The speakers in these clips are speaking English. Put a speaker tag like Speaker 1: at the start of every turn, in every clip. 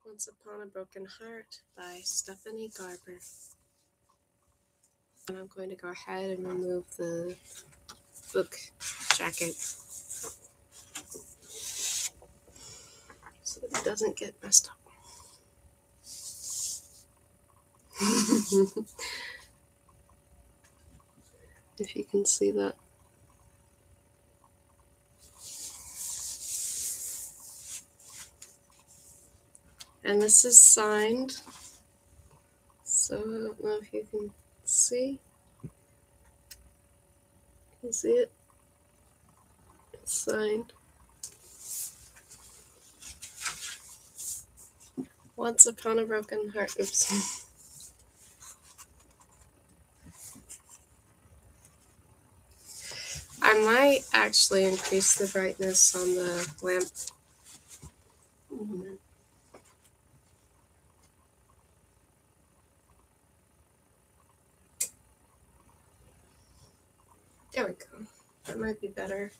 Speaker 1: Once Upon a Broken Heart by Stephanie Garber. And I'm going to go ahead and remove the book jacket so it doesn't get messed up. If you can see that. And this is signed, so I don't know if you can see. Can you see it? It's signed. Once Upon a Broken Heart. Oops. I might actually increase the brightness on the lamp. There we go. That might be better.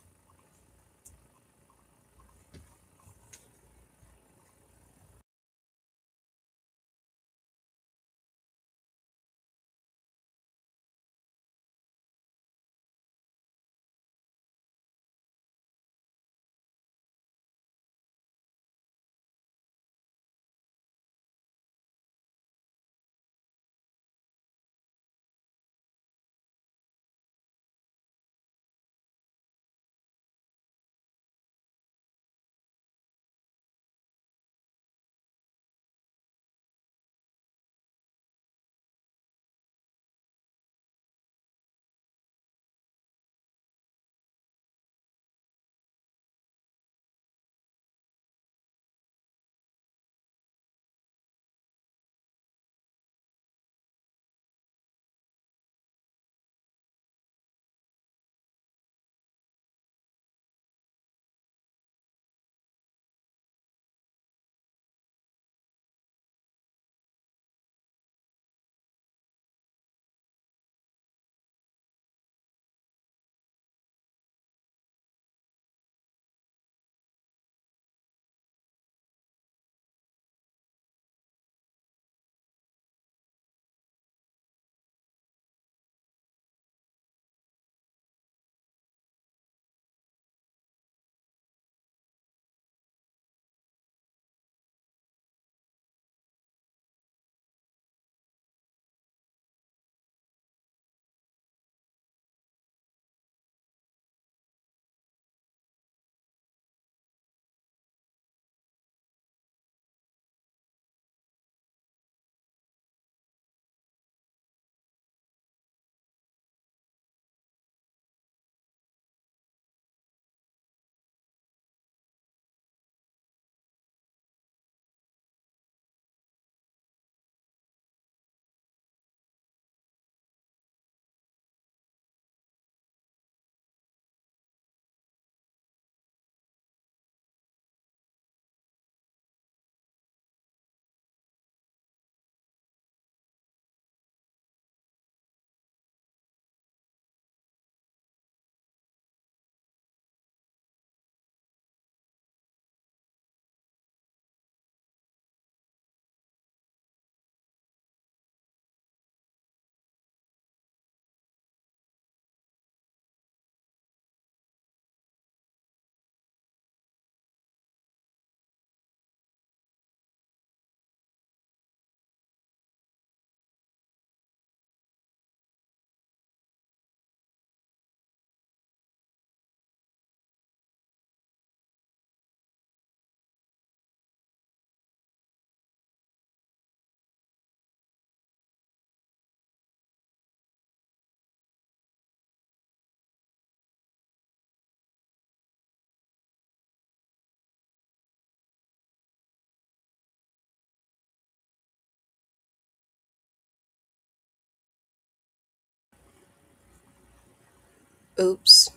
Speaker 1: Oops.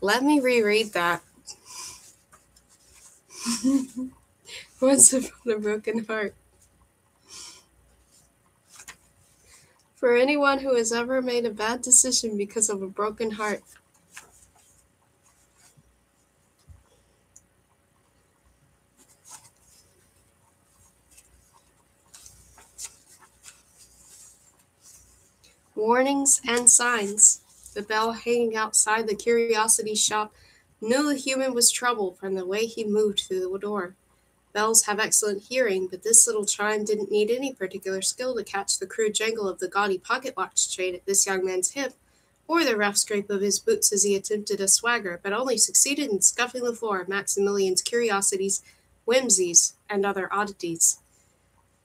Speaker 1: Let me reread that. Once Upon a Broken Heart. For anyone who has ever made a bad decision because of a broken heart, Warnings and signs. The bell hanging outside the curiosity shop knew the human was trouble from the way he moved through the door. Bells have excellent hearing, but this little chime didn't need any particular skill to catch the crude jangle of the gaudy pocket watch chain at this young man's hip, or the rough scrape of his boots as he attempted a swagger, but only succeeded in scuffing the floor of Maximilian's curiosities, whimsies, and other oddities.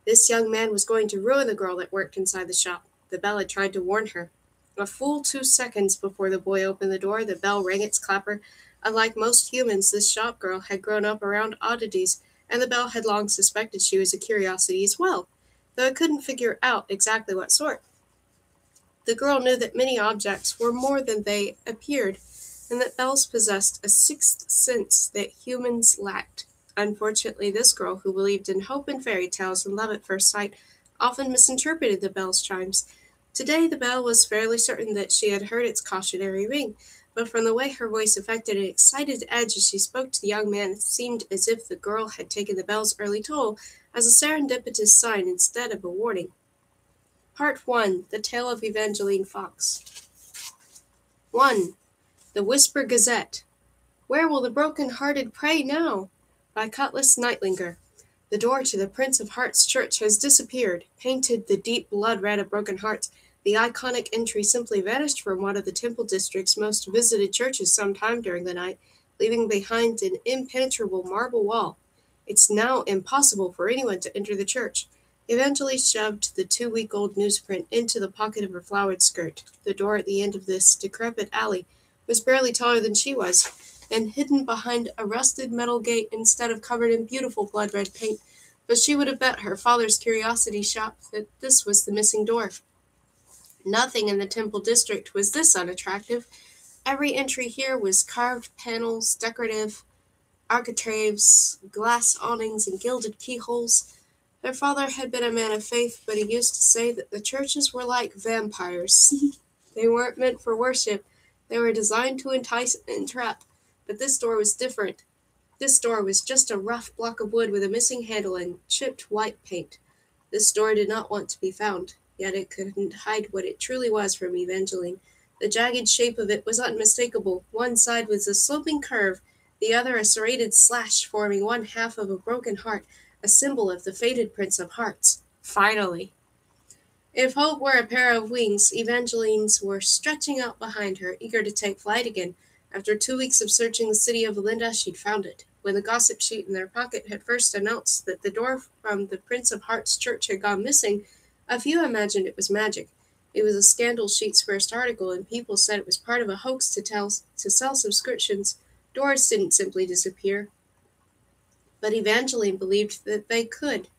Speaker 1: This young man was going to ruin the girl that worked inside the shop. The bell had tried to warn her. A full 2 seconds before the boy opened the door, the bell rang its clapper. Unlike most humans, this shop girl had grown up around oddities, and the bell had long suspected she was a curiosity as well, though it couldn't figure out exactly what sort. The girl knew that many objects were more than they appeared, and that bells possessed a sixth sense that humans lacked. Unfortunately, this girl, who believed in hope and fairy tales and love at first sight, often misinterpreted the bell's chimes. Today, the bell was fairly certain that she had heard its cautionary ring, but from the way her voice affected an excited edge as she spoke to the young man, it seemed as if the girl had taken the bell's early toll as a serendipitous sign instead of a warning. Part 1. The Tale of Evangeline Fox. 1. The Whisper Gazette. Where will the broken-hearted pray now? By Cutlass Nightlinger. The door to the Prince of Hearts Church has disappeared. Painted the deep blood red of broken hearts, the iconic entry simply vanished from one of the Temple District's most visited churches sometime during the night, leaving behind an impenetrable marble wall. It's now impossible for anyone to enter the church. Evangeline shoved the 2-week-old newsprint into the pocket of her flowered skirt. The door at the end of this decrepit alley was barely taller than she was, and hidden behind a rusted metal gate instead of covered in beautiful blood-red paint, but she would have bet her father's curiosity shop that this was the missing door. Nothing in the Temple District was this unattractive. Every entry here was carved panels, decorative architraves, glass awnings, and gilded keyholes. Her father had been a man of faith, but he used to say that the churches were like vampires. They weren't meant for worship. They were designed to entice and entrap. But this door was different. This door was just a rough block of wood with a missing handle and chipped white paint. This door did not want to be found, yet it couldn't hide what it truly was from Evangeline. The jagged shape of it was unmistakable. One side was a sloping curve, the other a serrated slash forming one half of a broken heart, a symbol of the fated Prince of Hearts. Finally! If hope were a pair of wings, Evangeline's were stretching out behind her, eager to take flight again. After 2 weeks of searching the city of Valinda, she'd found it. When the gossip sheet in their pocket had first announced that the door from the Prince of Hearts Church had gone missing, a few imagined it was magic. It was a Scandal Sheet's first article, and people said it was part of a hoax to sell subscriptions. Doors didn't simply disappear. But Evangeline believed that they could.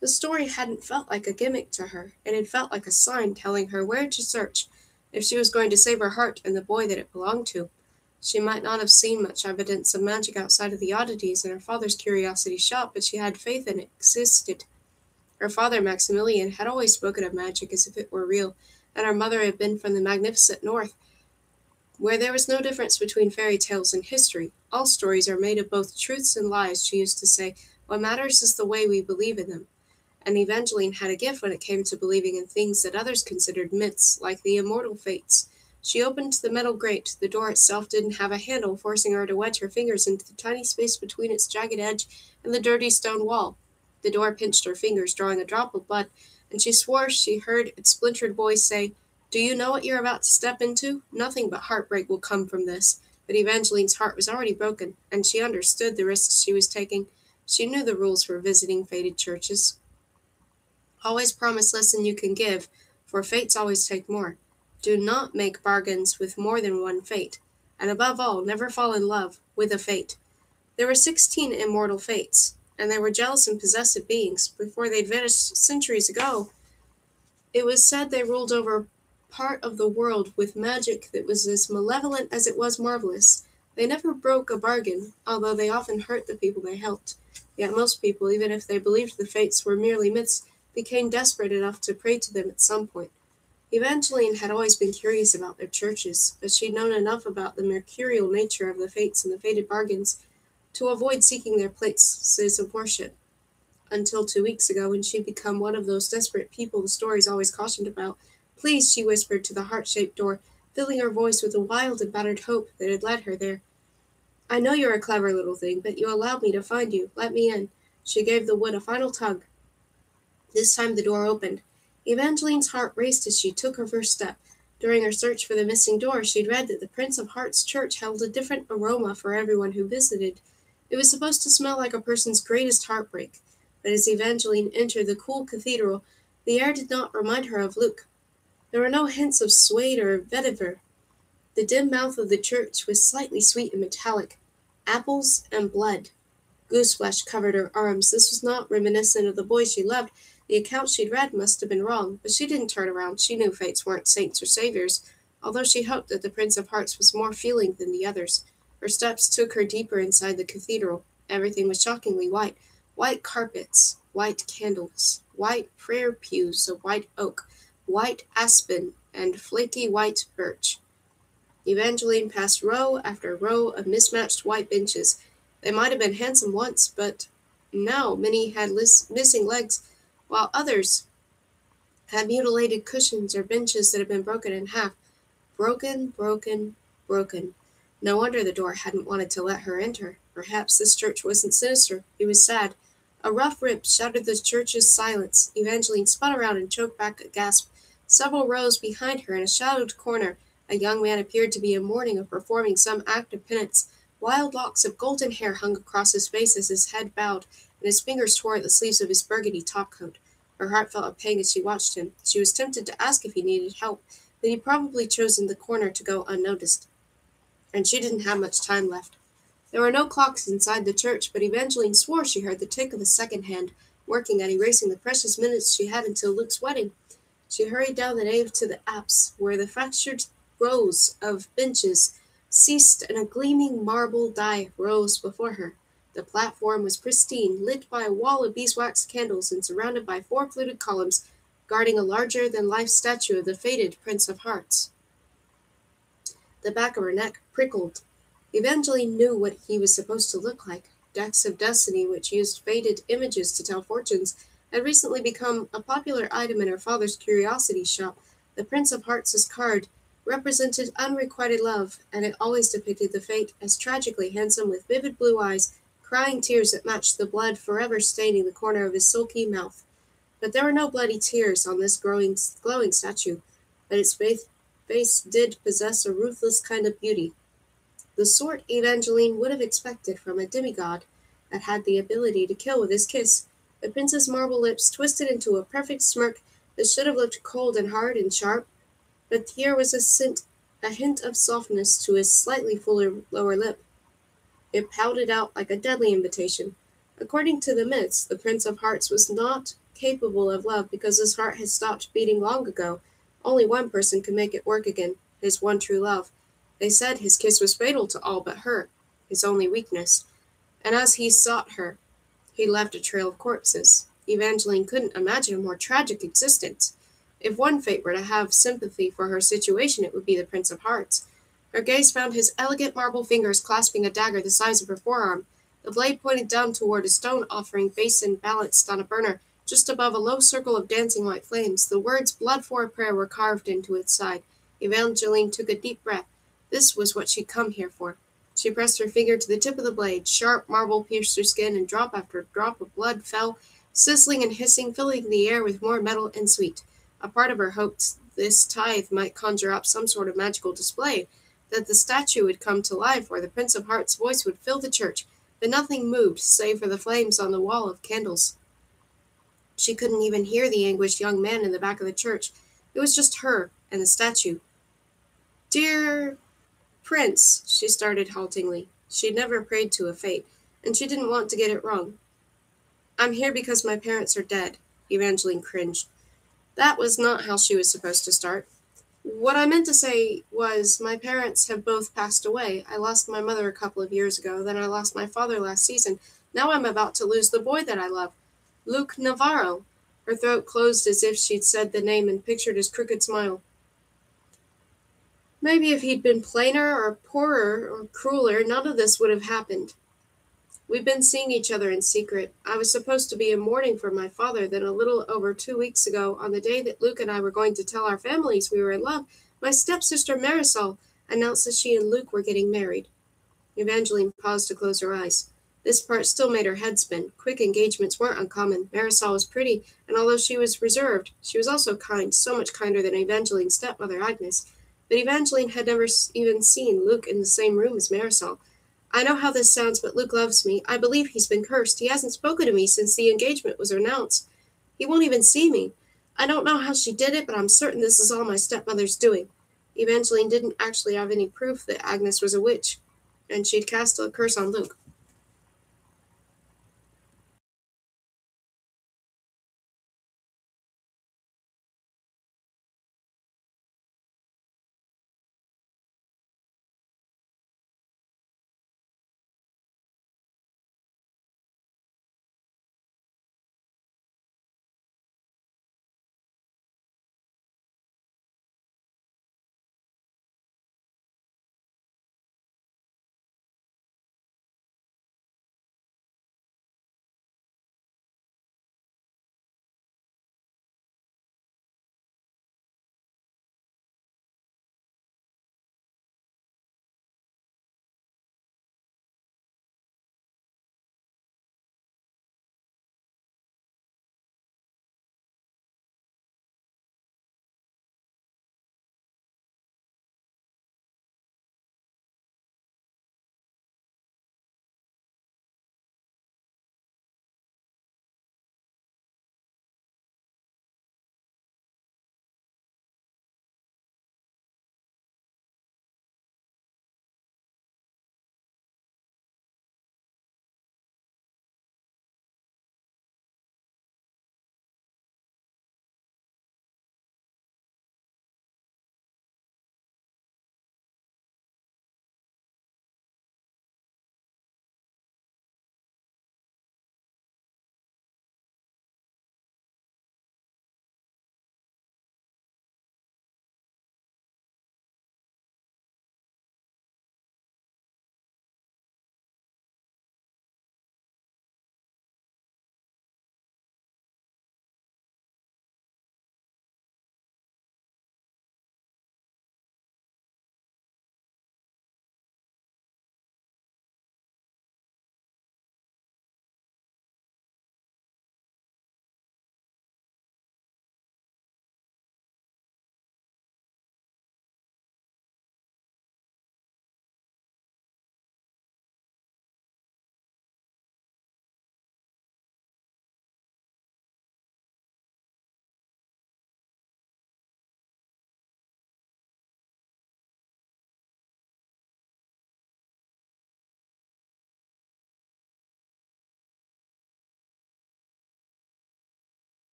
Speaker 1: The story hadn't felt like a gimmick to her. It had felt like a sign telling her where to search if she was going to save her heart and the boy that it belonged to. She might not have seen much evidence of magic outside of the oddities in her father's curiosity shop, but she had faith in it existed. Her father, Maximilian, had always spoken of magic as if it were real, and her mother had been from the magnificent north, where there was no difference between fairy tales and history. All stories are made of both truths and lies, she used to say. What matters is the way we believe in them. And Evangeline had a gift when it came to believing in things that others considered myths, like the immortal fates. She opened the metal grate. The door itself didn't have a handle, forcing her to wedge her fingers into the tiny space between its jagged edge and the dirty stone wall. The door pinched her fingers, drawing a drop of blood, and she swore she heard its splintered voice say, "Do you know what you're about to step into? Nothing but heartbreak will come from this." But Evangeline's heart was already broken, and she understood the risks she was taking. She knew the rules for visiting fated churches. Always promise less than you can give, for fates always take more. Do not make bargains with more than one fate, and above all, never fall in love with a fate. There were 16 immortal fates, and they were jealous and possessive beings. Before they'd vanished centuries ago, it was said they ruled over part of the world with magic that was as malevolent as it was marvelous. They never broke a bargain, although they often hurt the people they helped. Yet most people, even if they believed the fates were merely myths, became desperate enough to pray to them at some point. Evangeline had always been curious about their churches, but she'd known enough about the mercurial nature of the fates and the fated bargains to avoid seeking their places of worship. Until 2 weeks ago, when she'd become one of those desperate people the stories always cautioned about, Please, she whispered to the heart-shaped door, filling her voice with the wild and battered hope that had led her there. I know you're a clever little thing, but you allowed me to find you. Let me in. She gave the wood a final tug. This time the door opened. Evangeline's heart raced as she took her first step. During her search for the missing door, she'd read that the Prince of Hearts Church held a different aroma for everyone who visited. It was supposed to smell like a person's greatest heartbreak. But as Evangeline entered the cool cathedral, the air did not remind her of Luke. There were no hints of suede or vetiver. The dim mouth of the church was slightly sweet and metallic. Apples and blood. Gooseflesh covered her arms. This was not reminiscent of the boy she loved. The account she'd read must have been wrong, but she didn't turn around. She knew fates weren't saints or saviors, although she hoped that the Prince of Hearts was more feeling than the others. Her steps took her deeper inside the cathedral. Everything was shockingly white. White carpets, white candles, white prayer pews of white oak, white aspen, and flaky white birch. Evangeline passed row after row of mismatched white benches. They might have been handsome once, but now many had missing legs, while others had mutilated cushions or benches that had been broken in half. Broken, broken, broken. No wonder the door hadn't wanted to let her enter. Perhaps this church wasn't sinister. It was sad. A rough rip shattered the church's silence. Evangeline spun around and choked back a gasp. Several rows behind her, in a shadowed corner, a young man appeared to be in mourning or performing some act of penance. Wild locks of golden hair hung across his face as his head bowed, and his fingers tore at the sleeves of his burgundy topcoat. Her heart felt a pang as she watched him. She was tempted to ask if he needed help, but he'd probably chosen the corner to go unnoticed. And she didn't have much time left. There were no clocks inside the church, but Evangeline swore she heard the tick of a second hand, working at erasing the precious minutes she had until Luke's wedding. She hurried down the nave to the apse, where the fractured rows of benches ceased and a gleaming marble dais rose before her. The platform was pristine, lit by a wall of beeswax candles and surrounded by 4 fluted columns, guarding a larger-than-life statue of the fated Prince of Hearts. The back of her neck prickled. Evangeline knew what he was supposed to look like. Decks of Destiny, which used faded images to tell fortunes, had recently become a popular item in her father's curiosity shop. The Prince of Hearts' card represented unrequited love, and it always depicted the fate as tragically handsome with vivid blue eyes, crying tears that matched the blood forever staining the corner of his sulky mouth. But there were no bloody tears on this glowing statue, but its face did possess a ruthless kind of beauty, the sort Evangeline would have expected from a demigod that had the ability to kill with his kiss. The prince's marble lips twisted into a perfect smirk that should have looked cold and hard and sharp, but here was a hint of softness to his slightly fuller lower lip. It pouted out like a deadly invitation. According to the myths, the Prince of Hearts was not capable of love because his heart had stopped beating long ago. Only one person could make it work again, his one true love. They said his kiss was fatal to all but her, his only weakness. And as he sought her, he left a trail of corpses. Evangeline couldn't imagine a more tragic existence. If one fate were to have sympathy for her situation, it would be the Prince of Hearts. Her gaze found his elegant marble fingers clasping a dagger the size of her forearm. The blade pointed down toward a stone offering basin balanced on a burner, just above a low circle of dancing white flames. The words "blood for a prayer" were carved into its side. Evangeline took a deep breath. This was what she'd come here for. She pressed her finger to the tip of the blade. Sharp marble pierced her skin, and drop after drop of blood fell, sizzling and hissing, filling the air with more metal and sweet. A part of her hoped this tithe might conjure up some sort of magical display, that the statue would come to life, or the Prince of Hearts' voice would fill the church, but nothing moved, save for the flames on the wall of candles. She couldn't even hear the anguished young man in the back of the church. It was just her and the statue. "Dear Prince," she started haltingly. She'd never prayed to a fate, and she didn't want to get it wrong. "I'm here because my parents are dead." Evangeline cringed. That was not how she was supposed to start. "What I meant to say was my parents have both passed away. I lost my mother a couple of years ago, then I lost my father last season. Now I'm about to lose the boy that I love. Luke Navarro." Her throat closed as if she'd said the name and pictured his crooked smile. Maybe if he'd been plainer or poorer or crueler, none of this would have happened. We've been seeing each other in secret. I was supposed to be in mourning for my father, then a little over 2 weeks ago, on the day that Luke and I were going to tell our families we were in love, my stepsister Marisol announced that she and Luke were getting married. Evangeline paused to close her eyes. This part still made her head spin. Quick engagements weren't uncommon. Marisol was pretty, and although she was reserved, she was also kind, so much kinder than Evangeline's stepmother Agnes. But Evangeline had never even seen Luke in the same room as Marisol. I know how this sounds, but Luke loves me. I believe he's been cursed. He hasn't spoken to me since the engagement was announced. He won't even see me. I don't know how she did it, but I'm certain this is all my stepmother's doing. Evangeline didn't actually have any proof that Agnes was a witch, and she'd cast a curse on Luke.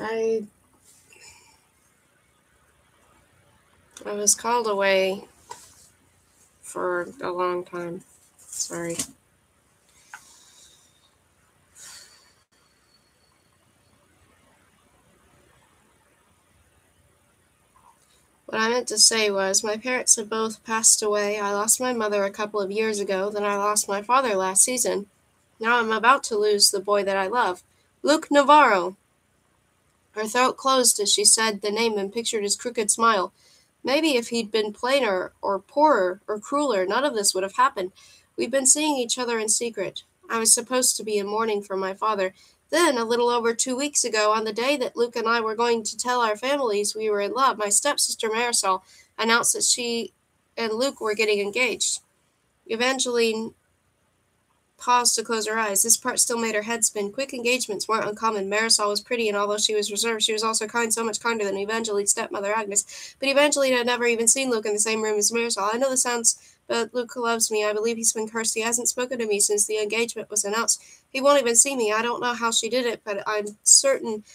Speaker 1: I was called away for a long time. Sorry. What I meant to say was, my parents have both passed away. I lost my mother a couple of years ago, then I lost my father last season. Now I'm about to lose the boy that I love. Luke Navarro! Her throat closed as she said the name and pictured his crooked smile. Maybe if he'd been plainer, or poorer, or crueler, none of this would have happened. We'd been seeing each other in secret. I was supposed to be in mourning for my father. Then, a little over 2 weeks ago, on the day that Luke and I were going to tell our families we were in love, my stepsister Marisol announced that she and Luke were getting engaged. Evangeline paused to close her eyes. This part still made her head spin. Quick engagements weren't uncommon. Marisol was pretty, and although she was reserved, she was also kind, so much kinder than Evangeline's stepmother Agnes. But Evangeline had never even seen Luke in the same room as Marisol. I know this sounds, but Luke loves me. I believe he's been cursed. He hasn't spoken to me since the engagement was announced. He won't even see me. I don't know how she did it, but I'm certain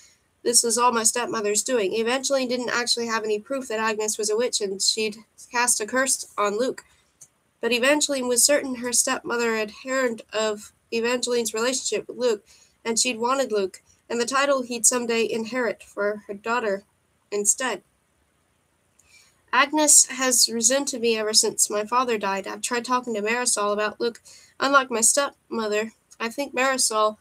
Speaker 1: this is all my stepmother's doing. Evangeline didn't actually have any proof that Agnes was a witch, and she'd cast a curse on Luke. But Evangeline was certain her stepmother had heard of Evangeline's relationship with Luke, and she'd wanted Luke, and the title he'd someday inherit for her daughter instead. Agnes has resented me ever since my father died. I've tried talking to Marisol about Luke. Unlike my stepmother, I think Marisol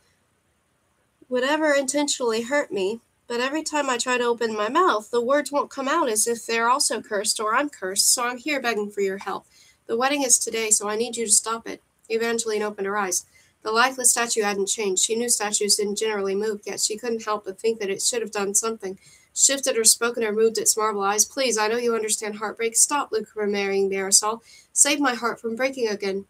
Speaker 1: would ever intentionally hurt me, but every time I try to open my mouth, the words won't come out as if they're also cursed or I'm cursed, so I'm here begging for your help. The wedding is today, so I need you to stop it. Evangeline opened her eyes. The lifeless statue hadn't changed. She knew statues didn't generally move, yet she couldn't help but think that it should have done something. Shifted or spoken or moved its marble eyes. Please, I know you understand heartbreak. Stop, Luke, from marrying Marisol. Save my heart from breaking again.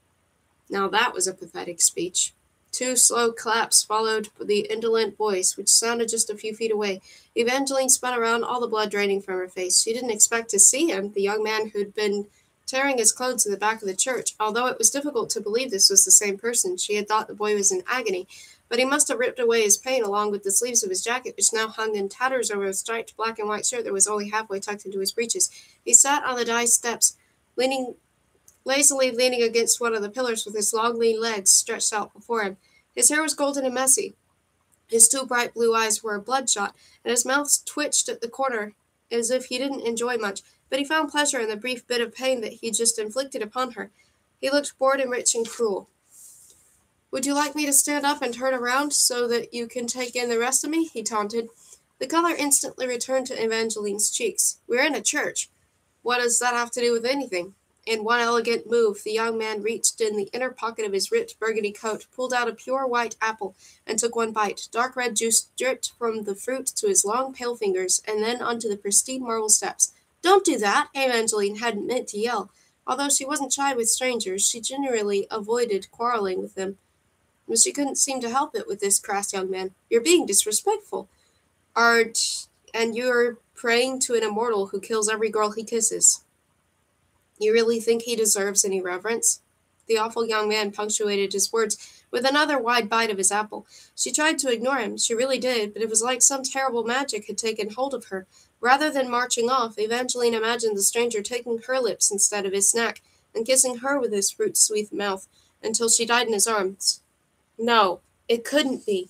Speaker 1: Now that was a pathetic speech. 2 slow claps followed the indolent voice, which sounded just a few feet away. Evangeline spun around, all the blood draining from her face. She didn't expect to see him, the young man who'd been tearing his clothes in the back of the church. Although it was difficult to believe this was the same person, she had thought the boy was in agony. But he must have ripped away his pain along with the sleeves of his jacket, which now hung in tatters over a striped black and white shirt that was only halfway tucked into his breeches. He sat on the dais steps, lazily leaning against one of the pillars with his long, lean legs stretched out before him. His hair was golden and messy. His 2 bright blue eyes were bloodshot, and his mouth twitched at the corner as if he didn't enjoy much, but he found pleasure in the brief bit of pain that he'd just inflicted upon her. He looked bored and rich and cruel. Would you like me to stand up and turn around so that you can take in the rest of me? He taunted. The color instantly returned to Evangeline's cheeks. We're in a church. What does that have to do with anything? In one elegant move, the young man reached in the inner pocket of his ripped burgundy coat, pulled out a pure white apple, and took one bite. Dark red juice dripped from the fruit to his long, pale fingers, and then onto the pristine marble steps. Don't do that! Evangeline hadn't meant to yell. Although she wasn't shy with strangers, she generally avoided quarreling with them. But she couldn't seem to help it with this crass young man. You're being disrespectful. And you're praying to an immortal who kills every girl he kisses. You really think he deserves any reverence? The awful young man punctuated his words with another wide bite of his apple. She tried to ignore him, she really did, but it was like some terrible magic had taken hold of her. Rather than marching off, Evangeline imagined the stranger taking her lips instead of his snack, and kissing her with his fruit-sweet mouth, until she died in his arms. No, it couldn't be.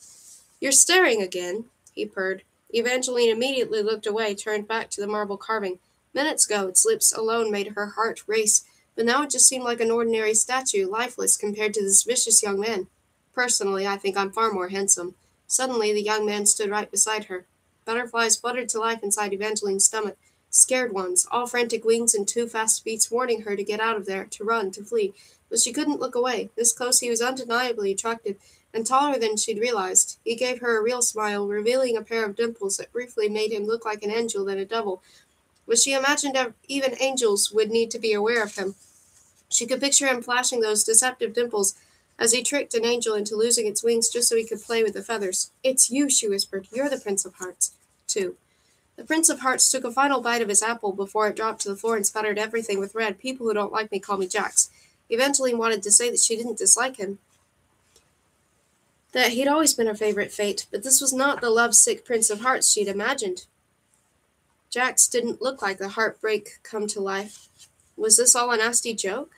Speaker 1: You're staring again, he purred. Evangeline immediately looked away, turned back to the marble carving. Minutes ago, its lips alone made her heart race, but now it just seemed like an ordinary statue, lifeless compared to this vicious young man. Personally, I think I'm far more handsome. Suddenly, the young man stood right beside her. Butterflies fluttered to life inside Evangeline's stomach, scared ones, all frantic wings and 2 fast beats warning her to get out of there, to run, to flee. But she couldn't look away. This close he was undeniably attractive, and taller than she'd realized. He gave her a real smile, revealing a pair of dimples that briefly made him look like an angel than a devil. But she imagined even angels would need to be aware of him. She could picture him flashing those deceptive dimples as he tricked an angel into losing its wings just so he could play with the feathers. It's you, she whispered. You're the Prince of Hearts, too. The Prince of Hearts took a final bite of his apple before it dropped to the floor and spattered everything with red. People who don't like me call me Jax. Evangeline wanted to say that she didn't dislike him, that he'd always been her favorite fate, but this was not the love-sick Prince of Hearts she'd imagined. Jax didn't look like the heartbreak come to life. Was this all a nasty joke?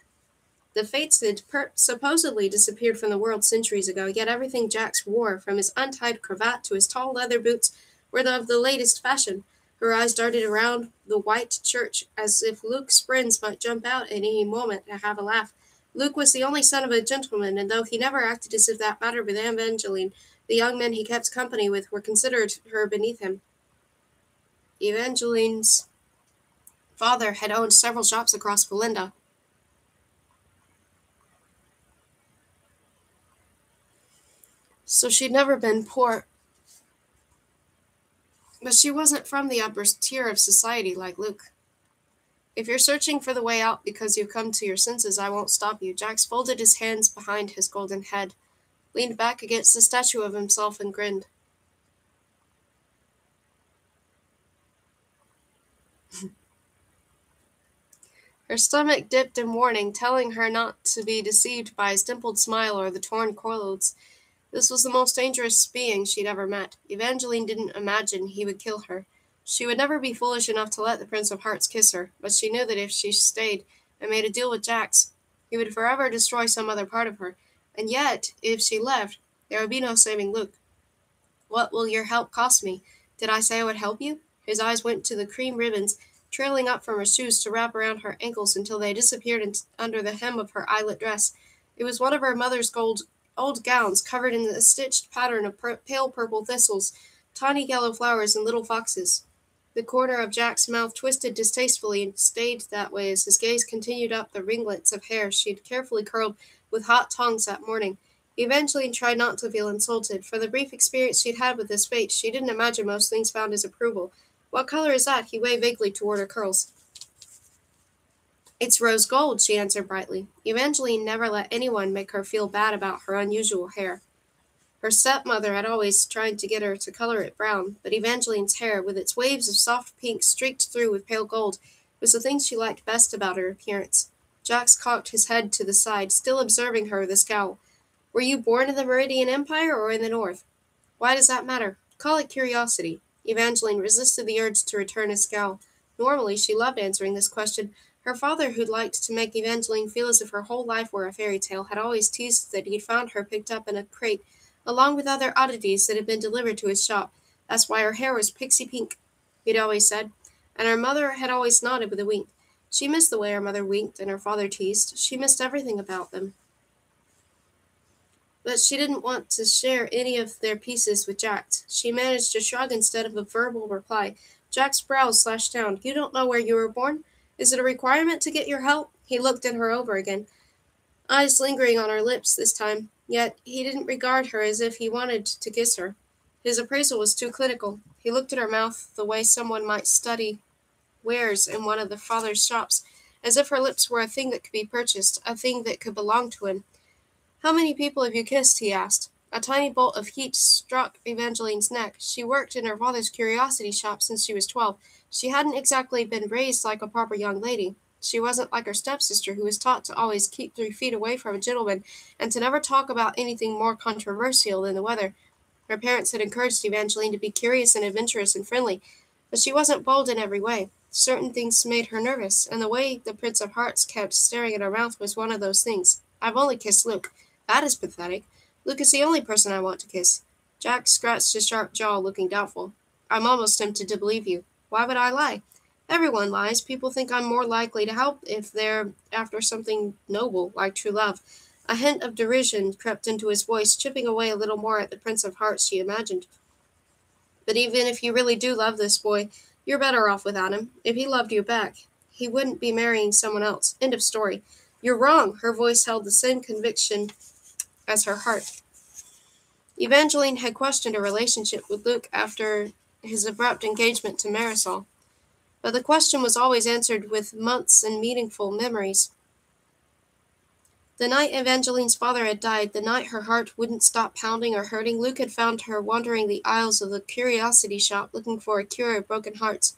Speaker 1: The Fates had supposedly disappeared from the world centuries ago, yet everything Jax wore, from his untied cravat to his tall leather boots, were of the latest fashion. Her eyes darted around the white church as if Luke's friends might jump out at any moment to have a laugh. Luke was the only son of a gentleman, and though he never acted as if that mattered with Evangeline, the young men he kept company with were considered her beneath him. Evangeline's father had owned several shops across Belinda, so she'd never been poor. But she wasn't from the upper tier of society like Luke. If you're searching for the way out because you've come to your senses, I won't stop you. Jax folded his hands behind his golden head, leaned back against the statue of himself, and grinned. Her stomach dipped in warning, telling her not to be deceived by his dimpled smile or the torn clothes. This was the most dangerous being she'd ever met. Evangeline didn't imagine he would kill her. She would never be foolish enough to let the Prince of Hearts kiss her, but she knew that if she stayed and made a deal with Jax, he would forever destroy some other part of her. And yet, if she left, there would be no saving Luke. What will your help cost me? Did I say I would help you? His eyes went to the cream ribbons trailing up from her shoes to wrap around her ankles until they disappeared under the hem of her eyelet dress. It was one of her mother's old gowns covered in a stitched pattern of pale purple thistles, tiny yellow flowers, and little foxes. The corner of Jack's mouth twisted distastefully and stayed that way as his gaze continued up the ringlets of hair she had carefully curled with hot tongs that morning. Evangeline tried not to feel insulted. For the brief experience she'd had with his fate, she didn't imagine most things found his approval. What color is that? He waved vaguely toward her curls. It's rose gold, she answered brightly. Evangeline never let anyone make her feel bad about her unusual hair. Her stepmother had always tried to get her to color it brown, but Evangeline's hair, with its waves of soft pink streaked through with pale gold, was the thing she liked best about her appearance. Jax cocked his head to the side, still observing her with a scowl. Were you born in the Meridian Empire or in the North? Why does that matter? Call it curiosity. Evangeline resisted the urge to return his scowl. Normally, she loved answering this question. Her father, who'd liked to make Evangeline feel as if her whole life were a fairy tale, had always teased that he'd found her picked up in a crate, along with other oddities that had been delivered to his shop. That's why her hair was pixie pink, he'd always said, and her mother had always nodded with a wink. She missed the way her mother winked and her father teased. She missed everything about them. But she didn't want to share any of their pieces with Jax. She managed to shrug instead of a verbal reply. Jack's brows slashed down. You don't know where you were born? Is it a requirement to get your help? He looked at her over again, eyes lingering on her lips this time, yet he didn't regard her as if he wanted to kiss her. His appraisal was too clinical. He looked at her mouth the way someone might study wares in one of the father's shops, as if her lips were a thing that could be purchased, a thing that could belong to him. How many people have you kissed? He asked. A tiny bolt of heat struck Evangeline's neck. She worked in her father's curiosity shop since she was 12. She hadn't exactly been raised like a proper young lady. She wasn't like her stepsister, who was taught to always keep 3 feet away from a gentleman and to never talk about anything more controversial than the weather. Her parents had encouraged Evangeline to be curious and adventurous and friendly, but she wasn't bold in every way. Certain things made her nervous, and the way the Prince of Hearts kept staring at her mouth was one of those things. I've only kissed Luke. That is pathetic. Luke is the only person I want to kiss. Jack scratched his sharp jaw, looking doubtful. I'm almost tempted to believe you. Why would I lie? Everyone lies. People think I'm more likely to help if they're after something noble, like true love. A hint of derision crept into his voice, chipping away a little more at the Prince of Hearts she imagined. But even if you really do love this boy, you're better off without him. If he loved you back, he wouldn't be marrying someone else. End of story. You're wrong. Her voice held the same conviction as her heart. Evangeline had questioned her relationship with Luke after his abrupt engagement to Marisol, but the question was always answered with months and meaningful memories. The night Evangeline's father had died, the night her heart wouldn't stop pounding or hurting, Luke had found her wandering the aisles of the curiosity shop looking for a cure of broken hearts.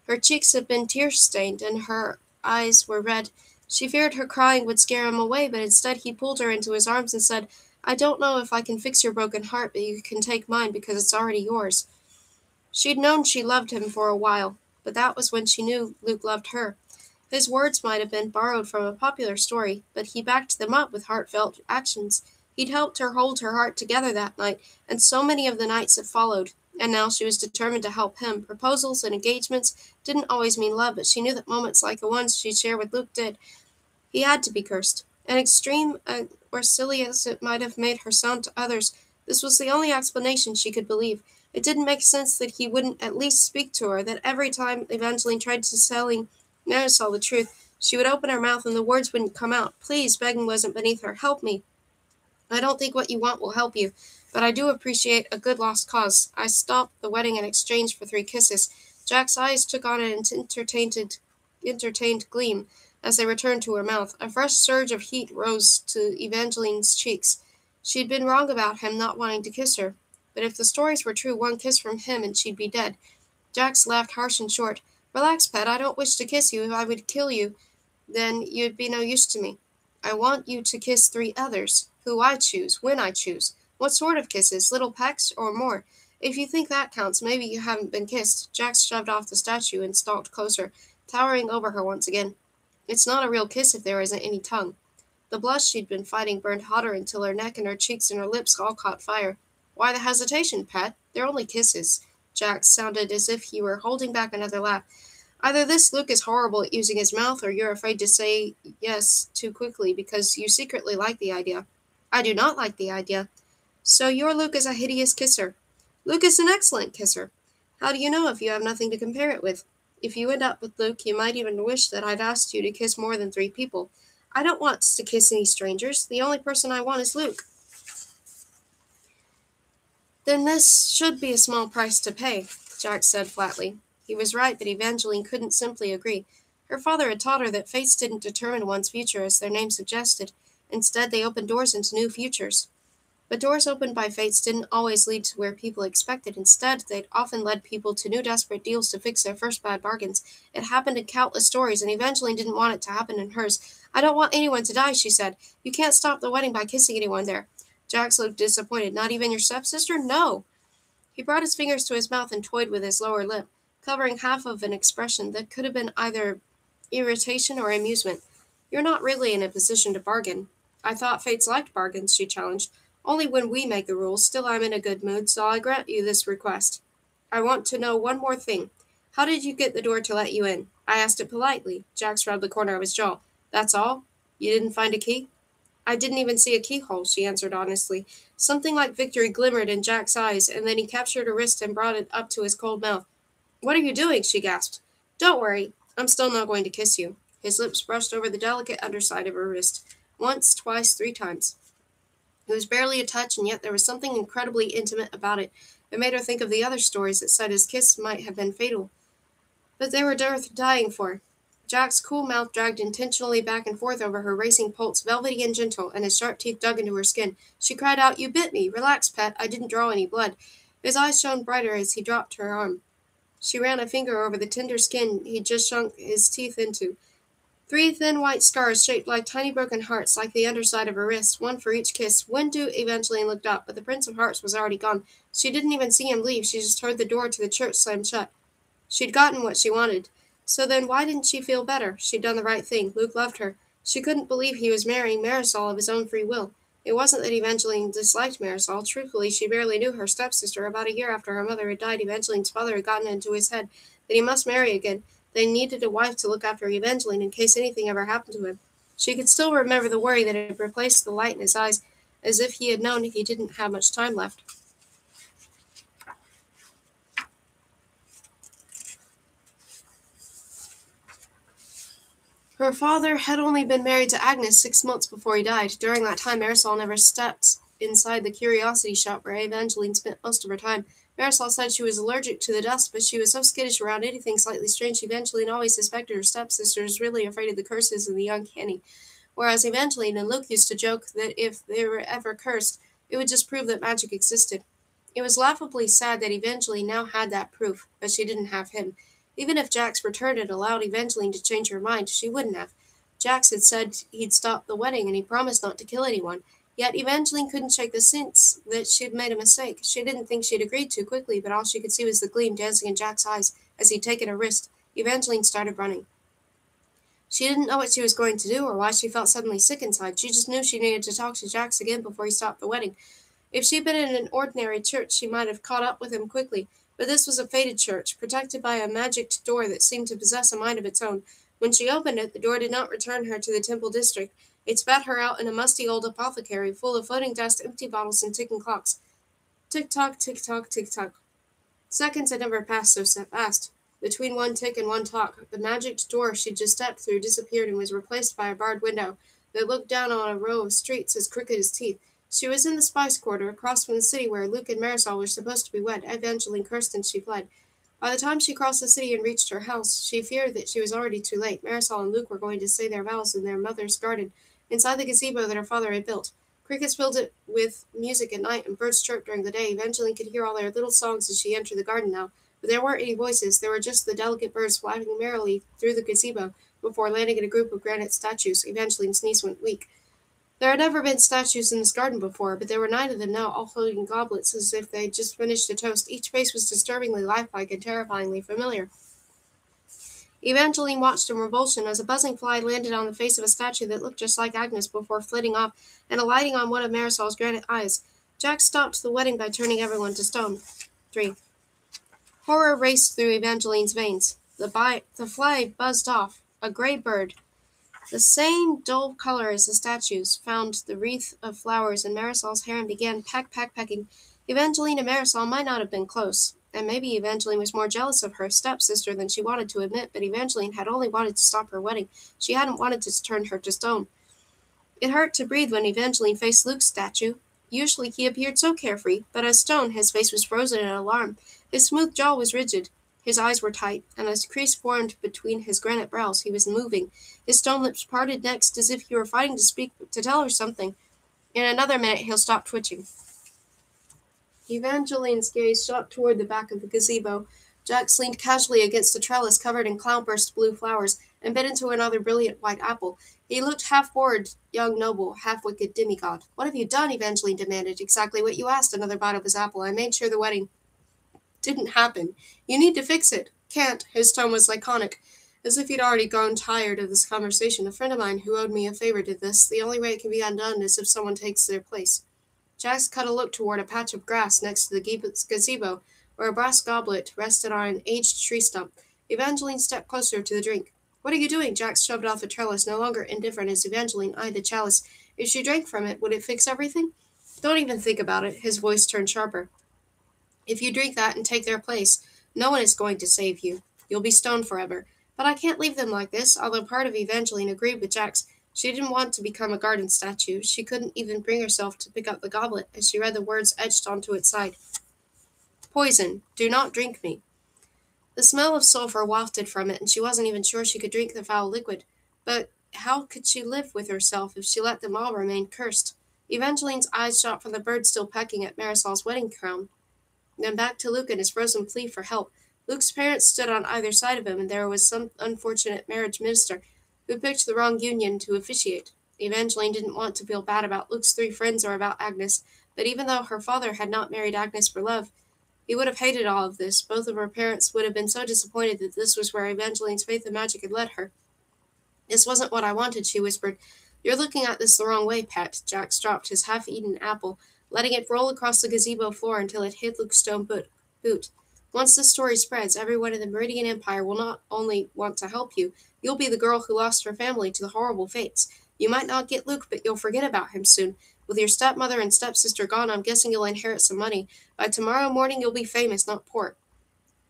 Speaker 1: Her cheeks had been tear-stained, and her eyes were red. She feared her crying would scare him away, but instead he pulled her into his arms and said, I don't know if I can fix your broken heart, but you can take mine because it's already yours. She'd known she loved him for a while, but that was when she knew Luke loved her. His words might have been borrowed from a popular story, but he backed them up with heartfelt actions. He'd helped her hold her heart together that night, and so many of the nights that followed, and now she was determined to help him. Proposals and engagements didn't always mean love, but she knew that moments like the ones she'd share with Luke did. He had to be cursed. And extreme or silly as it might have made her sound to others, this was the only explanation she could believe. It didn't make sense that he wouldn't at least speak to her, that every time Evangeline tried to telling Marisol the truth, she would open her mouth and the words wouldn't come out. Please, begging wasn't beneath her. Help me. I don't think what you want will help you, but I do appreciate a good lost cause. I stopped the wedding in exchange for 3 kisses. Jack's eyes took on an entertained gleam as they returned to her mouth. A fresh surge of heat rose to Evangeline's cheeks. She'd been wrong about him not wanting to kiss her, but if the stories were true, 1 kiss from him and she'd be dead. Jax laughed harsh and short. Relax, pet, I don't wish to kiss you. If I would kill you, then you'd be no use to me. I want you to kiss 3 others, who I choose, when I choose. What sort of kisses, little pecks or more? If you think that counts, maybe you haven't been kissed. Jax shoved off the statue and stalked closer, towering over her once again. It's not a real kiss if there isn't any tongue. The blush she'd been fighting burned hotter until her neck and her cheeks and her lips all caught fire. Why the hesitation, pet? They're only kisses. Jax sounded as if he were holding back another laugh. Either this Luke is horrible at using his mouth, or you're afraid to say yes too quickly because you secretly like the idea. I do not like the idea. So your Luke is a hideous kisser. Luke is an excellent kisser. How do you know if you have nothing to compare it with? If you end up with Luke, you might even wish that I'd asked you to kiss more than 3 people. I don't want to kiss any strangers. The only person I want is Luke. Then this should be a small price to pay, Jack said flatly. He was right, but Evangeline couldn't simply agree. Her father had taught her that fates didn't determine one's future as their name suggested. Instead, they opened doors into new futures. But doors opened by fates didn't always lead to where people expected. Instead, they'd often led people to new desperate deals to fix their first bad bargains. It happened in countless stories, and Evangeline didn't want it to happen in hers. I don't want anyone to die, she said. You can't stop the wedding by kissing anyone there. Jax looked disappointed. Not even your stepsister? No. He brought his fingers to his mouth and toyed with his lower lip, covering half of an expression that could have been either irritation or amusement. You're not really in a position to bargain. I thought fates liked bargains, she challenged. Only when we make the rules. Still, I'm in a good mood, so I grant you this request. I want to know one more thing. How did you get the door to let you in? I asked it politely. Jax rubbed the corner of his jaw. That's all? You didn't find a key? I didn't even see a keyhole, she answered honestly. Something like victory glimmered in Jack's eyes, and then he captured her wrist and brought it up to his cold mouth. What are you doing? She gasped. Don't worry. I'm still not going to kiss you. His lips brushed over the delicate underside of her wrist. Once, twice, 3 times. It was barely a touch, and yet there was something incredibly intimate about it. It made her think of the other stories that said his kiss might have been fatal. But they were worth dying for. Jack's cool mouth dragged intentionally back and forth over her racing pulse, velvety and gentle, and his sharp teeth dug into her skin. She cried out, You bit me! Relax, pet. I didn't draw any blood. His eyes shone brighter as he dropped her arm. She ran a finger over the tender skin he'd just sunk his teeth into. 3 thin white scars shaped like tiny broken hearts, like the underside of her wrists, 1 for each kiss. Windu Evangeline looked up, but the Prince of Hearts was already gone. She didn't even see him leave. She just heard the door to the church slam shut. She'd gotten what she wanted. So then why didn't she feel better? She'd done the right thing. Luke loved her. She couldn't believe he was marrying Marisol of his own free will. It wasn't that Evangeline disliked Marisol. Truthfully, she barely knew her stepsister. About a year after her mother had died, Evangeline's father had gotten into his head that he must marry again. They needed a wife to look after Evangeline in case anything ever happened to him. She could still remember the worry that had replaced the light in his eyes, as if he had known he didn't have much time left. Her father had only been married to Agnes 6 months before he died. During that time, Marisol never stepped inside the curiosity shop where Evangeline spent most of her time. Marisol said she was allergic to the dust, but she was so skittish around anything slightly strange, Evangeline always suspected her stepsister was really afraid of the curses and the uncanny. Whereas Evangeline and Luke used to joke that if they were ever cursed, it would just prove that magic existed. It was laughably sad that Evangeline now had that proof, but she didn't have him. Even if Jax returned and allowed Evangeline to change her mind, she wouldn't have. Jax had said he'd stop the wedding, and he promised not to kill anyone. Yet Evangeline couldn't shake the sense that she'd made a mistake. She didn't think she'd agreed too quickly, but all she could see was the gleam dancing in Jack's eyes as he'd taken her wrist. Evangeline started running. She didn't know what she was going to do or why she felt suddenly sick inside. She just knew she needed to talk to Jax again before he stopped the wedding. If she'd been in an ordinary church, she might have caught up with him quickly, but this was a fated church, protected by a magicked door that seemed to possess a mind of its own. When she opened it, the door did not return her to the temple district. It spat her out in a musty old apothecary full of floating dust, empty bottles, and ticking clocks. Tick-tock, tick-tock, tick-tock. Seconds had never passed so fast. Between one tick and one tock, the magicked door she'd just stepped through disappeared and was replaced by a barred window that looked down on a row of streets as crooked as teeth. She was in the spice quarter, across from the city where Luke and Marisol were supposed to be wed. Evangeline cursed and she fled. By the time she crossed the city and reached her house, she feared that she was already too late. Marisol and Luke were going to say their vows in their mother's garden, inside the gazebo that her father had built. Crickets filled it with music at night, and birds chirped during the day. Evangeline could hear all their little songs as she entered the garden now, but there weren't any voices. There were just the delicate birds flying merrily through the gazebo before landing in a group of granite statues. Evangeline's knees went weak. There had never been statues in this garden before, but there were 9 of them now, all holding goblets as if they'd just finished a toast. Each face was disturbingly lifelike and terrifyingly familiar. Evangeline watched in revulsion as a buzzing fly landed on the face of a statue that looked just like Agnes before flitting off and alighting on one of Marisol's granite eyes. Jack stopped the wedding by turning everyone to stone. 3. Horror raced through Evangeline's veins. The fly buzzed off. A gray bird, the same dull color as the statues, found the wreath of flowers in Marisol's hair and began pecking. Evangeline and Marisol might not have been close, and maybe Evangeline was more jealous of her stepsister than she wanted to admit, but Evangeline had only wanted to stop her wedding. She hadn't wanted to turn her to stone. It hurt to breathe when Evangeline faced Luke's statue. Usually he appeared so carefree, but as stone, his face was frozen in alarm. His smooth jaw was rigid. His eyes were tight, and a crease formed between his granite brows. He was moving. His stone lips parted next as if he were fighting to speak, to tell her something. In another minute, he'll stop twitching. Evangeline's gaze shot toward the back of the gazebo. Jax leaned casually against a trellis covered in cloudburst blue flowers and bit into another brilliant white apple. He looked half-bored young noble, half-wicked demigod. "What have you done?" Evangeline demanded. "Exactly what you asked." Another bite of his apple. "I made sure the wedding didn't happen. You need to fix it." "Can't." His tone was laconic, as if he'd already grown tired of this conversation. "A friend of mine who owed me a favor did this. The only way it can be undone is if someone takes their place." Jax cut a look toward a patch of grass next to the gazebo, where a brass goblet rested on an aged tree stump. Evangeline stepped closer to the drink. "What are you doing?" Jax shoved off the trellis, no longer indifferent as Evangeline eyed the chalice. "If she drank from it, would it fix everything?" "Don't even think about it." His voice turned sharper. "If you drink that and take their place, no one is going to save you. You'll be stoned forever. But I can't leave them like this." Although part of Evangeline agreed with Jax, she didn't want to become a garden statue. She couldn't even bring herself to pick up the goblet as she read the words etched onto its side. "Poison. Do not drink me." The smell of sulfur wafted from it, and she wasn't even sure she could drink the foul liquid. But how could she live with herself if she let them all remain cursed? Evangeline's eyes shot from the bird still pecking at Marisol's wedding crown, then back to Luke and his frozen plea for help. Luke's parents stood on either side of him, and there was some unfortunate marriage minister who picked the wrong union to officiate. Evangeline didn't want to feel bad about Luke's 3 friends or about Agnes, but even though her father had not married Agnes for love, he would have hated all of this. Both of her parents would have been so disappointed that this was where Evangeline's faith in magic had led her. "This wasn't what I wanted," she whispered. "You're looking at this the wrong way, Pet." Jax dropped his half-eaten apple, letting it roll across the gazebo floor until it hit Luke's stone boot. "Once this story spreads, everyone in the Meridian Empire will not only want to help you, you'll be the girl who lost her family to the horrible fates. You might not get Luke, but you'll forget about him soon. With your stepmother and stepsister gone, I'm guessing you'll inherit some money. By tomorrow morning, you'll be famous, not poor."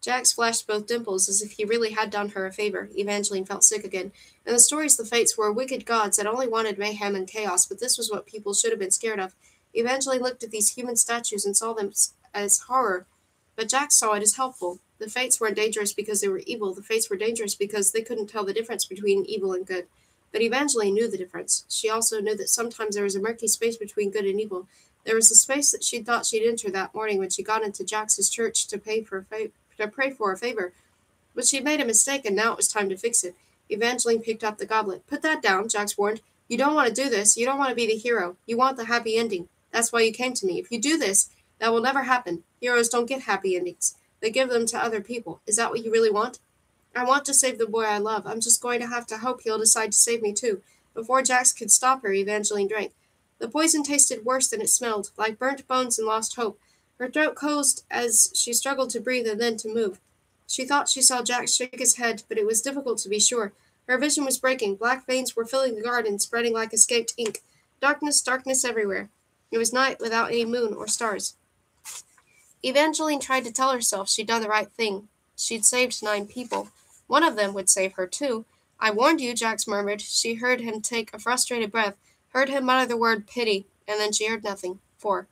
Speaker 1: Jax flashed both dimples as if he really had done her a favor. Evangeline felt sick again. In the stories, the fates were wicked gods that only wanted mayhem and chaos, but this was what people should have been scared of. Evangeline looked at these human statues and saw them as horror, but Jax saw it as helpful. The fates weren't dangerous because they were evil. The fates were dangerous because they couldn't tell the difference between evil and good. But Evangeline knew the difference. She also knew that sometimes there was a murky space between good and evil. There was the space that she thought she'd enter that morning when she got into Jax's church to pray for a favor. But she'd made a mistake, and now it was time to fix it. Evangeline picked up the goblet. "Put that down," Jax warned. You don't want to do this. You don't want to be the hero. You want the happy ending. That's why you came to me. If you do this, that will never happen. Heroes don't get happy endings. They give them to other people. Is that what you really want? I want to save the boy I love. I'm just going to have to hope he'll decide to save me too. Before Jax could stop her, Evangeline drank. The poison tasted worse than it smelled, like burnt bones and lost hope. Her throat closed as she struggled to breathe and then to move. She thought she saw Jax shake his head, but it was difficult to be sure. Her vision was breaking. Black veins were filling the garden, spreading like escaped ink. Darkness, darkness everywhere. It was night without any moon or stars. Evangeline tried to tell herself she'd done the right thing. She'd saved 9 people. One of them would save her, too. I warned you, Jax murmured. She heard him take a frustrated breath, heard him mutter the word pity, and then she heard nothing. 4.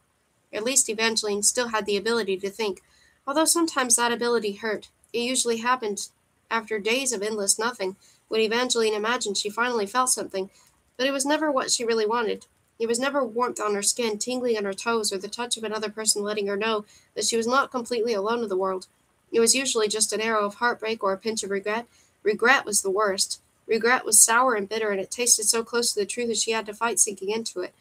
Speaker 1: At least Evangeline still had the ability to think, although sometimes that ability hurt. It usually happened after days of endless nothing, when Evangeline imagined she finally felt something, but it was never what she really wanted. It was never warmth on her skin, tingling on her toes, or the touch of another person letting her know that she was not completely alone in the world. It was usually just an arrow of heartbreak or a pinch of regret. Regret was the worst. Regret was sour and bitter, and it tasted so close to the truth that she had to fight sinking into it.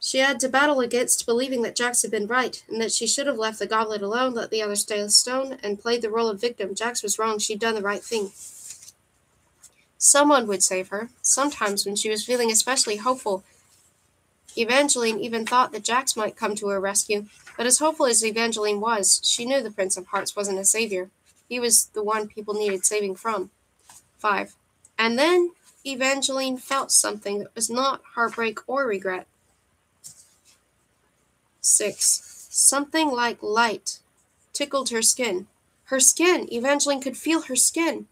Speaker 1: She had to battle against believing that Jax had been right, and that she should have left the goblet alone, let the others stay stone, and played the role of victim. Jax was wrong. She'd done the right thing. Someone would save her, sometimes when she was feeling especially hopeful. Evangeline even thought that Jax might come to her rescue, but as hopeful as Evangeline was, she knew the Prince of Hearts wasn't a savior. He was the one people needed saving from. 5. And then Evangeline felt something that was not heartbreak or regret. 6. Something like light tickled her skin. Her skin! Evangeline could feel her skin.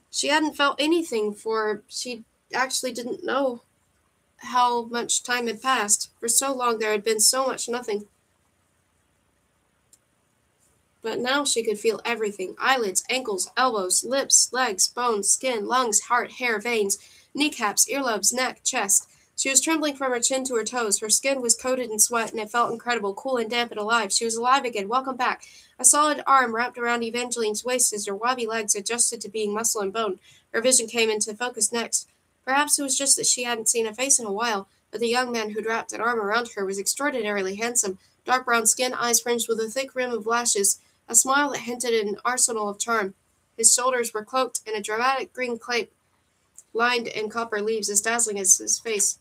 Speaker 1: She hadn't felt anything for she actually didn't know how much time had passed. For so long there had been so much nothing. But now she could feel everything. Eyelids, ankles, elbows, lips, legs, bones, skin, lungs, heart, hair, veins, kneecaps, earlobes, neck, chest. She was trembling from her chin to her toes. Her skin was coated in sweat, and it felt incredible, cool and damp and alive. She was alive again. Welcome back. A solid arm wrapped around Evangeline's waist as her wobbly legs adjusted to being muscle and bone. Her vision came into focus next. Perhaps it was just that she hadn't seen a face in a while, but the young man who'd wrapped an arm around her was extraordinarily handsome. Dark brown skin, eyes fringed with a thick rim of lashes, a smile that hinted at an arsenal of charm. His shoulders were cloaked in a dramatic green cape, lined in copper leaves, as dazzling as his face.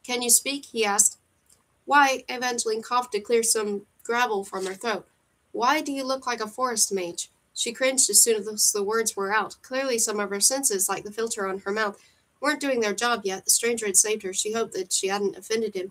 Speaker 1: Can you speak? He asked. Why? Evangeline coughed to clear some gravel from her throat. Why do you look like a forest mage? She cringed as soon as the words were out. Clearly some of her senses, like the filter on her mouth, weren't doing their job yet. The stranger had saved her. She hoped that she hadn't offended him.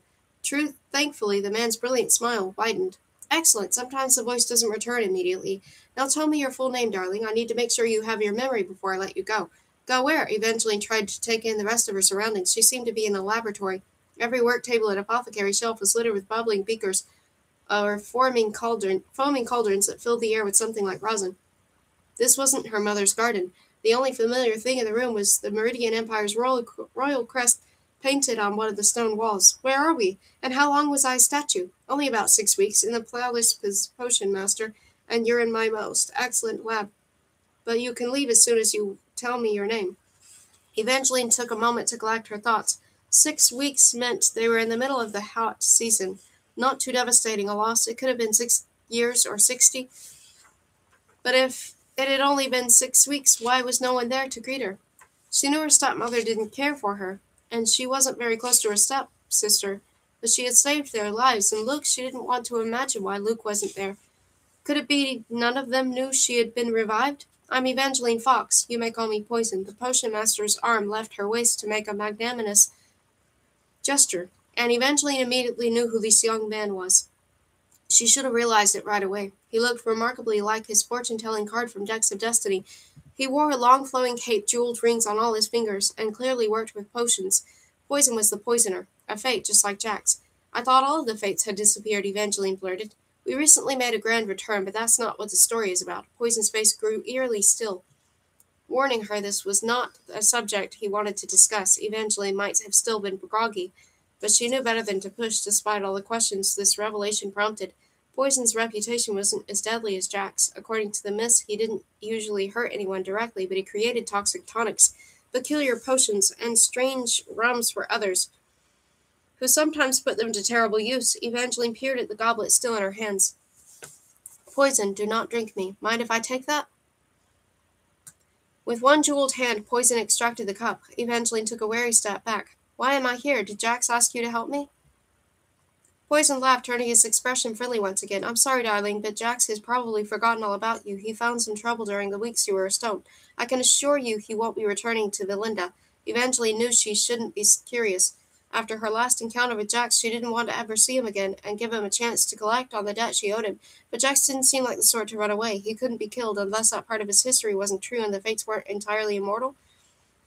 Speaker 1: Thankfully, the man's brilliant smile widened. Excellent. Sometimes the voice doesn't return immediately. Now tell me your full name, darling. I need to make sure you have your memory before I let you go. Go where? Evangeline tried to take in the rest of her surroundings. She seemed to be in a laboratory. Every work table and apothecary shelf was littered with bubbling beakers or foaming cauldrons that filled the air with something like rosin. This wasn't her mother's garden. The only familiar thing in the room was the Meridian Empire's royal crest painted on one of the stone walls. Where are we? And how long was I a statue? Only about 6 weeks, in the palace potion master, and you're in my most excellent lab. But you can leave as soon as you tell me your name. Evangeline took a moment to collect her thoughts. 6 weeks meant they were in the middle of the hot season. Not too devastating a loss. It could have been 6 years or 60. But if it had only been 6 weeks, why was no one there to greet her? She knew her stepmother didn't care for her, and she wasn't very close to her stepsister, but she had saved their lives, and Luke, she didn't want to imagine why Luke wasn't there. Could it be none of them knew she had been revived? I'm Evangeline Fox. You may call me Poison. The potion master's arm left her waist to make a magnanimous gesture, and Evangeline immediately knew who this young man was. She should have realized it right away. He looked remarkably like his fortune-telling card from Decks of Destiny. He wore a long flowing cape, jeweled rings on all his fingers, and clearly worked with potions. Poison was the poisoner, a fate just like Jack's. I thought all of the fates had disappeared, Evangeline blurted. We recently made a grand return, but that's not what the story is about. Poison's face grew eerily still. Warning her this was not a subject he wanted to discuss, Evangeline might have still been groggy, but she knew better than to push despite all the questions this revelation prompted. Poison's reputation wasn't as deadly as Jack's. According to the myths, he didn't usually hurt anyone directly, but he created toxic tonics. peculiar potions, and strange rums for others, who sometimes put them to terrible use. Evangeline peered at the goblet still in her hands. Poison, do not drink me. Mind if I take that? With one jeweled hand, Poison extracted the cup. Evangeline took a wary step back. Why am I here? Did Jax ask you to help me? Poison laughed, turning his expression friendly once again. I'm sorry, darling, but Jax has probably forgotten all about you. He found some trouble during the weeks you were a stone. I can assure you he won't be returning to Belinda. Evangeline knew she shouldn't be curious. After her last encounter with Jax, she didn't want to ever see him again and give him a chance to collect on the debt she owed him. But Jax didn't seem like the sort to run away. He couldn't be killed unless that part of his history wasn't true and the fates weren't entirely immortal.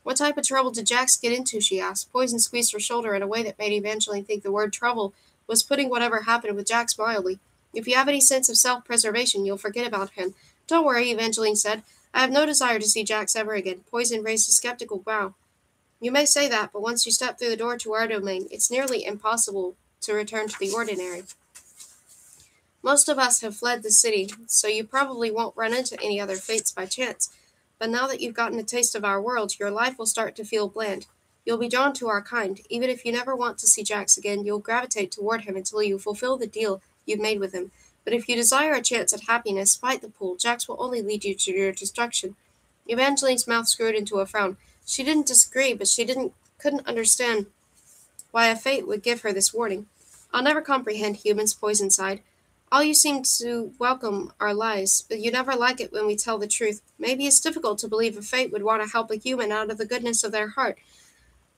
Speaker 1: What type of trouble did Jax get into, she asked. Poison squeezed her shoulder in a way that made Evangeline think the word trouble was putting whatever happened with Jax mildly. If you have any sense of self-preservation, you'll forget about him. Don't worry, Evangeline said. I have no desire to see Jax ever again. Poison raised a skeptical brow. You may say that, but once you step through the door to our domain, it's nearly impossible to return to the ordinary. Most of us have fled the city, so you probably won't run into any other fates by chance. But now that you've gotten a taste of our world, your life will start to feel bland. You'll be drawn to our kind. Even if you never want to see Jax again, you'll gravitate toward him until you fulfill the deal you've made with him. But if you desire a chance at happiness, fight the pool. Jax will only lead you to your destruction. Evangeline's mouth screwed into a frown. She didn't disagree, but she couldn't understand why a fate would give her this warning. I'll never comprehend humans, Poison sighed. All you seem to welcome are lies, but you never like it when we tell the truth. Maybe it's difficult to believe a fate would want to help a human out of the goodness of their heart.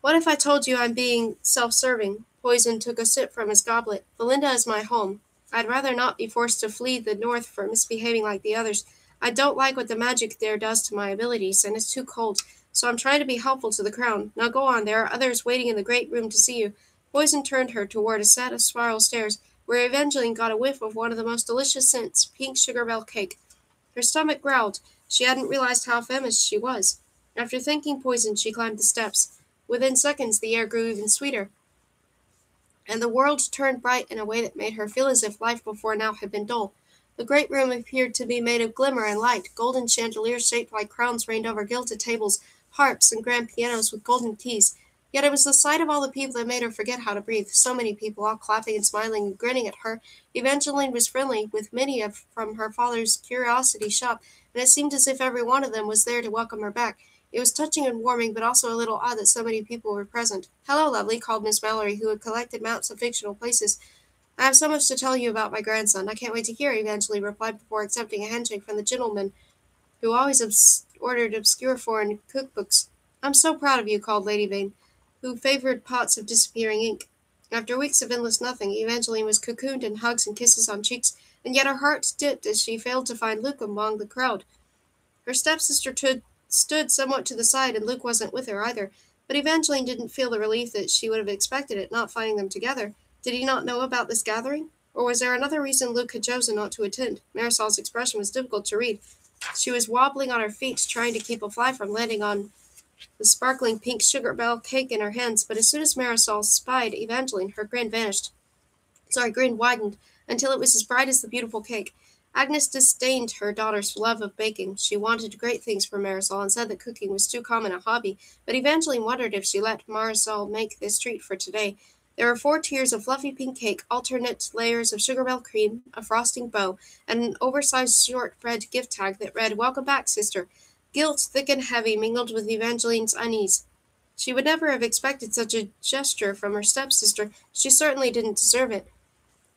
Speaker 1: What if I told you I'm being self-serving? Poison took a sip from his goblet. Belinda is my home. I'd rather not be forced to flee the north for misbehaving like the others. I don't like what the magic there does to my abilities, and it's too cold, so I'm trying to be helpful to the crown. Now go on, there are others waiting in the great room to see you. Poison turned her toward a set of spiral stairs, where Evangeline got a whiff of one of the most delicious scents, pink sugar bell cake. Her stomach growled. She hadn't realized how famous she was. After thanking Poison, she climbed the steps. Within seconds, the air grew even sweeter, and the world turned bright in a way that made her feel as if life before now had been dull. The great room appeared to be made of glimmer and light. Golden chandeliers shaped like crowns reigned over gilded tables, harps and grand pianos with golden keys. Yet it was the sight of all the people that made her forget how to breathe. So many people, all clapping and smiling and grinning at her. Evangeline was friendly with many from her father's curiosity shop, and it seemed as if every one of them was there to welcome her back. It was touching and warming, but also a little odd that so many people were present. Hello, lovely, called Miss Mallory, who had collected maps of fictional places. I have so much to tell you about my grandson. I can't wait to hear, Evangeline replied before accepting a handshake from the gentleman who always ordered obscure foreign cookbooks. I'm so proud of you, called Lady Vane, who favored pots of disappearing ink. After weeks of endless nothing, Evangeline was cocooned in hugs and kisses on cheeks, and yet her heart dipped as she failed to find Luke among the crowd. Her stepsister stood somewhat to the side, and Luke wasn't with her either, but Evangeline didn't feel the relief that she would have expected at not finding them together. Did he not know about this gathering? Or was there another reason Luke had chosen not to attend? Marisol's expression was difficult to read. She was wobbling on her feet, trying to keep a fly from landing on the sparkling pink sugar bell cake in her hands, but as soon as Marisol spied Evangeline, her grin widened, until it was as bright as the beautiful cake. Agnes disdained her daughter's love of baking. She wanted great things for Marisol and said that cooking was too common a hobby, but Evangeline wondered if she let Marisol make this treat for today. There were 4 tiers of fluffy pink cake, alternate layers of sugar bell cream, a frosting bow, and an oversized shortbread gift tag that read, Welcome back, sister. Guilt, thick and heavy, mingled with Evangeline's unease. She would never have expected such a gesture from her stepsister. She certainly didn't deserve it.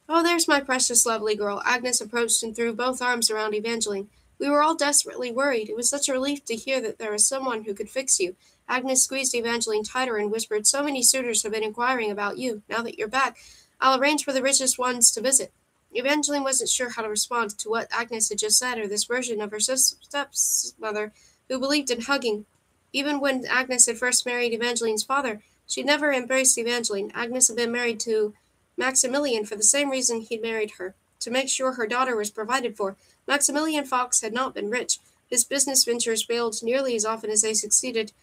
Speaker 1: Oh, there's my precious lovely girl. Agnes approached and threw both arms around Evangeline. We were all desperately worried. It was such a relief to hear that there was someone who could fix you. Agnes squeezed Evangeline tighter and whispered, So many suitors have been inquiring about you. Now that you're back, I'll arrange for the richest ones to visit. Evangeline wasn't sure how to respond to what Agnes had just said, or this version of her stepmother, who believed in hugging. Even when Agnes had first married Evangeline's father, she'd never embraced Evangeline. Agnes had been married to Maximilian for the same reason he'd married her, to make sure her daughter was provided for. Maximilian Fox had not been rich. His business ventures failed nearly as often as they succeeded,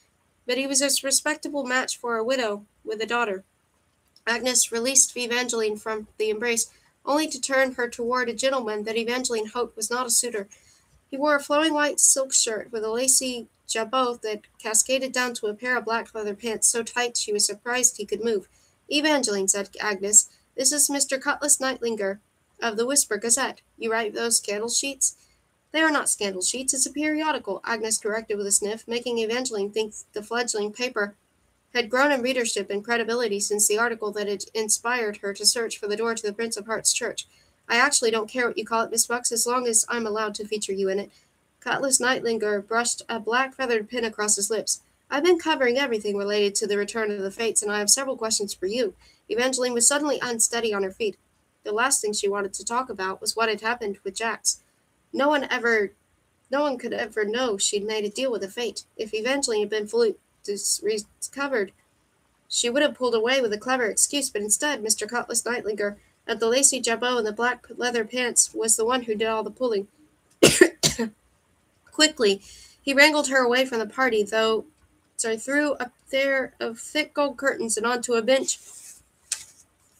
Speaker 1: but he was a respectable match for a widow with a daughter. Agnes released Evangeline from the embrace, only to turn her toward a gentleman that Evangeline hoped was not a suitor. He wore a flowing white silk shirt with a lacy jabot that cascaded down to a pair of black leather pants so tight she was surprised he could move. "Evangeline," said Agnes, "this is Mr. Cutlass Nightlinger of the Whisper Gazette. You write those scandal sheets?" "They are not scandal sheets, it's a periodical," Agnes corrected with a sniff, making Evangeline think the fledgling paper had grown in readership and credibility since the article that had inspired her to search for the door to the Prince of Hearts Church. "I actually don't care what you call it, Miss Bucks, as long as I'm allowed to feature you in it." Cutlass Nightlinger brushed a black feathered pin across his lips. "I've been covering everything related to the return of the Fates, and I have several questions for you." Evangeline was suddenly unsteady on her feet. The last thing she wanted to talk about was what had happened with Jax. No one could ever know she'd made a deal with the Fate. If Evangeline had been fully recovered, she would have pulled away with a clever excuse, but instead, Mr. Cutlass Nightlinger, of the lacy jabot and the black leather pants, was the one who did all the pulling. Quickly, he wrangled her away from the party, through a pair of thick gold curtains and onto a bench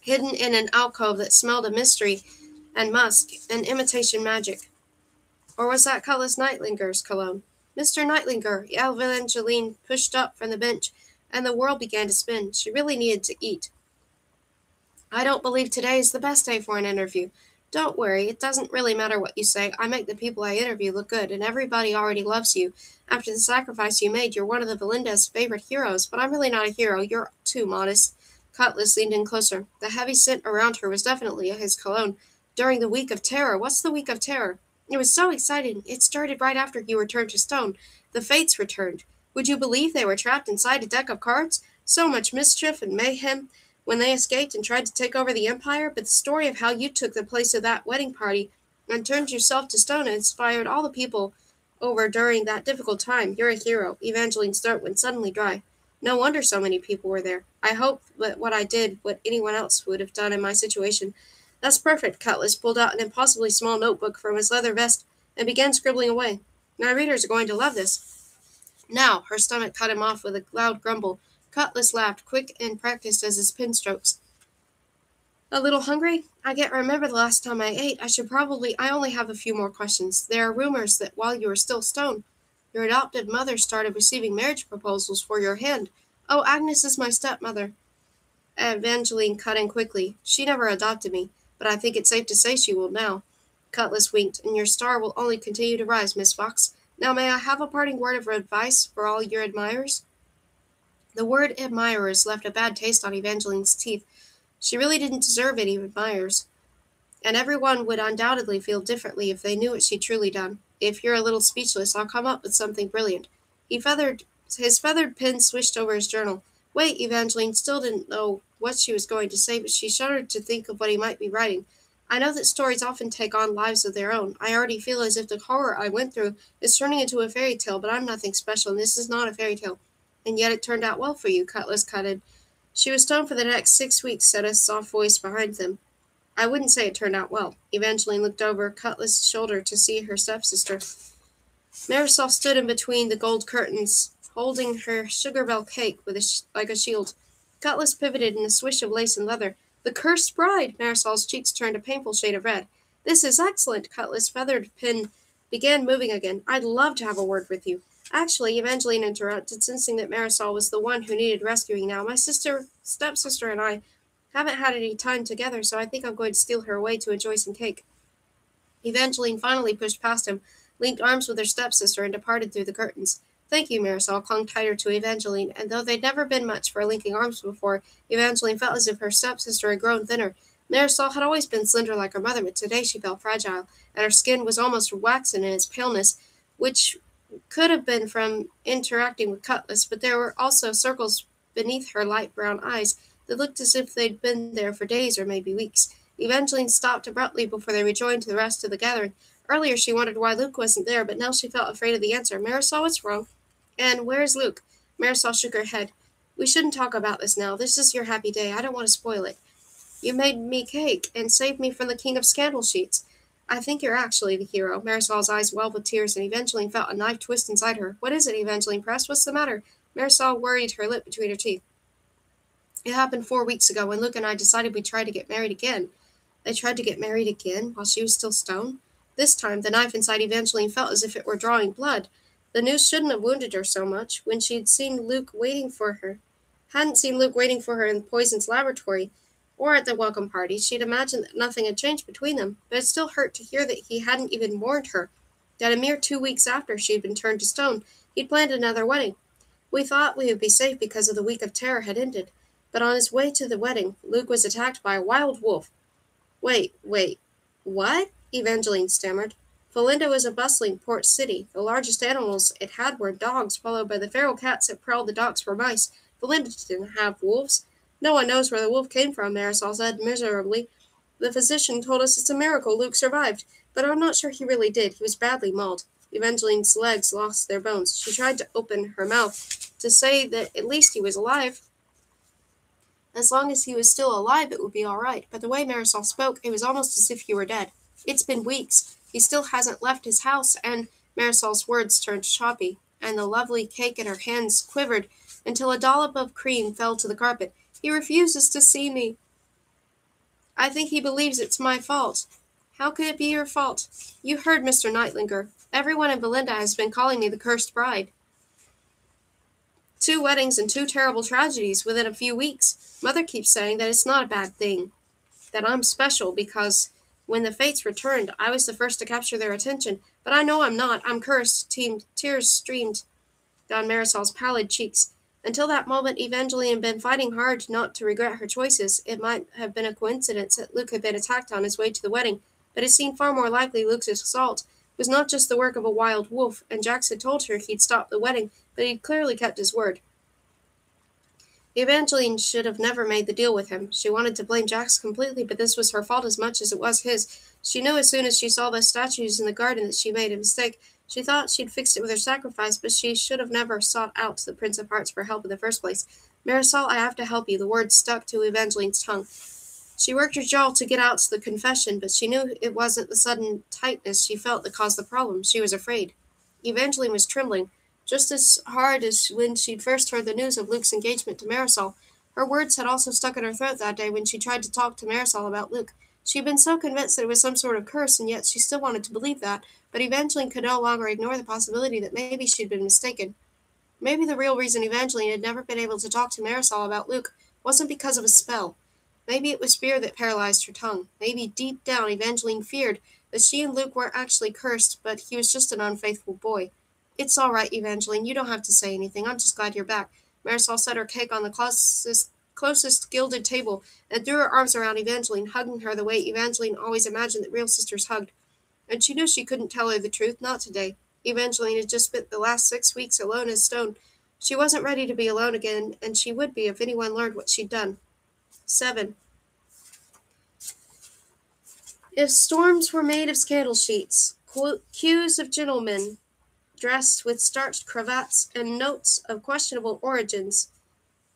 Speaker 1: hidden in an alcove that smelled of mystery and musk and imitation magic. Or was that Cutlass Nightlinger's cologne? "Mr. Nightlinger," Evangeline pushed up from the bench, and the world began to spin. She really needed to eat. "I don't believe today is the best day for an interview." "Don't worry, it doesn't really matter what you say. I make the people I interview look good, and everybody already loves you. After the sacrifice you made, you're one of the Valinda's favorite heroes, but I'm really not a hero. You're too modest." Cutlass leaned in closer. The heavy scent around her was definitely his cologne. "During the Week of Terror." "What's the Week of Terror?" "It was so exciting. It started right after you returned to stone. The Fates returned. Would you believe they were trapped inside a deck of cards? So much mischief and mayhem when they escaped and tried to take over the Empire, but the story of how you took the place of that wedding party and turned yourself to stone inspired all the people over during that difficult time. You're a hero." Evangeline's throat went suddenly dry. "No wonder so many people were there. I hope that what I did, what anyone else would have done in my situation." "That's perfect." Cutlass pulled out an impossibly small notebook from his leather vest and began scribbling away. "My readers are going to love this." "Now," her stomach cut him off with a loud grumble. Cutlass laughed, quick and practiced as his pen strokes. "A little hungry? I can't remember the last time I ate. I only have a few more questions. There are rumors that while you were still stone, your adopted mother started receiving marriage proposals for your hand." "Oh, Agnes is my stepmother." Evangeline cut in quickly. "She never adopted me, but I think it's safe to say she will now." Cutlass winked. "And your star will only continue to rise, Miss Fox. Now may I have a parting word of advice for all your admirers?" The word admirers left a bad taste on Evangeline's teeth. She really didn't deserve any admirers, and everyone would undoubtedly feel differently if they knew what she'd truly done. "If you're a little speechless, I'll come up with something brilliant." His feathered pen swished over his journal. "Wait." Evangeline still didn't know what she was going to say, but she shuddered to think of what he might be writing. "I know that stories often take on lives of their own. I already feel as if the horror I went through is turning into a fairy tale, but I'm nothing special, and this is not a fairy tale." "And yet it turned out well for you," Cutlass cut in. "She was stoned for the next 6 weeks," said a soft voice behind them. "I wouldn't say it turned out well." Evangeline looked over Cutlass's shoulder to see her stepsister. Marisol stood in between the gold curtains, holding her sugar bell cake like a shield. Cutlass pivoted in a swish of lace and leather. "The cursed bride!" Marisol's cheeks turned a painful shade of red. "This is excellent." Cutlass' feathered pen began moving again. "I'd love to have a word with you." "Actually," Evangeline interrupted, sensing that Marisol was the one who needed rescuing now, "my stepsister and I haven't had any time together, so I think I'm going to steal her away to enjoy some cake." Evangeline finally pushed past him, linked arms with her stepsister, and departed through the curtains. "Thank you." Marisol clung tighter to Evangeline, and though they'd never been much for linking arms before, Evangeline felt as if her stepsister had grown thinner. Marisol had always been slender like her mother, but today she felt fragile, and her skin was almost waxen in its paleness, which could have been from interacting with Cutlass, but there were also circles beneath her light brown eyes that looked as if they'd been there for days or maybe weeks. Evangeline stopped abruptly before they rejoined the rest of the gathering. Earlier she wondered why Luke wasn't there, but now she felt afraid of the answer. "Marisol, what's wrong?" "And where's Luke?" Marisol shook her head. "We shouldn't talk about this now. This is your happy day. I don't want to spoil it. You made me cake and saved me from the king of scandal sheets. I think you're actually the hero." Marisol's eyes welled with tears, and Evangeline felt a knife twist inside her. "What is it?" Evangeline pressed. "What's the matter?" Marisol worried her lip between her teeth. "It happened 4 weeks ago when Luke and I decided we'd try to get married again." "They tried to get married again while she was still stone?" This time, the knife inside Evangeline felt as if it were drawing blood. The news shouldn't have wounded her so much. When she'd seen Luke waiting for her, hadn't seen Luke waiting for her in Poison's laboratory, or at the welcome party, she'd imagined that nothing had changed between them, but it still hurt to hear that he hadn't even warned her, that a mere 2 weeks after she had been turned to stone, he'd planned another wedding. We thought we would be safe because of the week of terror had ended, but on his way to the wedding, Luke was attacked by a wild wolf. Wait, what? Evangeline stammered. Valinda was a bustling port city. The largest animals it had were dogs, followed by the feral cats that prowled the docks for mice. Valinda didn't have wolves. No one knows where the wolf came from, Marisol said miserably. The physician told us it's a miracle Luke survived, but I'm not sure he really did. He was badly mauled. Evangeline's legs lost their bones. She tried to open her mouth to say that at least he was alive. As long as he was still alive, it would be all right. But the way Marisol spoke, it was almost as if he were dead. It's been weeks. He still hasn't left his house, and Marisol's words turned choppy, and the lovely cake in her hands quivered until a dollop of cream fell to the carpet. He refuses to see me. I think he believes it's my fault. How could it be your fault? You heard Mr. Nightlinger. Everyone in Valinda has been calling me the cursed bride. 2 weddings and 2 terrible tragedies within a few weeks. Mother keeps saying that it's not a bad thing, that I'm special because when the fates returned, I was the first to capture their attention. But I know I'm not. I'm cursed. Tears streamed down Marisol's pallid cheeks. Until that moment, Evangeline had been fighting hard not to regret her choices. It might have been a coincidence that Luke had been attacked on his way to the wedding, but it seemed far more likely Luke's assault was not just the work of a wild wolf, and Jax had told her he'd stop the wedding, but he'd clearly kept his word. Evangeline should have never made the deal with him. She wanted to blame Jax completely, but this was her fault as much as it was his. She knew as soon as she saw the statues in the garden that she made a mistake. She thought she'd fixed it with her sacrifice, but she should have never sought out the Prince of Hearts for help in the first place. Marisol, I have to help you. The words stuck to Evangeline's tongue. She worked her jaw to get out the confession, but she knew it wasn't the sudden tightness she felt that caused the problem. She was afraid. Evangeline was trembling, just as hard as when she'd first heard the news of Luke's engagement to Marisol. Her words had also stuck in her throat that day when she tried to talk to Marisol about Luke. She'd been so convinced that it was some sort of curse, and yet she still wanted to believe that, but Evangeline could no longer ignore the possibility that maybe she'd been mistaken. Maybe the real reason Evangeline had never been able to talk to Marisol about Luke wasn't because of a spell. Maybe it was fear that paralyzed her tongue. Maybe deep down Evangeline feared that she and Luke weren't actually cursed, but he was just an unfaithful boy. It's all right, Evangeline. You don't have to say anything. I'm just glad you're back. Marisol set her cake on the closest gilded table and threw her arms around Evangeline, hugging her the way Evangeline always imagined that real sisters hugged. And she knew she couldn't tell her the truth, not today. Evangeline had just spent the last 6 weeks alone as stone. She wasn't ready to be alone again, and she would be if anyone learned what she'd done. 7. If storms were made of scandal sheets, queues of gentlemen dressed with starched cravats and notes of questionable origins,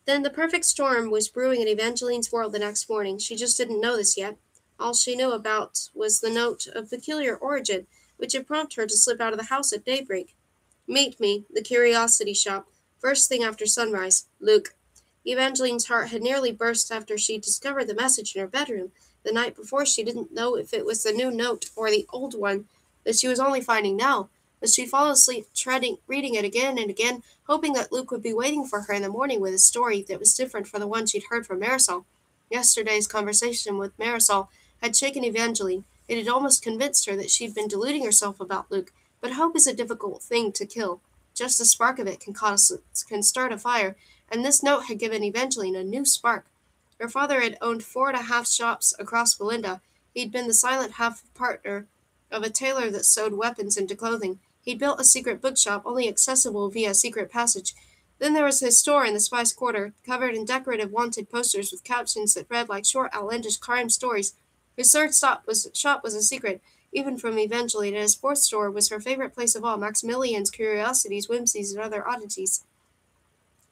Speaker 1: then the perfect storm was brewing in Evangeline's world the next morning. She just didn't know this yet. All she knew about was the note of peculiar origin, which had prompted her to slip out of the house at daybreak. Meet me, the curiosity shop, first thing after sunrise, Luke. Evangeline's heart had nearly burst after she discovered the message in her bedroom. The night before, she didn't know if it was the new note or the old one that she was only finding now, but she'd fallen asleep reading it again and again, hoping that Luke would be waiting for her in the morning with a story that was different from the one she'd heard from Marisol. Yesterday's conversation with Marisol had shaken Evangeline. It had almost convinced her that she'd been deluding herself about Luke, but hope is a difficult thing to kill. Just a spark of it can start a fire, and this note had given Evangeline a new spark. Her father had owned 4.5 shops across Valinda. He'd been the silent half-partner of a tailor that sewed weapons into clothing. He'd built a secret bookshop, only accessible via a secret passage. Then there was his store in the Spice Quarter, covered in decorative wanted posters with captions that read like short, outlandish crime stories. His third shop was a secret, even from Evangeline, and his fourth store was her favorite place of all, Maximilian's curiosities, whimsies, and other oddities.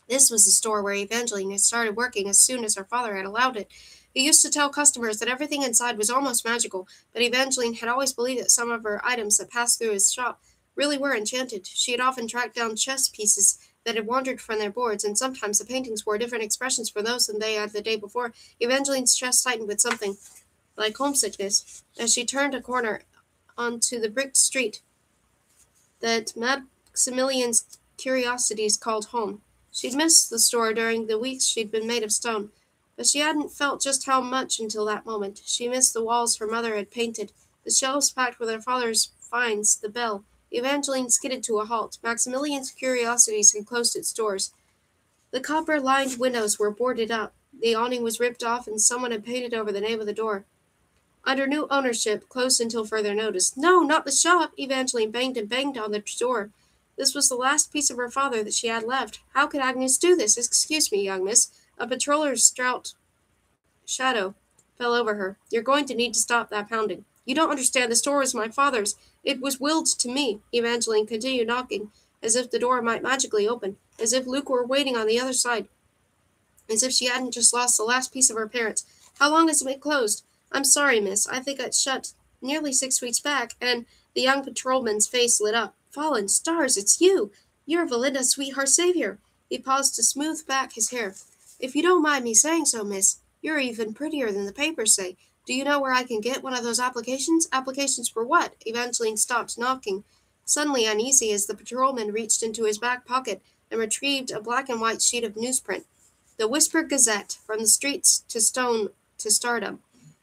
Speaker 1: This was the store where Evangeline had started working as soon as her father had allowed it. He used to tell customers that everything inside was almost magical, but Evangeline had always believed that some of her items that passed through his shop really were enchanted. She had often tracked down chess pieces that had wandered from their boards, and sometimes the paintings wore different expressions for those than they had the day before. Evangeline's chest tightened with something like homesickness as she turned a corner onto the bricked street that Maximilian's curiosities called home. She'd missed the store during the weeks she'd been made of stone, but she hadn't felt just how much until that moment. She missed the walls her mother had painted, the shelves packed with her father's finds, the bell. Evangeline skidded to a halt. Maximilian's Curiosities had closed its doors. The copper-lined windows were boarded up. The awning was ripped off, and someone had painted over the name of the door. Under new ownership, closed until further notice. No, not the shop! Evangeline banged and banged on the door. This was the last piece of her father that she had left. How could Agnes do this? Excuse me, young miss. A patroller's stout shadow fell over her. You're going to need to stop that pounding. You don't understand. The store was my father's. It was willed to me. Evangeline continued knocking, as if the door might magically open, as if Luke were waiting on the other side, as if she hadn't just lost the last piece of her parents. How long has it been closed? I'm sorry, miss. I think it shut nearly 6 weeks back, and the young patrolman's face lit up. Fallen stars, it's you! You're Valinda's sweetheart savior. He paused to smooth back his hair. If you don't mind me saying so, miss, you're even prettier than the papers say. Do you know where I can get one of those applications? Applications for what? Evangeline stopped knocking, suddenly uneasy as the patrolman reached into his back pocket and retrieved a black and white sheet of newsprint. The Whisper Gazette, From the Streets to Stone to Stardom.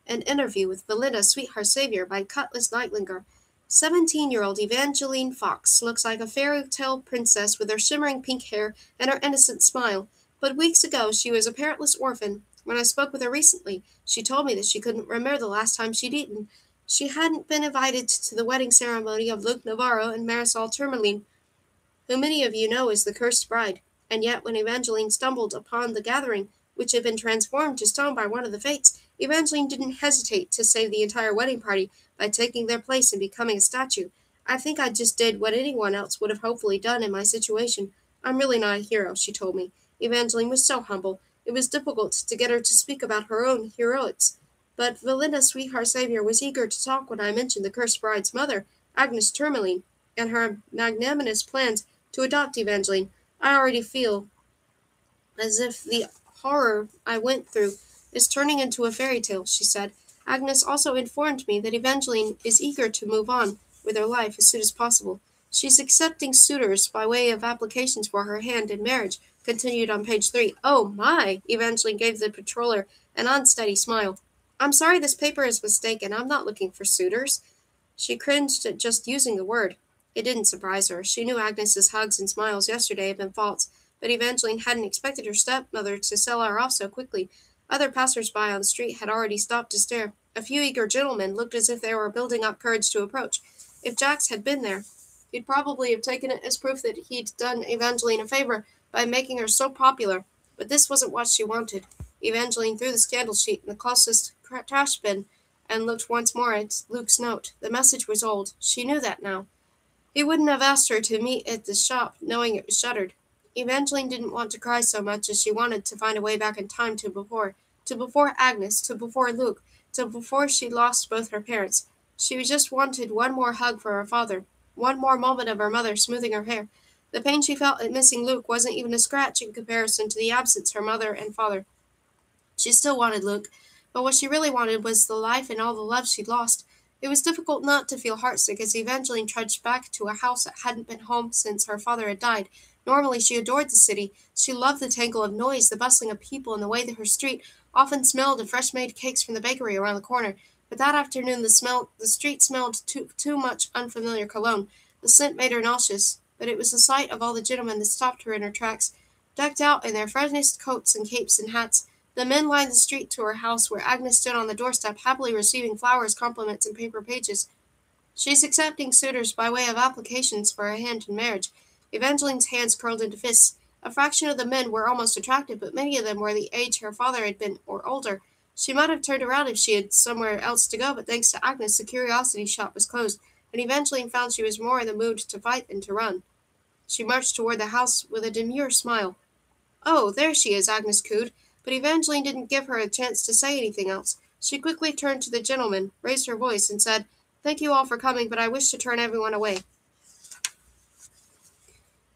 Speaker 1: An interview with Valinda's sweetheart savior by Cutlass Nightlinger. 17-year-old Evangeline Fox looks like a fairy tale princess with her shimmering pink hair and her innocent smile. But weeks ago she was a parentless orphan. When I spoke with her recently, she told me that she couldn't remember the last time she'd eaten. She hadn't been invited to the wedding ceremony of Luke Navarro and Marisol Tourmaline, who many of you know as the cursed bride. And yet when Evangeline stumbled upon the gathering, which had been transformed to stone by one of the fates, Evangeline didn't hesitate to save the entire wedding party by taking their place and becoming a statue. I think I just did what anyone else would have hopefully done in my situation. I'm really not a hero, she told me. Evangeline was so humble. It was difficult to get her to speak about her own heroics. But Valinda's sweetheart savior was eager to talk when I mentioned the cursed bride's mother, Agnes Tourmaline, and her magnanimous plans to adopt Evangeline. I already feel as if the horror I went through is turning into a fairy tale, she said. Agnes also informed me that Evangeline is eager to move on with her life as soon as possible. She's accepting suitors by way of applications for her hand in marriage, continued on page 3. Oh, my! Evangeline gave the patroller an unsteady smile. I'm sorry this paper is mistaken. I'm not looking for suitors. She cringed at just using the word. It didn't surprise her. She knew Agnes's hugs and smiles yesterday had been false, but Evangeline hadn't expected her stepmother to sell her off so quickly. Other passers-by on the street had already stopped to stare. A few eager gentlemen looked as if they were building up courage to approach. If Jax had been there, he'd probably have taken it as proof that he'd done Evangeline a favor by making her so popular. But this wasn't what she wanted. Evangeline threw the scandal sheet in the closest trash bin and looked once more at Luke's note. The message was old. She knew that now. He wouldn't have asked her to meet at the shop, knowing it was shuttered. Evangeline didn't want to cry so much as she wanted to find a way back in time to before Agnes, to before Luke, to before she lost both her parents. She just wanted one more hug from her father, one more moment of her mother smoothing her hair. The pain she felt at missing Luke wasn't even a scratch in comparison to the absence her mother and father. She still wanted Luke, but what she really wanted was the life and all the love she'd lost. It was difficult not to feel heartsick as Evangeline trudged back to a house that hadn't been home since her father had died. Normally she adored the city. She loved the tangle of noise, the bustling of people, and the way that her street often smelled of fresh-made cakes from the bakery around the corner. But that afternoon the street smelled too much unfamiliar cologne. The scent made her nauseous, but it was the sight of all the gentlemen that stopped her in her tracks, decked out in their finest coats and capes and hats. The men lined the street to her house, where Agnes stood on the doorstep, happily receiving flowers, compliments, and paper pages. She's accepting suitors by way of applications for her hand in marriage. Evangeline's hands curled into fists. A fraction of the men were almost attractive, but many of them were the age her father had been, or older. She might have turned around if she had somewhere else to go, but thanks to Agnes, the curiosity shop was closed, and Evangeline found she was more in the mood to fight than to run. She marched toward the house with a demure smile. Oh, there she is, Agnes cooed, but Evangeline didn't give her a chance to say anything else. She quickly turned to the gentleman, raised her voice, and said, Thank you all for coming, but I wish to turn everyone away.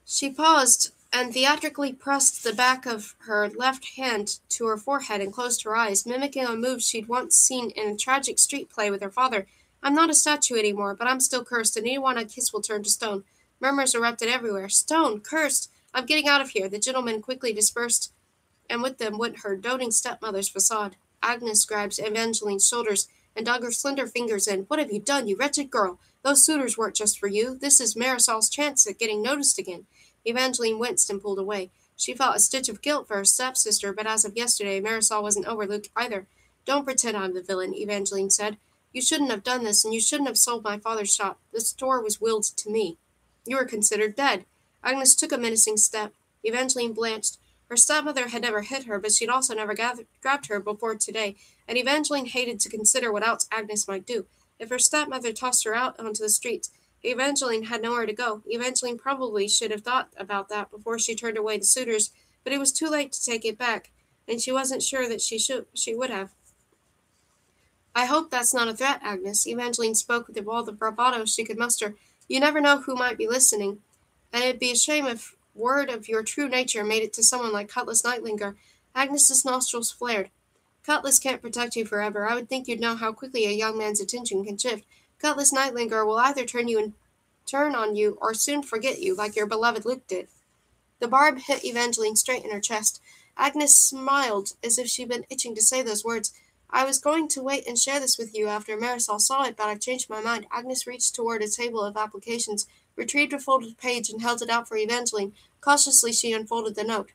Speaker 1: She paused and theatrically pressed the back of her left hand to her forehead and closed her eyes, mimicking a move she'd once seen in a tragic street play with her father. I'm not a statue anymore, but I'm still cursed, and anyone I kiss will turn to stone. Murmurs erupted everywhere. Stone! Cursed! I'm getting out of here. The gentlemen quickly dispersed, and with them went her doting stepmother's facade. Agnes grabbed Evangeline's shoulders and dug her slender fingers in. What have you done, you wretched girl? Those suitors weren't just for you. This is Marisol's chance at getting noticed again. Evangeline winced and pulled away. She felt a stitch of guilt for her stepsister, but as of yesterday, Marisol wasn't over Luke either. Don't pretend I'm the villain, Evangeline said. You shouldn't have done this, and you shouldn't have sold my father's shop. The store was willed to me. You were considered dead. Agnes took a menacing step. Evangeline blanched. Her stepmother had never hit her, but she'd also never grabbed her before today, and Evangeline hated to consider what else Agnes might do. If her stepmother tossed her out onto the streets, Evangeline had nowhere to go. Evangeline probably should have thought about that before she turned away the suitors, but it was too late to take it back, and she wasn't sure that she would have. I hope that's not a threat, Agnes. Evangeline spoke with all the bravado she could muster. You never know who might be listening, and it'd be a shame if word of your true nature made it to someone like Cutlass Nightlinger. Agnes's nostrils flared. Cutlass can't protect you forever. I would think you'd know how quickly a young man's attention can shift. Cutlass Nightlinger will either turn on you or soon forget you, like your beloved Luke did. The barb hit Evangeline straight in her chest. Agnes smiled as if she'd been itching to say those words. I was going to wait and share this with you after Marisol saw it, but I've changed my mind. Agnes reached toward a table of applications, retrieved a folded page, and held it out for Evangeline. Cautiously she unfolded the note.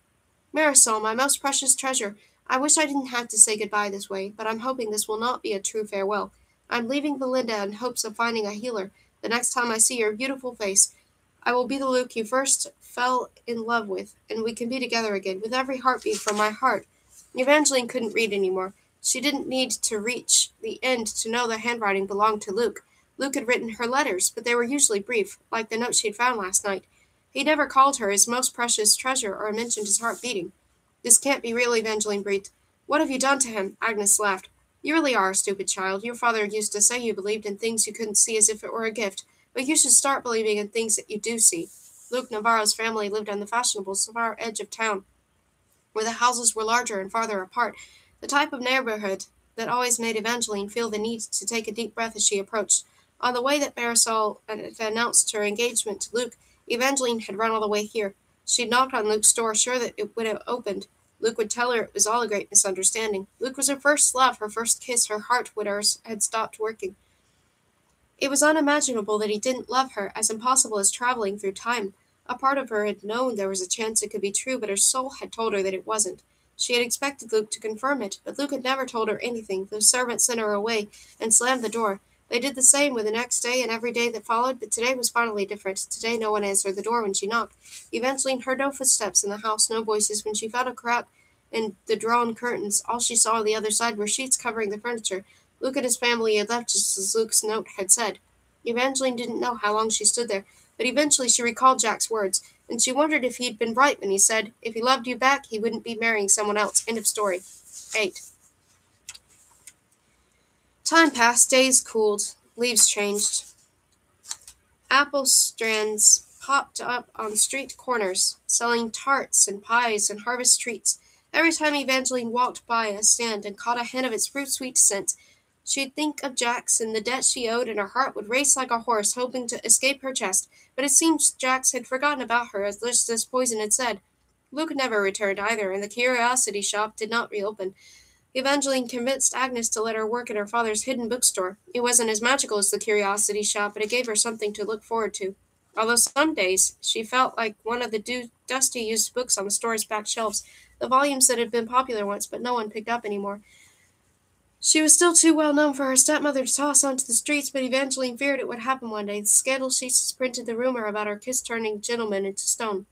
Speaker 1: Marisol, my most precious treasure, I wish I didn't have to say goodbye this way, but I'm hoping this will not be a true farewell. I'm leaving Belinda in hopes of finding a healer. The next time I see your beautiful face, I will be the Luke you first fell in love with, and we can be together again, with every heartbeat from my heart. Evangeline couldn't read any more. She didn't need to reach the end to know the handwriting belonged to Luke. Luke had written her letters, but they were usually brief, like the note she'd found last night. He never called her his most precious treasure or mentioned his heart beating. This can't be real, Evangeline breathed. What have you done to him? Agnes laughed. You really are a stupid child. Your father used to say you believed in things you couldn't see as if it were a gift, but you should start believing in things that you do see. Luke Navarro's family lived on the fashionable, far edge of town, where the houses were larger and farther apart, the type of neighborhood that always made Evangeline feel the need to take a deep breath as she approached. On the way that Marisol had announced her engagement to Luke, Evangeline had run all the way here. She'd knocked on Luke's door, sure that it would have opened. Luke would tell her it was all a great misunderstanding. Luke was her first love, her first kiss. Her heart had stopped working. It was unimaginable that he didn't love her, as impossible as traveling through time. A part of her had known there was a chance it could be true, but her soul had told her that it wasn't. She had expected Luke to confirm it, but Luke had never told her anything. The servant sent her away and slammed the door. They did the same with the next day and every day that followed, but today was finally different. Today no one answered the door when she knocked. Evangeline heard no footsteps in the house, no voices. When she found a crack in the drawn curtains, all she saw on the other side were sheets covering the furniture. Luke and his family had left just as Luke's note had said. Evangeline didn't know how long she stood there, but eventually she recalled Jack's words, and she wondered if he'd been right when he said, if he loved you back, he wouldn't be marrying someone else. End of story. 8. Time passed, days cooled, leaves changed. Apple stands popped up on street corners, selling tarts and pies and harvest treats. Every time Evangeline walked by a stand and caught a hint of its fruit-sweet scent, she'd think of Jax and the debt she owed, and her heart would race like a horse, hoping to escape her chest. But it seemed Jax had forgotten about her, just as Poison had said. Luke never returned either, and the curiosity shop did not reopen. Evangeline convinced Agnes to let her work in her father's hidden bookstore. It wasn't as magical as the curiosity shop, but it gave her something to look forward to. Although some days she felt like one of the dusty used books on the store's back shelves, the volumes that had been popular once but no one picked up anymore. She was still too well known for her stepmother to toss onto the streets, but Evangeline feared it would happen one day. The scandal sheets printed the rumor about her kiss-turning gentleman into stone.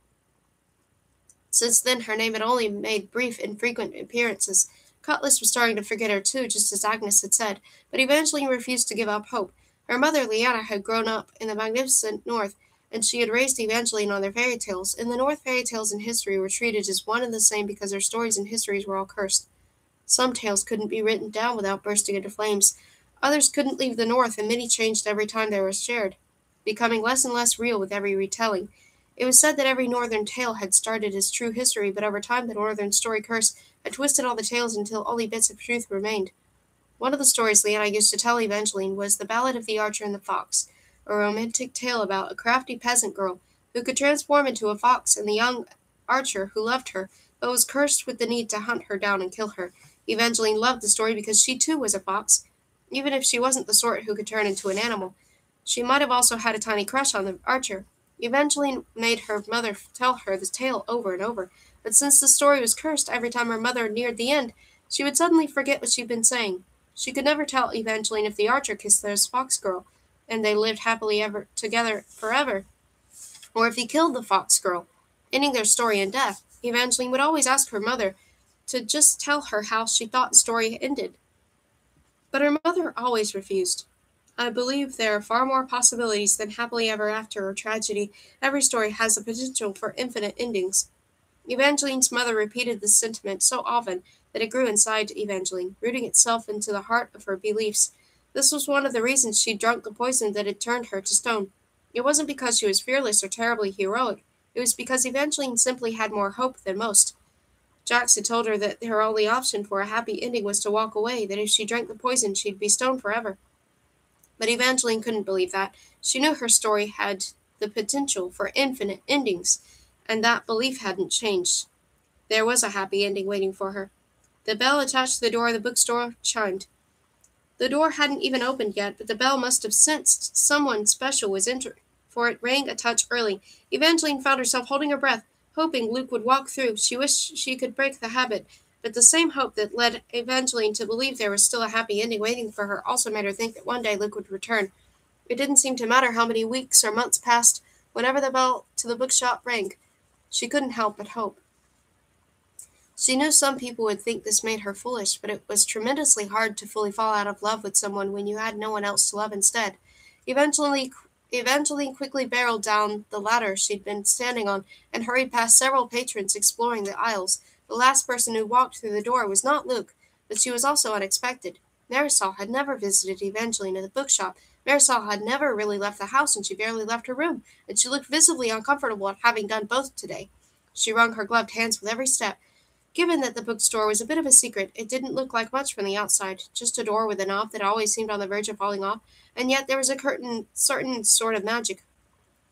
Speaker 1: Since then, her name had only made brief, infrequent appearances. Cutlass was starting to forget her too, just as Agnes had said, but Evangeline refused to give up hope. Her mother, Leanna, had grown up in the magnificent North, and she had raised Evangeline on their fairy tales. In the North, fairy tales and history were treated as one and the same because their stories and histories were all cursed. Some tales couldn't be written down without bursting into flames. Others couldn't leave the North, and many changed every time they were shared, becoming less and less real with every retelling. It was said that every northern tale had started as true history, but over time the northern story curse had twisted all the tales until only bits of truth remained. One of the stories Leanna used to tell Evangeline was The Ballad of the Archer and the Fox, a romantic tale about a crafty peasant girl who could transform into a fox and the young archer who loved her, but was cursed with the need to hunt her down and kill her. Evangeline loved the story because she too was a fox, even if she wasn't the sort who could turn into an animal. She might have also had a tiny crush on the archer. Evangeline made her mother tell her the tale over and over, but since the story was cursed every time her mother neared the end, she would suddenly forget what she'd been saying. She could never tell Evangeline if the archer kissed this fox girl, and they lived happily ever together forever, or if he killed the fox girl, ending their story in death. Evangeline would always ask her mother to just tell her how she thought the story ended, but her mother always refused. I believe there are far more possibilities than happily ever after or tragedy. Every story has the potential for infinite endings. Evangeline's mother repeated this sentiment so often that it grew inside Evangeline, rooting itself into the heart of her beliefs. This was one of the reasons she drank the poison that had turned her to stone. It wasn't because she was fearless or terribly heroic. It was because Evangeline simply had more hope than most. Jax had told her that her only option for a happy ending was to walk away, that if she drank the poison she'd be stoned forever. But Evangeline couldn't believe that. She knew her story had the potential for infinite endings, and that belief hadn't changed. There was a happy ending waiting for her. The bell attached to the door of the bookstore chimed. The door hadn't even opened yet, but the bell must have sensed someone special was entering, for it rang a touch early. Evangeline found herself holding her breath, hoping Luke would walk through. She wished she could break the habit, but the same hope that led Evangeline to believe there was still a happy ending waiting for her also made her think that one day Luke would return. It didn't seem to matter how many weeks or months passed. Whenever the bell to the bookshop rang, she couldn't help but hope. She knew some people would think this made her foolish, but it was tremendously hard to fully fall out of love with someone when you had no one else to love instead. Evangeline quickly barreled down the ladder she'd been standing on and hurried past several patrons exploring the aisles. The last person who walked through the door was not Luke, but she was also unexpected. Marisol had never visited Evangeline at the bookshop. Marisol had never really left the house, and she barely left her room, and she looked visibly uncomfortable at having done both today. She wrung her gloved hands with every step. Given that the bookstore was a bit of a secret, it didn't look like much from the outside, just a door with a knob that always seemed on the verge of falling off, and yet there was a certain sort of magic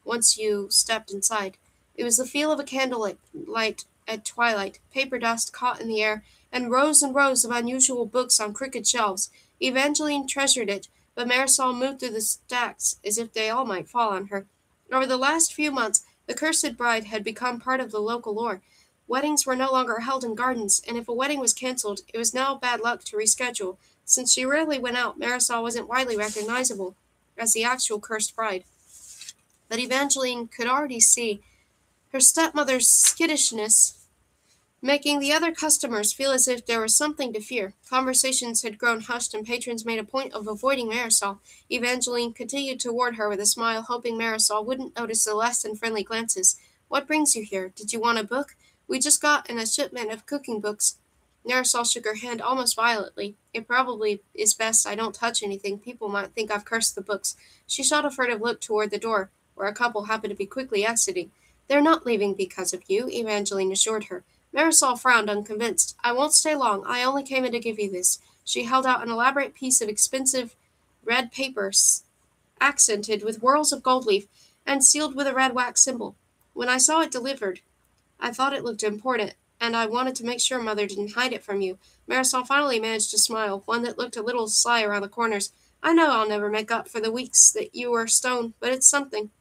Speaker 1: once you stepped inside. It was the feel of a candlelight light at twilight, paper dust caught in the air, and rows of unusual books on crooked shelves. Evangeline treasured it, but Marisol moved through the stacks as if they all might fall on her. Over the last few months, the cursed bride had become part of the local lore. Weddings were no longer held in gardens, and if a wedding was cancelled, it was now bad luck to reschedule. Since she rarely went out, Marisol wasn't widely recognizable as the actual cursed bride. But Evangeline could already see her stepmother's skittishness making the other customers feel as if there was something to fear. Conversations had grown hushed, and patrons made a point of avoiding Marisol. Evangeline continued toward her with a smile, hoping Marisol wouldn't notice the less than friendly glances. "What brings you here? Did you want a book? We just got in a shipment of cooking books." Marisol shook her hand almost violently. "It probably is best I don't touch anything. People might think I've cursed the books." She shot a furtive look toward the door, where a couple happened to be quickly exiting. "They're not leaving because of you," Evangeline assured her. Marisol frowned, unconvinced. "I won't stay long. I only came in to give you this." She held out an elaborate piece of expensive red paper, accented with whorls of gold leaf, and sealed with a red wax symbol. "When I saw it delivered, I thought it looked important, and I wanted to make sure Mother didn't hide it from you." Marisol finally managed a smile, one that looked a little sly around the corners. "I know I'll never make up for the weeks that you were stoned, but it's something."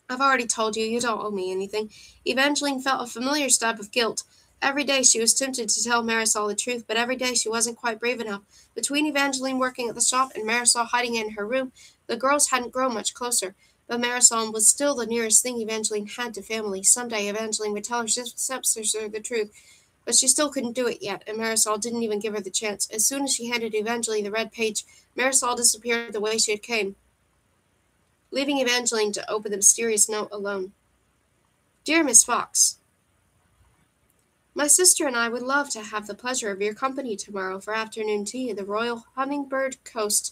Speaker 1: "I've already told you, you don't owe me anything." Evangeline felt a familiar stab of guilt. Every day she was tempted to tell Marisol the truth, but every day she wasn't quite brave enough. Between Evangeline working at the shop and Marisol hiding in her room, the girls hadn't grown much closer. But Marisol was still the nearest thing Evangeline had to family. Someday Evangeline would tell her stepsister the truth, but she still couldn't do it yet, and Marisol didn't even give her the chance. As soon as she handed Evangeline the red page, Marisol disappeared the way she had come, leaving Evangeline to open the mysterious note alone. "Dear Miss Fox, my sister and I would love to have the pleasure of your company tomorrow for afternoon tea at the Royal Hummingbird Court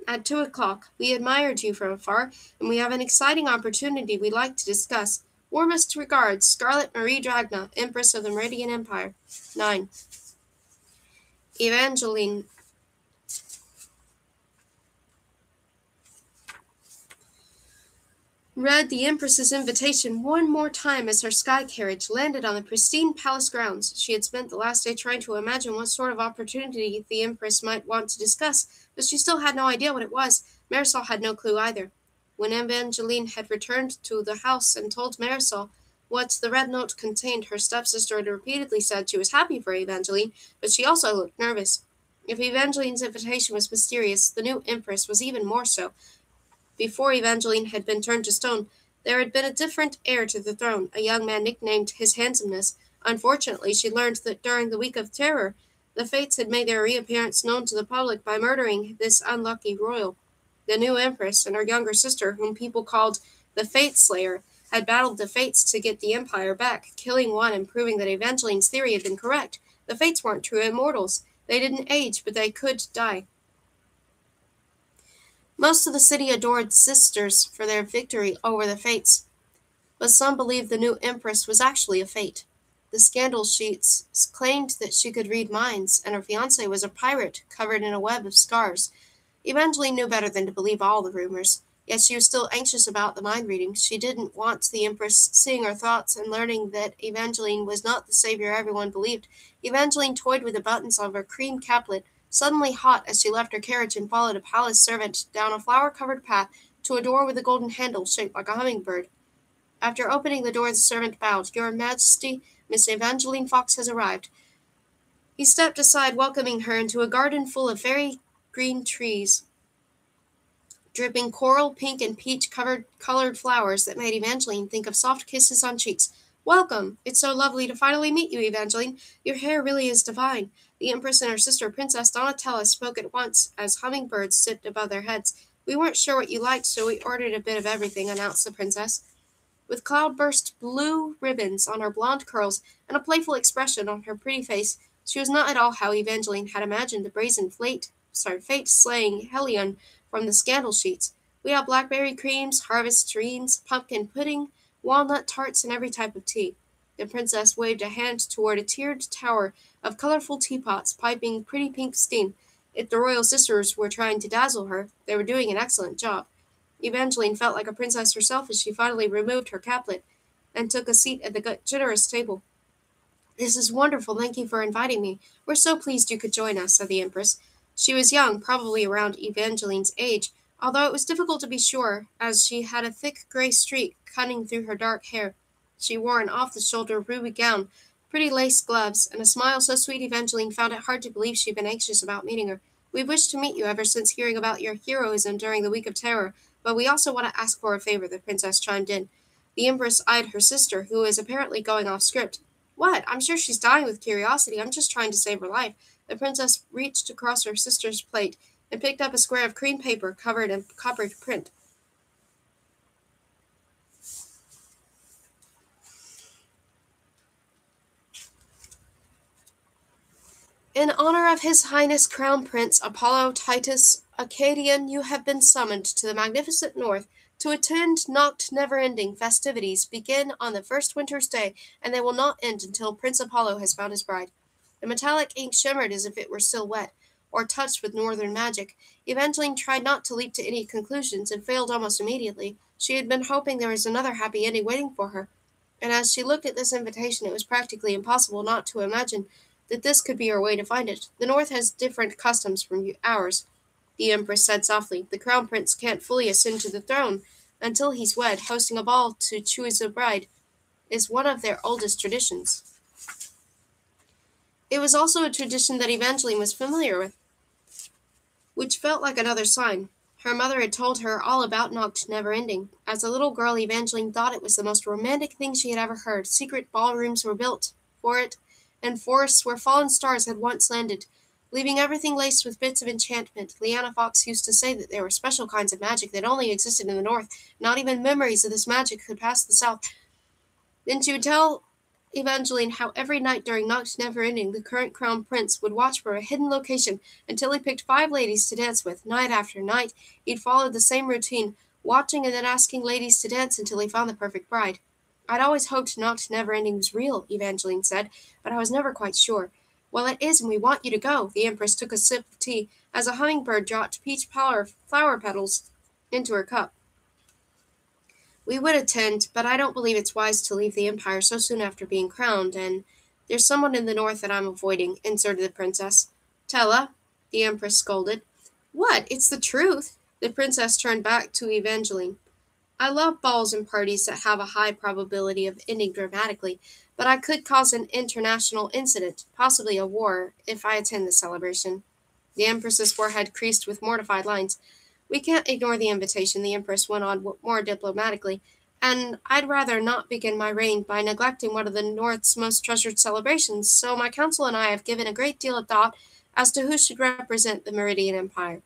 Speaker 1: at 2 o'clock. We admired you from afar, and we have an exciting opportunity we'd like to discuss. Warmest regards, Scarlet Marie Dragna, Empress of the Meridian Empire. 9. Evangeline read the Empress's invitation one more time as her sky carriage landed on the pristine palace grounds. She had spent the last day trying to imagine what sort of opportunity the Empress might want to discuss, but she still had no idea what it was. Marisol had no clue either. When Evangeline had returned to the house and told Marisol what the red note contained, her stepsister had repeatedly said she was happy for Evangeline, but she also looked nervous. If Evangeline's invitation was mysterious, the new Empress was even more so. Before Evangeline had been turned to stone, there had been a different heir to the throne, a young man nicknamed his handsomeness. Unfortunately, she learned that during the Week of Terror, the Fates had made their reappearance known to the public by murdering this unlucky royal. The new Empress and her younger sister, whom people called the Fate Slayer, had battled the Fates to get the Empire back, killing one and proving that Evangeline's theory had been correct. The Fates weren't true immortals. They didn't age, but they could die. Most of the city adored the sisters for their victory over the Fates, but some believed the new Empress was actually a Fate. The scandal sheets claimed that she could read minds, and her fiancé was a pirate covered in a web of scars. Evangeline knew better than to believe all the rumors, yet she was still anxious about the mind reading. She didn't want the Empress seeing her thoughts and learning that Evangeline was not the savior everyone believed. Evangeline toyed with the buttons of her cream caplet, suddenly hot as she left her carriage and followed a palace servant down a flower-covered path to a door with a golden handle shaped like a hummingbird. After opening the door, the servant bowed. "Your Majesty, Miss Evangeline Fox has arrived." He stepped aside, welcoming her into a garden full of very green trees, dripping coral, pink, and peach-colored flowers that made Evangeline think of soft kisses on cheeks. "Welcome! It's so lovely to finally meet you, Evangeline. Your hair really is divine." The Empress and her sister, Princess Donatella, spoke at once as hummingbirds sipped above their heads. "We weren't sure what you liked, so we ordered a bit of everything," announced the princess. With cloudburst blue ribbons on her blonde curls and a playful expression on her pretty face, she was not at all how Evangeline had imagined the brazen fate-slaying Hellion from the scandal sheets. "We have blackberry creams, harvest tureens, pumpkin pudding, walnut tarts, and every type of tea." The princess waved a hand toward a tiered tower of colorful teapots piping pretty pink steam. If the royal sisters were trying to dazzle her, they were doing an excellent job. Evangeline felt like a princess herself as she finally removed her caplet and took a seat at the generous table. "This is wonderful. Thank you for inviting me. We're so pleased you could join us," said the Empress. She was young, probably around Evangeline's age, although it was difficult to be sure, as she had a thick gray streak cutting through her dark hair. She wore an off-the-shoulder ruby gown, pretty lace gloves, and a smile so sweet Evangeline found it hard to believe she'd been anxious about meeting her. "We've wished to meet you ever since hearing about your heroism during the Week of Terror, but we also want to ask for a favor," the princess chimed in. The Empress eyed her sister, who was apparently going off script. "What? I'm sure she's dying with curiosity. I'm just trying to save her life." The princess reached across her sister's plate and picked up a square of cream paper covered in coppered print. "In honor of His Highness Crown Prince Apollo Titus Acadian, you have been summoned to the magnificent North to attend Noct Never-Ending festivities begin on the first winter's day, and they will not end until Prince Apollo has found his bride." The metallic ink shimmered as if it were still wet, or touched with northern magic. Evangeline tried not to leap to any conclusions, and failed almost immediately. She had been hoping there was another happy ending waiting for her, and as she looked at this invitation, it was practically impossible not to imagine that this could be her way to find it. "The North has different customs from ours," the Empress said softly. "The Crown Prince can't fully ascend to the throne until he's wed. Hosting a ball to choose a bride is one of their oldest traditions." It was also a tradition that Evangeline was familiar with, which felt like another sign. Her mother had told her all about Noct Never-Ending. As a little girl, Evangeline thought it was the most romantic thing she had ever heard. Secret ballrooms were built for it, and forests where fallen stars had once landed, leaving everything laced with bits of enchantment. Leanna Fox used to say that there were special kinds of magic that only existed in the North. Not even memories of this magic could pass the South. Then she would tell Evangeline how every night during Noct Never-Ending, the current crown prince would watch for a hidden location until he picked 5 ladies to dance with. Night after night, he'd followed the same routine, watching and then asking ladies to dance until he found the perfect bride. I'd always hoped Not Never Ending was real, Evangeline said, but I was never quite sure. Well, it is, and we want you to go. The Empress took a sip of tea as a hummingbird dropped peach flower petals into her cup. We would attend, but I don't believe it's wise to leave the Empire so soon after being crowned, and there's someone in the north that I'm avoiding, inserted the princess. Tella, the Empress scolded. What? It's the truth. The princess turned back to Evangeline. I love balls and parties that have a high probability of ending dramatically, but I could cause an international incident, possibly a war, if I attend the celebration. The Empress's forehead creased with mortified lines. We can't ignore the invitation, the Empress went on more diplomatically, and I'd rather not begin my reign by neglecting one of the North's most treasured celebrations, so my council and I have given a great deal of thought as to who should represent the Meridian Empire.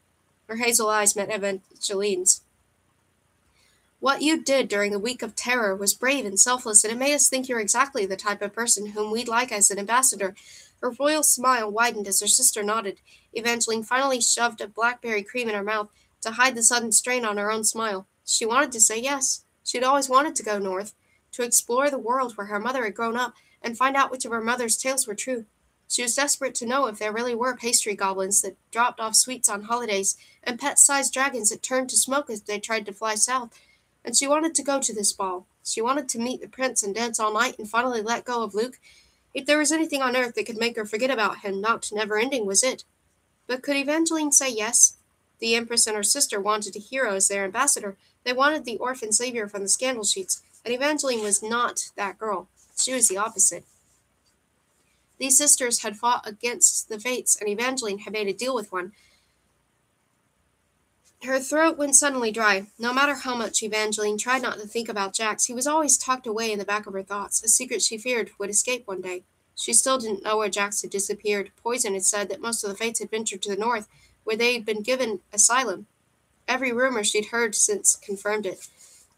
Speaker 1: Her hazel eyes met Evangeline's. What you did during the week of terror was brave and selfless, and it made us think you're exactly the type of person whom we'd like as an ambassador. Her royal smile widened as her sister nodded. Evangeline finally shoved a blackberry cream in her mouth to hide the sudden strain on her own smile. She wanted to say yes. She'd always wanted to go north, to explore the world where her mother had grown up, and find out which of her mother's tales were true. She was desperate to know if there really were pastry goblins that dropped off sweets on holidays, and pet-sized dragons that turned to smoke as they tried to fly south. And she wanted to go to this ball. She wanted to meet the prince and dance all night and finally let go of Luke. If there was anything on earth that could make her forget about him, Not Never Ending was it. But could Evangeline say yes? The Empress and her sister wanted a hero as their ambassador. They wanted the orphan savior from the scandal sheets, and Evangeline was not that girl. She was the opposite. These sisters had fought against the fates, and Evangeline had made a deal with one. Her throat went suddenly dry. No matter how much Evangeline tried not to think about Jax, he was always tucked away in the back of her thoughts, a secret she feared would escape one day. She still didn't know where Jax had disappeared. Poison had said that most of the Fates had ventured to the north, where they had been given asylum. Every rumor she'd heard since confirmed it.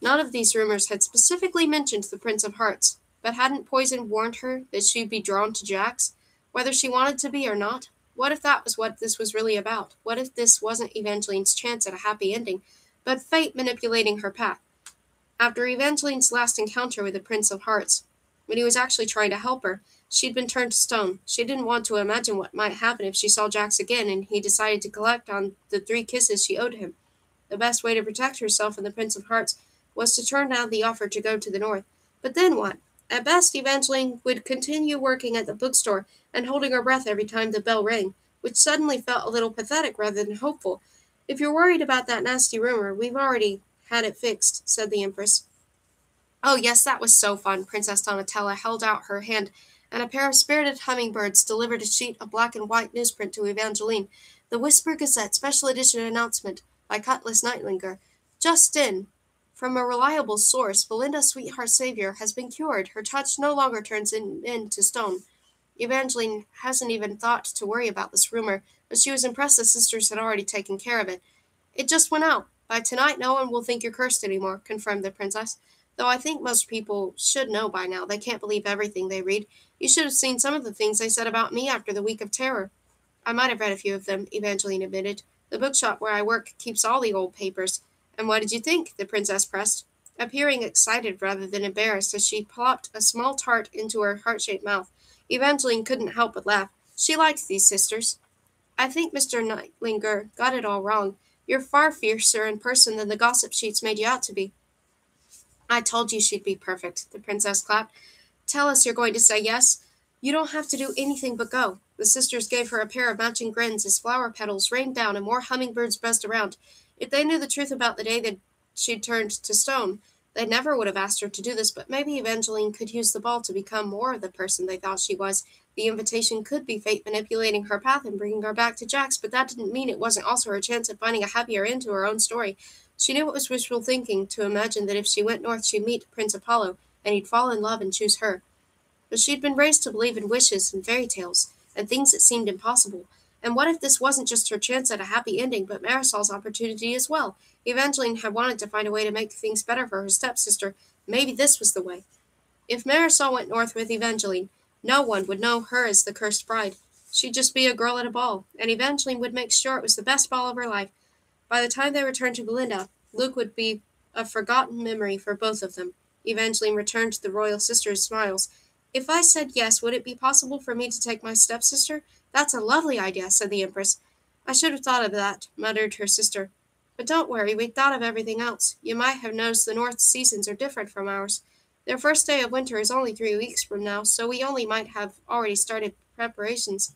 Speaker 1: None of these rumors had specifically mentioned the Prince of Hearts, but hadn't Poison warned her that she'd be drawn to Jax, whether she wanted to be or not? What if that was what this was really about? What if this wasn't Evangeline's chance at a happy ending, but fate manipulating her path? After Evangeline's last encounter with the Prince of Hearts, when he was actually trying to help her, she'd been turned to stone. She didn't want to imagine what might happen if she saw Jax again, and he decided to collect on the 3 kisses she owed him. The best way to protect herself and the Prince of Hearts was to turn down the offer to go to the north. But then what? At best, Evangeline would continue working at the bookstore and holding her breath every time the bell rang, which suddenly felt a little pathetic rather than hopeful. If you're worried about that nasty rumor, we've already had it fixed, said the Empress. Oh, yes, that was so fun. Princess Donatella held out her hand, and a pair of spirited hummingbirds delivered a sheet of black and white newsprint to Evangeline. The Whisper Gazette Special Edition Announcement by Cutlass Nightlinger. Just in. From a reliable source, Belinda's sweetheart savior has been cured. Her touch no longer turns into stone. Evangeline hasn't even thought to worry about this rumor, but she was impressed the sisters had already taken care of it. It just went out. By tonight, no one will think you're cursed anymore, confirmed the princess. Though I think most people should know by now. They can't believe everything they read. You should have seen some of the things they said about me after the week of terror. I might have read a few of them, Evangeline admitted. The bookshop where I work keeps all the old papers. And what did you think? The princess pressed, appearing excited rather than embarrassed as she plopped a small tart into her heart-shaped mouth. Evangeline couldn't help but laugh. She liked these sisters. I think Mr. Nightlinger got it all wrong. You're far fiercer in person than the gossip sheets made you out to be. I told you she'd be perfect, the princess clapped. Tell us you're going to say yes. You don't have to do anything but go. The sisters gave her a pair of matching grins as flower petals rained down and more hummingbirds buzzed around. If they knew the truth about the day that she'd turned to stone, they never would have asked her to do this, but maybe Evangeline could use the ball to become more of the person they thought she was. The invitation could be fate manipulating her path and bringing her back to Jax, but that didn't mean it wasn't also her chance of finding a happier end to her own story. She knew it was wishful thinking to imagine that if she went north she'd meet Prince Apollo, and he'd fall in love and choose her. But she'd been raised to believe in wishes and fairy tales, and things that seemed impossible. And what if this wasn't just her chance at a happy ending, but Marisol's opportunity as well? Evangeline had wanted to find a way to make things better for her stepsister. Maybe this was the way. If Marisol went north with Evangeline, no one would know her as the cursed bride. She'd just be a girl at a ball, and Evangeline would make sure it was the best ball of her life. By the time they returned to Belinda, Luke would be a forgotten memory for both of them. Evangeline returned to the royal sister's smiles. If I said yes, would it be possible for me to take my stepsister? That's a lovely idea, said the Empress. I should have thought of that, muttered her sister. But don't worry, we thought of everything else. You might have noticed the North's seasons are different from ours. Their first day of winter is only 3 weeks from now, so we only might have already started preparations.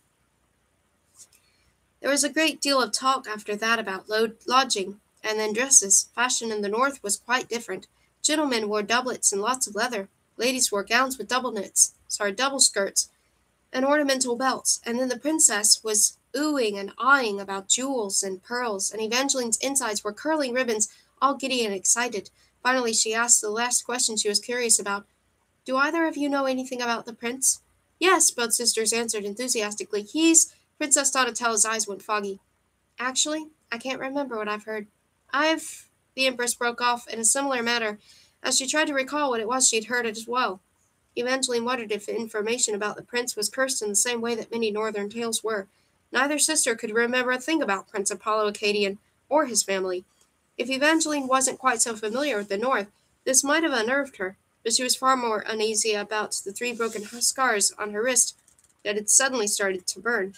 Speaker 1: There was a great deal of talk after that about lodging, and then dresses. Fashion in the North was quite different. Gentlemen wore doublets and lots of leather. Ladies wore gowns with double skirts, and ornamental belts. And then the princess was oohing and ahhing about jewels and pearls, and Evangeline's insides were curling ribbons, all giddy and excited. Finally, she asked the last question she was curious about. Do either of you know anything about the prince? Yes, both sisters answered enthusiastically. Princess Donatella's eyes went foggy. Actually, I can't remember what I've heard. The Empress broke off in a similar manner, as she tried to recall what it was she had heard as well. Evangeline wondered if the information about the prince was cursed in the same way that many northern tales were. Neither sister could remember a thing about Prince Apollo Acadian or his family. If Evangeline wasn't quite so familiar with the North, this might have unnerved her, but she was far more uneasy about the 3 broken scars on her wrist that had suddenly started to burn.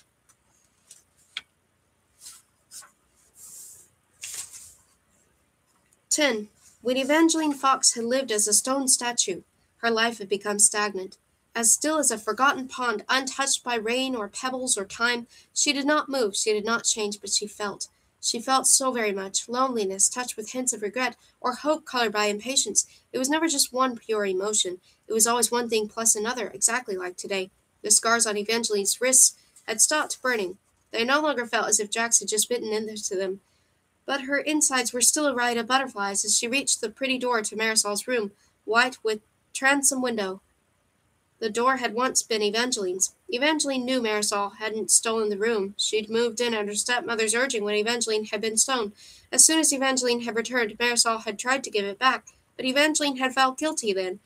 Speaker 1: 10. When Evangeline Fox had lived as a stone statue, her life had become stagnant. As still as a forgotten pond, untouched by rain or pebbles or time, she did not move, she did not change, but she felt. She felt so very much, loneliness touched with hints of regret, or hope colored by impatience. It was never just one pure emotion. It was always one thing plus another, exactly like today. The scars on Evangeline's wrists had stopped burning. They no longer felt as if Jax had just bitten into them. But her insides were still a riot of butterflies as she reached the pretty door to Marisol's room, white with transom window. The door had once been Evangeline's. Evangeline knew Marisol hadn't stolen the room. She'd moved in at her stepmother's urging when Evangeline had been stoned. As soon as Evangeline had returned, Marisol had tried to give it back, but Evangeline had felt guilty then,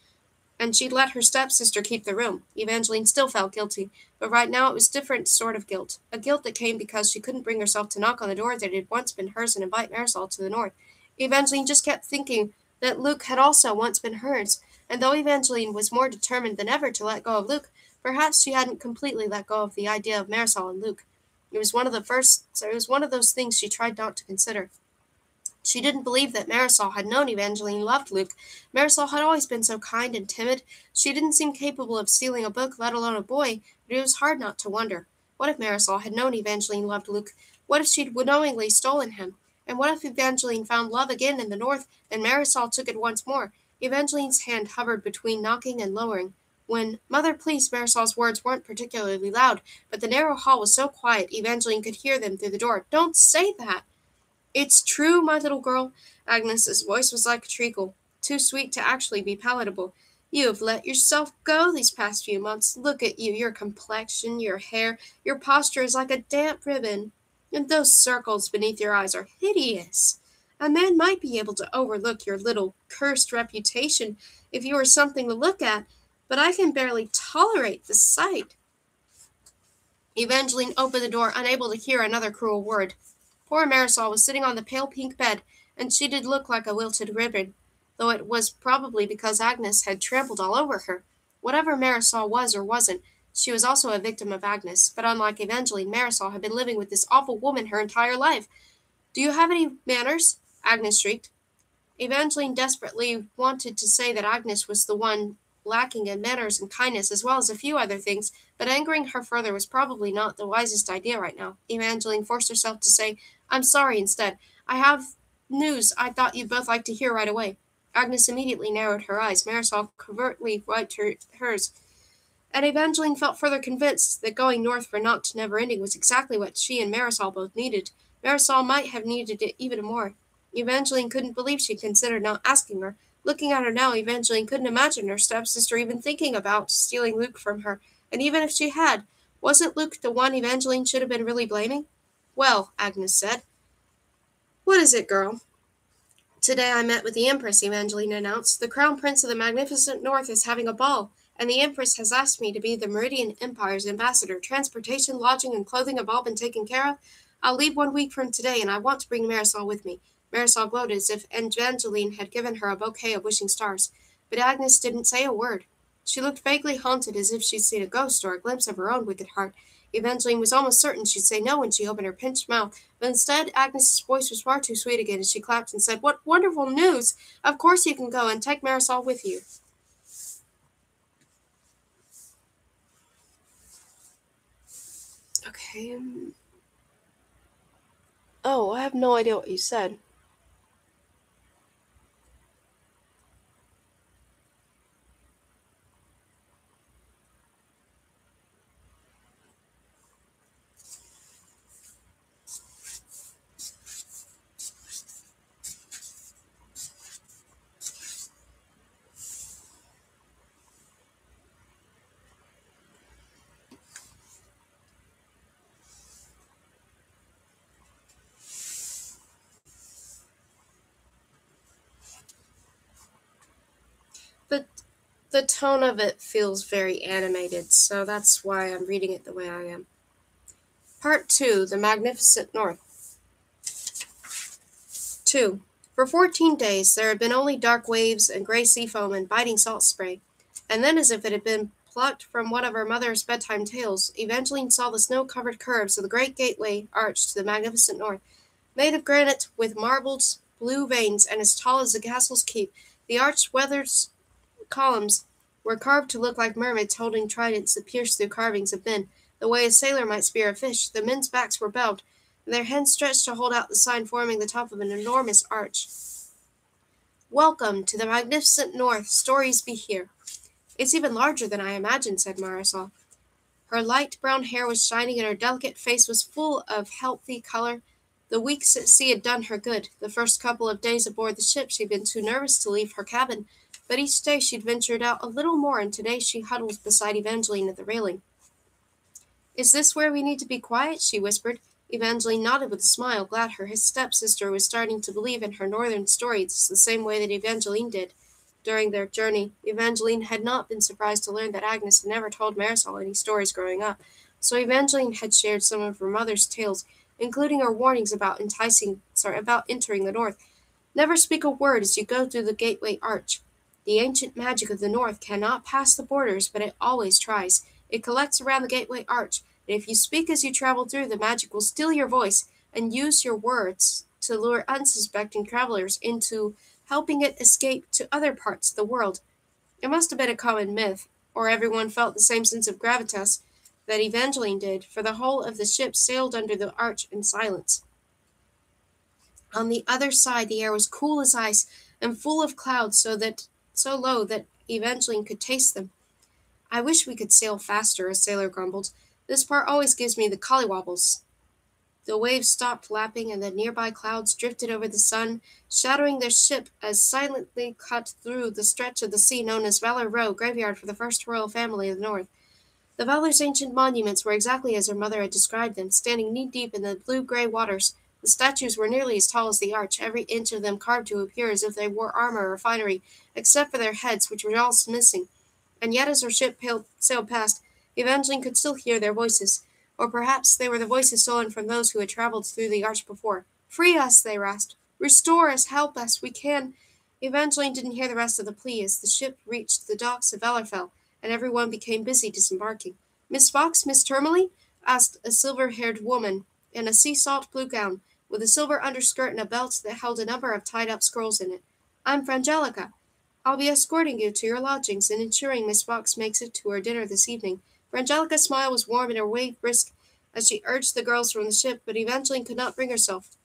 Speaker 1: and she'd let her stepsister keep the room. Evangeline still felt guilty, but right now it was a different sort of guilt. A guilt that came because she couldn't bring herself to knock on the door that had once been hers and invite Marisol to the North. Evangeline just kept thinking that Luke had also once been hers, and though Evangeline was more determined than ever to let go of Luke, perhaps she hadn't completely let go of the idea of Marisol and Luke. It was one of those things she tried not to consider. She didn't believe that Marisol had known Evangeline loved Luke. Marisol had always been so kind and timid. She didn't seem capable of stealing a book, let alone a boy, but it was hard not to wonder. What if Marisol had known Evangeline loved Luke? What if she'd knowingly stolen him? And what if Evangeline found love again in the North, and Marisol took it once more? Evangeline's hand hovered between knocking and lowering. When "Mother, please," Marisol's words weren't particularly loud, but the narrow hall was so quiet Evangeline could hear them through the door. "Don't say that!" "It's true, my little girl." Agnes's voice was like a treacle, too sweet to actually be palatable. "You have let yourself go these past few months. Look at you, your complexion, your hair, your posture is like a damp ribbon. And those circles beneath your eyes are hideous. A man might be able to overlook your little cursed reputation if you were something to look at, but I can barely tolerate the sight." Evangeline opened the door, unable to hear another cruel word. Poor Marisol was sitting on the pale pink bed, and she did look like a wilted ribbon, though it was probably because Agnes had trampled all over her. Whatever Marisol was or wasn't, she was also a victim of Agnes, but unlike Evangeline, Marisol had been living with this awful woman her entire life. "Do you have any manners?" Agnes shrieked. Evangeline desperately wanted to say that Agnes was the one lacking in manners and kindness, as well as a few other things, but angering her further was probably not the wisest idea right now. Evangeline forced herself to say, "I'm sorry," instead. "I have news I thought you'd both like to hear right away." Agnes immediately narrowed her eyes. Marisol covertly wiped hers. And Evangeline felt further convinced that going north for Noct Neverending was exactly what she and Marisol both needed. Marisol might have needed it even more. Evangeline couldn't believe she'd considered not asking her. Looking at her now, Evangeline couldn't imagine her stepsister even thinking about stealing Luke from her. And even if she had, wasn't Luke the one Evangeline should have been really blaming? "Well," Agnes said. "What is it, girl?" "Today I met with the Empress," Evangeline announced. "The Crown Prince of the magnificent North is having a ball, and the Empress has asked me to be the Meridian Empire's ambassador. Transportation, lodging, and clothing have all been taken care of. I'll leave 1 week from today, and I want to bring Marisol with me." Marisol glowed as if Evangeline had given her a bouquet of wishing stars. But Agnes didn't say a word. She looked vaguely haunted, as if she'd seen a ghost or a glimpse of her own wicked heart. Evangeline was almost certain she'd say no when she opened her pinched mouth, but instead Agnes's voice was far too sweet again as she clapped and said, "What wonderful news! Of course you can go, and take Marisol with you." Okay. Oh, I have no idea what you said. But the tone of it feels very animated, so that's why I'm reading it the way I am. Part 2: The Magnificent North. 2. For 14 days there had been only dark waves and gray sea foam and biting salt spray. And then, as if it had been plucked from one of her mother's bedtime tales, Evangeline saw the snow-covered curves of the great gateway arch to the magnificent north. Made of granite with marbled blue veins and as tall as the castle's keep, the arched weathered columns were carved to look like mermaids holding tridents that pierced through carvings of men, the way a sailor might spear a fish. The men's backs were bowed, and their hands stretched to hold out the sign forming the top of an enormous arch. "Welcome to the magnificent North. Stories be here." "It's even larger than I imagined," said Marisol. Her light brown hair was shining, and her delicate face was full of healthy color. The weeks at sea had done her good. The first couple of days aboard the ship she'd been too nervous to leave her cabin, but each day she'd ventured out a little more, and today she huddled beside Evangeline at the railing. "Is this where we need to be quiet?" she whispered. Evangeline nodded with a smile, glad her stepsister was starting to believe in her northern stories the same way that Evangeline did. During their journey, Evangeline had not been surprised to learn that Agnes had never told Marisol any stories growing up, so Evangeline had shared some of her mother's tales, including her warnings about entering the north. "Never speak a word as you go through the gateway arch. The ancient magic of the north cannot pass the borders, but it always tries. It collects around the gateway arch, and if you speak as you travel through, the magic will steal your voice and use your words to lure unsuspecting travelers into helping it escape to other parts of the world." It must have been a common myth, or everyone felt the same sense of gravitas that Evangeline did, for the whole of the ship sailed under the arch in silence. On the other side the air was cool as ice and full of clouds, so low that Evangeline could taste them. "I wish we could sail faster," a sailor grumbled. "This part always gives me the collywobbles." The waves stopped lapping, and the nearby clouds drifted over the sun, shadowing their ship as silently cut through the stretch of the sea known as Valor Row, graveyard for the first royal family of the north. The Valor's ancient monuments were exactly as her mother had described them, standing knee-deep in the blue-gray waters. The statues were nearly as tall as the arch, every inch of them carved to appear as if they wore armor or finery, except for their heads, which were all missing. And yet as her ship sailed past, Evangeline could still hear their voices. Or perhaps they were the voices stolen from those who had traveled through the arch before. "Free us," they rasped. "Restore us, help us, we can—" Evangeline didn't hear the rest of the plea as the ship reached the docks of Valorfell, and everyone became busy disembarking. "Miss Fox, Miss Tourmaline?" asked a silver-haired woman in a sea-salt blue gown, with a silver underskirt and a belt that held a number of tied-up scrolls in it. "I'm Frangelica. I'll be escorting you to your lodgings and ensuring Miss Fox makes it to her dinner this evening." Frangelica's smile was warm and her way brisk as she urged the girls from the ship, but Evangeline could not bring herself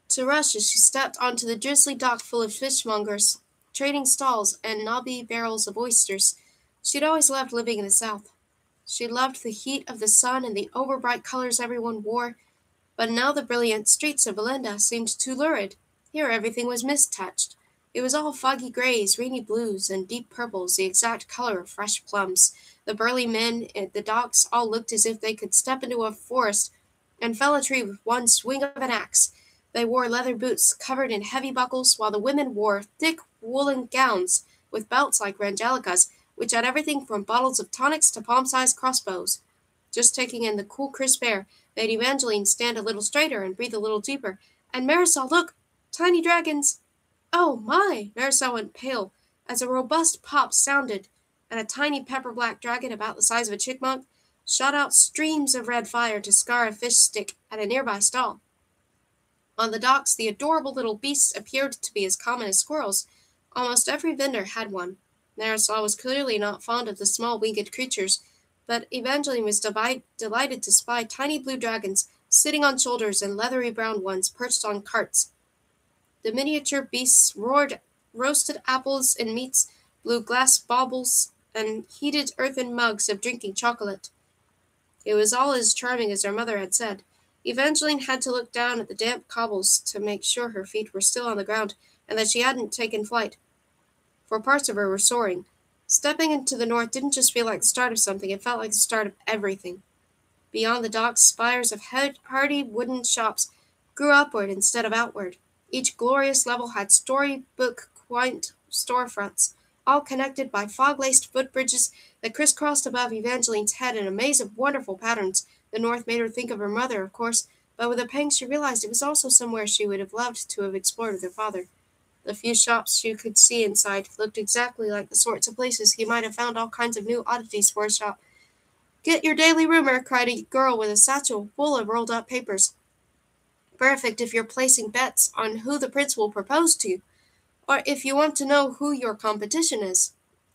Speaker 1: to rush as she stepped onto the drizzly dock full of fishmongers, trading stalls, and knobby barrels of oysters. She'd always loved living in the South. She loved the heat of the sun and the overbright colors everyone wore, but now the brilliant streets of Belinda seemed too lurid. Here everything was mist-touched. It was all foggy grays, rainy blues, and deep purples, the exact color of fresh plums. The burly men at the docks all looked as if they could step into a forest and fell a tree with one swing of an axe. They wore leather boots covered in heavy buckles, while the women wore thick woolen gowns with belts like Angelica's, which had everything from bottles of tonics to palm-sized crossbows. Just taking in the cool, crisp air made Evangeline stand a little straighter and breathe a little deeper. "And Marisol, look! Tiny dragons!" Oh my! Marisol went pale as a robust pop sounded, and a tiny pepper-black dragon about the size of a chipmunk shot out streams of red fire to scar a fish stick at a nearby stall. On the docks, the adorable little beasts appeared to be as common as squirrels. Almost every vendor had one. Marisol was clearly not fond of the small winged creatures, but Evangeline was delighted to spy tiny blue dragons sitting on shoulders and leathery brown ones perched on carts. The miniature beasts roared roasted apples and meats, blew glass baubles, and heated earthen mugs of drinking chocolate. It was all as charming as her mother had said. Evangeline had to look down at the damp cobbles to make sure her feet were still on the ground and that she hadn't taken flight, for parts of her were soaring. Stepping into the north didn't just feel like the start of something, it felt like the start of everything. Beyond the docks, spires of hardy wooden shops grew upward instead of outward. Each glorious level had storybook quaint storefronts, all connected by fog-laced footbridges that crisscrossed above Evangeline's head in a maze of wonderful patterns. The north made her think of her mother, of course, but with a pang she realized it was also somewhere she would have loved to have explored with her father. The few shops she could see inside looked exactly like the sorts of places he might have found all kinds of new oddities for a shop. "Get your daily rumor," cried a girl with a satchel full of rolled-up papers. "Perfect if you're placing bets on who the prince will propose to, or if you want to know who your competition is."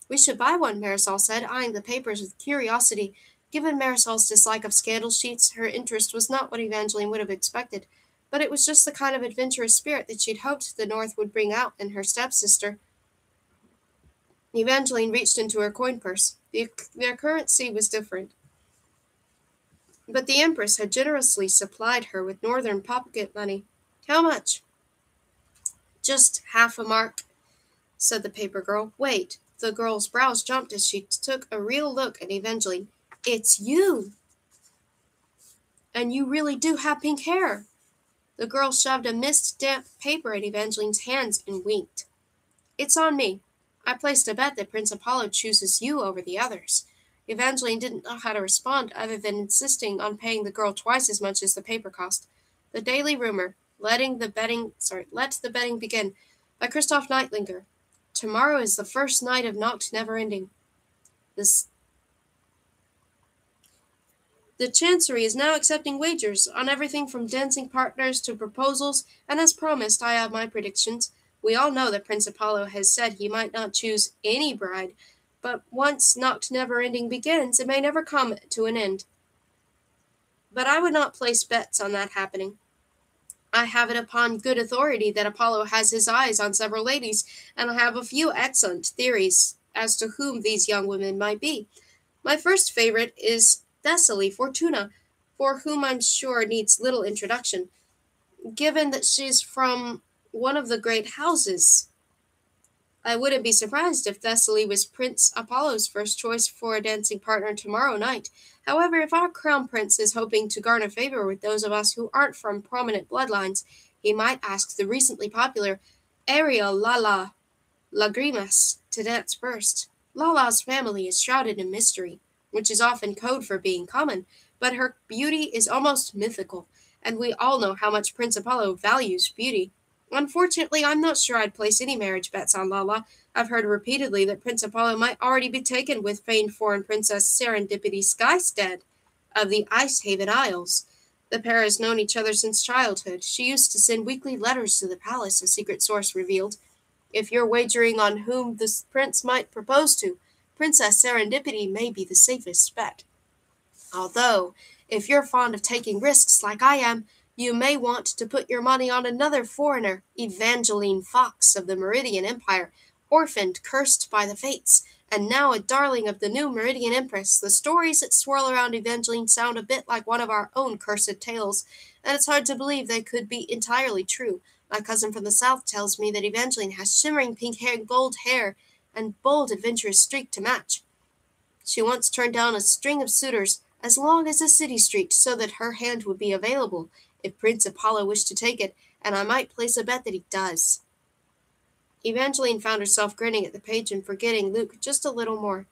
Speaker 1: "We should buy one," Marisol said, eyeing the papers with curiosity. Given Marisol's dislike of scandal sheets, her interest was not what Evangeline would have expected, but it was just the kind of adventurous spirit that she'd hoped the North would bring out in her stepsister. Evangeline reached into her coin purse. Their currency was different, but the Empress had generously supplied her with northern pocket money. "How much?" "Just half a mark," said the paper girl. "Wait." The girl's brows jumped as she took a real look at Evangeline. "It's you! And you really do have pink hair." The girl shoved a mist-damp paper at Evangeline's hands and winked. "It's on me. I placed a bet that Prince Apollo chooses you over the others." Evangeline didn't know how to respond other than insisting on paying the girl twice as much as the paper cost. The Daily Rumor, Let the Betting Begin, by Christoph Neitlinger. Tomorrow is the first night of Nacht Never Ending. The Chancery is now accepting wagers on everything from dancing partners to proposals, and as promised, I have my predictions. We all know that Prince Apollo has said he might not choose any bride, but once Nacht Never Ending begins, it may never come to an end. But I would not place bets on that happening. I have it upon good authority that Apollo has his eyes on several ladies, and I have a few excellent theories as to whom these young women might be. My first favorite is Thessaly Fortuna, for whom I'm sure needs little introduction, given that she's from one of the great houses. I wouldn't be surprised if Thessaly was Prince Apollo's first choice for a dancing partner tomorrow night. However, if our crown prince is hoping to garner favor with those of us who aren't from prominent bloodlines, he might ask the recently popular Ariel Lala Lagrimas to dance first. Lala's family is shrouded in mystery, which is often code for being common, but her beauty is almost mythical, and we all know how much Prince Apollo values beauty. Unfortunately, I'm not sure I'd place any marriage bets on Lala. I've heard repeatedly that Prince Apollo might already be taken with famed foreign princess Serendipity Skystead of the Ice Haven Isles. The pair has known each other since childhood. She used to send weekly letters to the palace, a secret source revealed. If you're wagering on whom this prince might propose to, Princess Serendipity may be the safest bet. Although, if you're fond of taking risks like I am, you may want to put your money on another foreigner, Evangeline Fox of the Meridian Empire, orphaned, cursed by the fates, and now a darling of the new Meridian Empress. The stories that swirl around Evangeline sound a bit like one of our own cursed tales, and it's hard to believe they could be entirely true. My cousin from the south tells me that Evangeline has shimmering pink hair, gold hair, and bold, adventurous streak to match. She once turned down a string of suitors as long as a city street so that her hand would be available if Prince Apollo wished to take it, and I might place a bet that he does. Evangeline found herself grinning at the page and forgetting Luke just a little more.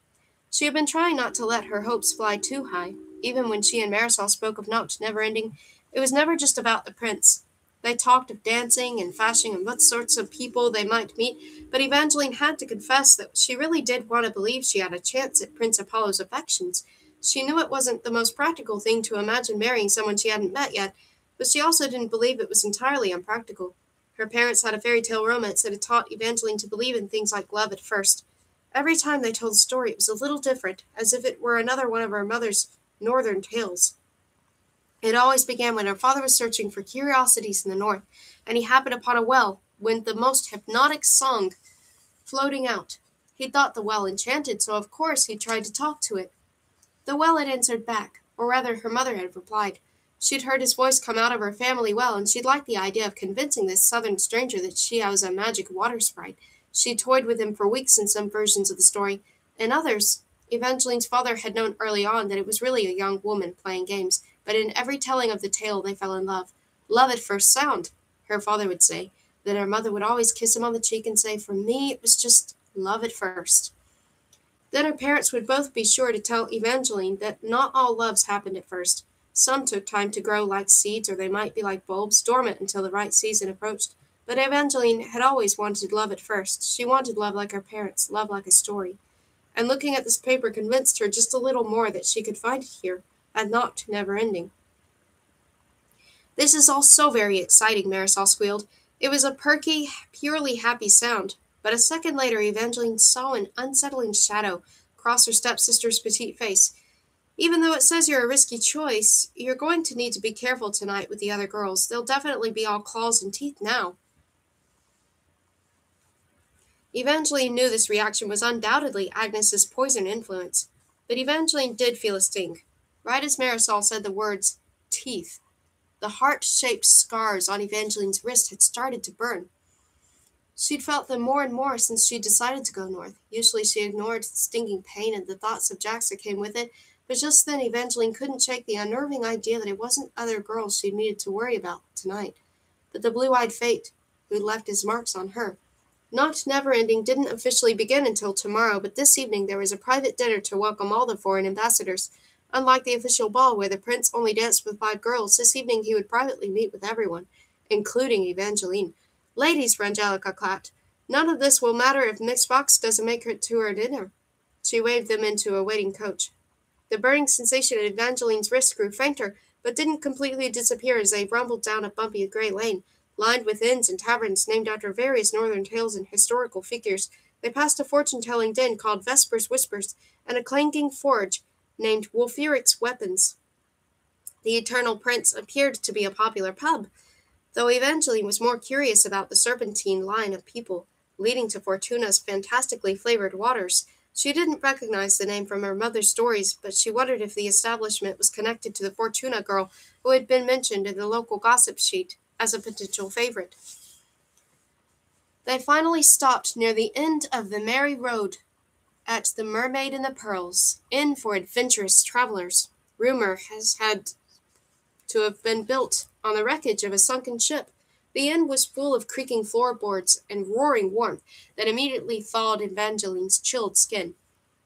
Speaker 1: She had been trying not to let her hopes fly too high. Even when she and Marisol spoke of Nacht Never Ending, it was never just about the prince. They talked of dancing and fashion and what sorts of people they might meet, but Evangeline had to confess that she really did want to believe she had a chance at Prince Apollo's affections. She knew it wasn't the most practical thing to imagine marrying someone she hadn't met yet, but she also didn't believe it was entirely unpractical. Her parents had a fairy tale romance that had taught Evangeline to believe in things like love at first. Every time they told a story, it was a little different, as if it were another one of her mother's northern tales. It always began when her father was searching for curiosities in the north, and he happened upon a well with the most hypnotic song floating out. He thought the well enchanted, so of course he tried to talk to it. The well had answered back, or rather her mother had replied. She'd heard his voice come out of her family well, and she'd liked the idea of convincing this southern stranger that she was a magic water sprite. She toyed with him for weeks in some versions of the story. In others, Evangeline's father had known early on that it was really a young woman playing games, but in every telling of the tale they fell in love. Love at first sound, her father would say. Then her mother would always kiss him on the cheek and say, for me, it was just love at first. Then her parents would both be sure to tell Evangeline that not all loves happened at first. Some took time to grow like seeds, or they might be like bulbs, dormant until the right season approached. But Evangeline had always wanted love at first. She wanted love like her parents, love like a story. And looking at this paper convinced her just a little more that she could find it here, and not never-ending. This is all so very exciting, Marisol squealed. It was a perky, purely happy sound. But a second later, Evangeline saw an unsettling shadow cross her stepsister's petite face. Even though it says you're a risky choice, you're going to need to be careful tonight with the other girls. They'll definitely be all claws and teeth now. Evangeline knew this reaction was undoubtedly Agnes's poison influence, but Evangeline did feel a sting. Right as Marisol said the words, teeth, the heart-shaped scars on Evangeline's wrist had started to burn. She'd felt them more and more since she'd decided to go north. Usually she ignored the stinging pain and the thoughts of Jax that came with it, but just then Evangeline couldn't shake the unnerving idea that it wasn't other girls she needed to worry about tonight, but the blue-eyed fate who'd left his marks on her. Not Neverending didn't officially begin until tomorrow, but this evening there was a private dinner to welcome all the foreign ambassadors. Unlike the official ball where the prince only danced with 5 girls, this evening he would privately meet with everyone, including Evangeline. Ladies, Frangelica clapped. None of this will matter if Miss Fox doesn't make it to her dinner. She waved them into a waiting coach. The burning sensation at Evangeline's wrist grew fainter, but didn't completely disappear as they rumbled down a bumpy gray lane, lined with inns and taverns named after various northern tales and historical figures. They passed a fortune-telling den called Vesper's Whispers, and a clanking forge named Wulfiric's Weapons. The Eternal Prince appeared to be a popular pub, though Evangeline was more curious about the serpentine line of people leading to Fortuna's fantastically flavored waters. She didn't recognize the name from her mother's stories, but she wondered if the establishment was connected to the Fortuna girl who had been mentioned in the local gossip sheet as a potential favorite. They finally stopped near the end of the Merry Road at the Mermaid and the Pearls, inn for adventurous travelers. Rumor has had to have been built on the wreckage of a sunken ship. The inn was full of creaking floorboards and roaring warmth that immediately thawed Evangeline's chilled skin.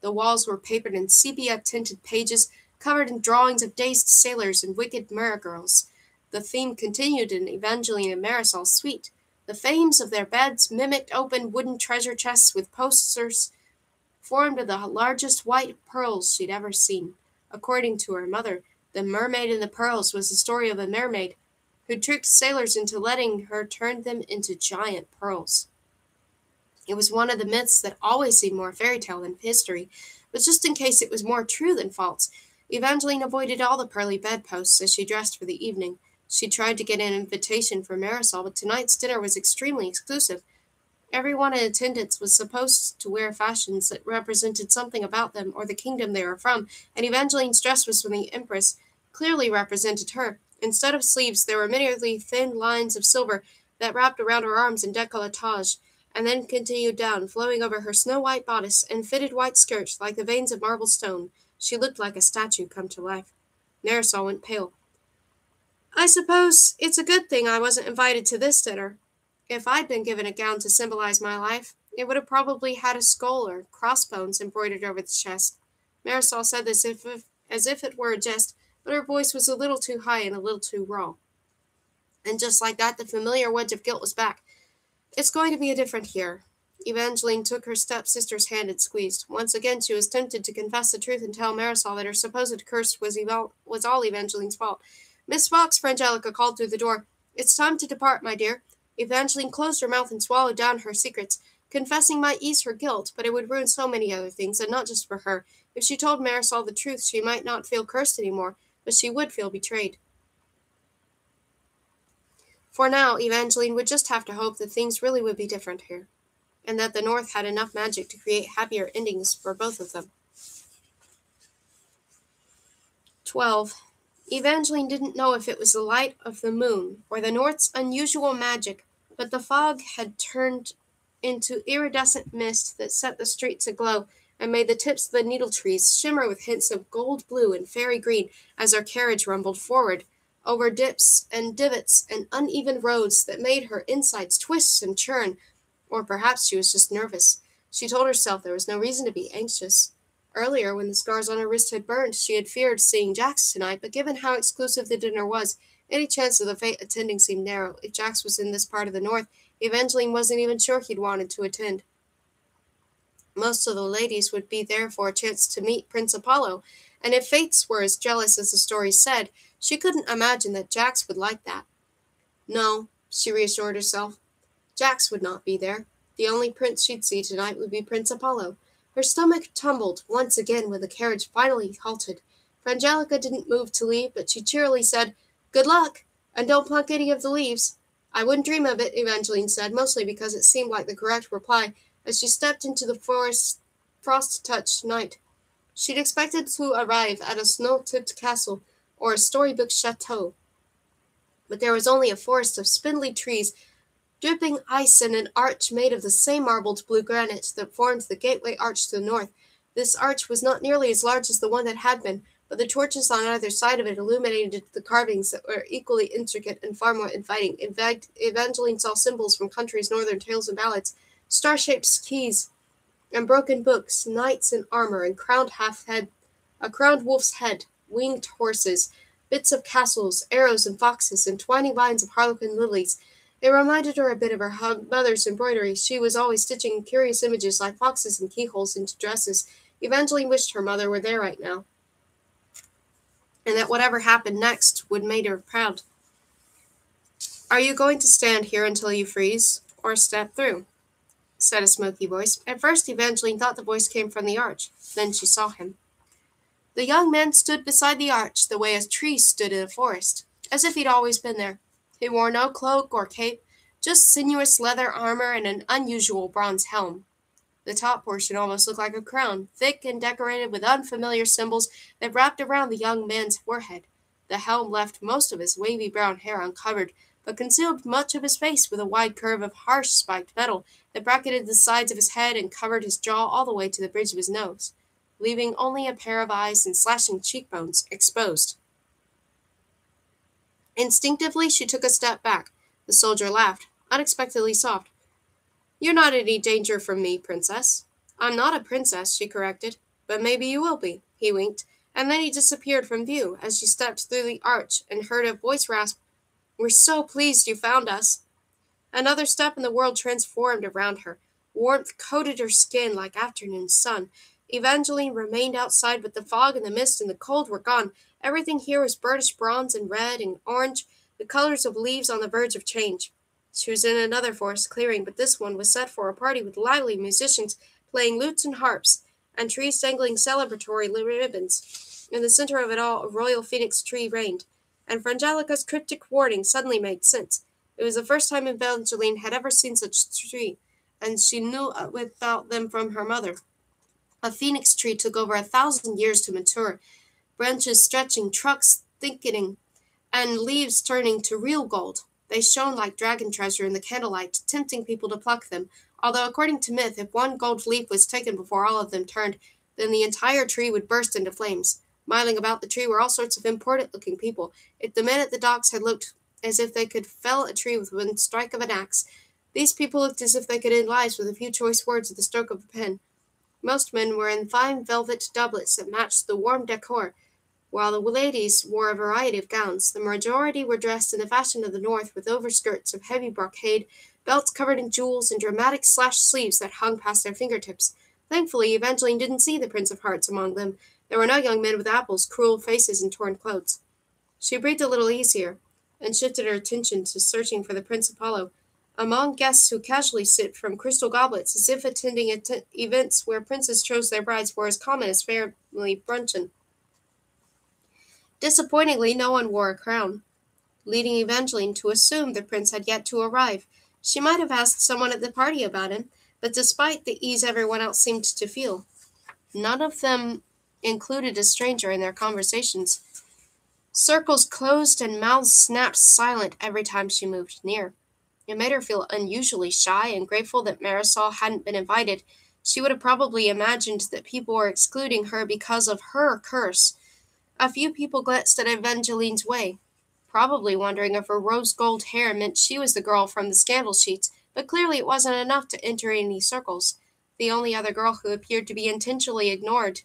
Speaker 1: The walls were papered in sepia-tinted pages covered in drawings of dazed sailors and wicked mirror-girls. The theme continued in Evangeline and Marisol's suite. The frames of their beds mimicked open wooden treasure chests with posters formed of the largest white pearls she'd ever seen. According to her mother, The Mermaid and the Pearls was the story of a mermaid who tricked sailors into letting her turn them into giant pearls. It was one of the myths that always seemed more fairy tale than history, but just in case it was more true than false, Evangeline avoided all the pearly bedposts as she dressed for the evening. She tried to get an invitation for Marisol, but tonight's dinner was extremely exclusive. Everyone in attendance was supposed to wear fashions that represented something about them or the kingdom they were from, and Evangeline's dress was from the Empress, clearly represented her. Instead of sleeves, there were merely thin lines of silver that wrapped around her arms in décolletage, and then continued down, flowing over her snow-white bodice and fitted white skirt like the veins of marble stone. She looked like a statue come to life. Marisol went pale. I suppose it's a good thing I wasn't invited to this dinner. If I'd been given a gown to symbolize my life, it would have probably had a skull or crossbones embroidered over the chest. Marisol said this as if it were a jest, but her voice was a little too high and a little too raw. And just like that, the familiar wedge of guilt was back. It's going to be a different year. Evangeline took her stepsister's hand and squeezed. Once again, she was tempted to confess the truth and tell Marisol that her supposed curse was all Evangeline's fault. Miss Fox, Frangelica called through the door. It's time to depart, my dear. Evangeline closed her mouth and swallowed down her secrets. Confessing might ease her guilt, but it would ruin so many other things, and not just for her. If she told Marisol the truth, she might not feel cursed any more, but she would feel betrayed. For now, Evangeline would just have to hope that things really would be different here, and that the North had enough magic to create happier endings for both of them. 12. Evangeline didn't know if it was the light of the moon or the North's unusual magic, but the fog had turned into iridescent mist that set the streets aglow and made the tips of the needle trees shimmer with hints of gold blue and fairy green as her carriage rumbled forward over dips and divots and uneven roads that made her insides twist and churn. Or perhaps she was just nervous. She told herself there was no reason to be anxious. Earlier, when the scars on her wrist had burned, she had feared seeing Jax tonight, but given how exclusive the dinner was, any chance of the fate attending seemed narrow. If Jax was in this part of the North, Evangeline wasn't even sure he'd wanted to attend. Most of the ladies would be there for a chance to meet Prince Apollo, and if fates were as jealous as the story said, she couldn't imagine that Jax would like that. No, she reassured herself. Jax would not be there. The only prince she'd see tonight would be Prince Apollo. Her stomach tumbled once again when the carriage finally halted. Frangelica didn't move to leave, but she cheerily said, "Good luck, and don't pluck any of the leaves." "I wouldn't dream of it," Evangeline said, mostly because it seemed like the correct reply, as she stepped into the frost-touched night. She'd expected to arrive at a snow-tipped castle or a storybook chateau, but there was only a forest of spindly trees, dripping ice, and an arch made of the same marbled blue granite that formed the gateway arch to the north. This arch was not nearly as large as the one that had been, but the torches on either side of it illuminated the carvings that were equally intricate and far more inviting. In fact, Evangeline saw symbols from country's northern tales and ballads, star-shaped keys and broken books, knights in armor and a crowned wolf's head, winged horses, bits of castles, arrows and foxes, and twining vines of harlequin lilies. It reminded her a bit of her mother's embroidery. She was always stitching curious images like foxes and keyholes into dresses. Evangeline wished her mother were there right now, and that whatever happened next would make her proud. "Are you going to stand here until you freeze, or step through?" said a smoky voice. At first, Evangeline thought the voice came from the arch. Then she saw him. The young man stood beside the arch, the way a tree stood in a forest, as if he'd always been there. He wore no cloak or cape, just sinuous leather armor and an unusual bronze helm. The top portion almost looked like a crown, thick and decorated with unfamiliar symbols that wrapped around the young man's forehead. The helm left most of his wavy brown hair uncovered, but concealed much of his face with a wide curve of harsh spiked metal that bracketed the sides of his head and covered his jaw all the way to the bridge of his nose, leaving only a pair of eyes and slashing cheekbones exposed. Instinctively, she took a step back. The soldier laughed, unexpectedly soft. "You're not in any danger from me, princess." "I'm not a princess," she corrected. "But maybe you will be." He winked, and then he disappeared from view as she stepped through the arch and heard a voice rasp, "We're so pleased you found us." Another step and the world transformed around her. Warmth coated her skin like afternoon sun. Evangeline remained outside, but the fog and the mist and the cold were gone. Everything here was burnished bronze and red and orange, the colors of leaves on the verge of change. She was in another forest clearing, but this one was set for a party with lively musicians playing lutes and harps, and trees dangling celebratory ribbons. In the center of it all, a royal phoenix tree reigned, and Frangelica's cryptic warning suddenly made sense. It was the first time Evangeline had ever seen such a tree, and she knew about them from her mother. A phoenix tree took over 1,000 years to mature, branches stretching, trunks thickening, and leaves turning to real gold. They shone like dragon treasure in the candlelight, tempting people to pluck them, although according to myth, if one gold leaf was taken before all of them turned, then the entire tree would burst into flames. Miling about the tree were all sorts of important-looking people. If the men at the docks had looked as if they could fell a tree with one strike of an axe, these people looked as if they could end lives with a few choice words at the stroke of a pen. Most men were in fine velvet doublets that matched the warm decor, While the ladies wore a variety of gowns, the majority were dressed in the fashion of the North with overskirts of heavy brocade, belts covered in jewels, and dramatic slashed sleeves that hung past their fingertips. Thankfully, Evangeline didn't see the Prince of Hearts among them. There were no young men with apples, cruel faces, and torn clothes. She breathed a little easier, and shifted her attention to searching for the Prince Apollo among guests who casually sipped from crystal goblets as if attending events where princes chose their brides were as common as family bruncheon. Disappointingly, no one wore a crown, leading Evangeline to assume the prince had yet to arrive. She might have asked someone at the party about him, but despite the ease everyone else seemed to feel, none of them included a stranger in their conversations. Circles closed and mouths snapped silent every time she moved near. It made her feel unusually shy and grateful that Marisol hadn't been invited. She would have probably imagined that people were excluding her because of her curse. A few people glanced at Evangeline's way, probably wondering if her rose-gold hair meant she was the girl from the scandal sheets, but clearly it wasn't enough to enter any circles. The only other girl who appeared to be intentionally ignored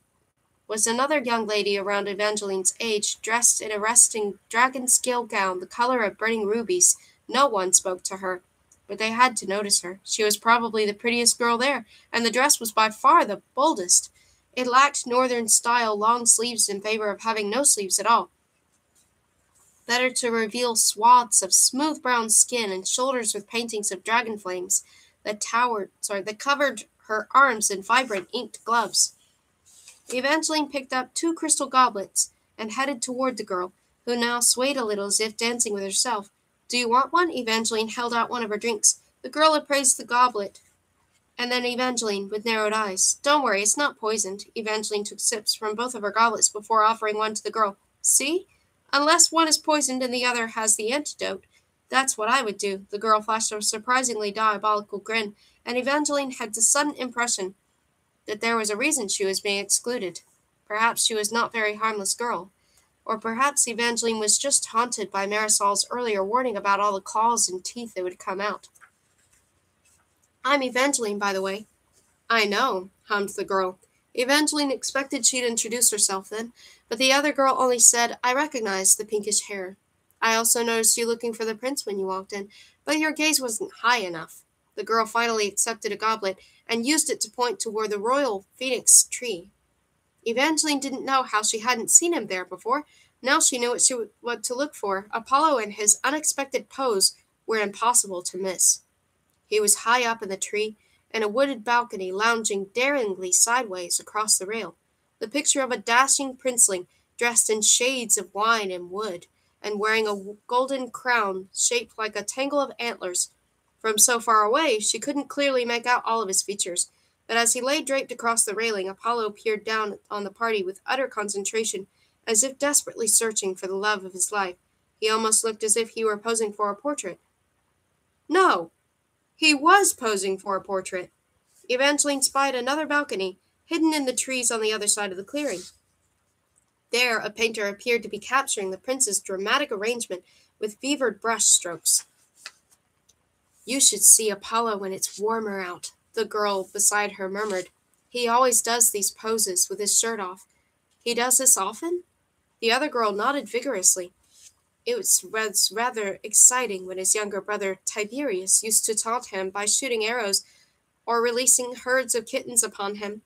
Speaker 1: was another young lady around Evangeline's age, dressed in a resting dragon-scale gown the color of burning rubies. No one spoke to her, but they had to notice her. She was probably the prettiest girl there, and the dress was by far the boldest. It lacked northern-style long sleeves in favor of having no sleeves at all. Better to reveal swaths of smooth brown skin and shoulders with paintings of dragon flames that covered her arms in vibrant inked gloves. Evangeline picked up 2 crystal goblets and headed toward the girl, who now swayed a little as if dancing with herself. "Do you want one?" Evangeline held out one of her drinks. The girl appraised the goblet, and then Evangeline with narrowed eyes. "Don't worry, it's not poisoned." Evangeline took sips from both of her goblets before offering one to the girl. "See? Unless one is poisoned and the other has the antidote. That's what I would do." The girl flashed a surprisingly diabolical grin, and Evangeline had the sudden impression that there was a reason she was being excluded. Perhaps she was not a very harmless girl. Or perhaps Evangeline was just haunted by Marisol's earlier warning about all the claws and teeth that would come out. "I'm Evangeline, by the way." "I know," hummed the girl. Evangeline expected she'd introduce herself then, but the other girl only said, "I recognize the pinkish hair. I also noticed you looking for the prince when you walked in, but your gaze wasn't high enough." The girl finally accepted a goblet and used it to point toward the royal phoenix tree. Evangeline didn't know how she hadn't seen him there before. Now she knew what to look for. Apollo and his unexpected pose were impossible to miss. He was high up in the tree, in a wooded balcony, lounging daringly sideways across the rail, the picture of a dashing princeling dressed in shades of wine and wood, and wearing a golden crown shaped like a tangle of antlers. From so far away, she couldn't clearly make out all of his features, but as he lay draped across the railing, Apollo peered down on the party with utter concentration, as if desperately searching for the love of his life. He almost looked as if he were posing for a portrait. No! He was posing for a portrait. Evangeline spied another balcony, hidden in the trees on the other side of the clearing. There, a painter appeared to be capturing the prince's dramatic arrangement with fevered brush strokes. "You should see Apollo when it's warmer out," the girl beside her murmured. "He always does these poses with his shirt off." "He does this often?" The other girl nodded vigorously. It was rather exciting when his younger brother Tiberius used to taunt him by shooting arrows or releasing herds of kittens upon him.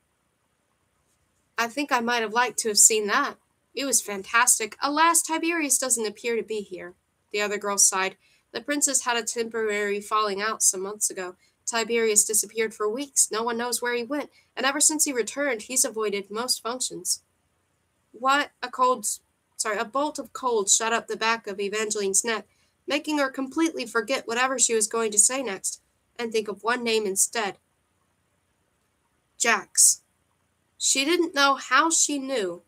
Speaker 1: "I think I might have liked to have seen that. It was fantastic. Alas, Tiberius doesn't appear to be here." The other girl sighed. "The princess had a temporary falling out some months ago. Tiberius disappeared for weeks. No one knows where he went, and ever since he returned, he's avoided most functions." What? A bolt of cold shot up the back of Evangeline's neck, making her completely forget whatever she was going to say next, and think of one name instead. Jax. She didn't know how she knew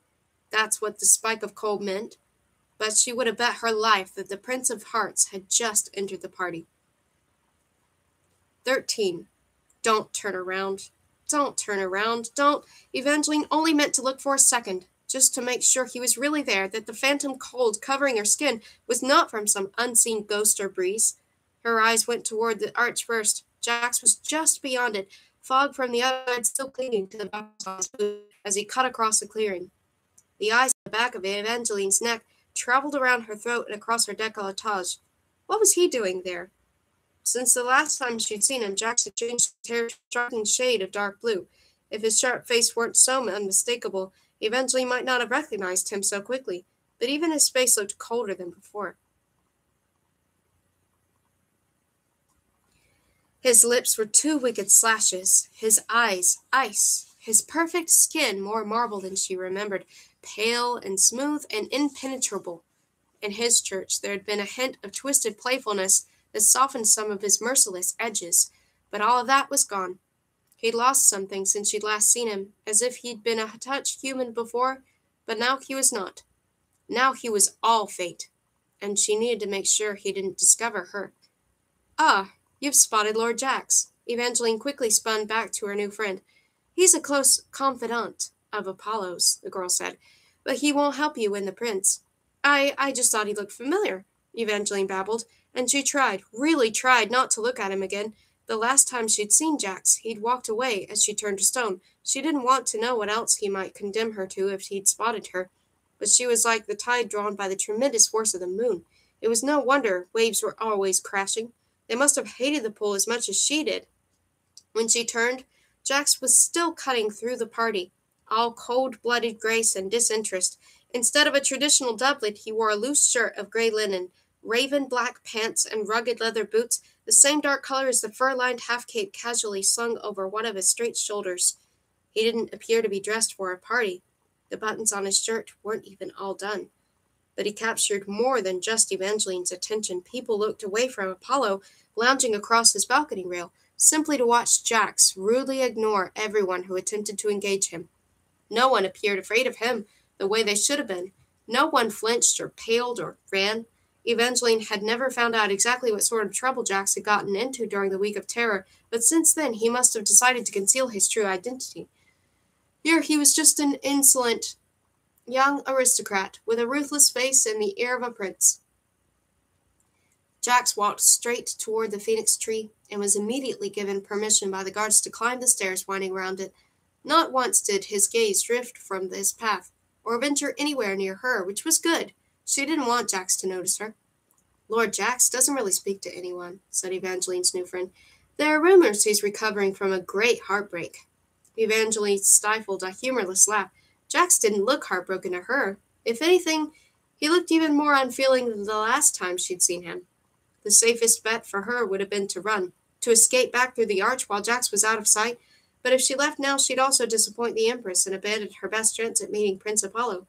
Speaker 1: that's what the spike of cold meant, but she would have bet her life that the Prince of Hearts had just entered the party. 13. Don't turn around. Don't turn around. Don't. Evangeline only meant to look for a second, just to make sure he was really there, that the phantom cold covering her skin was not from some unseen ghost or breeze. Her eyes went toward the arch first. Jax was just beyond it, fog from the other side still clinging to the box of his boot as he cut across the clearing. The eyes at the back of Evangeline's neck traveled around her throat and across her décolletage. What was he doing there? Since the last time she'd seen him, Jax had changed his hair to a striking shade of dark blue. If his sharp face weren't so unmistakable, Evangeline might not have recognized him so quickly, but even his face looked colder than before. His lips were two wicked slashes, his eyes ice, his perfect skin more marble than she remembered, pale and smooth and impenetrable. In his church there had been a hint of twisted playfulness that softened some of his merciless edges, but all of that was gone. He'd lost something since she'd last seen him, as if he'd been a touch human before, but now he was not. Now he was all fate, and she needed to make sure he didn't discover her. "Ah, you've spotted Lord Jax." Evangeline quickly spun back to her new friend. "He's a close confidant of Apollo's," the girl said, "but he won't help you win the prince." I just thought he looked familiar," Evangeline babbled, and she really tried not to look at him again. The last time she'd seen Jax, he'd walked away as she turned to stone. She didn't want to know what else he might condemn her to if he'd spotted her, but she was like the tide drawn by the tremendous force of the moon. It was no wonder waves were always crashing. They must have hated the pool as much as she did. When she turned, Jax was still cutting through the party, all cold-blooded grace and disinterest. Instead of a traditional doublet, he wore a loose shirt of gray linen, raven black pants, and rugged leather boots, the same dark color as the fur-lined half-cape casually slung over one of his straight shoulders. He didn't appear to be dressed for a party. The buttons on his shirt weren't even all done. But he captured more than just Evangeline's attention. People looked away from Apollo, lounging across his balcony rail, simply to watch Jax rudely ignore everyone who attempted to engage him. No one appeared afraid of him the way they should have been. No one flinched or paled or ran. Evangeline had never found out exactly what sort of trouble Jax had gotten into during the Week of Terror, but since then he must have decided to conceal his true identity. Here he was just an insolent young aristocrat with a ruthless face and the air of a prince. Jax walked straight toward the phoenix tree and was immediately given permission by the guards to climb the stairs winding around it. Not once did his gaze drift from this path, or venture anywhere near her, which was good. She didn't want Jax to notice her. "Lord Jax doesn't really speak to anyone," said Evangeline's new friend. "There are rumors he's recovering from a great heartbreak." Evangeline stifled a humorless laugh. Jax didn't look heartbroken to her. If anything, he looked even more unfeeling than the last time she'd seen him. The safest bet for her would have been to run, to escape back through the arch while Jax was out of sight, but if she left now, she'd also disappoint the Empress and abandon her best chance at meeting Prince Apollo.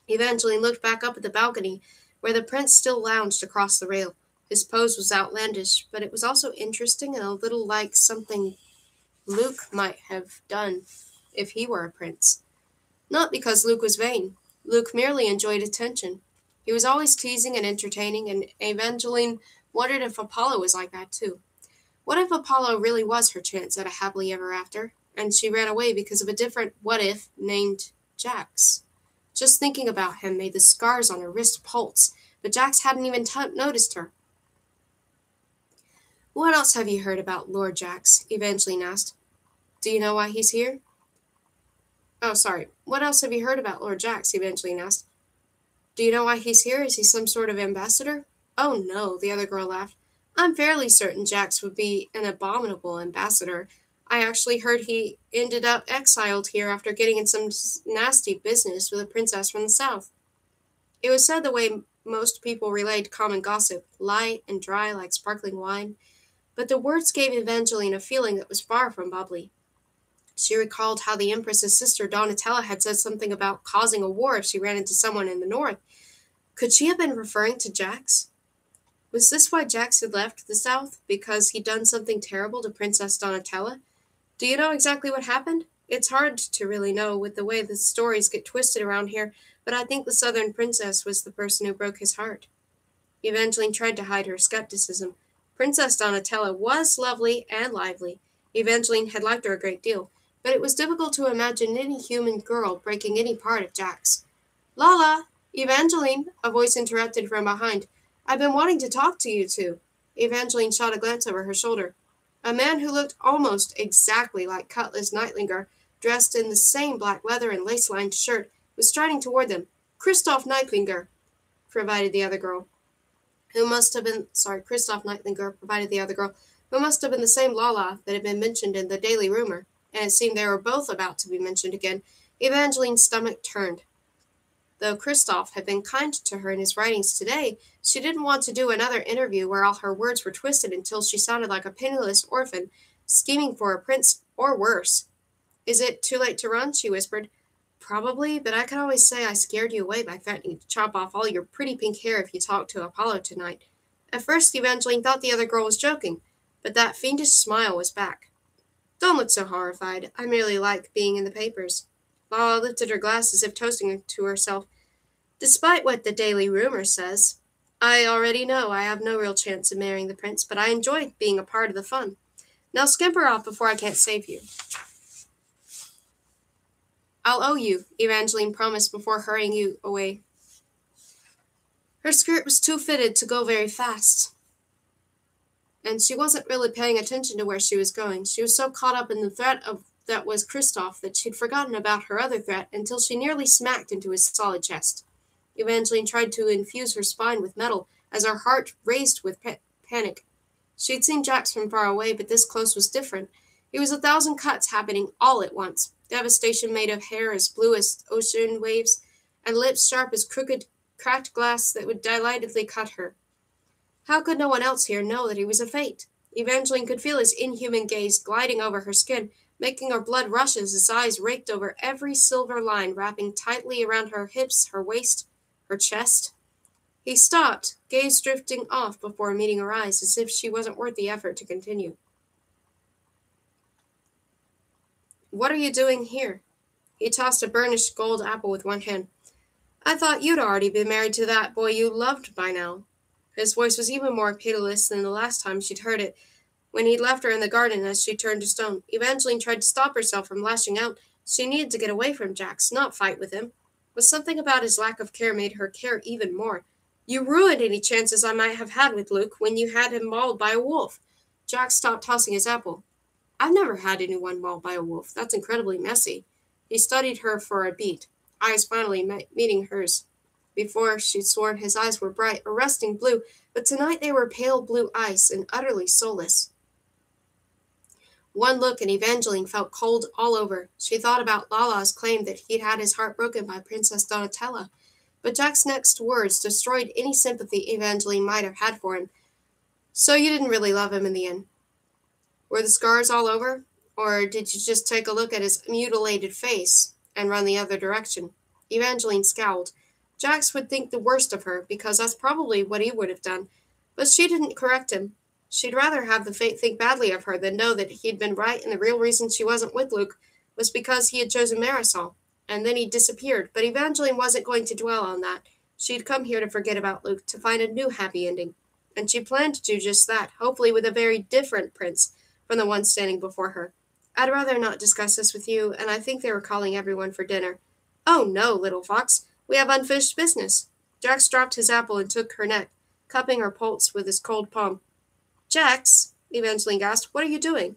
Speaker 1: Evangeline looked back up at the balcony, where the prince still lounged across the rail. His pose was outlandish, but it was also interesting and a little like something Luke might have done if he were a prince. Not because Luke was vain. Luke merely enjoyed attention. He was always teasing and entertaining, and Evangeline wondered if Apollo was like that too. What if Apollo really was her chance at a happily ever after, and she ran away because of a different what-if named Jax? Just thinking about him made the scars on her wrist pulse, but Jax hadn't even noticed her. "What else have you heard about Lord Jax?" Evangeline asked. "Do you know why he's here?" What else have you heard about Lord Jax?" Evangeline asked. "Do you know why he's here? Is he some sort of ambassador?" "Oh, no," the other girl laughed. "I'm fairly certain Jax would be an abominable ambassador. I actually heard he ended up exiled here after getting in some nasty business with a princess from the south." It was said the way most people relayed common gossip, light and dry like sparkling wine, but the words gave Evangeline a feeling that was far from bubbly. She recalled how the Empress's sister Donatella had said something about causing a war if she ran into someone in the north. Could she have been referring to Jax? Was this why Jax had left the south? Because he'd done something terrible to Princess Donatella? Do you know exactly what happened? It's hard to really know with the way the stories get twisted around here, but I think the southern princess was the person who broke his heart. Evangeline tried to hide her skepticism. Princess Donatella was lovely and lively. Evangeline had liked her a great deal, but it was difficult to imagine any human girl breaking any part of Jax. "Lala! Evangeline!" a voice interrupted from behind. "I've been wanting to talk to you two." Evangeline shot a glance over her shoulder. A man who looked almost exactly like Cutlass Nightlinger, dressed in the same black leather and lace-lined shirt, was striding toward them. Christoph Neitlinger, provided the other girl, Christoph Neitlinger provided the other girl, who must have been the same Lala that had been mentioned in the Daily Rumor, and it seemed they were both about to be mentioned again. Evangeline's stomach turned. Though Christoph had been kind to her in his writings today, she didn't want to do another interview where all her words were twisted until she sounded like a penniless orphan scheming for a prince, or worse. Is it too late to run? She whispered. Probably, but I could always say I scared you away by threatening to chop off all your pretty pink hair if you talked to Apollo tonight. At first, Evangeline thought the other girl was joking, but that fiendish smile was back. Don't look so horrified. I merely like being in the papers. Lala lifted her glass as if toasting to herself. Despite what the Daily Rumor says, I already know I have no real chance of marrying the prince, but I enjoy being a part of the fun. Now scamper off before I can't save you. I'll owe you, Evangeline promised before hurrying you away. Her skirt was too fitted to go very fast, and she wasn't really paying attention to where she was going. She was so caught up in the threat that was Christoph that she'd forgotten about her other threat until she nearly smacked into his solid chest. Evangeline tried to infuse her spine with metal as her heart raced with panic. She'd seen Jax from far away, but this close was different. It was 1,000 cuts happening all at once. Devastation made of hair as blue as ocean waves, and lips sharp as crooked, cracked glass that would delightedly cut her. How could no one else here know that he was a fate? Evangeline could feel his inhuman gaze gliding over her skin, making her blood rush as his eyes raked over every silver line wrapping tightly around her hips, her waist, her chest. He stopped, gaze drifting off before meeting her eyes, as if she wasn't worth the effort to continue. What are you doing here? He tossed a burnished gold apple with one hand. I thought you'd already been married to that boy you loved by now. His voice was even more pitiless than the last time she'd heard it, when he'd left her in the garden as she turned to stone. Evangeline tried to stop herself from lashing out. She needed to get away from Jax, not fight with him. But something about his lack of care made her care even more. You ruined any chances I might have had with Luke when you had him mauled by a wolf. Jax stopped tossing his apple. I've never had anyone mauled by a wolf. That's incredibly messy. He studied her for a beat, eyes finally meeting hers. Before, she'd sworn his eyes were bright, arresting blue, but tonight they were pale blue ice and utterly soulless. One look and Evangeline felt cold all over. She thought about Lala's claim that he'd had his heart broken by Princess Donatella, but Jack's next words destroyed any sympathy Evangeline might have had for him. So you didn't really love him in the end. Were the scars all over? Or did you just take a look at his mutilated face and run the other direction? Evangeline scowled. Jax would think the worst of her, because that's probably what he would have done. But she didn't correct him. She'd rather have the fate think badly of her than know that he'd been right and the real reason she wasn't with Luke was because he had chosen Marisol. And then he disappeared, but Evangeline wasn't going to dwell on that. She'd come here to forget about Luke, to find a new happy ending. And she planned to do just that, hopefully with a very different prince from the one standing before her. I'd rather not discuss this with you, and I think they were calling everyone for dinner. Oh no, little fox, we have unfinished business. Jax dropped his apple and took her neck, cupping her pulse with his cold palm. Jax, Evangeline gasped, what are you doing?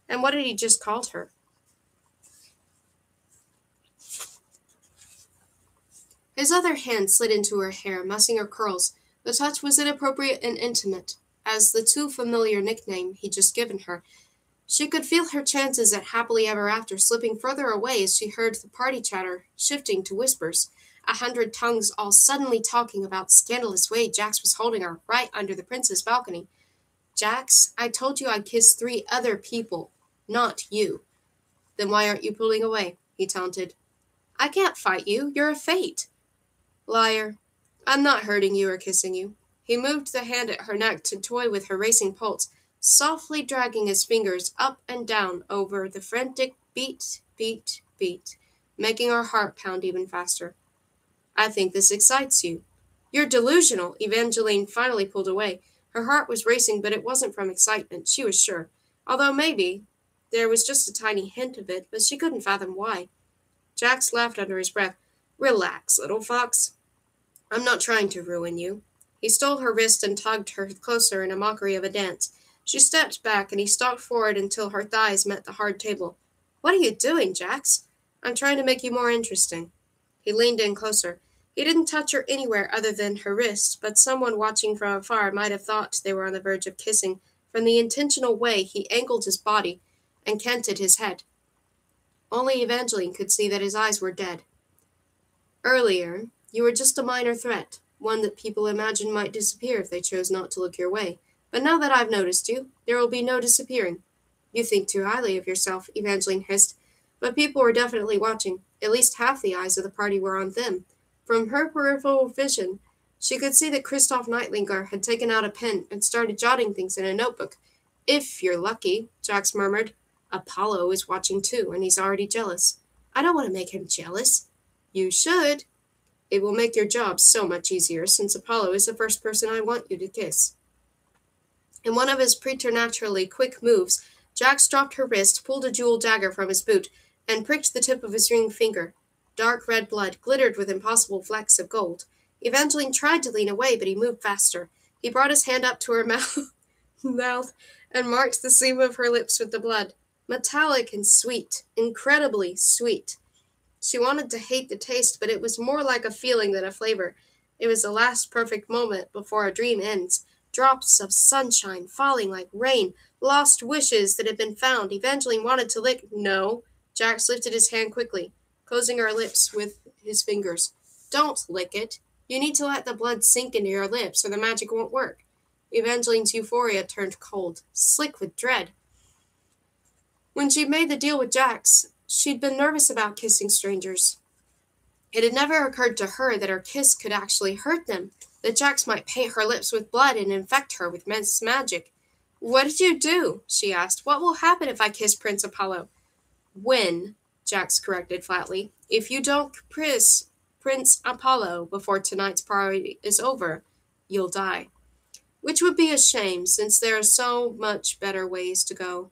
Speaker 1: And what had he just called her? His other hand slid into her hair, mussing her curls. The touch was inappropriate and intimate, as the too familiar nickname he'd just given her. She could feel her chances at happily ever after slipping further away as she heard the party chatter shifting to whispers, 100 tongues all suddenly talking about scandalous way Jax was holding her right under the prince's balcony. Jax, I told you I'd kiss 3 other people, not you. Then why aren't you pulling away? He taunted. I can't fight you. You're a fate. Liar. I'm not hurting you or kissing you. He moved the hand at her neck to toy with her racing pulse, softly dragging his fingers up and down over the frantic beat, beat, beat, making her heart pound even faster. I think this excites you. You're delusional. Evangeline finally pulled away. Her heart was racing, but it wasn't from excitement, she was sure. Although maybe there was just a tiny hint of it, but she couldn't fathom why. Jax laughed under his breath. Relax, little fox. I'm not trying to ruin you. He stole her wrist and tugged her closer in a mockery of a dance. She stepped back, and he stalked forward until her thighs met the hard table. What are you doing, Jax? I'm trying to make you more interesting. He leaned in closer. He didn't touch her anywhere other than her wrist, but someone watching from afar might have thought they were on the verge of kissing from the intentional way he angled his body and canted his head. Only Evangeline could see that his eyes were dead. Earlier, you were just a minor threat, one that people imagined might disappear if they chose not to look your way. But now that I've noticed you, there will be no disappearing. You think too highly of yourself, Evangeline hissed, but people were definitely watching. At least half the eyes of the party were on them. From her peripheral vision, she could see that Christoph Neitlinger had taken out a pen and started jotting things in a notebook. If you're lucky, Jax murmured. Apollo is watching too, and he's already jealous. I don't want to make him jealous. You should. It will make your job so much easier, since Apollo is the first person I want you to kiss. In one of his preternaturally quick moves, Jax dropped her wrist, pulled a jeweled dagger from his boot, and pricked the tip of his ring finger. Dark red blood glittered with impossible flecks of gold. Evangeline tried to lean away, but he moved faster. He brought his hand up to her mouth and marked the seam of her lips with the blood. Metallic and sweet, incredibly sweet. She wanted to hate the taste, but it was more like a feeling than a flavor. It was the last perfect moment before a dream ends. Drops of sunshine falling like rain, lost wishes that had been found. Evangeline wanted to lick. No. Jax lifted his hand quickly, closing her lips with his fingers. Don't lick it. You need to let the blood sink into your lips, or the magic won't work. Evangeline's euphoria turned cold, slick with dread. When she made the deal with Jax, she'd been nervous about kissing strangers. It had never occurred to her that her kiss could actually hurt them, that Jax might paint her lips with blood and infect her with magic. What did you do? She asked. What will happen if I kiss Prince Apollo? When, Jax corrected flatly. If you don't kiss Prince Apollo before tonight's party is over, you'll die. Which would be a shame, since there are so much better ways to go.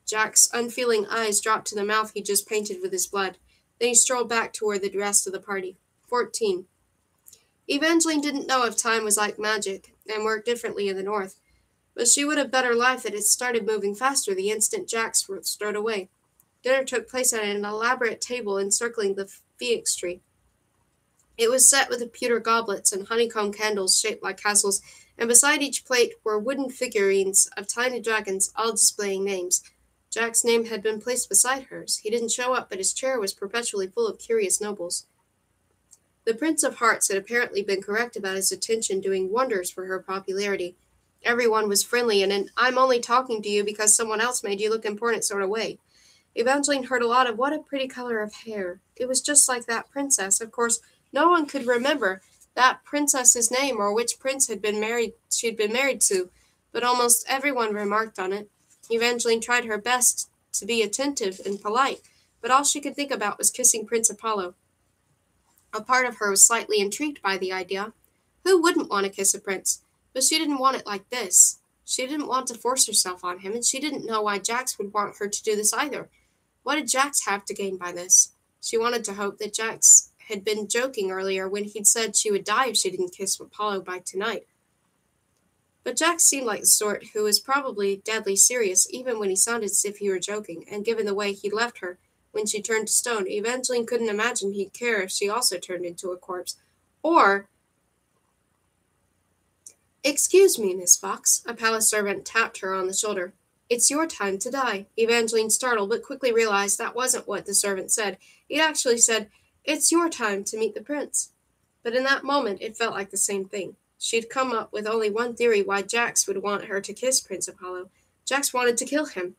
Speaker 1: Jack's unfeeling eyes dropped to the mouth he just painted with his blood. Then he strolled back toward the rest of the party. 14. Evangeline didn't know if time was like magic and worked differently in the north, but she would have bet her life that it started moving faster the instant Jax strode away. Dinner took place at an elaborate table encircling the phoenix tree. It was set with pewter goblets and honeycomb candles shaped like castles, and beside each plate were wooden figurines of tiny dragons, all displaying names. Jack's name had been placed beside hers. He didn't show up, but his chair was perpetually full of curious nobles. The Prince of Hearts had apparently been correct about his attention doing wonders for her popularity. Everyone was friendly and an I'm only talking to you because someone else made you look important sort of way. Evangeline heard a lot of what a pretty color of hair. It was just like that princess. Of course, no one could remember that princess's name or which prince she'd been married to, but almost everyone remarked on it. Evangeline tried her best to be attentive and polite, but all she could think about was kissing Prince Apollo. A part of her was slightly intrigued by the idea. Who wouldn't want to kiss a prince? But she didn't want it like this. She didn't want to force herself on him, and she didn't know why Jax would want her to do this either. What did Jax have to gain by this? She wanted to hope that Jax had been joking earlier when he'd said she would die if she didn't kiss Apollo by tonight. But Jax seemed like the sort who was probably deadly serious, even when he sounded as if he were joking, and given the way he'd left her when she turned to stone, Evangeline couldn't imagine he'd care if she also turned into a corpse. Or... Excuse me, Miss Fox, a palace servant tapped her on the shoulder. It's your time to die. Evangeline startled, but quickly realized that wasn't what the servant said. It actually said, It's your time to meet the prince. But in that moment, it felt like the same thing. She'd come up with only one theory why Jax would want her to kiss Prince Apollo. Jax wanted to kill him.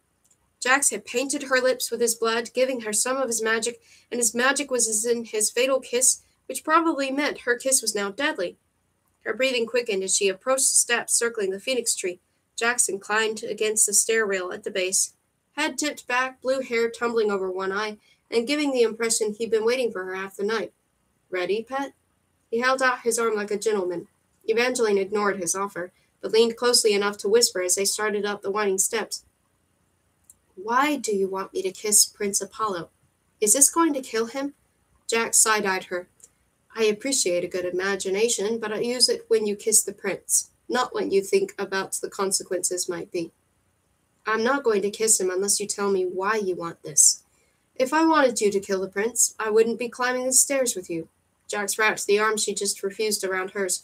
Speaker 1: Jax had painted her lips with his blood, giving her some of his magic, and his magic was in his fatal kiss, which probably meant her kiss was now deadly. Her breathing quickened as she approached the steps circling the phoenix tree. Jax inclined against the stair rail at the base, head tipped back, blue hair tumbling over one eye, and giving the impression he'd been waiting for her half the night. Ready, pet? He held out his arm like a gentleman. Evangeline ignored his offer, but leaned closely enough to whisper as they started up the winding steps. Why do you want me to kiss Prince Apollo? Is this going to kill him? Jax side-eyed her. I appreciate a good imagination, but I use it when you kiss the prince, not when you think about the consequences might be. I'm not going to kiss him unless you tell me why you want this. If I wanted you to kill the prince, I wouldn't be climbing the stairs with you. Jax wrapped the arm she just refused around hers.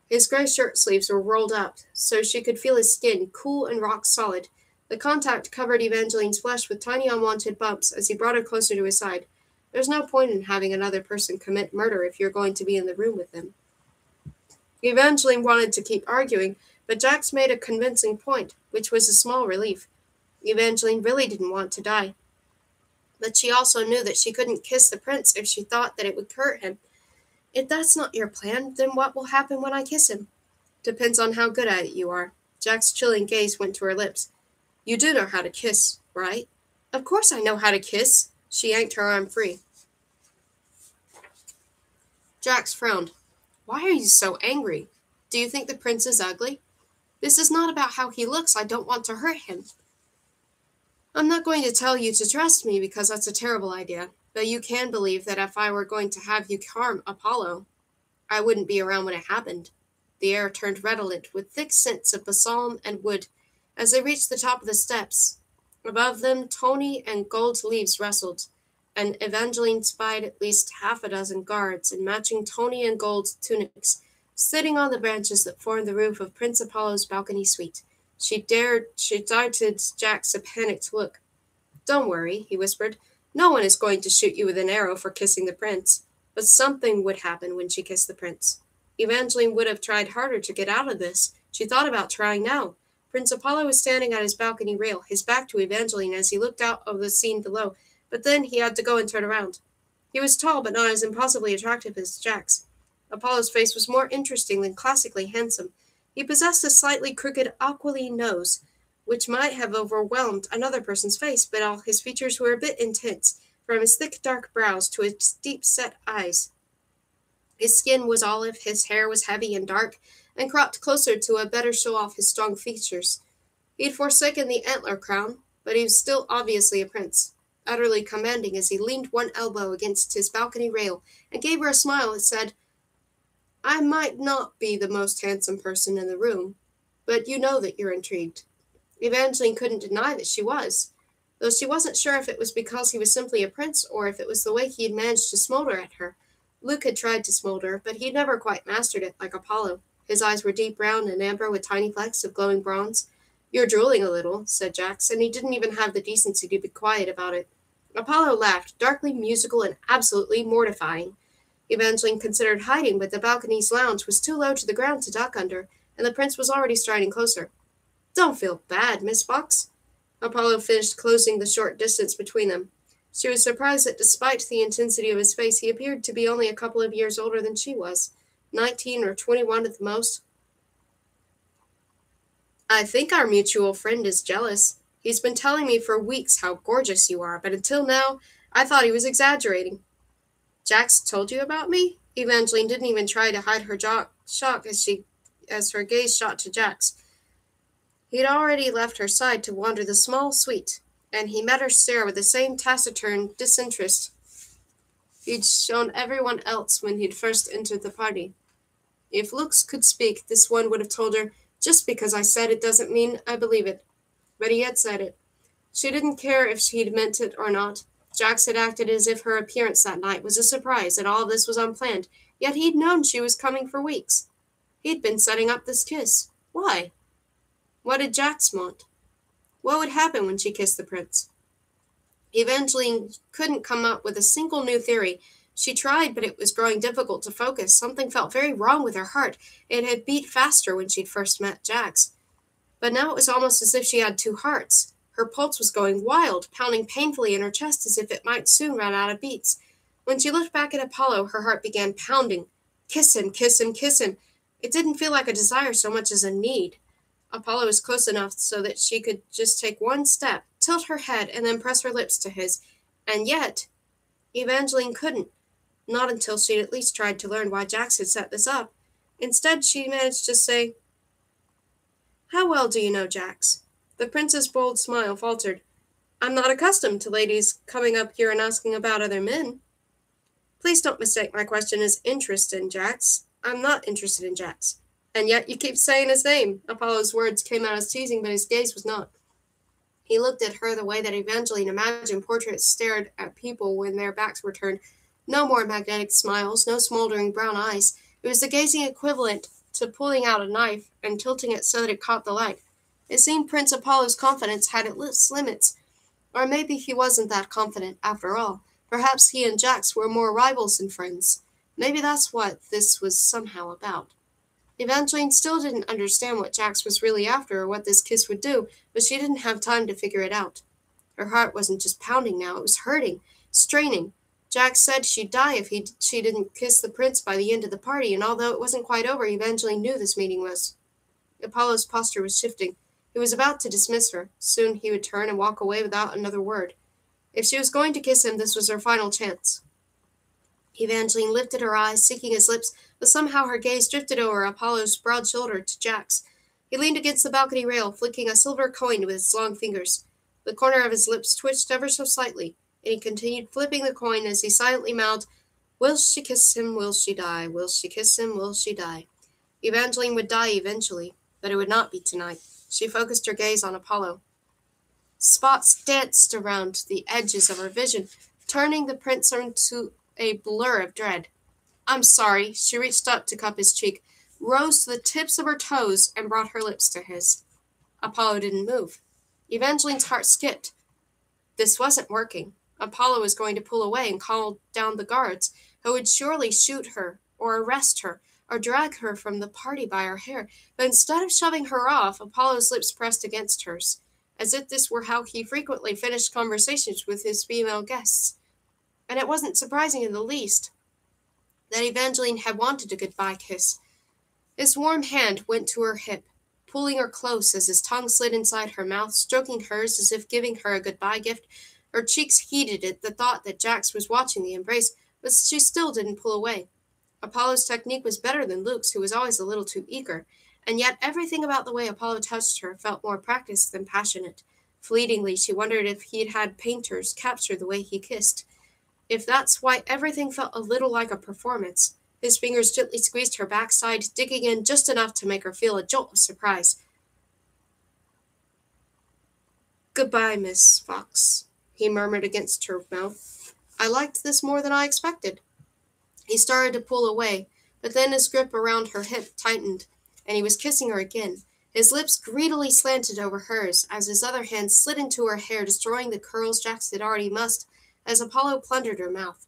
Speaker 1: His gray shirt sleeves were rolled up, so she could feel his skin, cool and rock solid. The contact covered Evangeline's flesh with tiny unwanted bumps as he brought her closer to his side. There's no point in having another person commit murder if you're going to be in the room with them. Evangeline wanted to keep arguing, but Jax made a convincing point, which was a small relief. Evangeline really didn't want to die. But she also knew that she couldn't kiss the prince if she thought that it would hurt him. If that's not your plan, then what will happen when I kiss him? Depends on how good at it you are. Jack's chilling gaze went to her lips. You do know how to kiss, right? Of course I know how to kiss. She yanked her arm free. Jax frowned. Why are you so angry? Do you think the prince is ugly? This is not about how he looks. I don't want to hurt him. I'm not going to tell you to trust me because that's a terrible idea, but you can believe that if I were going to have you harm Apollo, I wouldn't be around when it happened. The air turned redolent with thick scents of balsam and wood as they reached the top of the steps. Above them, tawny and gold leaves rustled, and Evangeline spied at least half a dozen guards in matching tawny and gold tunics, sitting on the branches that formed the roof of Prince Apollo's balcony suite. She darted Jax a panicked look. Don't worry, he whispered. No one is going to shoot you with an arrow for kissing the prince. But something would happen when she kissed the prince. Evangeline would have tried harder to get out of this. She thought about trying now. Prince Apollo was standing at his balcony rail, his back to Evangeline as he looked out of the scene below, but then he had to go and turn around. He was tall, but not as impossibly attractive as Jax. Apollo's face was more interesting than classically handsome. He possessed a slightly crooked aquiline nose, which might have overwhelmed another person's face, but all his features were a bit intense, from his thick dark brows to his deep-set eyes. His skin was olive, his hair was heavy and dark, and cropped closer to better show off his strong features. He'd forsaken the antler crown, but he was still obviously a prince, utterly commanding as he leaned one elbow against his balcony rail and gave her a smile that said, I might not be the most handsome person in the room, but you know that you're intrigued. Evangeline couldn't deny that she was, though she wasn't sure if it was because he was simply a prince or if it was the way he had managed to smolder at her. Luke had tried to smolder, but he'd never quite mastered it like Apollo. His eyes were deep brown and amber with tiny flecks of glowing bronze. You're drooling a little, said Jax, and he didn't even have the decency to be quiet about it. Apollo laughed, darkly musical and absolutely mortifying. Evangeline considered hiding, but the balcony's lounge was too low to the ground to duck under, and the prince was already striding closer. Don't feel bad, Miss Fox. Apollo finished closing the short distance between them. She was surprised that despite the intensity of his face, he appeared to be only a couple of years older than she was, 19 or 21 at the most. I think our mutual friend is jealous. He's been telling me for weeks how gorgeous you are, but until now, I thought he was exaggerating. Jax told you about me? Evangeline didn't even try to hide her shock as her gaze shot to Jax. He'd already left her side to wander the small suite, and he met her stare with the same taciturn disinterest he'd shown everyone else when he'd first entered the party. If looks could speak, this one would have told her, just because I said it doesn't mean I believe it. But he had said it. She didn't care if she'd meant it or not. Jax had acted as if her appearance that night was a surprise, and all of this was unplanned, yet he'd known she was coming for weeks. He'd been setting up this kiss. Why? What did Jax want? What would happen when she kissed the prince? Evangeline couldn't come up with a single new theory. She tried, but it was growing difficult to focus. Something felt very wrong with her heart. It had beat faster when she'd first met Jax. But now it was almost as if she had two hearts. Her pulse was going wild, pounding painfully in her chest as if it might soon run out of beats. When she looked back at Apollo, her heart began pounding. Kiss him, kiss him, kiss him. It didn't feel like a desire so much as a need. Apollo was close enough so that she could just take one step, tilt her head, and then press her lips to his. And yet, Evangeline couldn't. Not until she'd at least tried to learn why Jax had set this up. Instead, she managed to say, How well do you know Jax? The prince's bold smile faltered. I'm not accustomed to ladies coming up here and asking about other men. Please don't mistake my question as interest in Jax. I'm not interested in Jax. And yet you keep saying his name. Apollo's words came out as teasing, but his gaze was not. He looked at her the way that Evangeline imagined portraits stared at people when their backs were turned. No more magnetic smiles, no smoldering brown eyes. It was the gazing equivalent to pulling out a knife and tilting it so that it caught the light. It seemed Prince Apollo's confidence had its limits. Or maybe he wasn't that confident, after all. Perhaps he and Jax were more rivals than friends. Maybe that's what this was somehow about. Evangeline still didn't understand what Jax was really after or what this kiss would do, but she didn't have time to figure it out. Her heart wasn't just pounding now, it was hurting, straining. Jax said she'd die if she didn't kiss the prince by the end of the party, and although it wasn't quite over, Evangeline knew this meeting was. Apollo's posture was shifting. He was about to dismiss her. Soon he would turn and walk away without another word. If she was going to kiss him, this was her final chance. Evangeline lifted her eyes, seeking his lips, but somehow her gaze drifted over Apollo's broad shoulder to Jax. He leaned against the balcony rail, flicking a silver coin with his long fingers. The corner of his lips twitched ever so slightly, and he continued flipping the coin as he silently mouthed, "Will she kiss him? Will she die? Will she kiss him? Will she die?" Evangeline would die eventually, but it would not be tonight. She focused her gaze on Apollo. Spots danced around the edges of her vision, turning the prince into a blur of dread. "I'm sorry." She reached up to cup his cheek, rose to the tips of her toes, and brought her lips to his. Apollo didn't move. Evangeline's heart skipped. This wasn't working. Apollo was going to pull away and call down the guards, who would surely shoot her, or arrest her, or drag her from the party by her hair. But instead of shoving her off, Apollo's lips pressed against hers, as if this were how he frequently finished conversations with his female guests. And it wasn't surprising in the least that Evangeline had wanted a goodbye kiss. His warm hand went to her hip, pulling her close as his tongue slid inside her mouth, stroking hers as if giving her a goodbye gift. Her cheeks heated at the thought that Jax was watching the embrace, but she still didn't pull away. Apollo's technique was better than Luke's, who was always a little too eager, and yet everything about the way Apollo touched her felt more practiced than passionate. Fleetingly, she wondered if he'd had painters capture the way he kissed. If that's why everything felt a little like a performance. His fingers gently squeezed her backside, digging in just enough to make her feel a jolt of surprise. "Goodbye, Miss Fox," he murmured against her mouth. "I liked this more than I expected." He started to pull away, but then his grip around her hip tightened, and he was kissing her again. His lips greedily slanted over hers, as his other hand slid into her hair, destroying the curls Jax had already mussed, as Apollo plundered her mouth.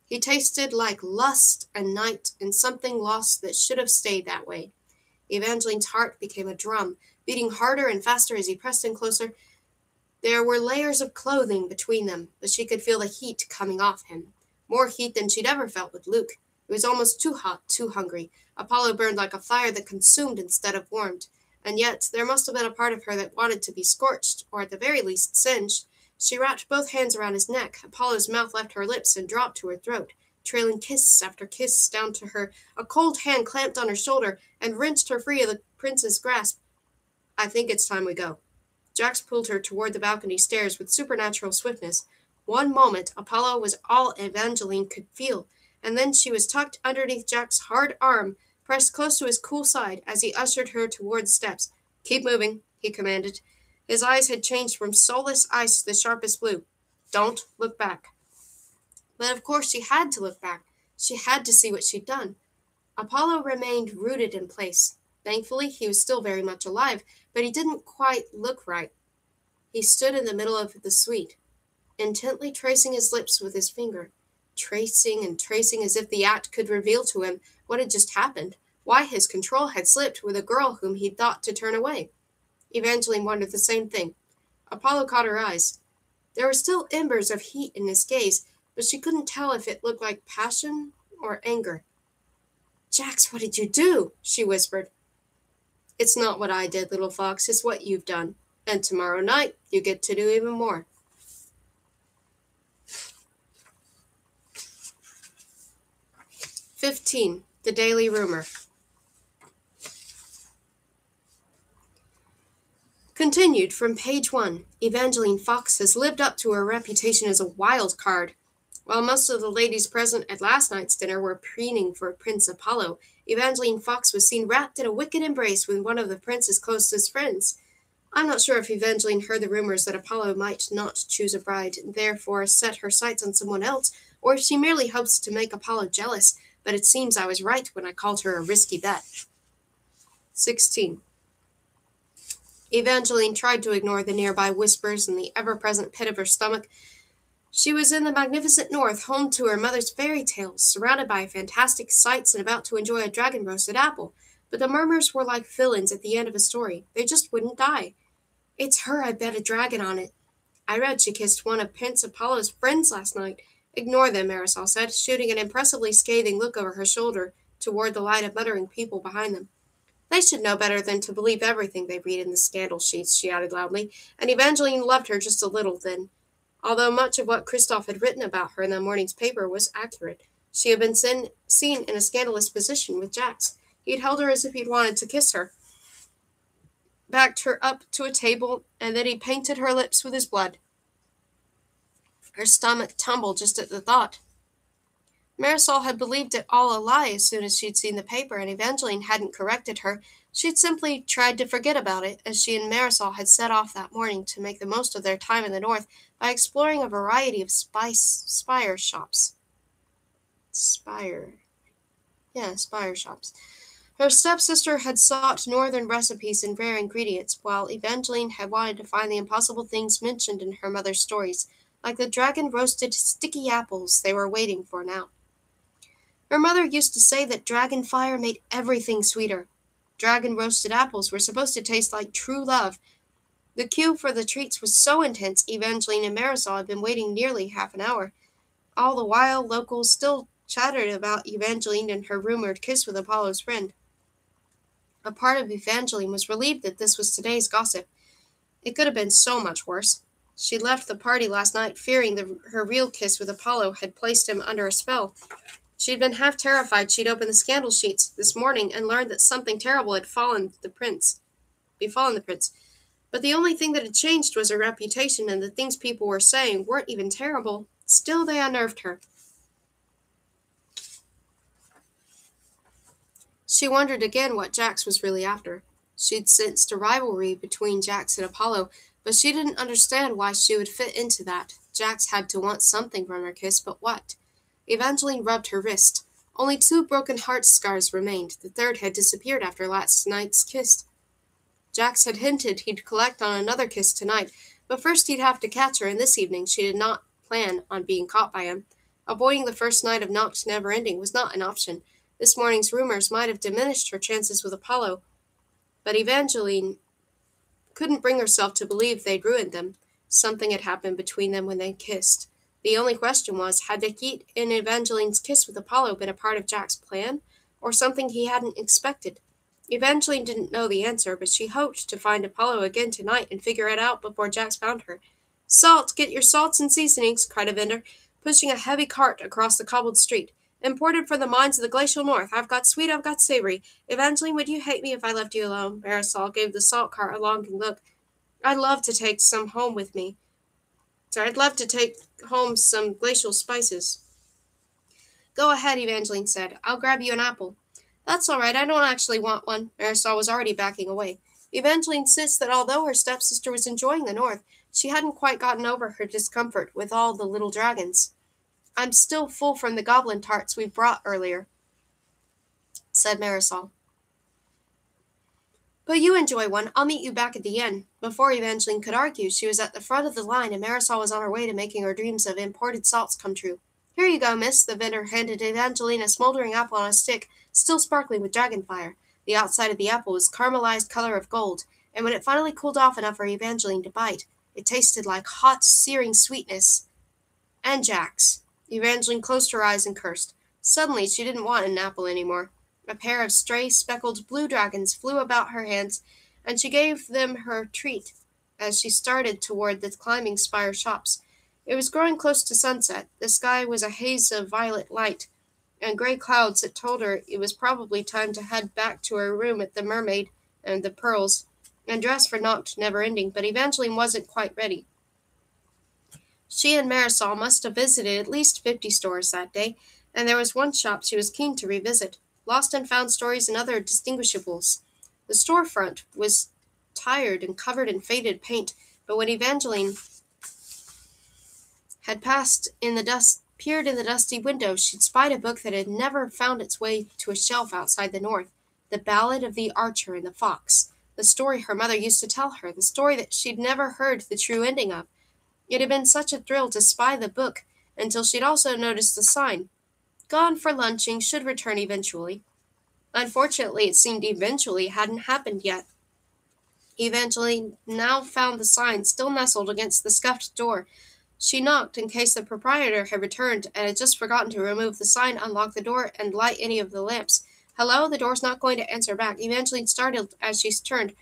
Speaker 1: He tasted like lust and night and something lost that should have stayed that way. Evangeline's heart became a drum, beating harder and faster as he pressed in closer. There were layers of clothing between them, but she could feel the heat coming off him. More heat than she'd ever felt with Luke. It was almost too hot, too hungry. Apollo burned like a fire that consumed instead of warmed. And yet, there must have been a part of her that wanted to be scorched, or at the very least singed. She wrapped both hands around his neck. Apollo's mouth left her lips and dropped to her throat, trailing kiss after kiss down to her. A cold hand clamped on her shoulder and wrenched her free of the prince's grasp. "I think it's time we go." Jax pulled her toward the balcony stairs with supernatural swiftness. One moment, Apollo was all Evangeline could feel, and then she was tucked underneath Jack's hard arm, pressed close to his cool side as he ushered her toward the steps. "Keep moving," he commanded. His eyes had changed from soulless ice to the sharpest blue. "Don't look back." But of course she had to look back. She had to see what she'd done. Apollo remained rooted in place. Thankfully, he was still very much alive, but he didn't quite look right. He stood in the middle of the suite, intently tracing his lips with his finger, tracing and tracing as if the act could reveal to him what had just happened, why his control had slipped with a girl whom he'd thought to turn away. Evangeline wondered the same thing. Apollo caught her eyes. There were still embers of heat in his gaze, but she couldn't tell if it looked like passion or anger. "Jax, what did you do?" she whispered. "It's not what I did, little fox, it's what you've done. And tomorrow night, you get to do even more." 15. The Daily Rumor. Continued from page 1, Evangeline Fox has lived up to her reputation as a wild card. While most of the ladies present at last night's dinner were preening for Prince Apollo, Evangeline Fox was seen wrapped in a wicked embrace with one of the prince's closest friends. I'm not sure if Evangeline heard the rumors that Apollo might not choose a bride, and therefore set her sights on someone else, or if she merely hopes to make Apollo jealous, but it seems I was right when I called her a risky bet. 16. Evangeline tried to ignore the nearby whispers in the ever-present pit of her stomach. She was in the magnificent North, home to her mother's fairy tales, surrounded by fantastic sights and about to enjoy a dragon-roasted apple. But the murmurs were like villains at the end of a story. They just wouldn't die. It's her I bet a dragon on it. I read she kissed one of Prince Apollo's friends last night. Ignore them, Marisol said, shooting an impressively scathing look over her shoulder toward the line of muttering people behind them. They should know better than to believe everything they read in the scandal sheets, she added loudly, and Evangeline loved her just a little then. Although much of what Christophe had written about her in the morning's paper was accurate, she had been seen in a scandalous position with Jax. He'd held her as if he'd wanted to kiss her, backed her up to a table, and then he painted her lips with his blood. Her stomach tumbled just at the thought. Marisol had believed it all a lie as soon as she'd seen the paper, and Evangeline hadn't corrected her. She'd simply tried to forget about it, as she and Marisol had set off that morning to make the most of their time in the North by exploring a variety of spire shops. Spire shops. Her stepsister had sought northern recipes and rare ingredients, while Evangeline had wanted to find the impossible things mentioned in her mother's stories, like the dragon-roasted sticky apples they were waiting for now. Her mother used to say that dragon fire made everything sweeter. Dragon-roasted apples were supposed to taste like true love. The queue for the treats was so intense, Evangeline and Marisol had been waiting nearly half an hour. All the while, locals still chattered about Evangeline and her rumored kiss with Apollo's friend. A part of Evangeline was relieved that this was today's gossip. It could have been so much worse. She left the party last night fearing her real kiss with Apollo had placed him under a spell. She'd been half terrified she'd opened the scandal sheets this morning and learned that something terrible had befallen the prince. But the only thing that had changed was her reputation, and the things people were saying weren't even terrible. Still, they unnerved her. She wondered again what Jax was really after. She'd sensed a rivalry between Jax and Apollo, but she didn't understand why she would fit into that. Jax had to want something from her kiss, but what? Evangeline rubbed her wrist. Only 2 broken heart scars remained. The third had disappeared after last night's kiss. Jax had hinted he'd collect on another kiss tonight, but first he'd have to catch her, and this evening she did not plan on being caught by him. Avoiding the first night of Noct Never Ending was not an option. This morning's rumors might have diminished her chances with Apollo, but Evangeline couldn't bring herself to believe they'd ruined them. Something had happened between them when they kissed. The only question was, had Dekit and Evangeline's kiss with Apollo been a part of Jack's plan, or something he hadn't expected? Evangeline didn't know the answer, but she hoped to find Apollo again tonight and figure it out before Jax found her. "Salt! Get your salts and seasonings," cried a vendor, pushing a heavy cart across the cobbled street. "Imported from the mines of the glacial north. I've got sweet, I've got savory. Evangeline, would you hate me if I left you alone?" Marisol gave the salt cart a longing look. I'd love to take some home some glacial spices." "Go ahead," Evangeline said. "I'll grab you an apple." "That's all right. I don't actually want one." Marisol was already backing away. Evangeline sensed that although her stepsister was enjoying the north, she hadn't quite gotten over her discomfort with all the little dragons. "I'm still full from the goblin tarts we brought earlier," said Marisol. "But you enjoy one. I'll meet you back at the inn." Before Evangeline could argue, she was at the front of the line, and Marisol was on her way to making her dreams of imported salts come true. "Here you go, miss." The vendor handed Evangeline a smoldering apple on a stick, still sparkling with dragon fire. The outside of the apple was caramelized color of gold, and when it finally cooled off enough for Evangeline to bite, it tasted like hot, searing sweetness. And Jack's. Evangeline closed her eyes and cursed. Suddenly, she didn't want an apple anymore. A pair of stray, speckled blue dragons flew about her hands, and she gave them her treat as she started toward the climbing spire shops. It was growing close to sunset. The sky was a haze of violet light, and gray clouds that told her it was probably time to head back to her room at the Mermaid and the Pearls, and dress for Noct Never Ending, but Evangeline wasn't quite ready. She and Marisol must have visited at least 50 stores that day, and there was one shop she was keen to revisit. Lost and Found Stories and Other Distinguishables. The storefront was tired and covered in faded paint, but when Evangeline had peered in the dusty window, she'd spied a book that had never found its way to a shelf outside the north. The Ballad of the Archer and the Fox. The story her mother used to tell her, the story that she'd never heard the true ending of. It had been such a thrill to spy the book, until she'd also noticed the sign. Gone for lunching, should return eventually. Unfortunately, it seemed eventually hadn't happened yet. Evangeline now found the sign still nestled against the scuffed door. She knocked in case the proprietor had returned and had just forgotten to remove the sign, unlock the door, and light any of the lamps. Hello? The door's not going to answer back. Evangeline startled as she turned,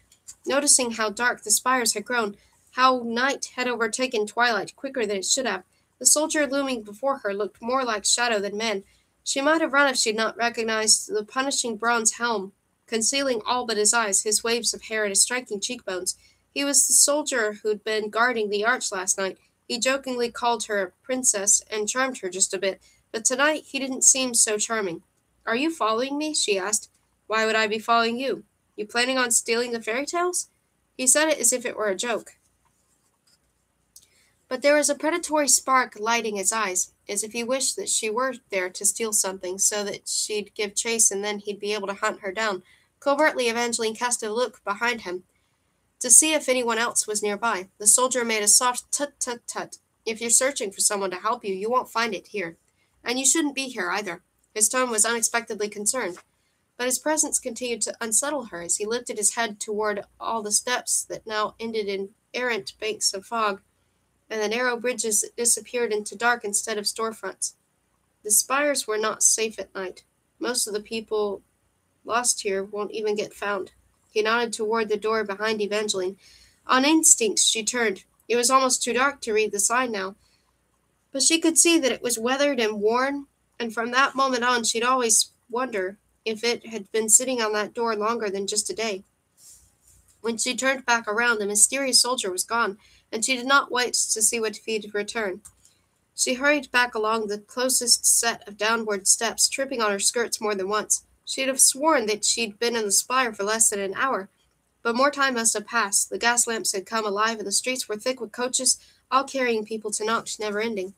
Speaker 1: noticing how dark the spires had grown, how night had overtaken twilight quicker than it should have. The soldier looming before her looked more like shadow than man. She might have run if she'd not recognized the punishing bronze helm, concealing all but his eyes, his waves of hair, and his striking cheekbones. He was the soldier who'd been guarding the arch last night. He jokingly called her a princess and charmed her just a bit, but tonight he didn't seem so charming. Are you following me? She asked. Why would I be following you? You planning on stealing the fairy tales? He said it as if it were a joke. But there was a predatory spark lighting his eyes, as if he wished that she were there to steal something, so that she'd give chase and then he'd be able to hunt her down. Covertly, Evangeline cast a look behind him, to see if anyone else was nearby. The soldier made a soft tut-tut-tut. If you're searching for someone to help you, you won't find it here. And you shouldn't be here either. His tone was unexpectedly concerned, but his presence continued to unsettle her as he lifted his head toward all the steps that now ended in errant banks of fog, and the narrow bridges that disappeared into dark instead of storefronts. The spires were not safe at night. Most of the people lost here won't even get found. He nodded toward the door behind Evangeline. On instinct, she turned. It was almost too dark to read the sign now, but she could see that it was weathered and worn, and from that moment on she'd always wonder if it had been sitting on that door longer than just a day. When she turned back around, the mysterious soldier was gone, and she did not wait to see what he'd return. She hurried back along the closest set of downward steps, tripping on her skirts more than once. She'd have sworn that she'd been in the spire for less than an hour, but more time must have passed. The gas lamps had come alive, and the streets were thick with coaches, all carrying people to Noct, never ending.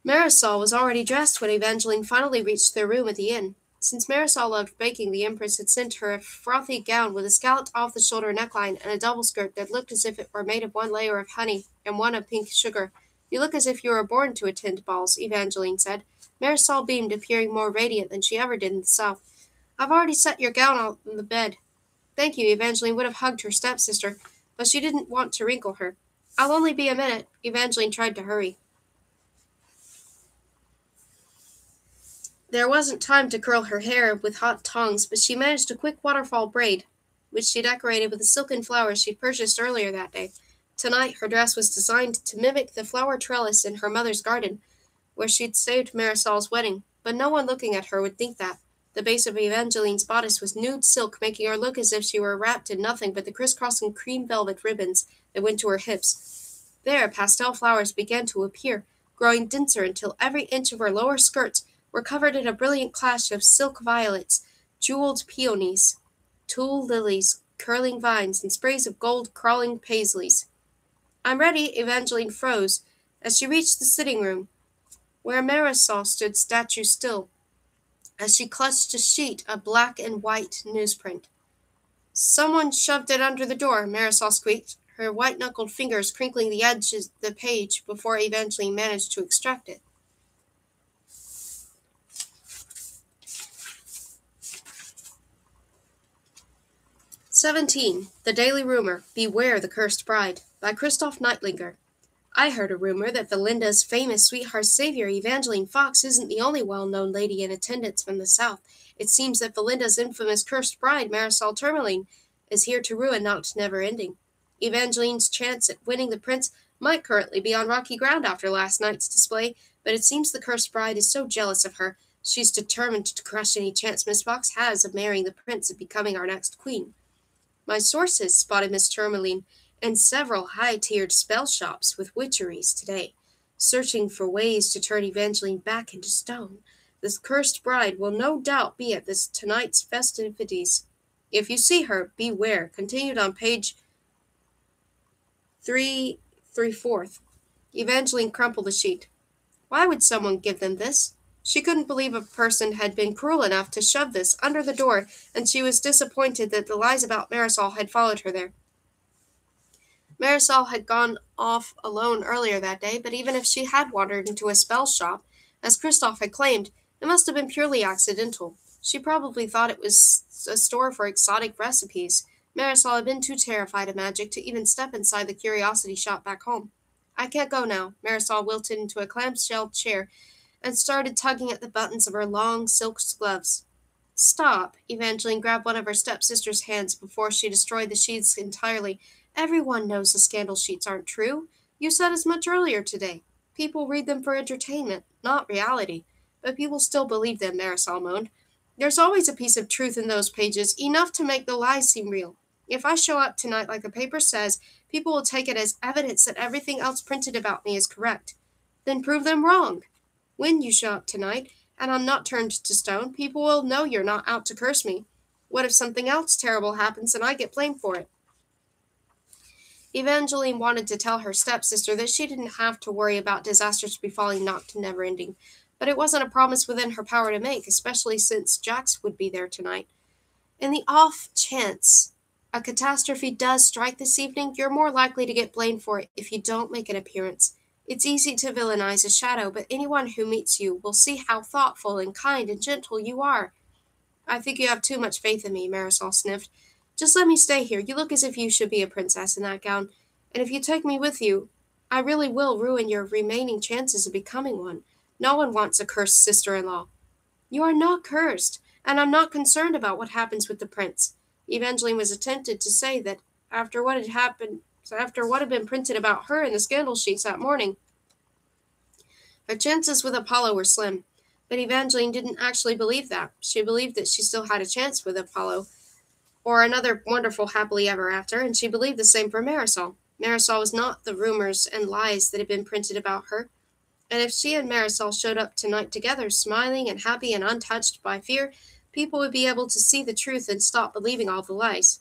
Speaker 1: Marisol was already dressed when Evangeline finally reached their room at the inn. Since Marisol loved baking, the Empress had sent her a frothy gown with a scalloped off-the-shoulder neckline and a double skirt that looked as if it were made of one layer of honey and one of pink sugar. You look as if you were born to attend balls, Evangeline said. Marisol beamed, appearing more radiant than she ever did in the South. I've already set your gown on the bed. Thank you, Evangeline would have hugged her stepsister, but she didn't want to wrinkle her. I'll only be a minute. Evangeline tried to hurry. There wasn't time to curl her hair with hot tongs, but she managed a quick waterfall braid, which she decorated with the silken flowers she'd purchased earlier that day. Tonight, her dress was designed to mimic the flower trellis in her mother's garden, where she'd saved Marisol's wedding, but no one looking at her would think that. The base of Evangeline's bodice was nude silk, making her look as if she were wrapped in nothing but the crisscrossing cream velvet ribbons that went to her hips. There, pastel flowers began to appear, growing denser until every inch of her lower skirts were covered in a brilliant clash of silk violets, jeweled peonies, tulle lilies, curling vines, and sprays of gold crawling paisleys. I'm ready, Evangeline froze, as she reached the sitting room, where Marisol stood statue still, as she clutched a sheet of black and white newsprint. Someone shoved it under the door, Marisol squeaked, her white-knuckled fingers crinkling the edges of the page before Evangeline managed to extract it. The Daily Rumor, Beware the Cursed Bride, by Christoph Neitlinger. I heard a rumor that Belinda's famous sweetheart savior, Evangeline Fox, isn't the only well-known lady in attendance from the South. It seems that Belinda's infamous cursed bride, Marisol Tourmaline, is here to ruin Noct Never Ending. Evangeline's chance at winning the prince might currently be on rocky ground after last night's display, but it seems the cursed bride is so jealous of her, she's determined to crush any chance Miss Fox has of marrying the prince and becoming our next queen. My sources spotted Miss Tourmaline in several high-tiered spell shops with witcheries today, searching for ways to turn Evangeline back into stone. This cursed bride will no doubt be at tonight's festivities. If you see her, beware. Continued on page 334. Evangeline crumpled the sheet. Why would someone give them this? She couldn't believe a person had been cruel enough to shove this under the door, and she was disappointed that the lies about Marisol had followed her there. Marisol had gone off alone earlier that day, but even if she had wandered into a spell shop, as Kristoff had claimed, it must have been purely accidental. She probably thought it was a store for exotic recipes. Marisol had been too terrified of magic to even step inside the curiosity shop back home. I can't go now. Marisol wilted into a clamshell chair and started tugging at the buttons of her long silk gloves. Stop! Evangeline grabbed one of her stepsister's hands before she destroyed the sheets entirely. Everyone knows the scandal sheets aren't true. You said as much earlier today. People read them for entertainment, not reality. But people still believe them, Marisol moaned. There's always a piece of truth in those pages, enough to make the lies seem real. If I show up tonight like the paper says, people will take it as evidence that everything else printed about me is correct. Then prove them wrong. When you show up tonight, and I'm not turned to stone, people will know you're not out to curse me. What if something else terrible happens and I get blamed for it? Evangeline wanted to tell her stepsister that she didn't have to worry about disasters befalling Noct Neverending, but it wasn't a promise within her power to make, especially since Jax would be there tonight. In the off chance a catastrophe does strike this evening, you're more likely to get blamed for it if you don't make an appearance. It's easy to villainize a shadow, but anyone who meets you will see how thoughtful and kind and gentle you are. I think you have too much faith in me, Marisol sniffed. Just let me stay here. You look as if you should be a princess in that gown. And if you take me with you, I really will ruin your remaining chances of becoming one. No one wants a cursed sister-in-law. You are not cursed, and I'm not concerned about what happens with the prince. Evangeline was tempted to say that after what had been printed about her in the scandal sheets that morning, her chances with Apollo were slim. But Evangeline didn't actually believe that. She believed that she still had a chance with Apollo, or another wonderful happily ever after, and she believed the same for Marisol. Marisol was not the rumors and lies that had been printed about her, and if she and Marisol showed up tonight together, smiling and happy and untouched by fear, people would be able to see the truth and stop believing all the lies.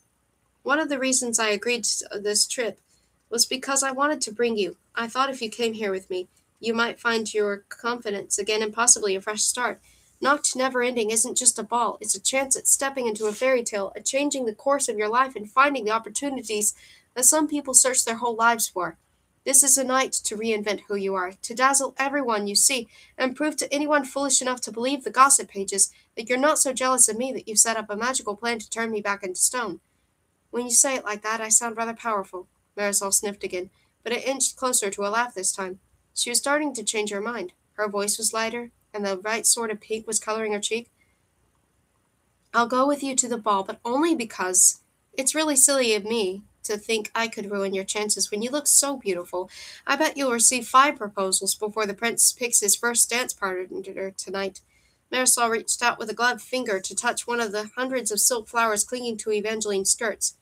Speaker 1: One of the reasons I agreed to this trip was because I wanted to bring you. I thought if you came here with me, you might find your confidence again and possibly a fresh start. Noct Neverending isn't just a ball. It's a chance at stepping into a fairy tale, at changing the course of your life and finding the opportunities that some people search their whole lives for. This is a night to reinvent who you are, to dazzle everyone you see, and prove to anyone foolish enough to believe the gossip pages that you're not so jealous of me that you've set up a magical plan to turn me back into stone. When you say it like that, I sound rather powerful. Marisol sniffed again, but it inched closer to a laugh this time. She was starting to change her mind. Her voice was lighter, and the right sort of pink was coloring her cheek. I'll go with you to the ball, but only because it's really silly of me to think I could ruin your chances when you look so beautiful. I bet you'll receive 5 proposals before the prince picks his first dance partner tonight. Marisol reached out with a gloved finger to touch one of the hundreds of silk flowers clinging to Evangeline's skirts.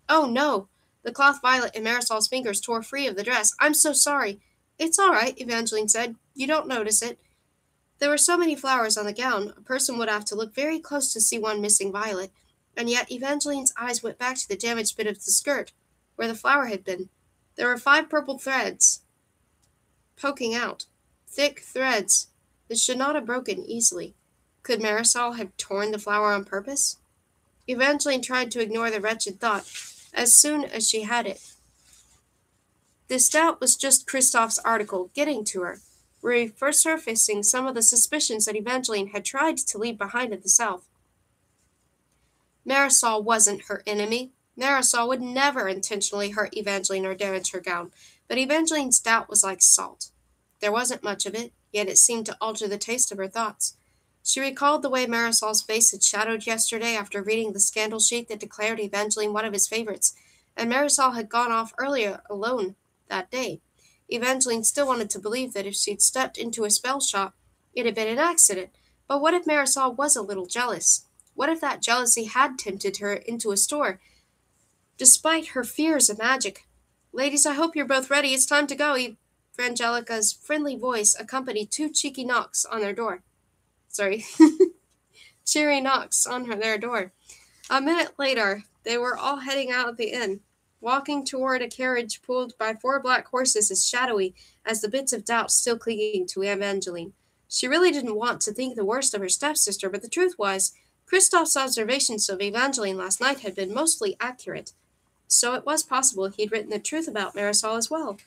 Speaker 1: Oh, no! The cloth violet in Marisol's fingers tore free of the dress. I'm so sorry. It's all right, Evangeline said. You don't notice it. There were so many flowers on the gown, a person would have to look very close to see one missing violet, and yet Evangeline's eyes went back to the damaged bit of the skirt, where the flower had been. There were 5 purple threads poking out. Thick threads that should not have broken easily. Could Marisol have torn the flower on purpose? Evangeline tried to ignore the wretched thought as soon as she had it. This doubt was just Kristoff's article getting to her, resurfacing some of the suspicions that Evangeline had tried to leave behind at the South. Marisol wasn't her enemy. Marisol would never intentionally hurt Evangeline or damage her gown, but Evangeline's doubt was like salt. There wasn't much of it, yet it seemed to alter the taste of her thoughts. She recalled the way Marisol's face had shadowed yesterday after reading the scandal sheet that declared Evangeline one of his favorites, and Marisol had gone off earlier alone that day. Evangeline still wanted to believe that if she'd stepped into a spell shop, it had been an accident. But what if Marisol was a little jealous? What if that jealousy had tempted her into a store, despite her fears of magic? Ladies, I hope you're both ready. It's time to go. Frangelica's friendly voice accompanied 2 cheeky knocks on their door. Cheery knocks on their door. A minute later, they were all heading out of the inn, walking toward a carriage pulled by 4 black horses as shadowy as the bits of doubt still clinging to Evangeline. She really didn't want to think the worst of her stepsister, but the truth was, Kristoff's observations of Evangeline last night had been mostly accurate. So it was possible he'd written the truth about Marisol as well.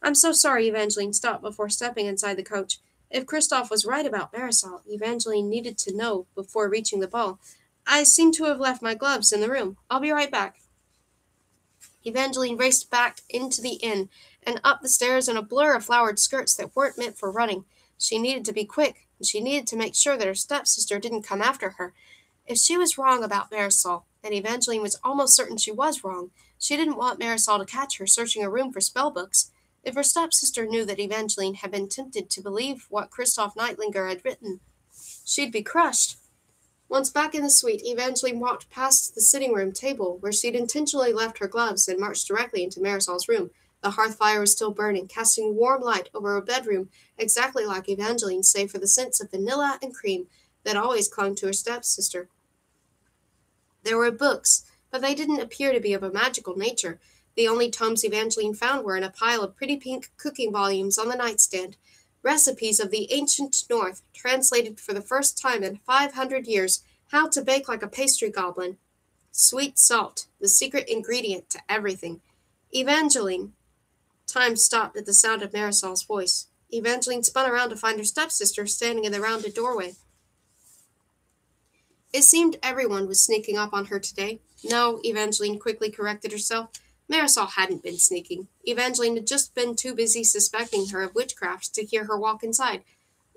Speaker 1: I'm so sorry, Evangeline stopped before stepping inside the coach. If Kristoff was right about Marisol, Evangeline needed to know before reaching the ball. I seem to have left my gloves in the room. I'll be right back. Evangeline raced back into the inn and up the stairs in a blur of flowered skirts that weren't meant for running. She needed to be quick, and she needed to make sure that her stepsister didn't come after her. If she was wrong about Marisol, and Evangeline was almost certain she was wrong, she didn't want Marisol to catch her searching a room for spell books. If her stepsister knew that Evangeline had been tempted to believe what Kristoff Nightlinger had written, she'd be crushed. Once back in the suite, Evangeline walked past the sitting-room table, where she'd intentionally left her gloves, and marched directly into Marisol's room. The hearth fire was still burning, casting warm light over a bedroom exactly like Evangeline's, save for the scents of vanilla and cream that always clung to her stepsister. There were books, but they didn't appear to be of a magical nature. The only tomes Evangeline found were in a pile of pretty pink cooking volumes on the nightstand. Recipes of the ancient North, translated for the first time in 500 years, how to bake like a pastry goblin. Sweet salt, the secret ingredient to everything. Evangeline. Time stopped at the sound of Marisol's voice. Evangeline spun around to find her stepsister standing in the rounded doorway. It seemed everyone was sneaking up on her today. No, Evangeline quickly corrected herself. Marisol hadn't been sneaking. Evangeline had just been too busy suspecting her of witchcraft to hear her walk inside.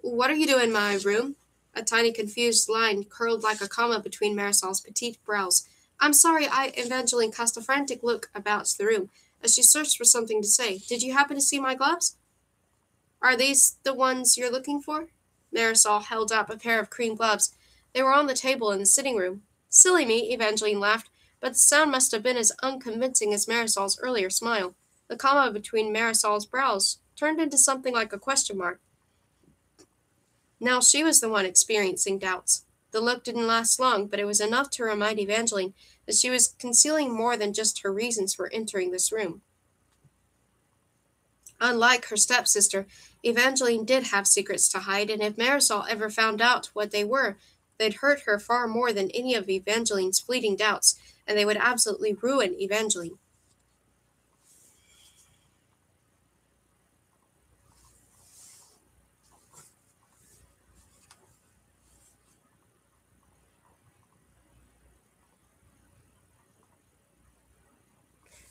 Speaker 1: What are you doing in my room? A tiny confused line curled like a comma between Marisol's petite brows. I'm sorry, Evangeline cast a frantic look about the room as she searched for something to say. Did you happen to see my gloves? Are these the ones you're looking for? Marisol held up a pair of cream gloves. They were on the table in the sitting room. Silly me, Evangeline laughed, but the sound must have been as unconvincing as Marisol's earlier smile. The comma between Marisol's brows turned into something like a question mark. Now she was the one experiencing doubts. The look didn't last long, but it was enough to remind Evangeline that she was concealing more than just her reasons for entering this room. Unlike her stepsister, Evangeline did have secrets to hide, and if Marisol ever found out what they were, they'd hurt her far more than any of Evangeline's fleeting doubts, and they would absolutely ruin Evangeline.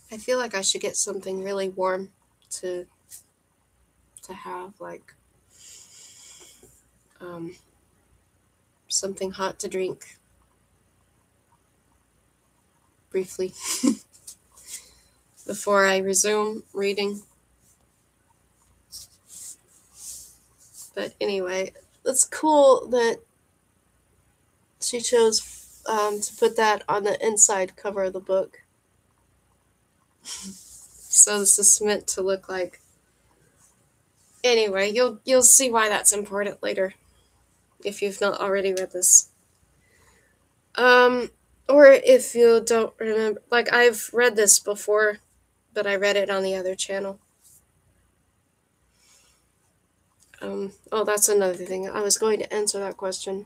Speaker 1: I feel like I should get something really warm to have, like something hot to drink briefly before I resume reading. But anyway, it's cool that she chose to put that on the inside cover of the book. So this is meant to look like. Anyway, you'll see why that's important later, if you've not already read this. Or if you don't remember, like I've read this before, but I read it on the other channel. Oh, that's another thing. I was going to answer that question.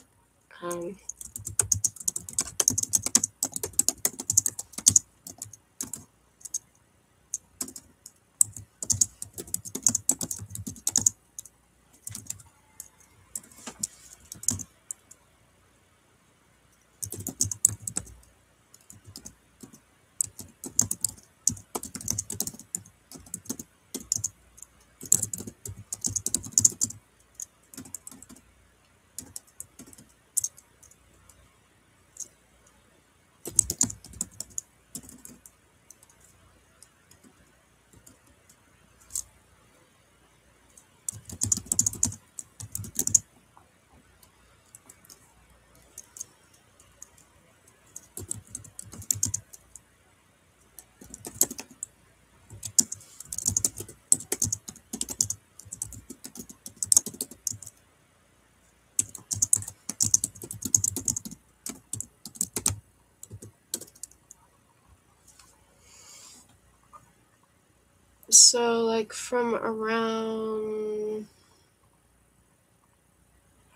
Speaker 1: So like from around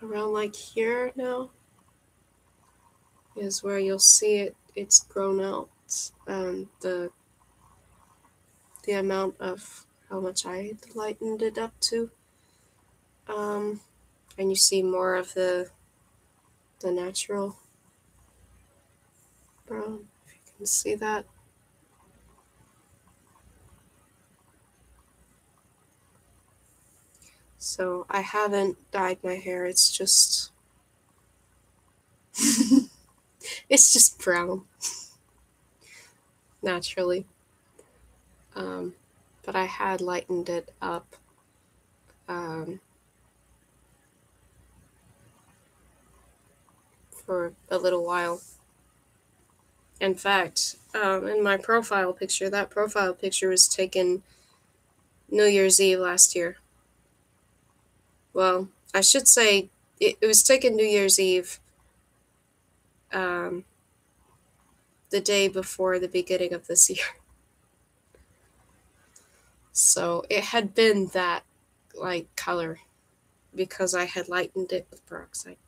Speaker 1: like here now is where you'll see it's grown out, the amount of how much I lightened it up to, and you see more of the natural brown, if you can see that. So I haven't dyed my hair, it's just it's just brown naturally. But I had lightened it up, um, for a little while. In fact, in my profile picture, that profile picture was taken New Year's Eve last year. Well, I should say it was taken New Year's Eve, um, the day before the beginning of this year. So it had been that like color because I had lightened it with peroxide.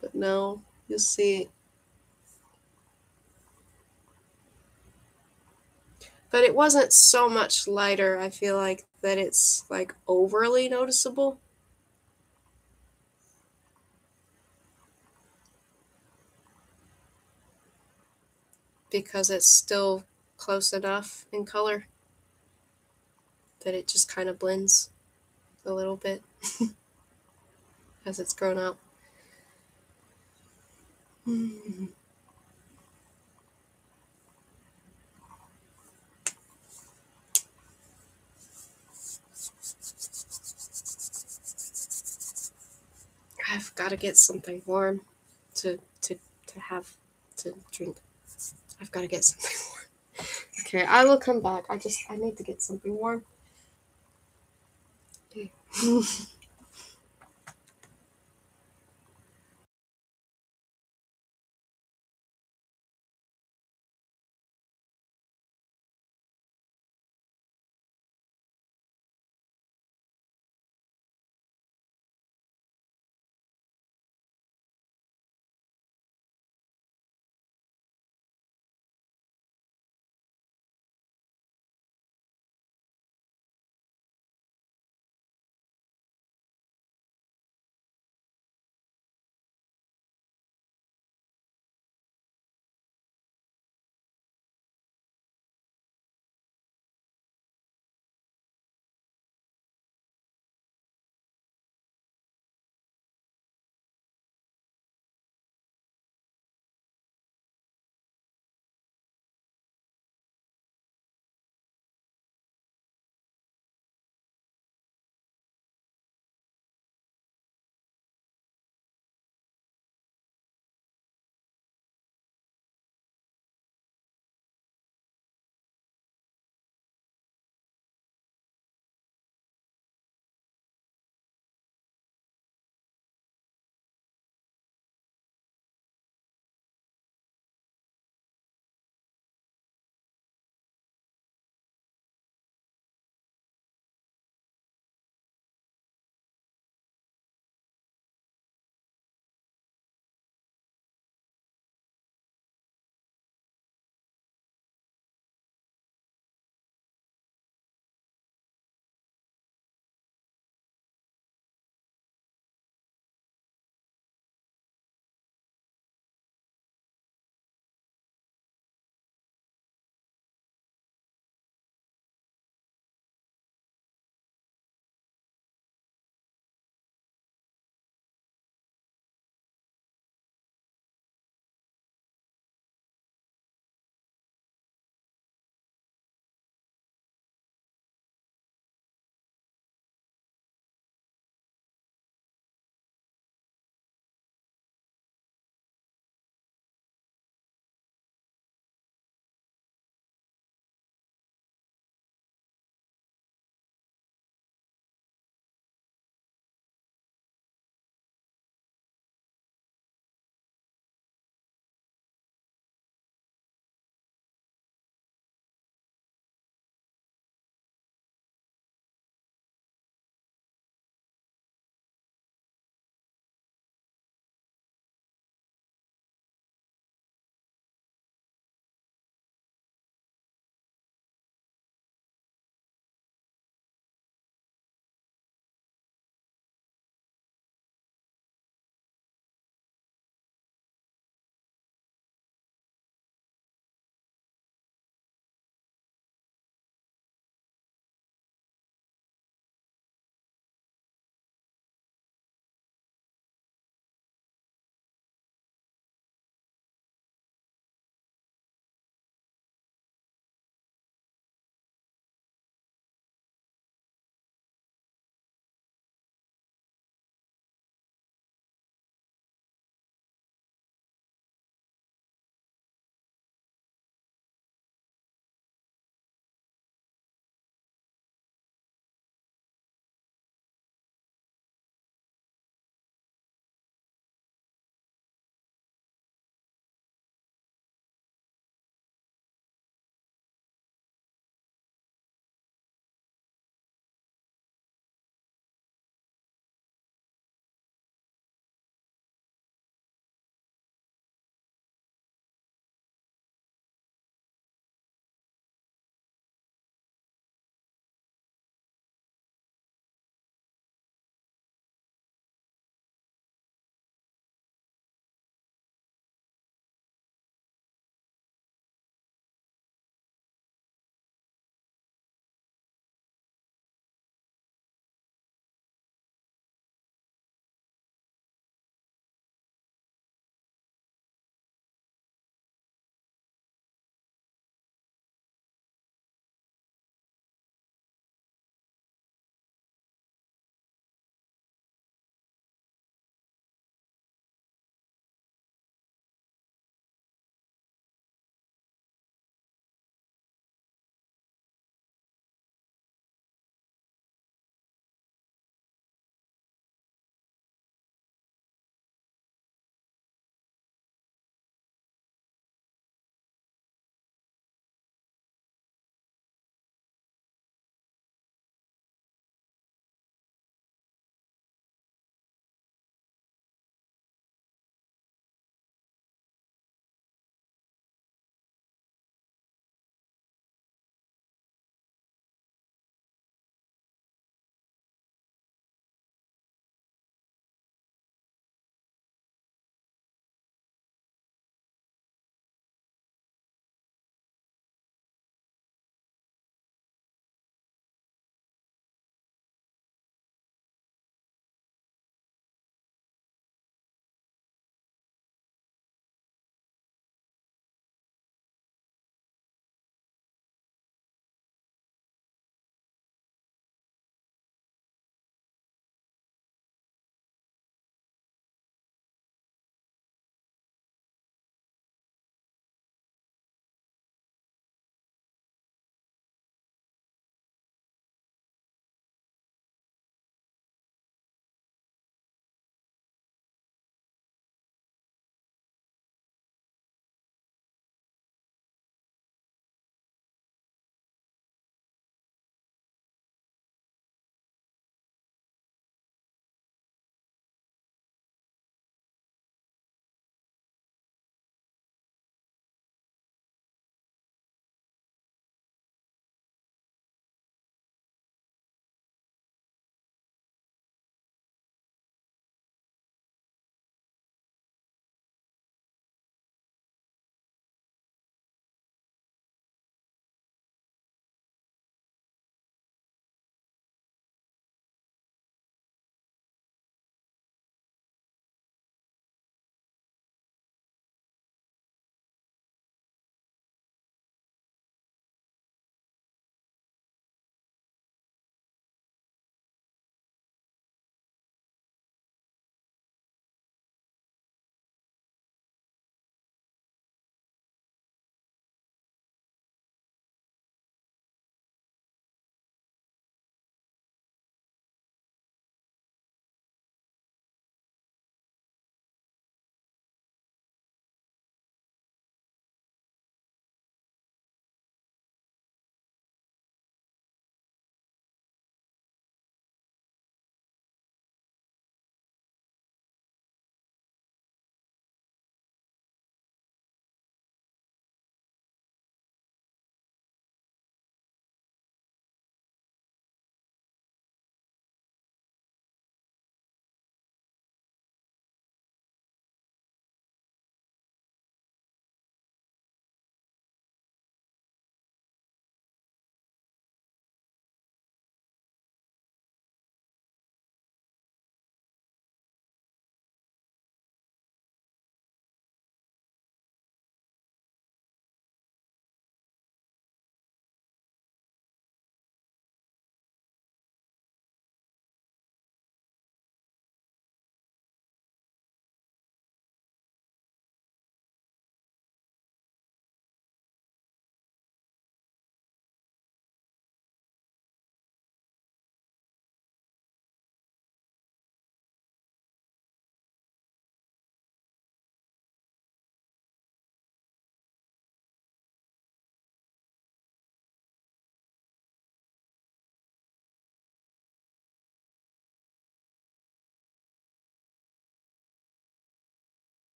Speaker 1: But now you'll see. But it wasn't so much lighter, I feel like, that it's like overly noticeable. Because it's still close enough in color that it just kind of blends a little bit as it's grown up. I've got to get something warm to have to drink. I've got to get something warm. Okay, I will come back. I need to get something warm. Okay.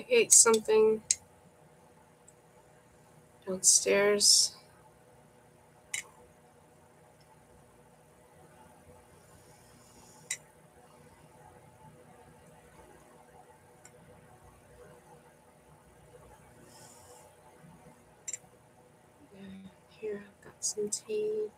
Speaker 1: ate something downstairs. Here, I've got some tea.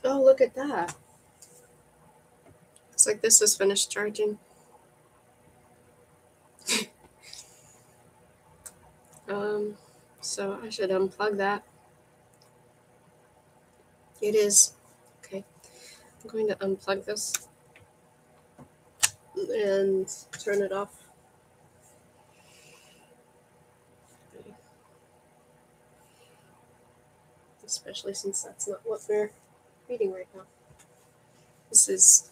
Speaker 1: Oh, look at that. Looks like this is finished charging. So I should unplug that. It is. Okay. I'm going to unplug this and turn it off. Especially since that's not what we're reading right now. This is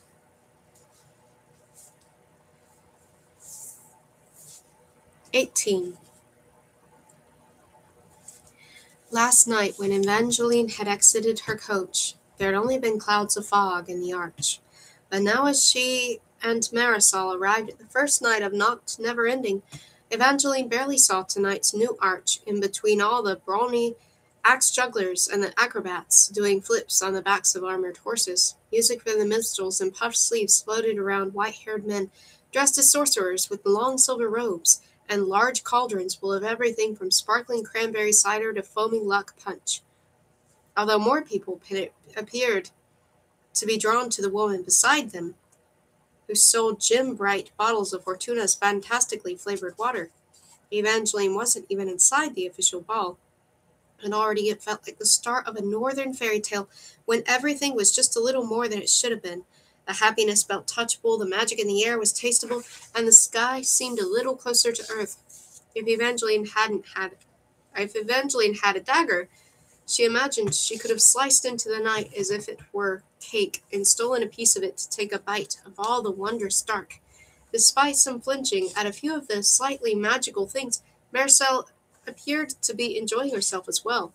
Speaker 1: $18. Last night, when Evangeline had exited her coach, there had only been clouds of fog in the arch. But now as she and Marisol arrived at the first night of Nacht Never Ending, Evangeline barely saw tonight's new arch in between all the brawny axe jugglers and the acrobats doing flips on the backs of armored horses. Music from the minstrels in puffed sleeves floated around white-haired men dressed as sorcerers with long silver robes and large cauldrons full of everything from sparkling cranberry cider to foaming luck punch. Although more people appeared to be drawn to the woman beside them, who sold gem-bright bottles of Fortuna's fantastically flavored water. Evangeline wasn't even inside the official ball, and already it felt like the start of a northern fairy tale when everything was just a little more than it should have been. The happiness felt touchable, the magic in the air was tasteable, and the sky seemed a little closer to earth. If Evangeline had a dagger, she imagined she could have sliced into the night as if it were cake and stolen a piece of it to take a bite of all the wondrous dark. Despite some flinching at a few of the slightly magical things, Marcel appeared to be enjoying herself as well.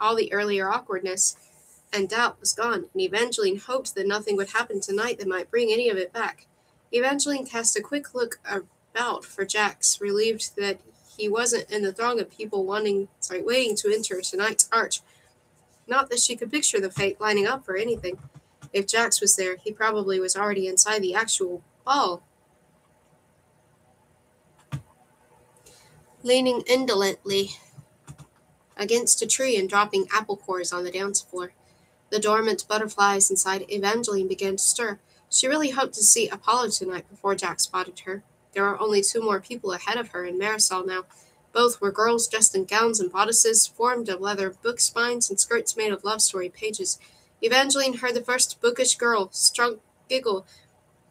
Speaker 1: All the earlier awkwardness and doubt was gone, and Evangeline hoped that nothing would happen tonight that might bring any of it back. Evangeline cast a quick look about for Jax, relieved that he wasn't in the throng of people waiting to enter tonight's arch. Not that she could picture the fate lining up for anything. If Jax was there, he probably was already inside the actual ball. Leaning indolently against a tree and dropping apple cores on the dance floor. The dormant butterflies inside Evangeline began to stir. She really hoped to see Apollo tonight before Jack spotted her. There were only 2 more people ahead of her and Marisol now. Both were girls dressed in gowns and bodices formed of leather book spines and skirts made of love story pages. Evangeline heard the first bookish girl giggle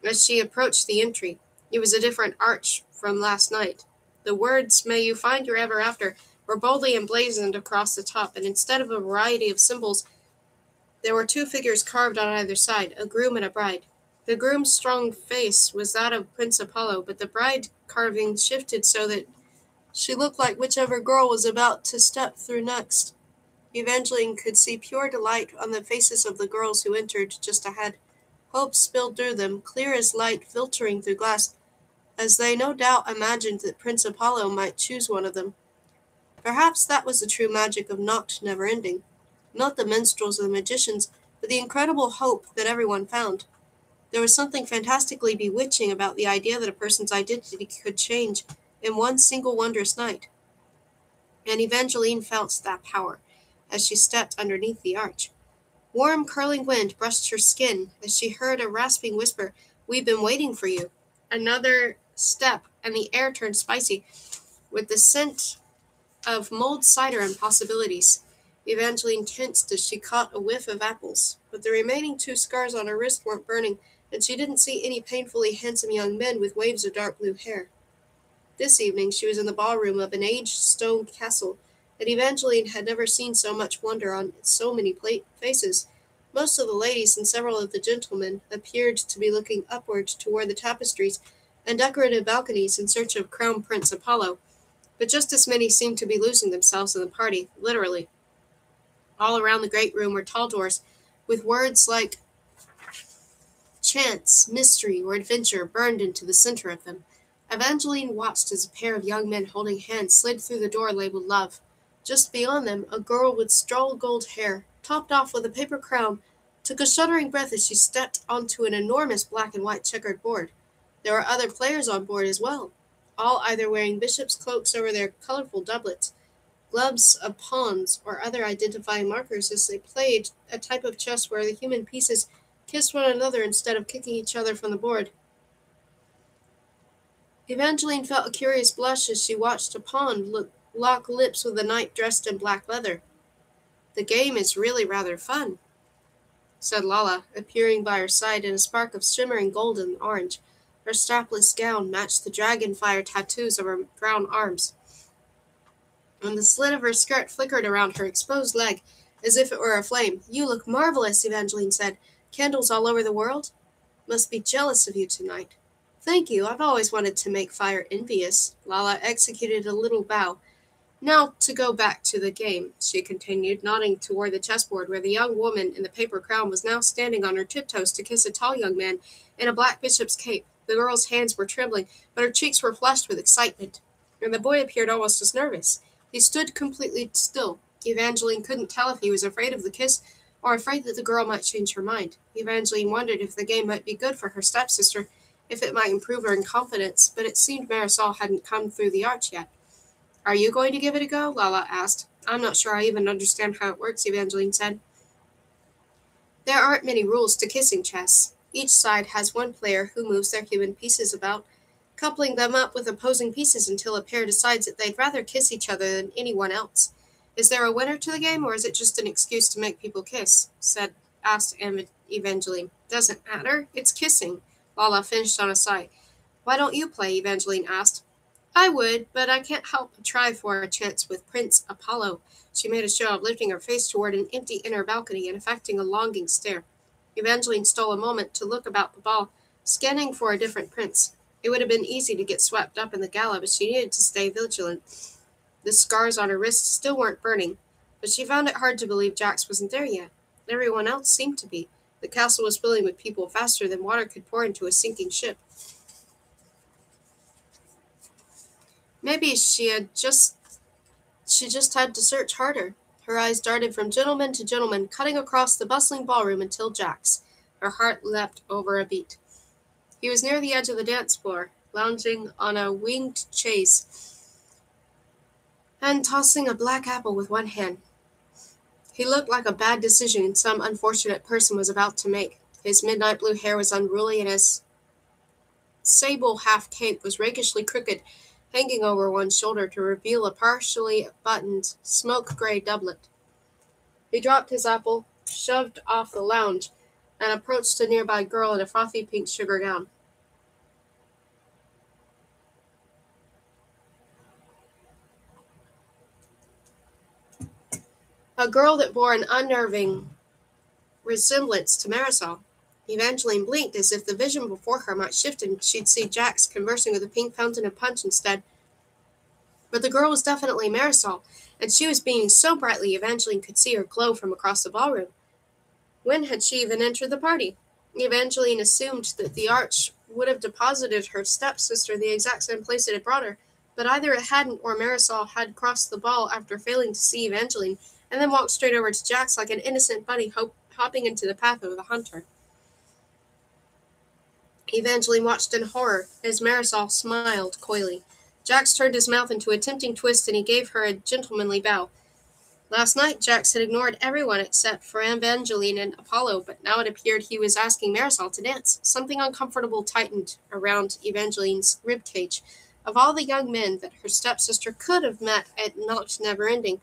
Speaker 1: as she approached the entry. It was a different arch from last night. The words, "May you find your ever after," were boldly emblazoned across the top, and instead of a variety of symbols, there were 2 figures carved on either side, a groom and a bride. The groom's strong face was that of Prince Apollo, but the bride carving shifted so that she looked like whichever girl was about to step through next. Evangeline could see pure delight on the faces of the girls who entered just ahead. Hope spilled through them, clear as light filtering through glass, as they no doubt imagined that Prince Apollo might choose one of them. Perhaps that was the true magic of Noct never ending. Not the minstrels or the magicians, but the incredible hope that everyone found. There was something fantastically bewitching about the idea that a person's identity could change in one single wondrous night. And Evangeline felt that power as she stepped underneath the arch. Warm, curling wind brushed her skin as she heard a rasping whisper, "We've been waiting for you." Another step, and the air turned spicy, with the scent of mulled cider and possibilities. Evangeline tensed as she caught a whiff of apples, but the remaining 2 scars on her wrist weren't burning, and she didn't see any painfully handsome young men with waves of dark blue hair. This evening she was in the ballroom of an aged stone castle, and Evangeline had never seen so much wonder on so many faces. Most of the ladies and several of the gentlemen appeared to be looking upward toward the tapestries and decorated balconies in search of Crown Prince Apollo, but just as many seemed to be losing themselves in the party, literally. All around the great room were tall doors, with words like chance, mystery, or adventure burned into the center of them. Evangeline watched as a pair of young men holding hands slid through the door labeled Love. Just beyond them, a girl with straw gold hair, topped off with a paper crown, took a shuddering breath as she stepped onto an enormous black and white checkered board. There were other players on board as well, all either wearing bishop's cloaks over their colorful doublets, gloves of pawns, or other identifying markers as they played a type of chess where the human pieces kissed one another instead of kicking each other from the board. Evangeline felt a curious blush as she watched a pawn lock lips with a knight dressed in black leather. "The game is really rather fun," said Lala, appearing by her side in a spark of shimmering gold and orange. Her strapless gown matched the dragonfire tattoos of her brown arms, and the slit of her skirt flickered around her exposed leg as if it were aflame. "You look marvelous," Evangeline said. "Candles all over the world? Must be jealous of you tonight." "Thank you. I've always wanted to make fire envious." Lala executed a little bow. "Now to go back to the game," she continued, nodding toward the chessboard where the young woman in the paper crown was now standing on her tiptoes to kiss a tall young man in a black bishop's cape. The girl's hands were trembling, but her cheeks were flushed with excitement, and the boy appeared almost as nervous. He stood completely still. Evangeline couldn't tell if he was afraid of the kiss or afraid that the girl might change her mind. Evangeline wondered if the game might be good for her stepsister, if it might improve her in confidence, but it seemed Marisol hadn't come through the arch yet. "Are you going to give it a go?" Lala asked. "I'm not sure I even understand how it works," Evangeline said. "There aren't many rules to kissing chess. Each side has one player who moves their human pieces about, coupling them up with opposing pieces until a pair decides that they'd rather kiss each other than anyone else. Is there a winner to the game, or is it just an excuse to make people kiss?" asked Evangeline. "Doesn't matter. It's kissing." Lala finished on a sigh. "Why don't you play?" Evangeline asked. "I would, but I can't help but try for a chance with Prince Apollo." She made a show of lifting her face toward an empty inner balcony and affecting a longing stare. Evangeline stole a moment to look about the ball, scanning for a different prince. It would have been easy to get swept up in the gala, but she needed to stay vigilant. The scars on her wrists still weren't burning, but she found it hard to believe Jax wasn't there yet. Everyone else seemed to be. The castle was filling with people faster than water could pour into a sinking ship. Maybe she just had to search harder. Her eyes darted from gentleman to gentleman, cutting across the bustling ballroom until Jax. Her heart leapt over a beat. He was near the edge of the dance floor, lounging on a winged chaise and tossing a black apple with one hand. He looked like a bad decision some unfortunate person was about to make. His midnight blue hair was unruly, and his sable half-cape was rakishly crooked, hanging over one shoulder to reveal a partially buttoned, smoke-gray doublet. He dropped his apple, shoved off the lounge, and approached a nearby girl in a frothy pink sugar gown. A girl that bore an unnerving resemblance to Marisol. Evangeline blinked as if the vision before her might shift and she'd see Jax conversing with a pink fountain of punch instead. But the girl was definitely Marisol, and she was beaming so brightly Evangeline could see her glow from across the ballroom. When had she even entered the party? Evangeline assumed that the arch would have deposited her stepsister the exact same place it had brought her, but either it hadn't or Marisol had crossed the ball after failing to see Evangeline, and then walked straight over to Jax like an innocent bunny hopping into the path of the hunter. Evangeline watched in horror as Marisol smiled coyly. Jax turned his mouth into a tempting twist, and he gave her a gentlemanly bow. Last night, Jax had ignored everyone except for Evangeline and Apollo, but now it appeared he was asking Marisol to dance. Something uncomfortable tightened around Evangeline's ribcage. Of all the young men that her stepsister could have met at Knocked Never Ending,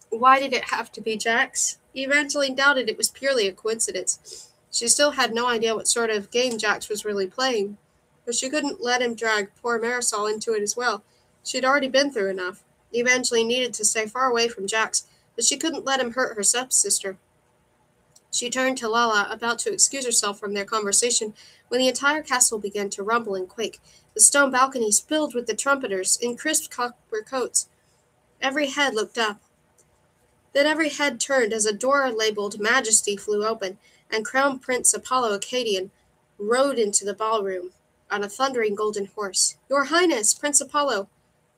Speaker 1: why did it have to be Jax? Evangeline doubted it was purely a coincidence. She still had no idea what sort of game Jax was really playing, but she couldn't let him drag poor Marisol into it as well. She'd already been through enough. Evangeline needed to stay far away from Jax, but she couldn't let him hurt her stepsister. She turned to Lala, about to excuse herself from their conversation, when the entire castle began to rumble and quake. The stone balconies filled with the trumpeters in crisp copper coats. Every head looked up. Then every head turned as a door labeled Majesty flew open, and Crown Prince Apollo Acadian rode into the ballroom on a thundering golden horse. "Your Highness, Prince Apollo!"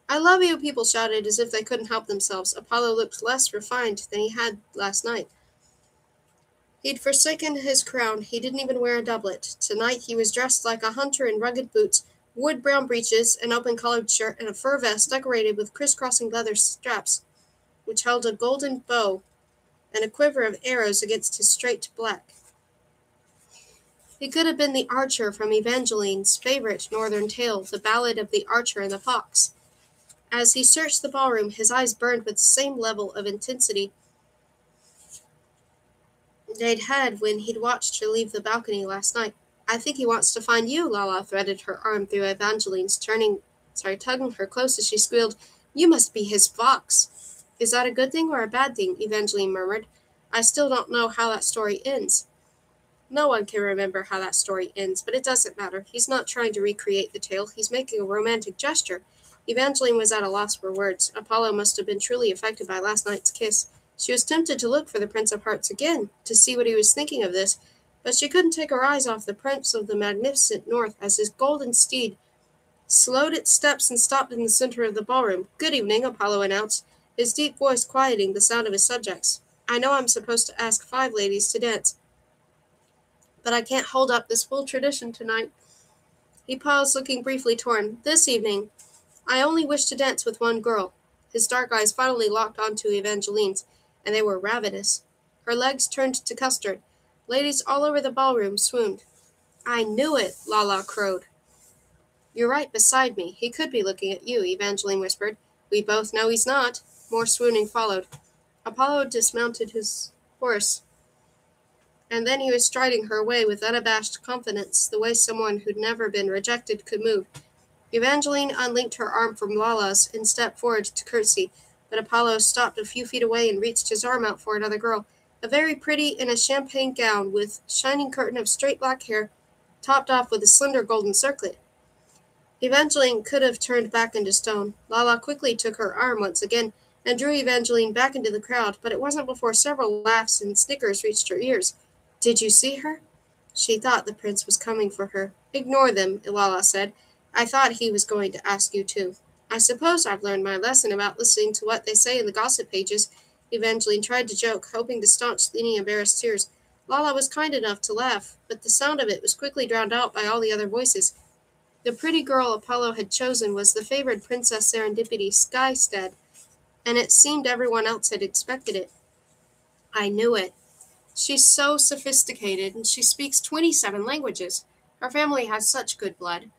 Speaker 1: "I love you," people shouted as if they couldn't help themselves. Apollo looked less refined than he had last night. He'd forsaken his crown. He didn't even wear a doublet. Tonight he was dressed like a hunter in rugged boots, wood-brown breeches, an open-collared shirt, and a fur vest decorated with crisscrossing leather straps, which held a golden bow and a quiver of arrows against his straight black. He could have been the archer from Evangeline's favorite northern tale, The Ballad of the Archer and the Fox. As he searched the ballroom, his eyes burned with the same level of intensity they'd had when he'd watched her leave the balcony last night. "I think he wants to find you," Lala threaded her arm through Evangeline's, tugging her close as she squealed. "You must be his fox." "Is that a good thing or a bad thing?" Evangeline murmured. "I still don't know how that story ends." No one can remember how that story ends, but it doesn't matter. He's not trying to recreate the tale. He's making a romantic gesture. Evangeline was at a loss for words. Apollo must have been truly affected by last night's kiss. She was tempted to look for the Prince of Hearts again, to see what he was thinking of this, but she couldn't take her eyes off the Prince of the magnificent North as his golden steed slowed its steps and stopped in the center of the ballroom. "Good evening," Apollo announced, his deep voice quieting the sound of his subjects. "I know I'm supposed to ask 5 ladies to dance, but I can't hold up this full tradition tonight." He paused, looking briefly torn. "This evening, I only wish to dance with one girl." His dark eyes finally locked onto Evangeline's, and they were ravenous. Her legs turned to custard. Ladies all over the ballroom swooned. "I knew it," Lala crowed. "You're right beside me. He could be looking at you," Evangeline whispered. "We both know he's not." More swooning followed. Apollo dismounted his horse, and then he was striding her away with unabashed confidence, the way someone who'd never been rejected could move. Evangeline unlinked her arm from Lala's and stepped forward to curtsy, but Apollo stopped a few feet away and reached his arm out for another girl, a very pretty in a champagne gown with shining curtain of straight black hair, topped off with a slender golden circlet. Evangeline could have turned back into stone. Lala quickly took her arm once again and drew Evangeline back into the crowd, but it wasn't before several laughs and snickers reached her ears. "Did you see her?" She thought the prince was coming for her. "Ignore them," Lala said. "I thought he was going to ask you too." "I suppose I've learned my lesson about listening to what they say in the gossip pages." Evangeline tried to joke, hoping to staunch any embarrassed tears. Lala was kind enough to laugh, but the sound of it was quickly drowned out by all the other voices. The pretty girl Apollo had chosen was the favored Princess Serendipity Skystead, and it seemed everyone else had expected it. "I knew it. She's so sophisticated, and she speaks 27 languages. Her family has such good blood."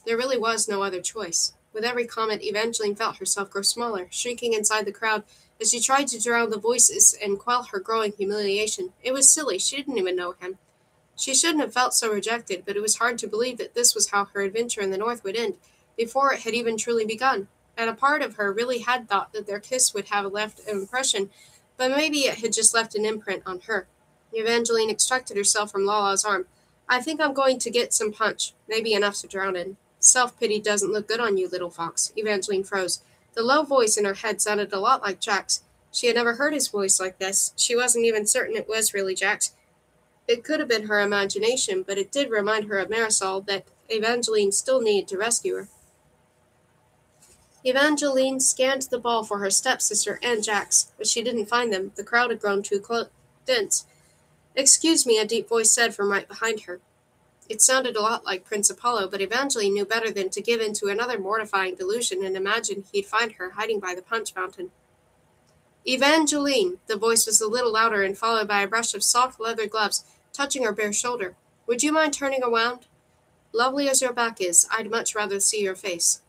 Speaker 1: There really was no other choice. With every comment, Evangeline felt herself grow smaller, shrinking inside the crowd as she tried to drown the voices and quell her growing humiliation. It was silly. She didn't even know him. She shouldn't have felt so rejected, but it was hard to believe that this was how her adventure in the North would end, before it had even truly begun. And a part of her really had thought that their kiss would have left an impression, but maybe it had just left an imprint on her. Evangeline extracted herself from Lala's arm. "I think I'm going to get some punch, maybe enough to drown in." Self-pity doesn't look good on you, little fox. Evangeline froze. The low voice in her head sounded a lot like Jack's. She had never heard his voice like this. She wasn't even certain it was really Jack's. It could have been her imagination, but it did remind her of Marisol that Evangeline still needed to rescue her. Evangeline scanned the ball for her stepsister and Jack's, but she didn't find them. The crowd had grown too dense. "Excuse me," a deep voice said from right behind her. It sounded a lot like Prince Apollo, but Evangeline knew better than to give in to another mortifying delusion and imagine he'd find her hiding by the punch fountain. "Evangeline!" The voice was a little louder and followed by a brush of soft leather gloves touching her bare shoulder. "Would you mind turning around? Lovely as your back is, I'd much rather see your face."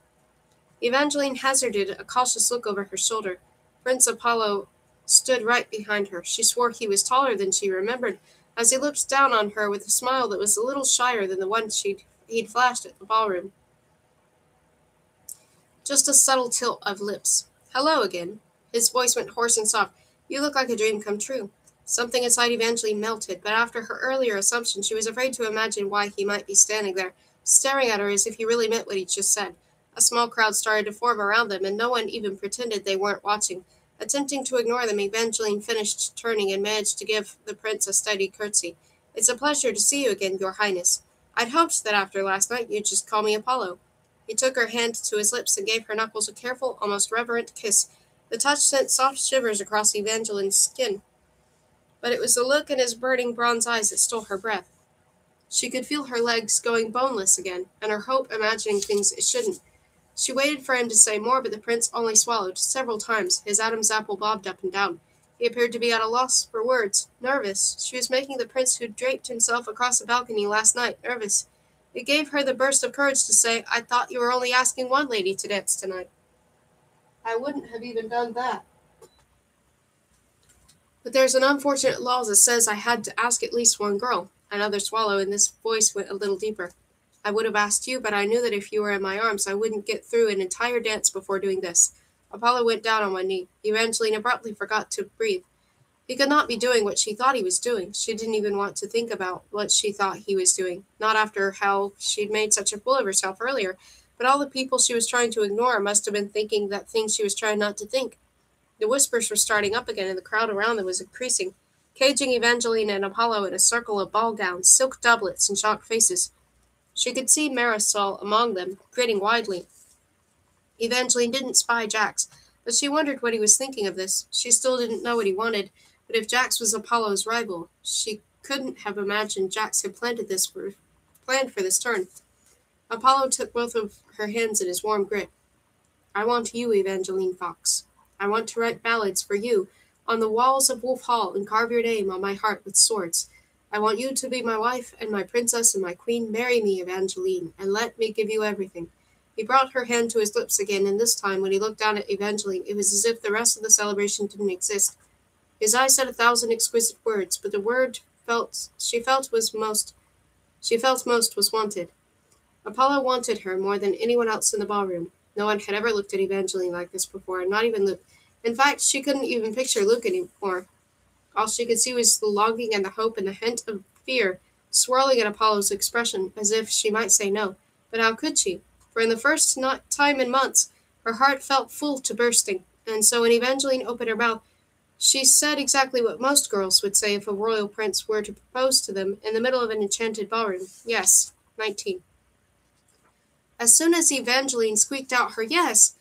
Speaker 1: Evangeline hazarded a cautious look over her shoulder. Prince Apollo stood right behind her. She swore he was taller than she remembered, as he looked down on her with a smile that was a little shyer than the one he'd flashed at the ballroom. Just a subtle tilt of lips. "Hello again." His voice went hoarse and soft. "You look like a dream come true." Something inside Evangeline melted, but after her earlier assumption, she was afraid to imagine why he might be standing there, staring at her as if he really meant what he'd just said. A small crowd started to form around them, and no one even pretended they weren't watching. Attempting to ignore them, Evangeline finished turning and managed to give the prince a steady curtsy. "It's a pleasure to see you again, your highness. I'd hoped that after last night you'd just call me Apollo." He took her hand to his lips and gave her knuckles a careful, almost reverent kiss. The touch sent soft shivers across Evangeline's skin, but it was the look in his burning bronze eyes that stole her breath. She could feel her legs going boneless again, and her hope imagining things it shouldn't. She waited for him to say more, but the prince only swallowed. Several times, his Adam's apple bobbed up and down. He appeared to be at a loss for words. Nervous. She was making the prince who draped himself across the balcony last night nervous. It gave her the burst of courage to say, "I thought you were only asking one lady to dance tonight." "I wouldn't have even done that. But there's an unfortunate law that says I had to ask at least one girl." Another swallow, and this voice went a little deeper. "I would have asked you, but I knew that if you were in my arms, I wouldn't get through an entire dance before doing this." Apollo went down on one knee. Evangeline abruptly forgot to breathe. He could not be doing what she thought he was doing. She didn't even want to think about what she thought he was doing. Not after how she'd made such a fool of herself earlier, but all the people she was trying to ignore must have been thinking that things she was trying not to think. The whispers were starting up again, and the crowd around them was increasing, caging Evangeline and Apollo in a circle of ball gowns, silk doublets, and shocked faces. She could see Marisol among them, grinning widely. Evangeline didn't spy Jax, but she wondered what he was thinking of this. She still didn't know what he wanted, but if Jax was Apollo's rival, she couldn't have imagined Jax had planned for this turn. Apollo took both of her hands in his warm grip. "I want you, Evangeline Fox. I want to write ballads for you on the walls of Wolf Hall and carve your name on my heart with swords. I want you to be my wife and my princess and my queen. Marry me, Evangeline, and let me give you everything." He brought her hand to his lips again, and this time, when he looked down at Evangeline, it was as if the rest of the celebration didn't exist. His eyes said 1,000 exquisite words, but the word she felt most was wanted. Apollo wanted her more than anyone else in the ballroom. No one had ever looked at Evangeline like this before, not even Luke. In fact, she couldn't even picture Luke anymore. All she could see was the longing and the hope and the hint of fear swirling in Apollo's expression, as if she might say no. But how could she? For in the first time in months, her heart felt full to bursting, and so when Evangeline opened her mouth, she said exactly what most girls would say if a royal prince were to propose to them in the middle of an enchanted ballroom. "Yes, 19. As soon as Evangeline squeaked out her "yes,"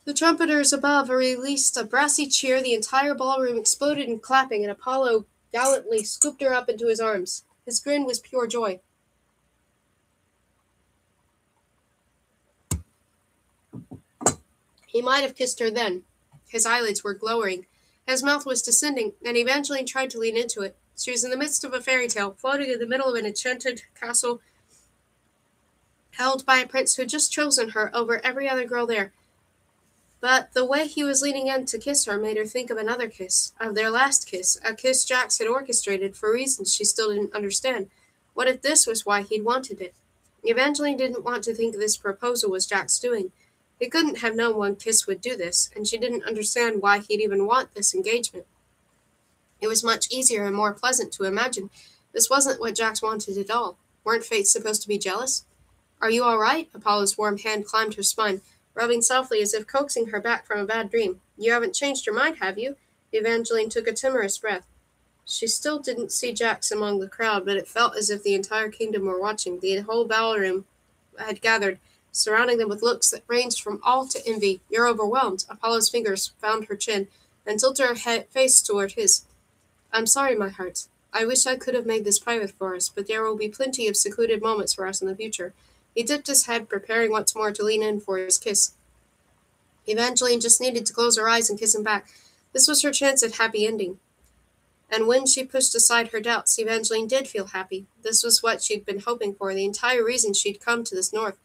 Speaker 1: the trumpeters above released a brassy cheer. The entire ballroom exploded in clapping, and Apollo gallantly scooped her up into his arms. His grin was pure joy. He might have kissed her then. His eyelids were glowering. His mouth was descending, and Evangeline tried to lean into it. She was in the midst of a fairy tale, floating in the middle of an enchanted castle held by a prince who had just chosen her over every other girl there. But the way he was leaning in to kiss her made her think of another kiss, of their last kiss, a kiss Jax had orchestrated for reasons she still didn't understand. What if this was why he'd wanted it? Evangeline didn't want to think this proposal was Jack's doing. He couldn't have known one kiss would do this, and she didn't understand why he'd even want this engagement. It was much easier and more pleasant to imagine this wasn't what Jax wanted at all. Weren't fates supposed to be jealous? Are you all right? Apollo's warm hand climbed her spine, rubbing softly as if coaxing her back from a bad dream. You haven't changed your mind, have you? Evangeline took a timorous breath. She still didn't see Jax among the crowd, but it felt as if the entire kingdom were watching. The whole ballroom had gathered, surrounding them with looks that ranged from awe to envy. You're overwhelmed. Apollo's fingers found her chin and tilted her face toward his. I'm sorry, my heart. I wish I could have made this private for us, but there will be plenty of secluded moments for us in the future. He dipped his head, preparing once more to lean in for his kiss. Evangeline just needed to close her eyes and kiss him back. This was her chance at happy ending. And when she pushed aside her doubts, Evangeline did feel happy. This was what she'd been hoping for, the entire reason she'd come to this north.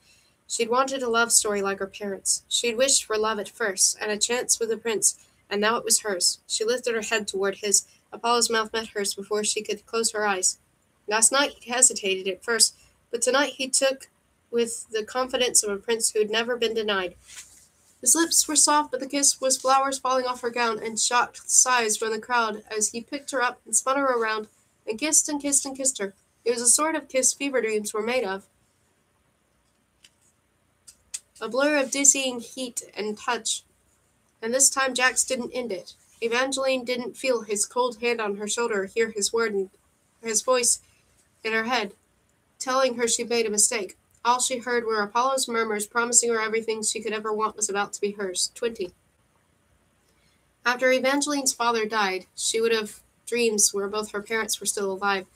Speaker 1: She'd wanted a love story like her parents. She'd wished for love at first, and a chance with the prince, and now it was hers. She lifted her head toward his. Apollo's mouth met hers before she could close her eyes. Last night he hesitated at first, but tonight he took with the confidence of a prince who had never been denied. His lips were soft, but the kiss was flowers falling off her gown and shocked sighs from the crowd as he picked her up and spun her around and kissed and kissed and kissed her. It was a sort of kiss fever dreams were made of. A blur of dizzying heat and touch. And this time Jax didn't end it. Evangeline didn't feel his cold hand on her shoulder or hear his word and his voice in her head, telling her she made a mistake. All she heard were Apollo's murmurs promising her everything she could ever want was about to be hers. 20. After Evangeline's father died, she would have dreams where both her parents were still alive.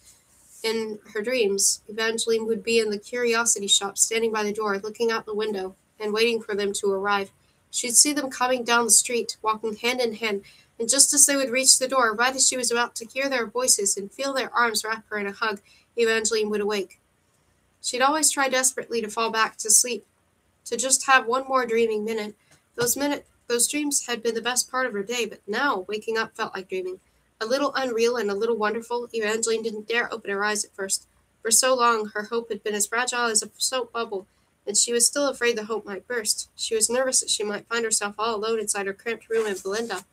Speaker 1: In her dreams, Evangeline would be in the curiosity shop, standing by the door, looking out the window, and waiting for them to arrive. She'd see them coming down the street, walking hand in hand, and just as they would reach the door, right as she was about to hear their voices and feel their arms wrap her in a hug, Evangeline would awake. She'd always try desperately to fall back to sleep, to just have one more dreaming minute. Those dreams had been the best part of her day, but now waking up felt like dreaming. A little unreal and a little wonderful, Evangeline didn't dare open her eyes at first. For so long, her hope had been as fragile as a soap bubble, and she was still afraid the hope might burst. She was nervous that she might find herself all alone inside her cramped room in Valinda.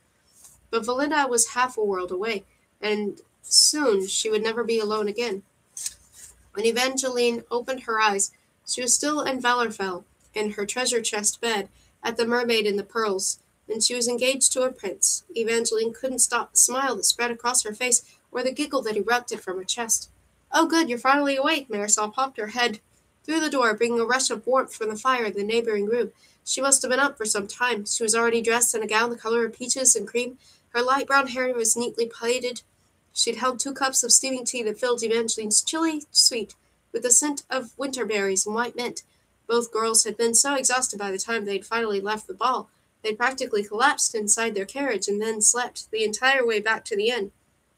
Speaker 1: But Valinda was half a world away, and soon she would never be alone again. When Evangeline opened her eyes, she was still in Valorfell, in her treasure chest bed, at the Mermaid in the Pearls, and she was engaged to a prince. Evangeline couldn't stop the smile that spread across her face, or the giggle that erupted from her chest. Oh, good, you're finally awake, Marisol popped her head through the door, bringing a rush of warmth from the fire in the neighboring room. She must have been up for some time. She was already dressed in a gown the color of peaches and cream. Her light brown hair was neatly plaited. She'd held 2 cups of steaming tea that filled Evangeline's chilly sweet with the scent of winter berries and white mint. Both girls had been so exhausted by the time they'd finally left the ball, they'd practically collapsed inside their carriage and then slept the entire way back to the inn.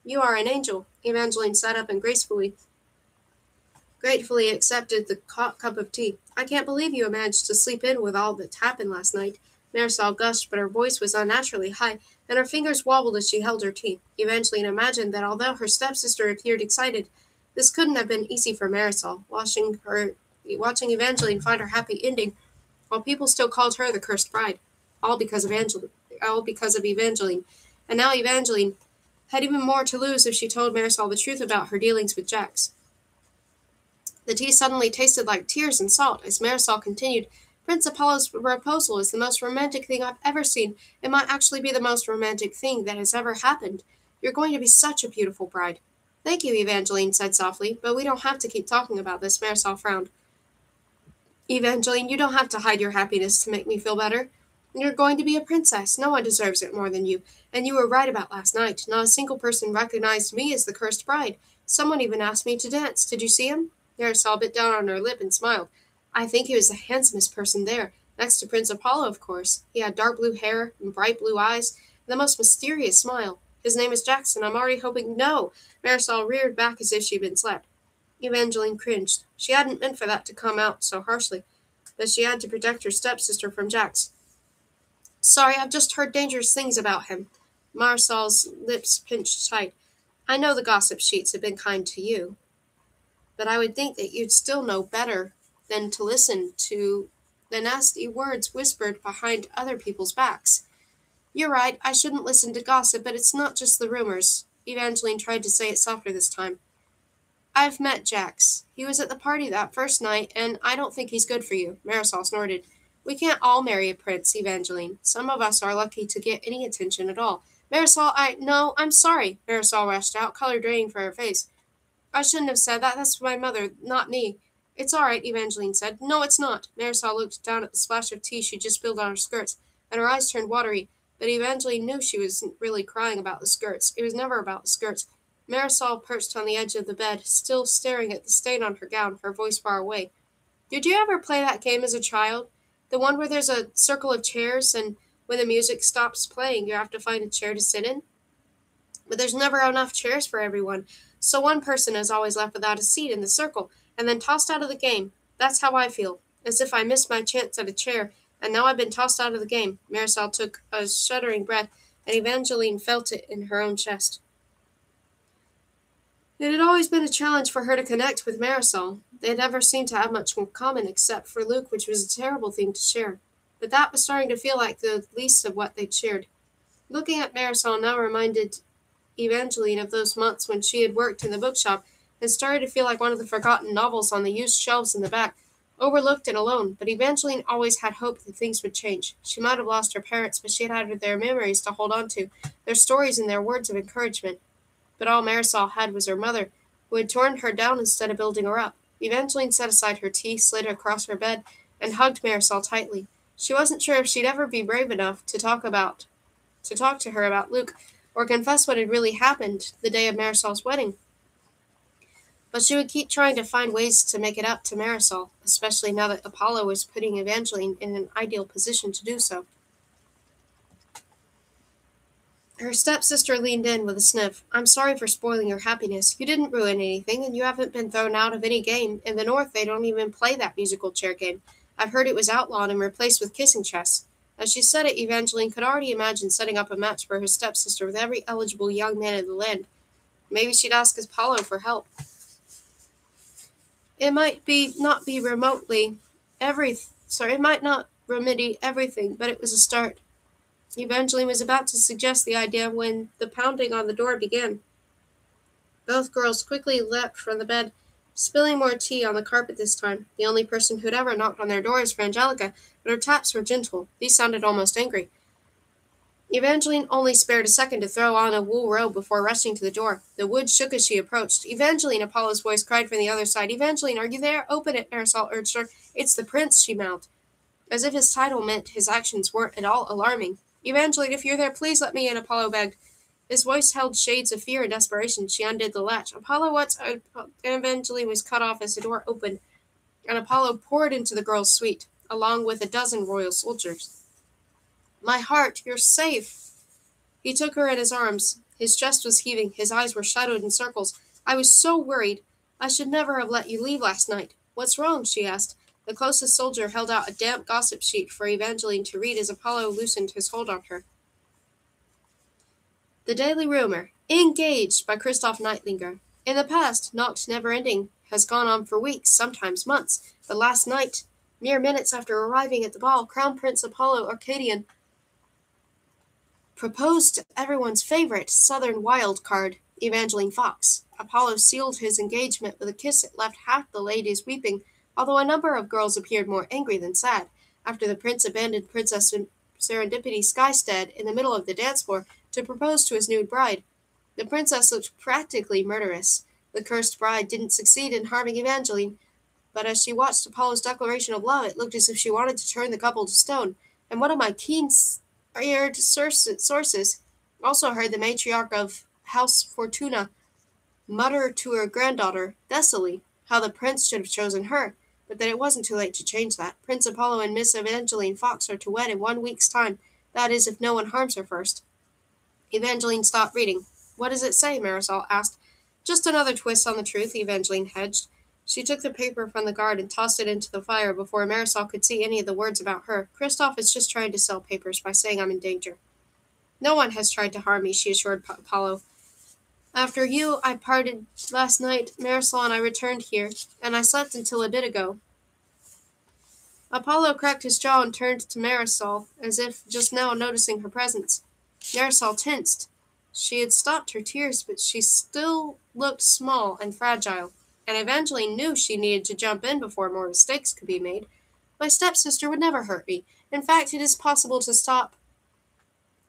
Speaker 1: You are an angel. Evangeline sat up and gratefully accepted the hot cup of tea. I can't believe you managed to sleep in with all that happened last night. Marisol gushed, but her voice was unnaturally high, and her fingers wobbled as she held her tea. Evangeline imagined that although her stepsister appeared excited, this couldn't have been easy for Marisol, watching Evangeline find her happy ending, while people still called her the cursed bride, all because of Evangeline. And now Evangeline had even more to lose if she told Marisol the truth about her dealings with Jax. The tea suddenly tasted like tears and salt as Marisol continued, Prince Apollo's proposal is the most romantic thing I've ever seen. It might actually be the most romantic thing that has ever happened. You're going to be such a beautiful bride. Thank you, Evangeline said softly, but we don't have to keep talking about this. Marisol frowned. Evangeline, you don't have to hide your happiness to make me feel better. You're going to be a princess. No one deserves it more than you. And you were right about last night. Not a single person recognized me as the cursed bride. Someone even asked me to dance. Did you see him? Marisol bit down on her lip and smiled. I think he was the handsomest person there, next to Prince Apollo, of course. He had dark blue hair and bright blue eyes, and the most mysterious smile. His name is Jackson. I'm already hoping— No! Marisol reared back as if she'd been slapped. Evangeline cringed. She hadn't meant for that to come out so harshly, but she had to protect her stepsister from Jax. Sorry, I've just heard dangerous things about him. Marisol's lips pinched tight. I know the gossip sheets have been kind to you, but I would think that you'd still know better than to listen to the nasty words whispered behind other people's backs. You're right, I shouldn't listen to gossip, but it's not just the rumors. Evangeline tried to say it softer this time. I've met Jax. He was at the party that first night, and I don't think he's good for you. Marisol snorted. We can't all marry a prince, Evangeline. Some of us are lucky to get any attention at all. Marisol, no, I'm sorry. Marisol rushed out, color draining from her face. I shouldn't have said that. That's my mother, not me. It's all right, Evangeline said. No, it's not. Marisol looked down at the splash of tea she just spilled on her skirts, and her eyes turned watery. But Evangeline knew she wasn't really crying about the skirts. It was never about the skirts. Marisol perched on the edge of the bed, still staring at the stain on her gown, her voice far away. Did you ever play that game as a child? The one where there's a circle of chairs, and when the music stops playing, you have to find a chair to sit in? But there's never enough chairs for everyone, so one person is always left without a seat in the circle, and then tossed out of the game. That's how I feel, as if I missed my chance at a chair, and now I've been tossed out of the game. Marisol took a shuddering breath, and Evangeline felt it in her own chest. It had always been a challenge for her to connect with Marisol. They had never seemed to have much in common except for Luke, which was a terrible thing to share. But that was starting to feel like the least of what they'd shared. Looking at Marisol now reminded Evangeline of those months when she had worked in the bookshop and started to feel like one of the forgotten novels on the used shelves in the back, overlooked and alone. But Evangeline always had hope that things would change. She might have lost her parents, but she had their memories to hold on to, their stories and their words of encouragement. But all Marisol had was her mother, who had torn her down instead of building her up. Evangeline set aside her tea, slid across her bed, and hugged Marisol tightly. She wasn't sure if she'd ever be brave enough to talk to her about Luke, or confess what had really happened the day of Marisol's wedding. But she would keep trying to find ways to make it up to Marisol, especially now that Apollo was putting Evangeline in an ideal position to do so. Her stepsister leaned in with a sniff. I'm sorry for spoiling your happiness. You didn't ruin anything, and you haven't been thrown out of any game. In the North, they don't even play that musical chair game. I've heard it was outlawed and replaced with kissing chess. As she said it, Evangeline could already imagine setting up a match for her stepsister with every eligible young man in the land. Maybe she'd ask Apollo for help. It might not remedy everything, but it was a start. Evangeline was about to suggest the idea when the pounding on the door began. Both girls quickly leapt from the bed, spilling more tea on the carpet this time. The only person who'd ever knocked on their door was Frangelica, but her taps were gentle. These sounded almost angry. Evangeline only spared a second to throw on a wool robe before rushing to the door. The wood shook as she approached. Evangeline, Apollo's voice cried from the other side. Evangeline, are you there? Open it, Marisol urged her. It's the prince, she mouthed, as if his title meant his actions weren't at all alarming. Evangeline, if you're there, please let me in, Apollo begged. His voice held shades of fear and desperation. She undid the latch. Apollo, what's... Evangeline was cut off as the door opened, and Apollo poured into the girl's suite, along with a dozen royal soldiers. My heart, you're safe. He took her in his arms. His chest was heaving. His eyes were shadowed in circles. I was so worried. I should never have let you leave last night. What's wrong? She asked. The closest soldier held out a damp gossip sheet for Evangeline to read as Apollo loosened his hold on her. The Daily Rumor. Engaged by Christoph Neitlinger. In the past, Noct Never-Ending has gone on for weeks, sometimes months, but last night, mere minutes after arriving at the ball, Crown Prince Apollo Arcadian proposed to everyone's favorite Southern wild card, Evangeline Fox. Apollo sealed his engagement with a kiss that left half the ladies weeping, although a number of girls appeared more angry than sad, after the prince abandoned Princess Serendipity Skystead in the middle of the dance floor to propose to his nude bride. The princess looked practically murderous. The cursed bride didn't succeed in harming Evangeline, but as she watched Apollo's declaration of love, it looked as if she wanted to turn the couple to stone, and one of my keen-eared sources also heard the matriarch of House Fortuna mutter to her granddaughter, Thessaly, how the prince should have chosen her, but that it wasn't too late to change that. Prince Apollo and Miss Evangeline Fox are to wed in 1 week's time. That is, if no one harms her first. Evangeline stopped reading. What does it say? Marisol asked. Just another twist on the truth, Evangeline hedged. She took the paper from the guard and tossed it into the fire before Marisol could see any of the words about her. Christoph is just trying to sell papers by saying I'm in danger. No one has tried to harm me, she assured Apollo. After you, I parted last night. Marisol and I returned here, and I slept until a bit ago. Apollo cracked his jaw and turned to Marisol, as if just now noticing her presence. Marisol tensed. She had stopped her tears, but she still looked small and fragile. and Evangeline knew she needed to jump in before more mistakes could be made. My stepsister would never hurt me. In fact, is it possible to stop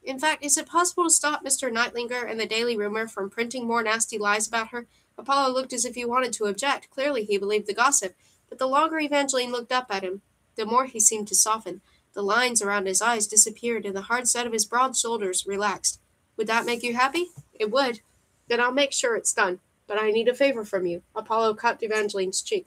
Speaker 1: Mr. Nightlinger and the Daily Rumor from printing more nasty lies about her? Apollo looked as if he wanted to object. Clearly he believed the gossip, but the longer Evangeline looked up at him, the more he seemed to soften. The lines around his eyes disappeared, and the hard set of his broad shoulders relaxed. Would that make you happy? It would. Then I'll make sure it's done. But I need a favor from you. Apollo cupped Evangeline's cheek.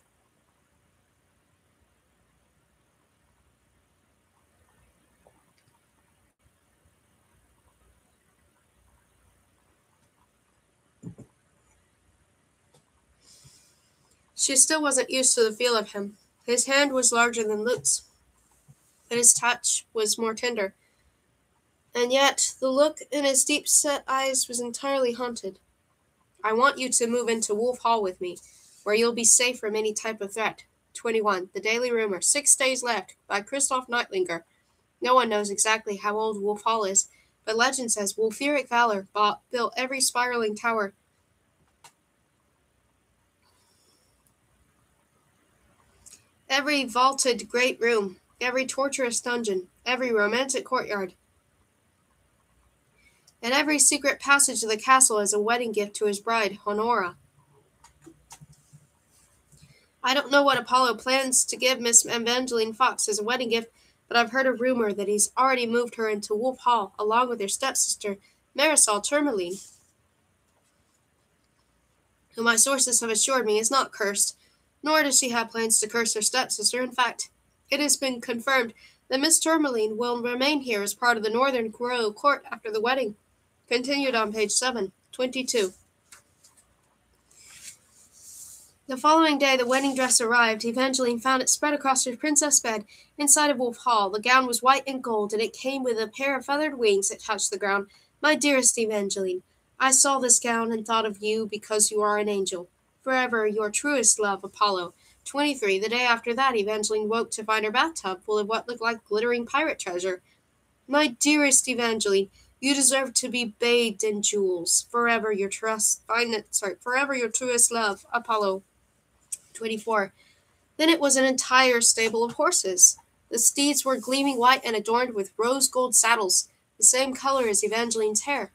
Speaker 1: She still wasn't used to the feel of him. His hand was larger than Luke's, but his touch was more tender. And yet, the look in his deep-set eyes was entirely haunted. I want you to move into Wolf Hall with me, where you'll be safe from any type of threat. 21. The Daily Rumor. 6 days left. By Christoph Neitlinger. No one knows exactly how old Wolf Hall is, but legend says Wolferic Valor built every spiraling tower, every vaulted great room, every torturous dungeon, every romantic courtyard, and every secret passage to the castle as a wedding gift to his bride, Honora. I don't know what Apollo plans to give Miss Evangeline Fox as a wedding gift, but I've heard a rumor that he's already moved her into Wolf Hall, along with her stepsister, Marisol Tourmaline, who my sources have assured me is not cursed, nor does she have plans to curse her stepsister. In fact, it has been confirmed that Miss Tourmaline will remain here as part of the Northern Royal Court after the wedding. Continued on page 7. 22. The following day the wedding dress arrived. Evangeline found it spread across her princess bed inside of Wolf Hall. The gown was white and gold, and it came with a pair of feathered wings that touched the ground. My dearest Evangeline, I saw this gown and thought of you because you are an angel. Forever your truest love, Apollo. 23. The day after that, Evangeline woke to find her bathtub full of what looked like glittering pirate treasure. My dearest Evangeline, you deserve to be bathed in jewels. Forever your truest love, Apollo. 24. Then it was an entire stable of horses. The steeds were gleaming white and adorned with rose gold saddles, the same color as Evangeline's hair.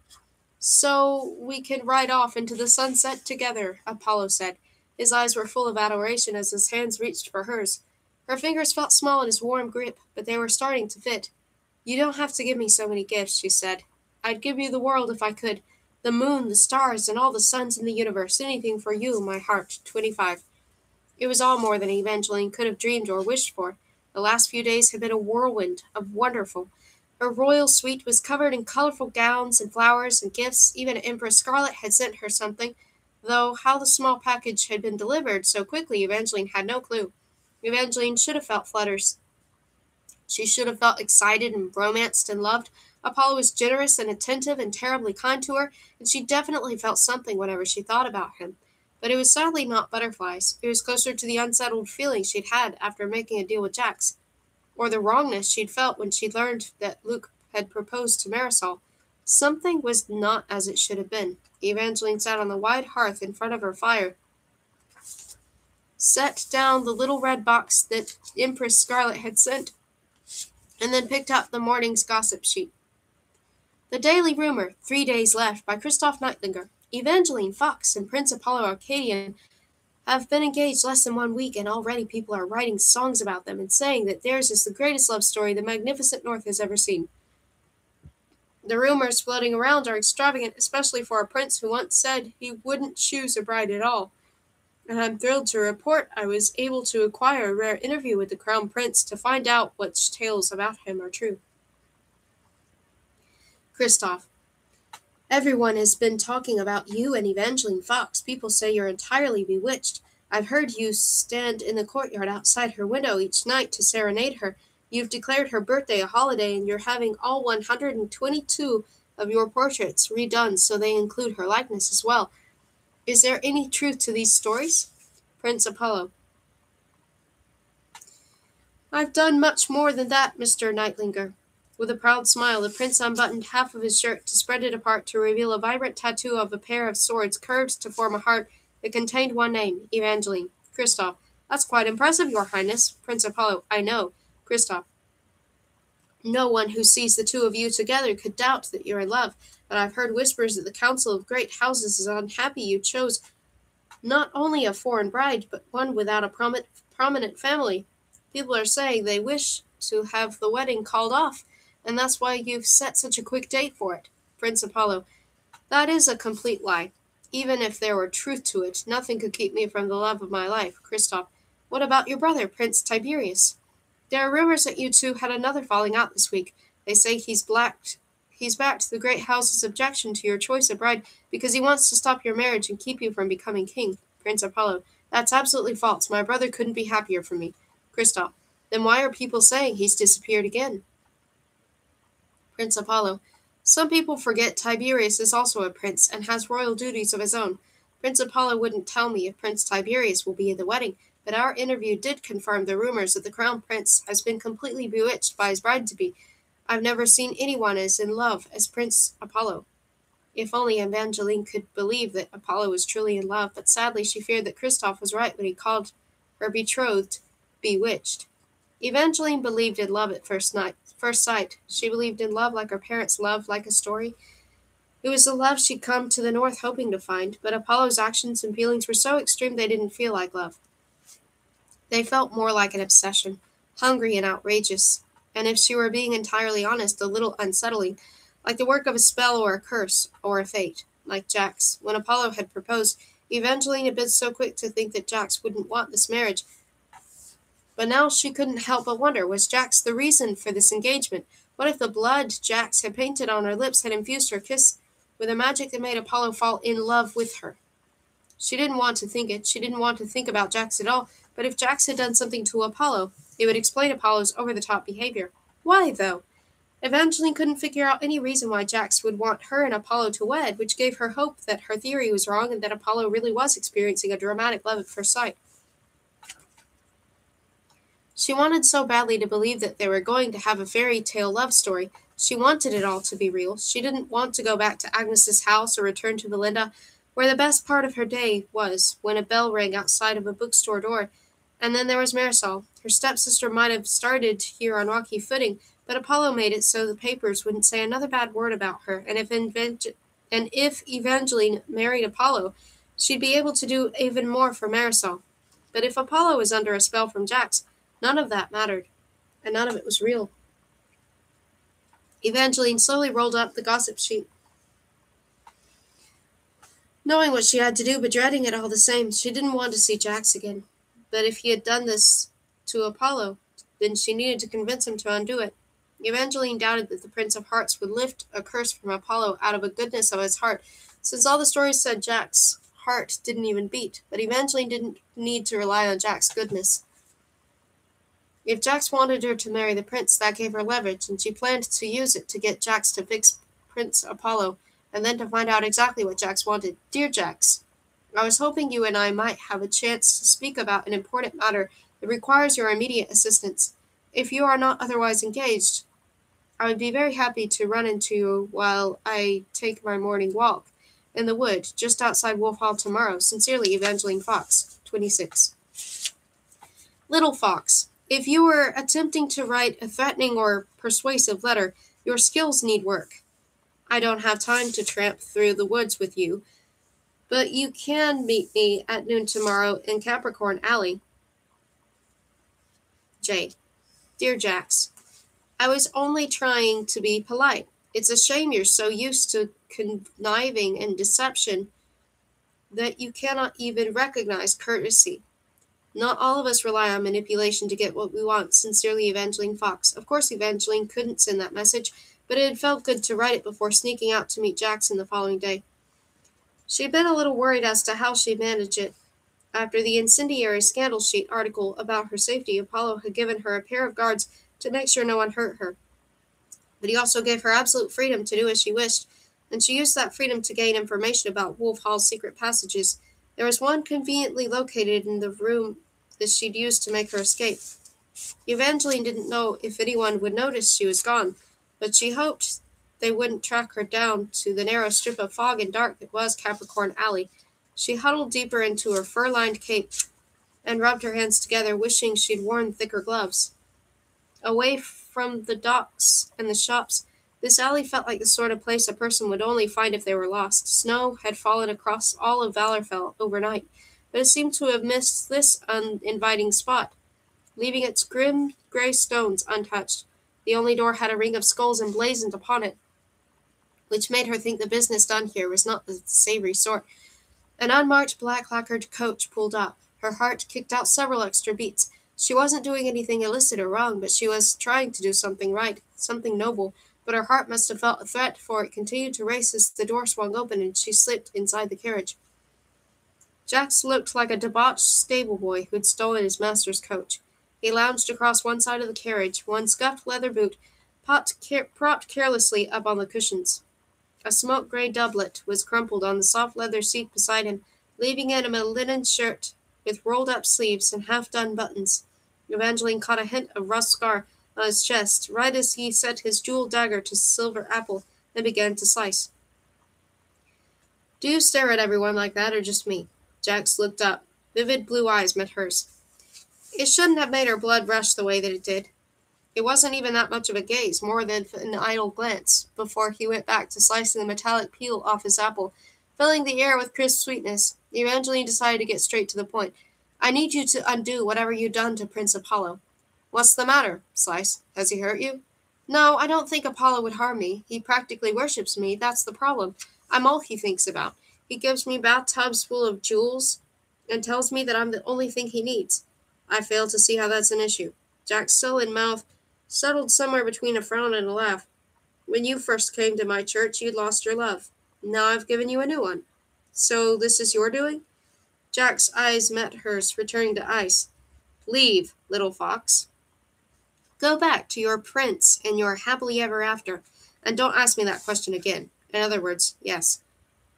Speaker 1: So we can ride off into the sunset together, Apollo said. His eyes were full of adoration as his hands reached for hers. Her fingers felt small in his warm grip, but they were starting to fit. You don't have to give me so many gifts, she said. I'd give you the world if I could. The moon, the stars, and all the suns in the universe. Anything for you, my heart. 25. It was all more than Evangeline could have dreamed or wished for. The last few days had been a whirlwind of wonderful. Her royal suite was covered in colorful gowns and flowers and gifts. Even Empress Scarlet had sent her something, though how the small package had been delivered so quickly Evangeline had no clue. Evangeline should have felt flutters. She should have felt excited and romanced and loved. Apollo was generous and attentive and terribly kind to her, and she definitely felt something whenever she thought about him. But it was sadly not butterflies. It was closer to the unsettled feeling she'd had after making a deal with Jax, or the wrongness she'd felt when she'd learned that Luke had proposed to Marisol. Something was not as it should have been. Evangeline sat on the wide hearth in front of her fire, set down the little red box that Empress Scarlet had sent, and then picked up the morning's gossip sheet. The Daily Rumor, 3 days left, by Christoph Neitlinger. Evangeline Fox and Prince Apollo Arcadian have been engaged less than 1 week, and already people are writing songs about them and saying that theirs is the greatest love story the magnificent North has ever seen. The rumors floating around are extravagant, especially for a prince who once said he wouldn't choose a bride at all. And I'm thrilled to report I was able to acquire a rare interview with the Crown Prince to find out which tales about him are true. Christoph. Everyone has been talking about you and Evangeline Fox. People say you're entirely bewitched. I've heard you stand in the courtyard outside her window each night to serenade her. You've declared her birthday a holiday, and you're having all 122 of your portraits redone so they include her likeness as well. Is there any truth to these stories? Prince Apollo. I've done much more than that, Mr. Neitlinger. With a proud smile, the prince unbuttoned half of his shirt to spread it apart to reveal a vibrant tattoo of a pair of swords curved to form a heart It contained one name, Evangeline. Kristoff. That's quite impressive, Your Highness. Prince Apollo. I know. Kristoff. No one who sees the two of you together could doubt that you're in love, but I've heard whispers that the Council of Great Houses is unhappy you chose not only a foreign bride, but one without a prominent family. People are saying they wish to have the wedding called off, and that's why you've set such a quick date for it. Prince Apollo. That is a complete lie. Even if there were truth to it, nothing could keep me from the love of my life. Kristoff. What about your brother, Prince Tiberius? There are rumors that you two had another falling out this week. They say he's backed the great house's objection to your choice of bride because he wants to stop your marriage and keep you from becoming king. Prince Apollo. That's absolutely false. My brother couldn't be happier for me. Kristoff. Then why are people saying he's disappeared again? Prince Apollo. Some people forget Tiberius is also a prince and has royal duties of his own. Prince Apollo wouldn't tell me if Prince Tiberius will be at the wedding, but our interview did confirm the rumors that the crown prince has been completely bewitched by his bride-to-be. I've never seen anyone as in love as Prince Apollo. If only Evangeline could believe that Apollo was truly in love, but sadly she feared that Kristoff was right when he called her betrothed bewitched. Evangeline believed in love at first sight. She believed in love like her parents loved, like a story. It was the love she'd come to the north hoping to find, but Apollo's actions and feelings were so extreme they didn't feel like love. They felt more like an obsession, hungry and outrageous, and if she were being entirely honest, a little unsettling, like the work of a spell or a curse or a fate, like Jack's. When Apollo had proposed, Evangeline had been so quick to think that Jax wouldn't want this marriage, but now she couldn't help but wonder, was Jax the reason for this engagement? What if the blood Jax had painted on her lips had infused her kiss with a magic that made Apollo fall in love with her? She didn't want to think it. She didn't want to think about Jax at all, but if Jax had done something to Apollo, it would explain Apollo's over-the-top behavior. Why, though? Evangeline couldn't figure out any reason why Jax would want her and Apollo to wed, which gave her hope that her theory was wrong and that Apollo really was experiencing a dramatic love at first sight. She wanted so badly to believe that they were going to have a fairy tale love story. She wanted it all to be real. She didn't want to go back to Agnes's house or return to Belinda, where the best part of her day was when a bell rang outside of a bookstore door. And then there was Marisol. Her stepsister might have started here on rocky footing, but Apollo made it so the papers wouldn't say another bad word about her, and if Evangeline married Apollo, she'd be able to do even more for Marisol. But if Apollo was under a spell from Jax, none of that mattered, and none of it was real. Evangeline slowly rolled up the gossip sheet, knowing what she had to do, but dreading it all the same. She didn't want to see Jax again. But if he had done this to Apollo, then she needed to convince him to undo it. Evangeline doubted that the Prince of Hearts would lift a curse from Apollo out of a goodness of his heart, since all the stories said Jack's heart didn't even beat. But Evangeline didn't need to rely on Jack's goodness. If Jax wanted her to marry the prince, that gave her leverage, and she planned to use it to get Jax to fix Prince Apollo, and then to find out exactly what Jax wanted. Dear Jax, I was hoping you and I might have a chance to speak about an important matter that requires your immediate assistance. If you are not otherwise engaged, I would be very happy to run into you while I take my morning walk in the wood just outside Wolf Hall tomorrow. Sincerely, Evangeline Fox, 26. Little Fox, if you were attempting to write a threatening or persuasive letter, your skills need work. I don't have time to tramp through the woods with you, but you can meet me at noon tomorrow in Capricorn Alley. J. Dear Jax, I was only trying to be polite. It's a shame you're so used to conniving and deception that you cannot even recognize courtesy. Not all of us rely on manipulation to get what we want. Sincerely, Evangeline Fox. Of course, Evangeline couldn't send that message, but it had felt good to write it before sneaking out to meet Jackson the following day. She had been a little worried as to how she'd manage it. After the incendiary scandal sheet article about her safety, Apollo had given her a pair of guards to make sure no one hurt her. But he also gave her absolute freedom to do as she wished, and she used that freedom to gain information about Wolf Hall's secret passages. There was one conveniently located in the room that she'd used to make her escape. Evangeline didn't know if anyone would notice she was gone, but she hoped they wouldn't track her down to the narrow strip of fog and dark that was Capricorn Alley. She huddled deeper into her fur-lined cape and rubbed her hands together, wishing she'd worn thicker gloves. Away from the docks and the shops, this alley felt like the sort of place a person would only find if they were lost. Snow had fallen across all of Valorfell overnight, but it seemed to have missed this uninviting spot, leaving its grim gray stones untouched. The only door had a ring of skulls emblazoned upon it, which made her think the business done here was not the savory sort. An unmarked black-lacquered coach pulled up. Her heart kicked out several extra beats. She wasn't doing anything illicit or wrong, but she was trying to do something right, something noble, but her heart must have felt a threat, for it continued to race as the door swung open and she slipped inside the carriage. Jax looked like a debauched stable boy who'd stolen his master's coach. He lounged across one side of the carriage, one scuffed leather boot propped carelessly up on the cushions. A smoke-gray doublet was crumpled on the soft leather seat beside him, leaving in him a linen shirt with rolled-up sleeves and half-done buttons. Evangeline caught a hint of rust scar on his chest, right as he set his jeweled dagger to silver apple and began to slice. "Do you stare at everyone like that, or just me?" Jax looked up. Vivid blue eyes met hers. It shouldn't have made her blood rush the way that it did. It wasn't even that much of a gaze, more than an idle glance, before he went back to slicing the metallic peel off his apple, filling the air with crisp sweetness. Evangeline decided to get straight to the point. "I need you to undo whatever you've done to Prince Apollo." "What's the matter, Slice? Has he hurt you?" "No, I don't think Apollo would harm me. He practically worships me. That's the problem. I'm all he thinks about. He gives me bathtubs full of jewels and tells me that I'm the only thing he needs. I fail to see how that's an issue." Jack's sullen mouth settled somewhere between a frown and a laugh. "When you first came to my church, you'd lost your love. Now I've given you a new one. So this is your doing?" Jack's eyes met hers, returning to ice. "Leave, little fox. Go back to your prince and your happily ever after, and don't ask me that question again. In other words, yes."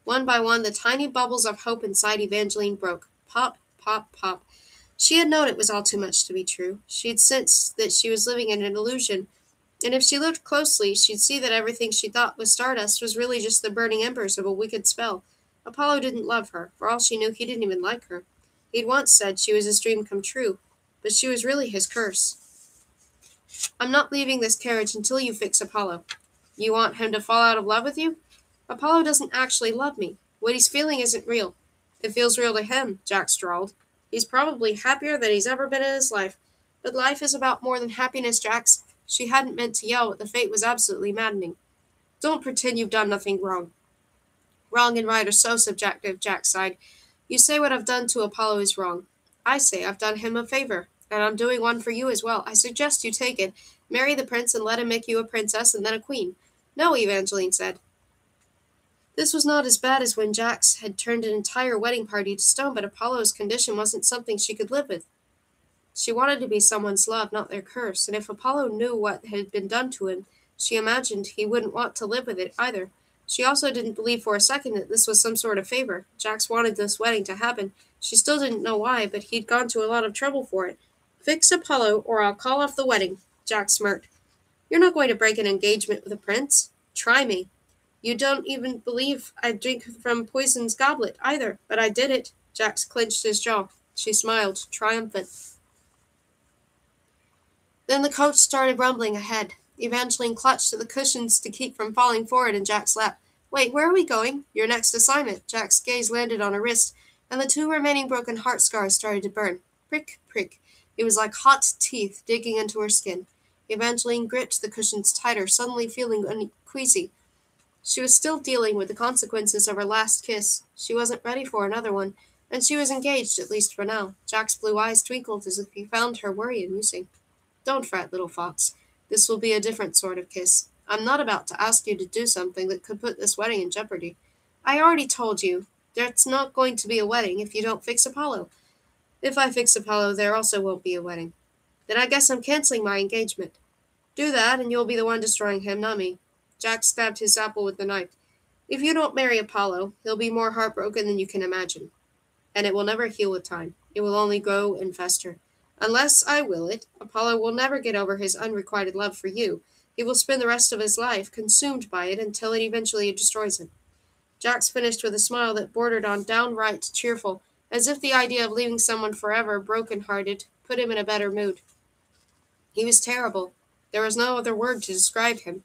Speaker 1: One by one, the tiny bubbles of hope inside Evangeline broke. Pop, pop, pop. She had known it was all too much to be true. She'd sensed that she was living in an illusion, and if she looked closely, she'd see that everything she thought was stardust was really just the burning embers of a wicked spell. Apollo didn't love her. For all she knew, he didn't even like her. He'd once said she was his dream come true, but she was really his curse. "I'm not leaving this carriage until you fix Apollo." "You want him to fall out of love with you?" "Apollo doesn't actually love me. What he's feeling isn't real." "It feels real to him," Jack drawled. "He's probably happier than he's ever been in his life. But life is about more than happiness, Jax." She hadn't meant to yell, but the fate was absolutely maddening. "Don't pretend you've done nothing wrong." "Wrong and right are so subjective," Jack sighed. "You say what I've done to Apollo is wrong. I say I've done him a favor, and I'm doing one for you as well. I suggest you take it, marry the prince, and let him make you a princess and then a queen." "No," Evangeline said. This was not as bad as when Jax had turned an entire wedding party to stone, but Apollo's condition wasn't something she could live with. She wanted to be someone's love, not their curse, and if Apollo knew what had been done to him, she imagined he wouldn't want to live with it either. She also didn't believe for a second that this was some sort of favor. Jax wanted this wedding to happen. She still didn't know why, but he'd gone to a lot of trouble for it. "Fix Apollo, or I'll call off the wedding," Jax smirked. "You're not going to break an engagement with a prince. Try me. You don't even believe I'd drink from Poison's goblet, either, but I did it." Jax clenched his jaw. She smiled, triumphant. Then the coach started rumbling ahead. Evangeline clutched at the cushions to keep from falling forward in Jack's lap. "Wait, where are we going?" "Your next assignment." Jack's gaze landed on her wrist, and the 2 remaining broken heart scars started to burn. Prick, prick. It was like hot teeth digging into her skin. Evangeline gripped the cushions tighter, suddenly feeling uneasy. She was still dealing with the consequences of her last kiss. She wasn't ready for another one, and she was engaged, at least for now. Jack's blue eyes twinkled as if he found her worry amusing. "Don't fret, little fox. This will be a different sort of kiss. I'm not about to ask you to do something that could put this wedding in jeopardy. I already told you there's not going to be a wedding if you don't fix Apollo. If I fix Apollo, there also won't be a wedding. Then I guess I'm canceling my engagement." "Do that, and you'll be the one destroying him, not me." Jack stabbed his apple with the knife. "If you don't marry Apollo, he'll be more heartbroken than you can imagine. And it will never heal with time. It will only grow and fester. Unless I will it, Apollo will never get over his unrequited love for you. He will spend the rest of his life consumed by it until it eventually destroys him." Jax finished with a smile that bordered on downright cheerful, as if the idea of leaving someone forever broken-hearted put him in a better mood. He was terrible. There was no other word to describe him,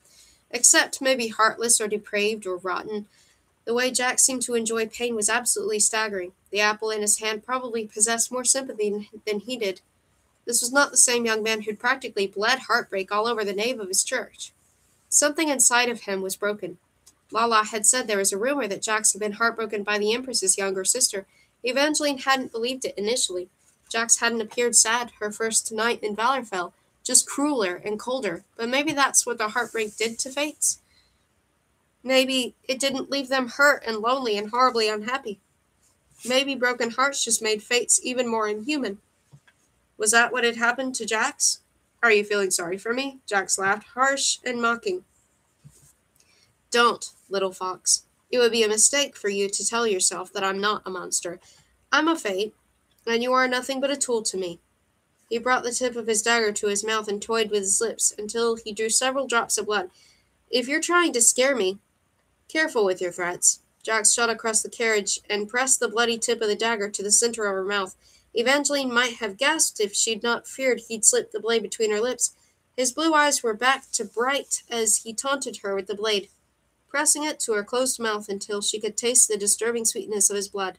Speaker 1: except maybe heartless or depraved or rotten. The way Jack seemed to enjoy pain was absolutely staggering. The apple in his hand probably possessed more sympathy than he did. This was not the same young man who'd practically bled heartbreak all over the nave of his church. Something inside of him was broken. Lala had said there was a rumor that Jax had been heartbroken by the Empress's younger sister. Evangeline hadn't believed it initially. Jax hadn't appeared sad her first night in Valorfell, just crueler and colder, but maybe that's what the heartbreak did to Fates. Maybe it didn't leave them hurt and lonely and horribly unhappy. Maybe broken hearts just made Fates even more inhuman. Was that what had happened to Jax? Are you feeling sorry for me? Jax laughed, harsh and mocking. Don't, little fox. It would be a mistake for you to tell yourself that I'm not a monster. I'm a Fate, and you are nothing but a tool to me. He brought the tip of his dagger to his mouth and toyed with his lips until he drew several drops of blood. If you're trying to scare me, careful with your threats. Jax shot across the carriage and pressed the bloody tip of the dagger to the center of her mouth. Evangeline might have gasped if she'd not feared he'd slip the blade between her lips. His blue eyes were back to bright as he taunted her with the blade, pressing it to her closed mouth until she could taste the disturbing sweetness of his blood.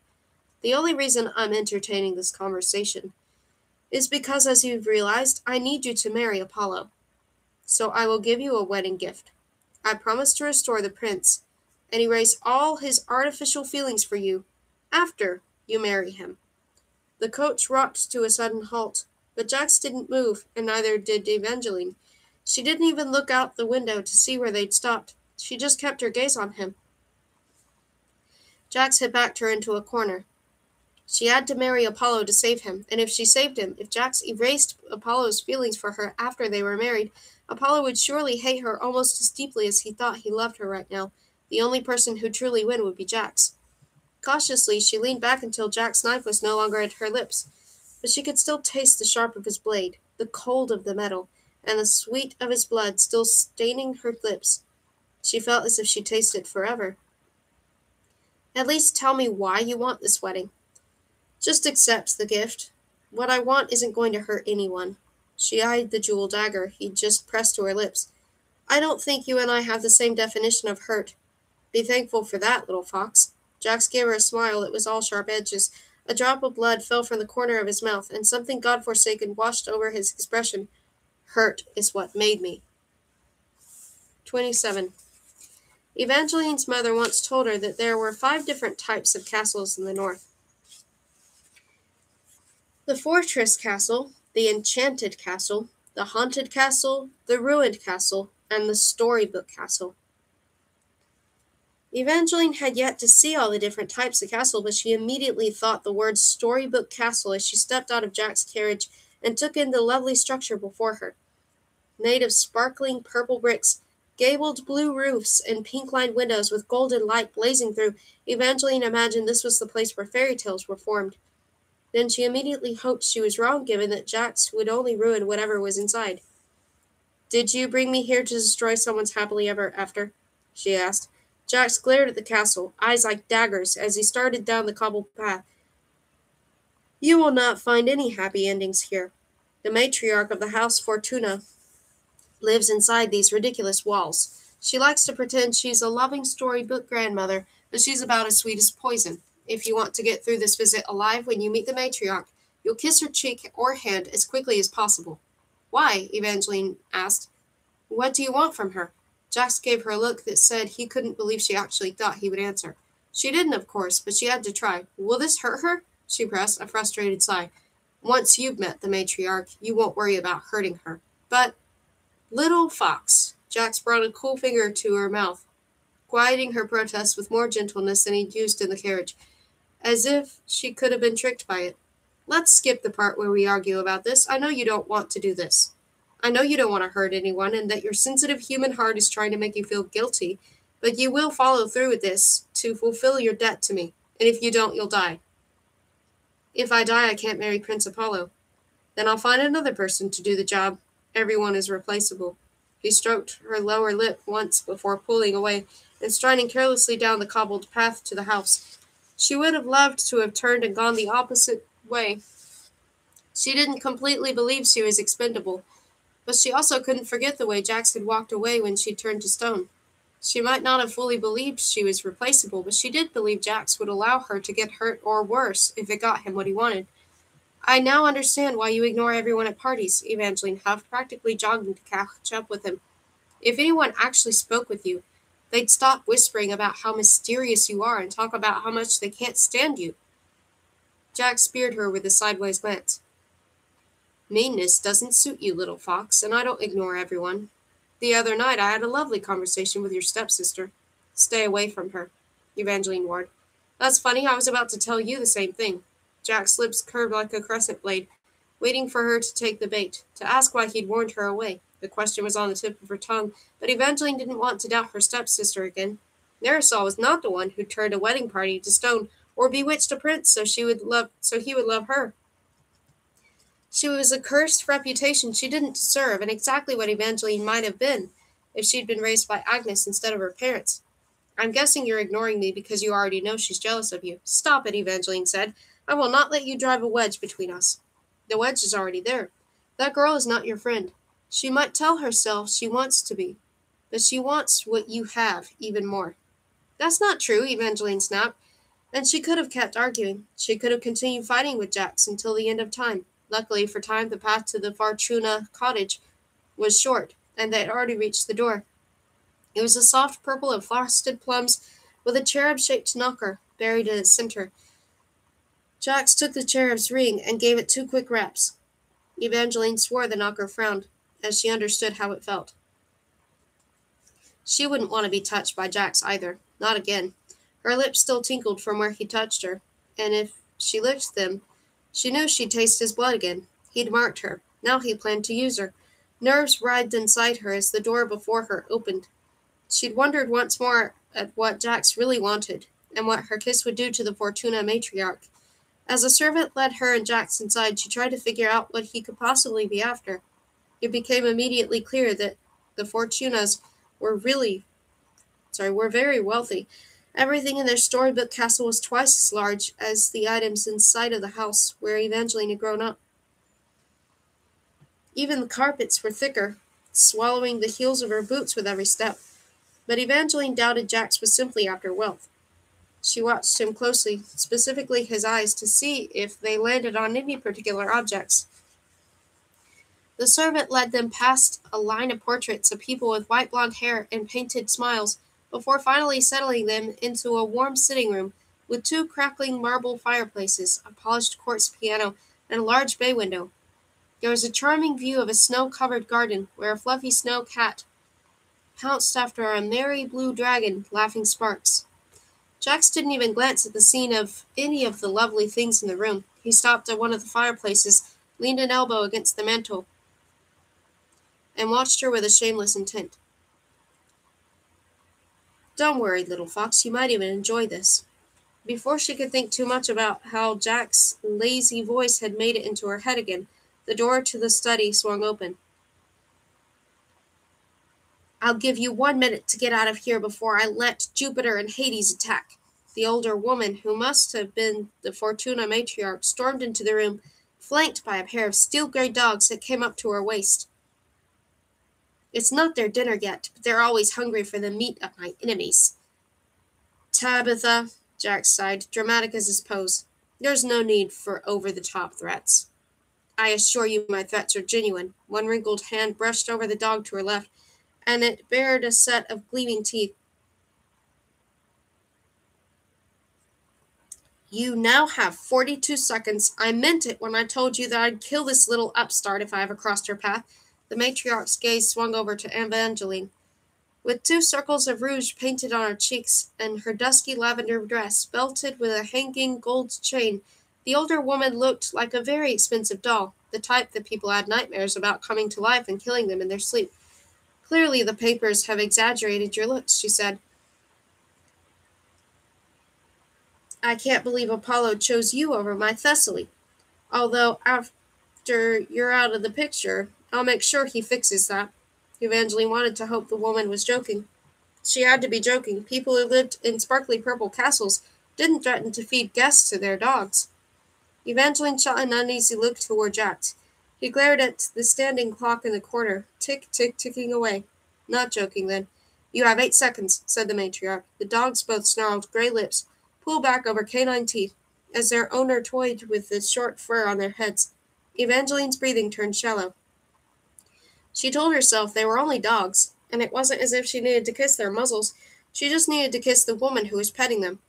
Speaker 1: The only reason I'm entertaining this conversation is because, as you've realized, I need you to marry Apollo. So I will give you a wedding gift. I promise to restore the prince and erase all his artificial feelings for you after you marry him. The coach rocked to a sudden halt, but Jax didn't move, and neither did Evangeline. She didn't even look out the window to see where they'd stopped. She just kept her gaze on him. Jax had backed her into a corner. She had to marry Apollo to save him, and if she saved him, if Jax erased Apollo's feelings for her after they were married, Apollo would surely hate her almost as deeply as he thought he loved her right now. The only person who'd truly win would be Jax. Cautiously, she leaned back until Jack's knife was no longer at her lips, but she could still taste the sharp of his blade, the cold of the metal, and the sweet of his blood still staining her lips. She felt as if she'd taste it forever. At least tell me why you want this wedding. Just accept the gift. What I want isn't going to hurt anyone. She eyed the jewel dagger he'd just pressed to her lips. I don't think you and I have the same definition of hurt. Be thankful for that, little fox. Jax gave her a smile that was all sharp edges. A drop of blood fell from the corner of his mouth, and something godforsaken washed over his expression. Hurt is what made me. 27. Evangeline's mother once told her that there were 5 different types of castles in the north. The fortress castle, the enchanted castle, the haunted castle, the ruined castle, and the storybook castle. Evangeline had yet to see all the different types of castle, but she immediately thought the word storybook castle as she stepped out of Jack's carriage and took in the lovely structure before her. Made of sparkling purple bricks, gabled blue roofs, and pink-lined windows with golden light blazing through, Evangeline imagined this was the place where fairy tales were formed. Then she immediately hoped she was wrong, given that Jax would only ruin whatever was inside. Did you bring me here to destroy someone's happily ever after? She asked. Jax glared at the castle, eyes like daggers, as he started down the cobbled path. You will not find any happy endings here. The matriarch of the House Fortuna lives inside these ridiculous walls. She likes to pretend she's a loving storybook grandmother, but she's about as sweet as poison. If you want to get through this visit alive when you meet the matriarch, you'll kiss her cheek or hand as quickly as possible. Why? Evangeline asked. What do you want from her? Jax gave her a look that said he couldn't believe she actually thought he would answer. She didn't, of course, but she had to try. Will this hurt her? She pressed, a frustrated sigh. Once you've met the matriarch, you won't worry about hurting her. But, little fox, Jax brought a cool finger to her mouth, quieting her protest with more gentleness than he'd used in the carriage, as if she could have been tricked by it. Let's skip the part where we argue about this. I know you don't want to do this. I know you don't want to hurt anyone and that your sensitive human heart is trying to make you feel guilty, but you will follow through with this to fulfill your debt to me, and if you don't, you'll die. If I die, I can't marry Prince Apollo. Then I'll find another person to do the job. Everyone is replaceable. He stroked her lower lip once before pulling away and striding carelessly down the cobbled path to the house. She would have loved to have turned and gone the opposite way. She didn't completely believe she was expendable, but she also couldn't forget the way Jax had walked away when she turned to stone. She might not have fully believed she was replaceable, but she did believe Jax would allow her to get hurt or worse if it got him what he wanted. I now understand why you ignore everyone at parties, Evangeline huffed, practically jogging to catch up with him. If anyone actually spoke with you, they'd stop whispering about how mysterious you are and talk about how much they can't stand you. Jack speared her with a sideways glance. Meanness doesn't suit you, little fox, and I don't ignore everyone. The other night I had a lovely conversation with your stepsister. Stay away from her, Evangeline warned. That's funny, I was about to tell you the same thing. Jack's lips curved like a crescent blade, waiting for her to take the bait, to ask why he'd warned her away. The question was on the tip of her tongue, but Evangeline didn't want to doubt her stepsister again. Marisol was not the one who turned a wedding party to stone or bewitched a prince so he would love her. She was a cursed reputation she didn't deserve, and exactly what Evangeline might have been if she'd been raised by Agnes instead of her parents. I'm guessing you're ignoring me because you already know she's jealous of you. Stop it, Evangeline said. I will not let you drive a wedge between us. The wedge is already there. That girl is not your friend. She might tell herself she wants to be, but she wants what you have even more. That's not true, Evangeline snapped, and she could have kept arguing. She could have continued fighting with Jax until the end of time. Luckily for time, the path to the Fortuna cottage was short, and they had already reached the door. It was a soft purple of frosted plums with a cherub-shaped knocker buried in its center. Jax took the cherub's ring and gave it 2 quick raps. Evangeline swore the knocker frowned, as she understood how it felt. She wouldn't want to be touched by Jax either. Not again. Her lips still tinkled from where he touched her, and if she licked them, she knew she'd taste his blood again. He'd marked her. Now he planned to use her. Nerves writhed inside her as the door before her opened. She'd wondered once more at what Jax really wanted, and what her kiss would do to the Fortuna matriarch. As a servant led her and Jax inside, she tried to figure out what he could possibly be after. It became immediately clear that the Fortunas were very wealthy. Everything in their storybook castle was twice as large as the items inside of the house where Evangeline had grown up. Even the carpets were thicker, swallowing the heels of her boots with every step. But Evangeline doubted Jax was simply after wealth. She watched him closely, specifically his eyes, to see if they landed on any particular objects. The servant led them past a line of portraits of people with white blonde hair and painted smiles, before finally settling them into a warm sitting room with 2 crackling marble fireplaces, a polished quartz piano, and a large bay window. There was a charming view of a snow-covered garden where a fluffy snow cat pounced after a merry blue dragon, laughing sparks. Jax didn't even glance at the scene of any of the lovely things in the room. He stopped at one of the fireplaces, leaned an elbow against the mantel, and watched her with a shameless intent. Don't worry, little fox, you might even enjoy this. Before she could think too much about how Jack's lazy voice had made it into her head again, the door to the study swung open. I'll give you 1 minute to get out of here before I let Jupiter and Hades attack. The older woman, who must have been the Fortuna matriarch, stormed into the room, flanked by a pair of steel-gray dogs that came up to her waist. It's not their dinner yet, but they're always hungry for the meat of my enemies. Tabitha, Jack sighed, dramatic as his pose. There's no need for over-the-top threats. I assure you my threats are genuine. One wrinkled hand brushed over the dog to her left, and it bared a set of gleaming teeth. You now have 42 seconds. I meant it when I told you that I'd kill this little upstart if I ever crossed her path. The matriarch's gaze swung over to Evangeline. With 2 circles of rouge painted on her cheeks and her dusky lavender dress belted with a hanging gold chain, the older woman looked like a very expensive doll, the type that people had nightmares about coming to life and killing them in their sleep. Clearly the papers have exaggerated your looks, she said. I can't believe Apollo chose you over my Thessaly. Although after you're out of the picture, I'll make sure he fixes that. Evangeline wanted to hope the woman was joking. She had to be joking. People who lived in sparkly purple castles didn't threaten to feed guests to their dogs. Evangeline shot an uneasy look toward Jax. He glared at the standing clock in the corner, tick, tick, ticking away. Not joking, then. You have 8 seconds, said the matriarch. The dogs both snarled, gray lips, pulled back over canine teeth, as their owner toyed with the short fur on their heads. Evangeline's breathing turned shallow. She told herself they were only dogs, and it wasn't as if she needed to kiss their muzzles. She just needed to kiss the woman who was petting them.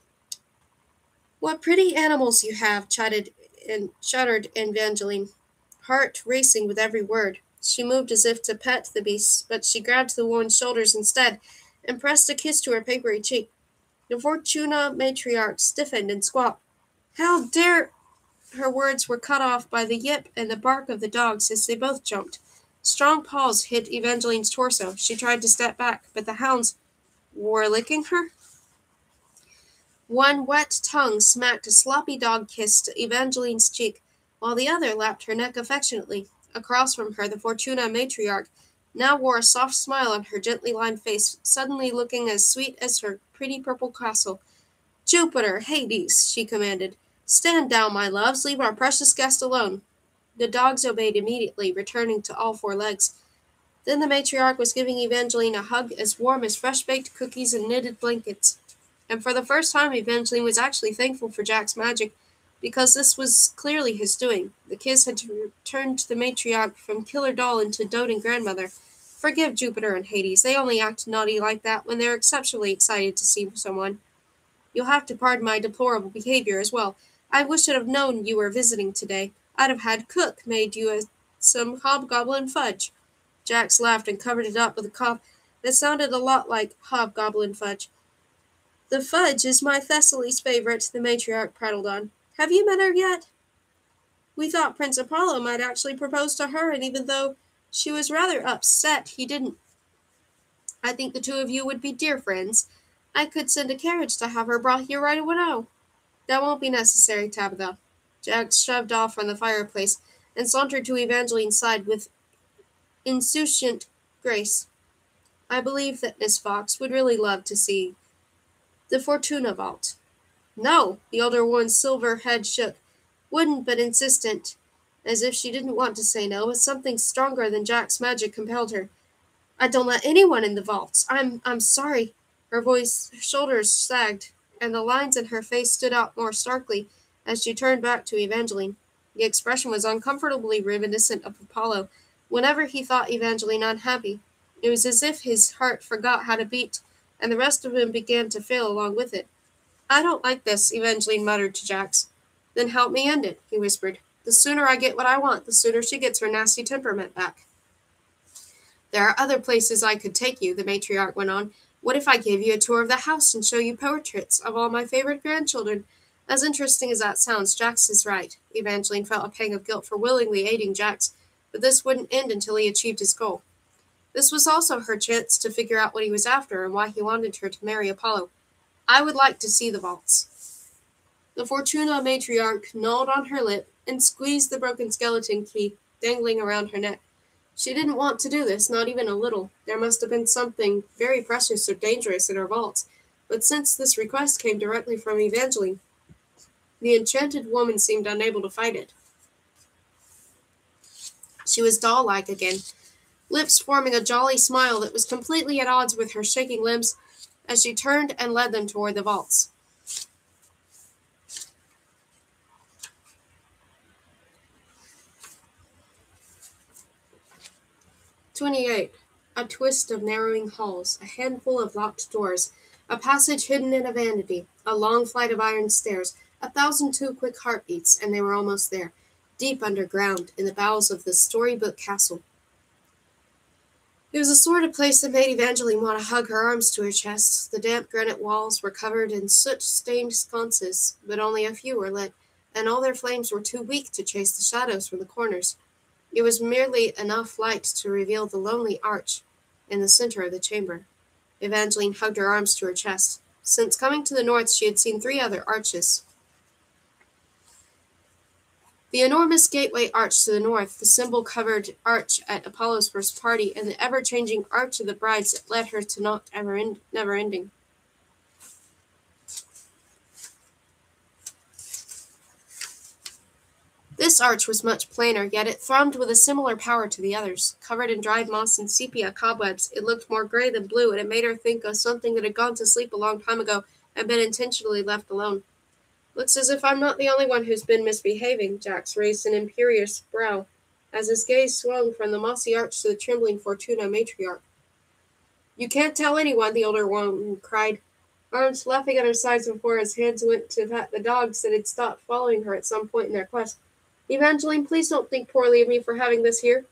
Speaker 1: What pretty animals you have, shuddered Evangeline, heart racing with every word. She moved as if to pet the beasts, but she grabbed the woman's shoulders instead and pressed a kiss to her papery cheek. The Fortuna matriarch stiffened and squawked. How dare... Her words were cut off by the yip and the bark of the dogs as they both jumped. Strong paws hit Evangeline's torso. She tried to step back, but the hounds were licking her. One wet tongue smacked a sloppy dog kiss to Evangeline's cheek, while the other lapped her neck affectionately. Across from her, the Fortuna matriarch now wore a soft smile on her gently lined face, suddenly looking as sweet as her pretty purple castle. Jupiter, Hades, she commanded. Stand down, my loves. Leave our precious guest alone. The dogs obeyed immediately, returning to all 4 legs. Then the matriarch was giving Evangeline a hug as warm as fresh-baked cookies and knitted blankets. And for the first time, Evangeline was actually thankful for Jack's magic, because this was clearly his doing. The kiss had turned the matriarch from killer doll into doting grandmother. Forgive Jupiter and Hades. They only act naughty like that when they're exceptionally excited to see someone. You'll have to pardon my deplorable behavior as well. I wish I'd have known you were visiting today. I'd have had cook made you some hobgoblin fudge. Jax laughed and covered it up with a cough that sounded a lot like hobgoblin fudge. The fudge is my Thessaly's favorite, the matriarch prattled on. Have you met her yet? We thought Prince Apollo might actually propose to her, and even though she was rather upset he didn't. I think the 2 of you would be dear friends. I could send a carriage to have her brought here right away now. That won't be necessary, Tabitha. Jax shoved off from the fireplace and sauntered to Evangeline's side with insouciant grace. I believe that Miss Fox would really love to see the Fortuna vault. No, the older woman's silver head shook. Wouldn't, but insistent, as if she didn't want to say no, but something stronger than Jack's magic compelled her. I don't let anyone in the vaults. I'm sorry. Her shoulders sagged, and the lines in her face stood out more starkly as she turned back to Evangeline. The expression was uncomfortably reminiscent of Apollo whenever he thought Evangeline unhappy. It was as if his heart forgot how to beat, and the rest of him began to fail along with it. I don't like this, Evangeline muttered to Jax. Then help me end it, he whispered. The sooner I get what I want, the sooner she gets her nasty temperament back. There are other places I could take you, the matriarch went on. What if I gave you a tour of the house and show you portraits of all my favorite grandchildren? As interesting as that sounds, Jax is right. Evangeline felt a pang of guilt for willingly aiding Jax, but this wouldn't end until he achieved his goal. This was also her chance to figure out what he was after and why he wanted her to marry Apollo. I would like to see the vaults. The Fortuna matriarch gnawed on her lip and squeezed the broken skeleton key dangling around her neck. She didn't want to do this, not even a little. There must have been something very precious or dangerous in her vaults. But since this request came directly from Evangeline, the enchanted woman seemed unable to fight it. She was doll-like again, lips forming a jolly smile that was completely at odds with her shaking limbs as she turned and led them toward the vaults. 28. A twist of narrowing halls, a handful of locked doors, a passage hidden in a vanity, a long flight of iron stairs, 1,002 quick heartbeats, and they were almost there, deep underground, in the bowels of the storybook castle. It was the sort of place that made Evangeline want to hug her arms to her chest. The damp granite walls were covered in soot-stained sconces, but only a few were lit, and all their flames were too weak to chase the shadows from the corners. It was merely enough light to reveal the lonely arch in the center of the chamber. Evangeline hugged her arms to her chest. Since coming to the north, she had seen 3 other arches. The enormous gateway arch to the north, the symbol-covered arch at Apollo's first party, and the ever-changing arch of the brides that led her to not never-ending. This arch was much plainer, yet it thrummed with a similar power to the others. Covered in dried moss and sepia cobwebs, it looked more gray than blue, and it made her think of something that had gone to sleep a long time ago and been intentionally left alone. Looks as if I'm not the only one who's been misbehaving. Jax raised an imperious brow, as his gaze swung from the mossy arch to the trembling Fortuna matriarch. You can't tell anyone, the older woman cried, arms flapping at her sides before his hands went to pat the dogs that had stopped following her at some point in their quest. Evangeline, please don't think poorly of me for having this here.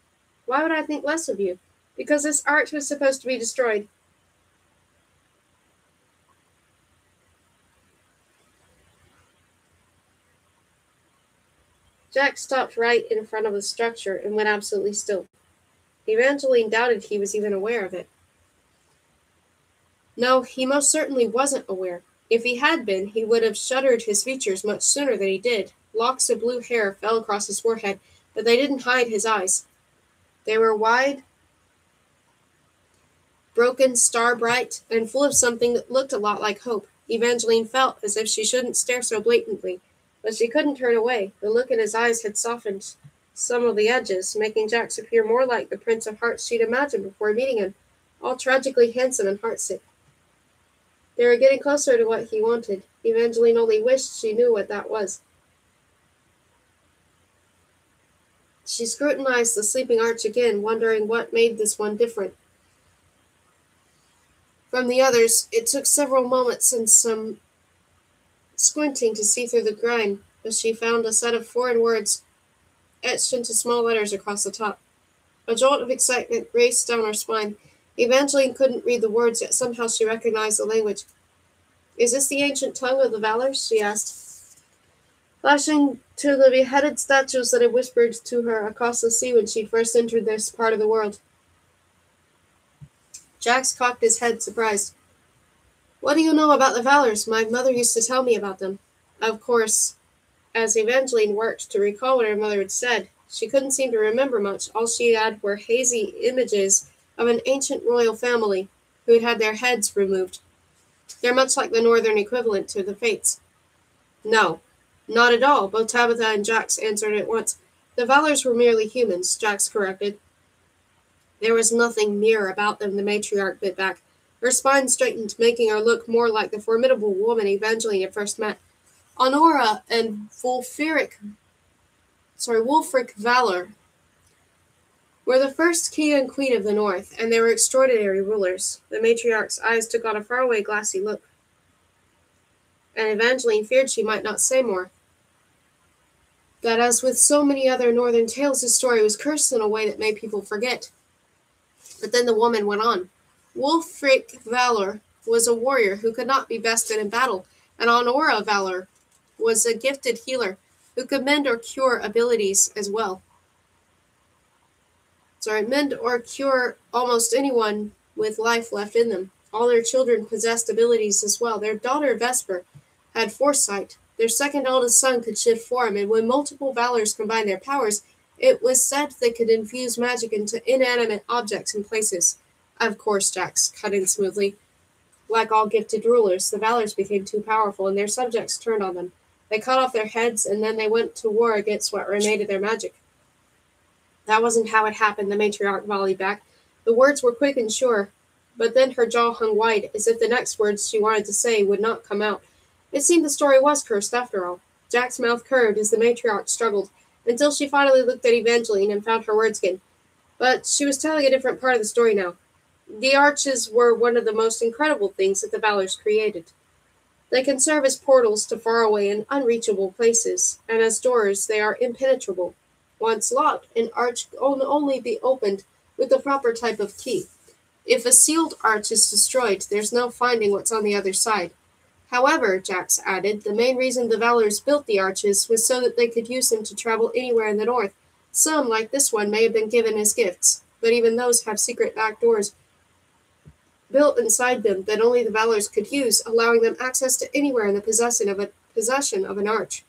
Speaker 1: Why would I think less of you? Because this arch was supposed to be destroyed. Jack stopped right in front of the structure and went absolutely still. Evangeline doubted he was even aware of it. No, he most certainly wasn't aware. If he had been, he would have shuttered his features much sooner than he did. Locks of blue hair fell across his forehead, but they didn't hide his eyes. They were wide, broken, star-bright, and full of something that looked a lot like hope. Evangeline felt as if she shouldn't stare so blatantly, but she couldn't turn away. The look in his eyes had softened some of the edges, making Jax appear more like the Prince of Hearts she'd imagined before meeting him, all tragically handsome and heartsick. They were getting closer to what he wanted. Evangeline only wished she knew what that was. She scrutinized the sleeping arch again, wondering what made this one different from the others. It took several moments and some squinting to see through the grime, but she found a set of foreign words etched into small letters across the top. A jolt of excitement raced down her spine. Evangeline couldn't read the words, yet somehow she recognized the language. Is this the ancient tongue of the Valors? She asked, flashing to the beheaded statues that had whispered to her across the sea when she first entered this part of the world. Jax cocked his head, surprised. What do you know about the Valors? My mother used to tell me about them. Of course, as Evangeline worked to recall what her mother had said, she couldn't seem to remember much. All she had were hazy images of an ancient royal family who had their heads removed. They're much like the northern equivalent to the Fates. No, not at all, both Tabitha and Jax answered at once. The Valors were merely humans, Jax corrected. There was nothing mere about them, the matriarch bit back. Her spine straightened, making her look more like the formidable woman Evangeline had first met. Honora and Wulfric Valor were the first king and queen of the north, and they were extraordinary rulers. The matriarch's eyes took on a faraway glassy look, and Evangeline feared she might not say more. That, as with so many other northern tales, his story was cursed in a way that made people forget. But then the woman went on. Wulfric Valor was a warrior who could not be bested in battle, and Honora Valor was a gifted healer who could mend or cure abilities as well. Mend or cure almost anyone with life left in them. All their children possessed abilities as well. Their daughter Vesper had foresight. Their second eldest son could shift form, and when multiple Valors combined their powers, it was said they could infuse magic into inanimate objects and places. Of course, Jax cut in smoothly. Like all gifted rulers, the Valors became too powerful, and their subjects turned on them. They cut off their heads, and then they went to war against what remained of their magic. That wasn't how it happened, the matriarch volleyed back. The words were quick and sure, but then her jaw hung wide, as if the next words she wanted to say would not come out. It seemed the story was cursed after all. Jack's mouth curved as the matriarch struggled, until she finally looked at Evangeline and found her words again. But she was telling a different part of the story now. The arches were one of the most incredible things that the Valors created. They can serve as portals to faraway and unreachable places, and as doors they are impenetrable. Once locked, an arch can only be opened with the proper type of key. If a sealed arch is destroyed, there's no finding what's on the other side. However, Jax added, the main reason the Valors built the arches was so that they could use them to travel anywhere in the north. Some, like this one, may have been given as gifts, but even those have secret back doors built inside them that only the Valors could use, allowing them access to anywhere in the possession of an arch.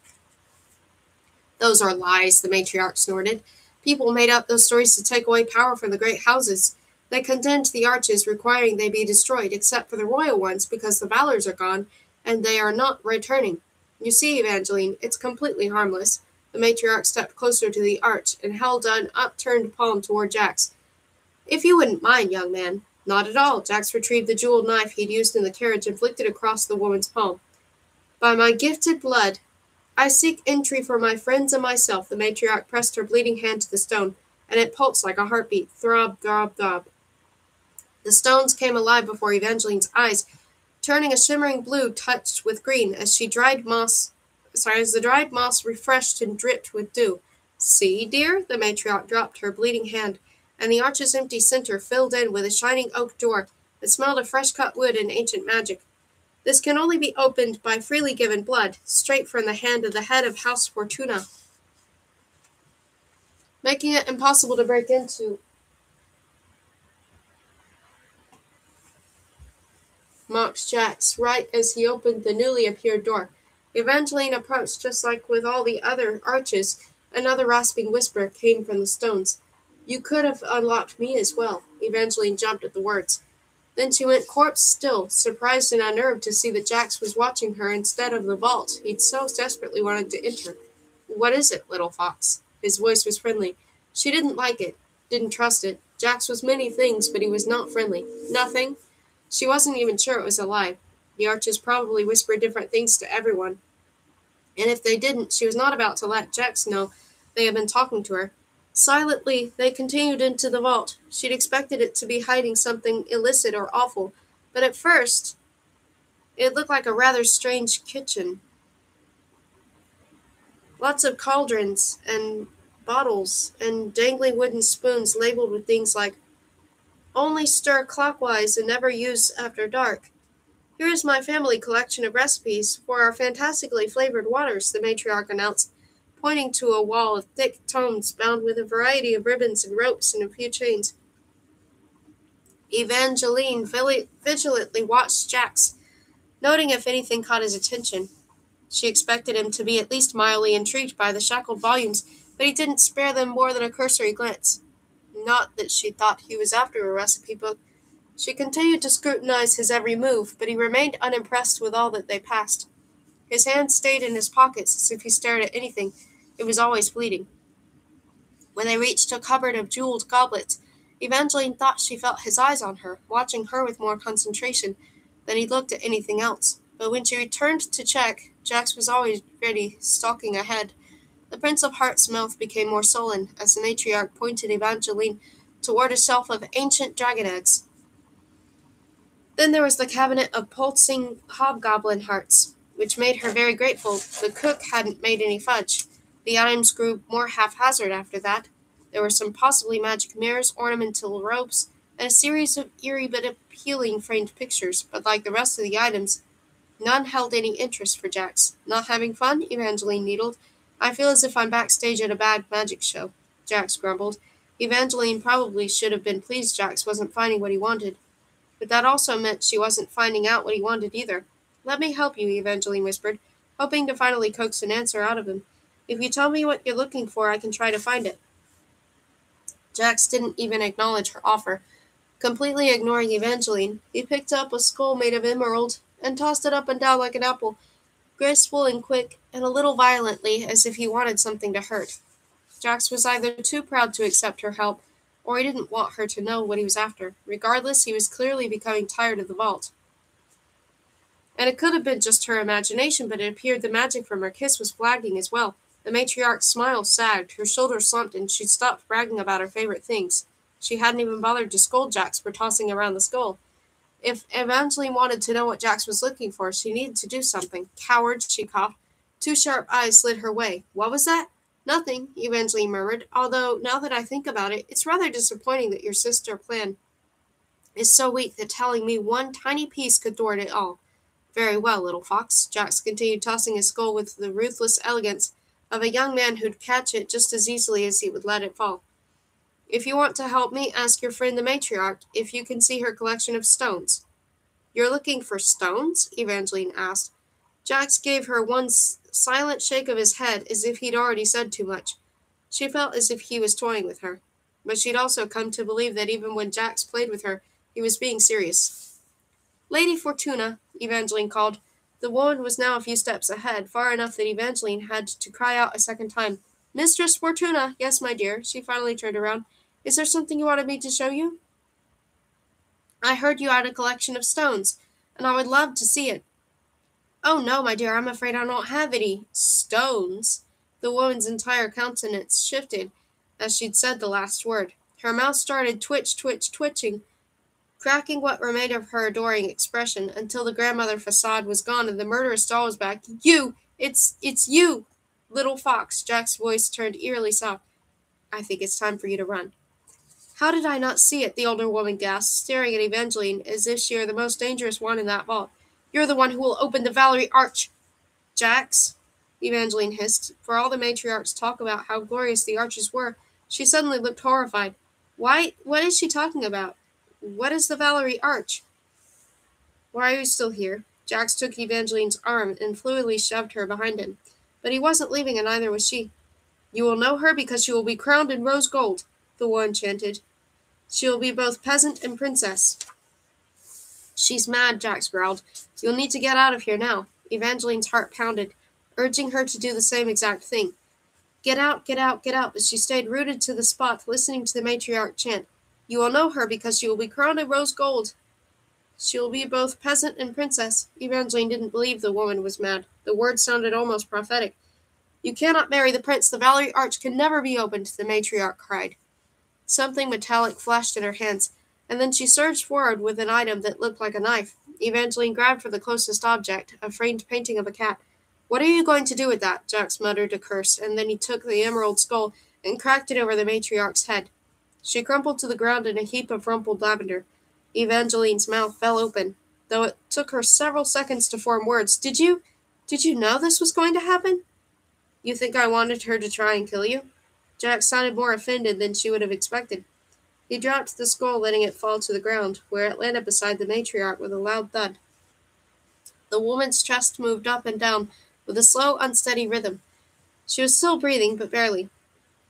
Speaker 1: Those are lies, the matriarch snorted. People made up those stories to take away power from the great houses. They condemned the arches, requiring they be destroyed, except for the royal ones, because the Valors are gone, and they are not returning. You see, Evangeline, it's completely harmless. The matriarch stepped closer to the arch and held an upturned palm toward Jax. If you wouldn't mind, young man. Not at all. Jax retrieved the jeweled knife he'd used in the carriage and flicked it across the woman's palm. By my gifted blood, I seek entry for my friends and myself. The matriarch pressed her bleeding hand to the stone, and it pulsed like a heartbeat. Throb, throb, throb. The stones came alive before Evangeline's eyes, turning a shimmering blue touched with green as the dried moss refreshed and dripped with dew. See, dear? The matriarch dropped her bleeding hand, and the arch's empty center filled in with a shining oak door that smelled of fresh-cut wood and ancient magic. This can only be opened by freely given blood, straight from the hand of the head of House Fortuna, making it impossible to break into, mocked Jax, right as he opened the newly appeared door. Evangeline approached just like with all the other arches. Another rasping whisper came from the stones. You could have unlocked me as well. Evangeline jumped at the words. Then she went corpse still, surprised and unnerved to see that Jax was watching her instead of the vault he'd so desperately wanted to enter. What is it, little fox? His voice was friendly. She didn't like it, didn't trust it. Jax was many things, but he was not friendly. Nothing? She wasn't even sure it was a lie. The arches probably whispered different things to everyone. And if they didn't, she was not about to let Jax know they had been talking to her. Silently, they continued into the vault. She'd expected it to be hiding something illicit or awful, but at first, it looked like a rather strange kitchen. Lots of cauldrons and bottles and dangling wooden spoons labeled with things like, only stir clockwise and never use after dark. Here is my family collection of recipes for our fantastically flavored waters, the matriarch announced, pointing to a wall of thick tomes bound with a variety of ribbons and ropes and a few chains. Evangeline vigilantly watched Jax, noting if anything caught his attention. She expected him to be at least mildly intrigued by the shackled volumes, but he didn't spare them more than a cursory glance. Not that she thought he was after a recipe book. She continued to scrutinize his every move, but he remained unimpressed with all that they passed. His hands stayed in his pockets as if he stared at anything. It was always bleeding. When they reached a cupboard of jeweled goblets, Evangeline thought she felt his eyes on her, watching her with more concentration than he looked at anything else. But when she returned to check, Jax was always ready, stalking ahead. The Prince of Hearts' mouth became more sullen as the matriarch pointed Evangeline toward a shelf of ancient dragon eggs. Then there was the cabinet of pulsing hobgoblin hearts, which made her very grateful the cook hadn't made any fudge. The items grew more haphazard after that. There were some possibly magic mirrors, ornamental robes, and a series of eerie but appealing framed pictures, but like the rest of the items, none held any interest for Jax. Not having fun? Evangeline needled. I feel as if I'm backstage at a bad magic show, Jax grumbled. Evangeline probably should have been pleased Jax wasn't finding what he wanted. But that also meant she wasn't finding out what he wanted either. Let me help you, Evangeline whispered, hoping to finally coax an answer out of him. If you tell me what you're looking for, I can try to find it. Jax didn't even acknowledge her offer. Completely ignoring Evangeline, he picked up a skull made of emerald and tossed it up and down like an apple, graceful and quick, and a little violently as if he wanted something to hurt. Jax was either too proud to accept her help, or he didn't want her to know what he was after. Regardless, he was clearly becoming tired of the vault. And it could have been just her imagination, but it appeared the magic from her kiss was flagging as well. The matriarch's smile sagged, her shoulders slumped, and she stopped bragging about her favorite things. She hadn't even bothered to scold Jax for tossing around the skull. If Evangeline wanted to know what Jax was looking for, she needed to do something. Coward, she coughed. Two sharp eyes slid her way. What was that? Nothing, Evangeline murmured, although, now that I think about it, it's rather disappointing that your sister plan is so weak that telling me one tiny piece could thwart it all. Very well, little fox, Jax continued, tossing his skull with the ruthless elegance of a young man who'd catch it just as easily as he would let it fall. If you want to help me, ask your friend the matriarch if you can see her collection of stones. You're looking for stones? Evangeline asked. Jax gave her one silent shake of his head as if he'd already said too much. She felt as if he was toying with her, but she'd also come to believe that even when Jax played with her, he was being serious. Lady Fortuna, Evangeline called. The woman was now a few steps ahead, far enough that Evangeline had to cry out a second time. Mistress Fortuna! Yes, my dear. She finally turned around. Is there something you wanted me to show you? I heard you had a collection of stones, and I would love to see it. Oh, no, my dear, I'm afraid I don't have any stones. The woman's entire countenance shifted as she'd said the last word. Her mouth started twitching, cracking what remained of her adoring expression until the grandmother facade was gone and the murderous doll was back. You! It's you! Little fox, Jack's voice turned eerily soft. I think it's time for you to run. How did I not see it? The older woman gasped, staring at Evangeline as if she were the most dangerous one in that vault. You're the one who will open the Valerie Arch. Jax, Evangeline hissed. For all the matriarch's talk about how glorious the arches were, she suddenly looked horrified. Why? What is she talking about? What is the Valerie Arch? Why are you still here? Jax took Evangeline's arm and fluidly shoved her behind him. But he wasn't leaving, and neither was she. You will know her because she will be crowned in rose gold, the woman chanted. She will be both peasant and princess. She's mad, Jax growled. You'll need to get out of here now. Evangeline's heart pounded, urging her to do the same exact thing. Get out, get out, get out, but she stayed rooted to the spot, listening to the matriarch chant. You will know her because she will be crowned in rose gold. She will be both peasant and princess. Evangeline didn't believe the woman was mad. The words sounded almost prophetic. You cannot marry the prince. The Valerie Arch can never be opened, the matriarch cried. Something metallic flashed in her hands, and then she surged forward with an item that looked like a knife. Evangeline grabbed for the closest object, a framed painting of a cat. What are you going to do with that? Jax muttered a curse, and then he took the emerald skull and cracked it over the matriarch's head. She crumpled to the ground in a heap of rumpled lavender. Evangeline's mouth fell open, though it took her several seconds to form words. Did you know this was going to happen? You think I wanted her to try and kill you? Jax sounded more offended than she would have expected. He dropped the skull, letting it fall to the ground, where it landed beside the matriarch with a loud thud. The woman's chest moved up and down with a slow, unsteady rhythm. She was still breathing, but barely.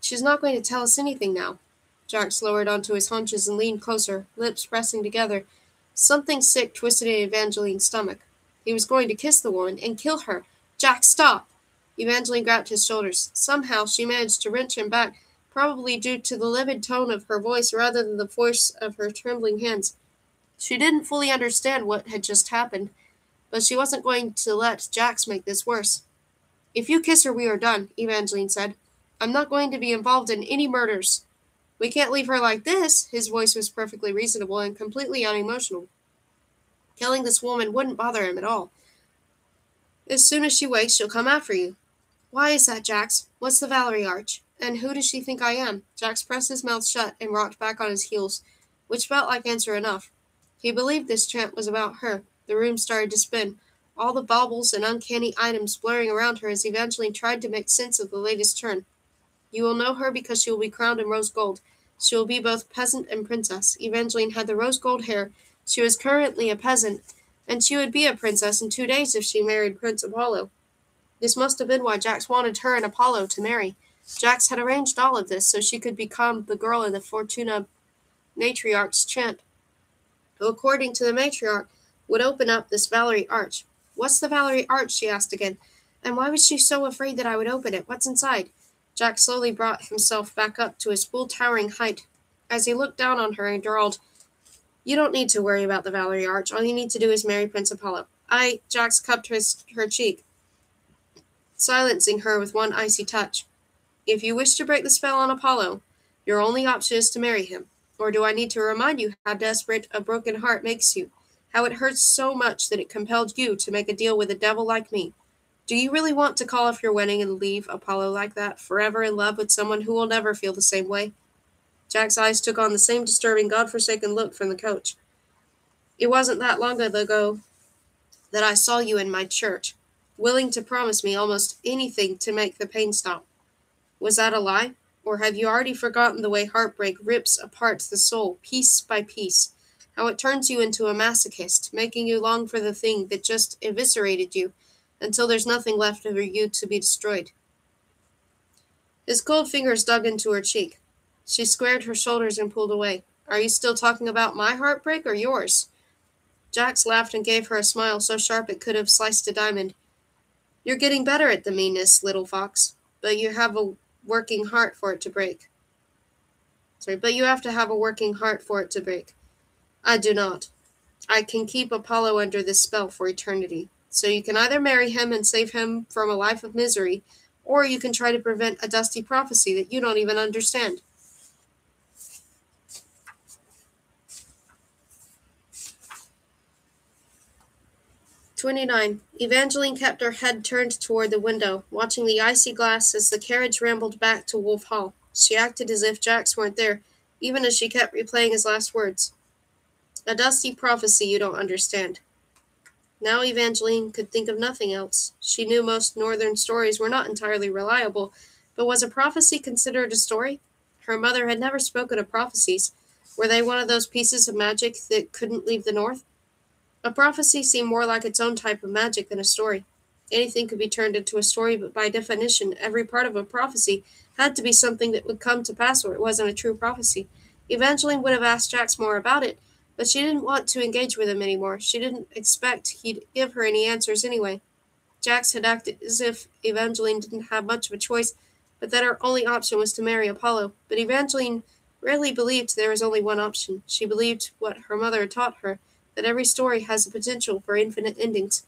Speaker 1: She's not going to tell us anything now. Jax lowered onto his haunches and leaned closer, lips pressing together. Something sick twisted in Evangeline's stomach. He was going to kiss the woman and kill her. Jax, stop! Evangeline grabbed his shoulders. Somehow she managed to wrench him back, probably due to the livid tone of her voice rather than the force of her trembling hands. She didn't fully understand what had just happened, but she wasn't going to let Jax make this worse. If you kiss her, we are done, Evangeline said. I'm not going to be involved in any murders. We can't leave her like this. His voice was perfectly reasonable and completely unemotional. Killing this woman wouldn't bother him at all. As soon as she wakes, she'll come after you. Why is that, Jax? What's the Valerie Arch? And who does she think I am? Jax pressed his mouth shut and rocked back on his heels, which felt like answer enough. He believed this chant was about her. The room started to spin, all the baubles and uncanny items blurring around her as Evangeline tried to make sense of the latest turn. You will know her because she will be crowned in rose gold. She will be both peasant and princess. Evangeline had the rose gold hair. She was currently a peasant, and she would be a princess in 2 days if she married Prince Apollo. This must have been why Jax wanted her and Apollo to marry. Jax had arranged all of this so she could become the girl in the Fortuna matriarch's chant, who, according to the matriarch, would open up this Valerie Arch. What's the Valerie Arch? She asked again. And why was she so afraid that I would open it? What's inside? Jax slowly brought himself back up to his full towering height. As he looked down on her and drawled, You don't need to worry about the Valerie Arch. All you need to do is marry Prince Apollo. Jax cupped her cheek, silencing her with one icy touch. If you wish to break the spell on Apollo, your only option is to marry him. Or do I need to remind you how desperate a broken heart makes you? How it hurts so much that it compelled you to make a deal with a devil like me? Do you really want to call off your wedding and leave Apollo like that, forever in love with someone who will never feel the same way? Jack's eyes took on the same disturbing, godforsaken look from the coach. It wasn't that long ago that I saw you in my church, willing to promise me almost anything to make the pain stop. Was that a lie? Or have you already forgotten the way heartbreak rips apart the soul, piece by piece? How it turns you into a masochist, making you long for the thing that just eviscerated you, until there's nothing left for you to be destroyed. His cold fingers dug into her cheek. She squared her shoulders and pulled away. Are you still talking about my heartbreak or yours? Jax laughed and gave her a smile so sharp it could have sliced a diamond. You're getting better at the meanness, little fox, but you have a working heart for it to break. But you have to have a working heart for it to break. I do not. I can keep Apollo under this spell for eternity. So you can either marry him and save him from a life of misery, or you can try to prevent a dusty prophecy that you don't even understand. 29. Evangeline kept her head turned toward the window, watching the icy glass as the carriage rambled back to Wolf Hall. She acted as if Jax weren't there, even as she kept replaying his last words. A dusty prophecy you don't understand. Now Evangeline could think of nothing else. She knew most northern stories were not entirely reliable, but was a prophecy considered a story? Her mother had never spoken of prophecies. Were they one of those pieces of magic that couldn't leave the north? A prophecy seemed more like its own type of magic than a story. Anything could be turned into a story, but by definition, every part of a prophecy had to be something that would come to pass or it wasn't a true prophecy. Evangeline would have asked Jax more about it, but she didn't want to engage with him anymore. She didn't expect he'd give her any answers anyway. Jax had acted as if Evangeline didn't have much of a choice, but that her only option was to marry Apollo. But Evangeline rarely believed there was only one option. She believed what her mother had taught her, that every story has the potential for infinite endings.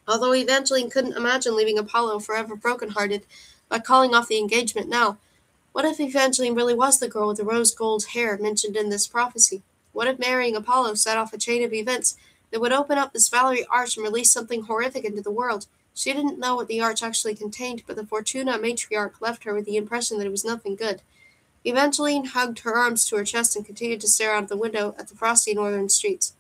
Speaker 1: Although Evangeline couldn't imagine leaving Apollo forever broken-hearted by calling off the engagement now, what if Evangeline really was the girl with the rose-gold hair mentioned in this prophecy? What if marrying Apollo set off a chain of events that would open up this Valerie arch and release something horrific into the world? She didn't know what the arch actually contained, but the Fortuna matriarch left her with the impression that it was nothing good. Evangeline hugged her arms to her chest and continued to stare out of the window at the frosty northern streets.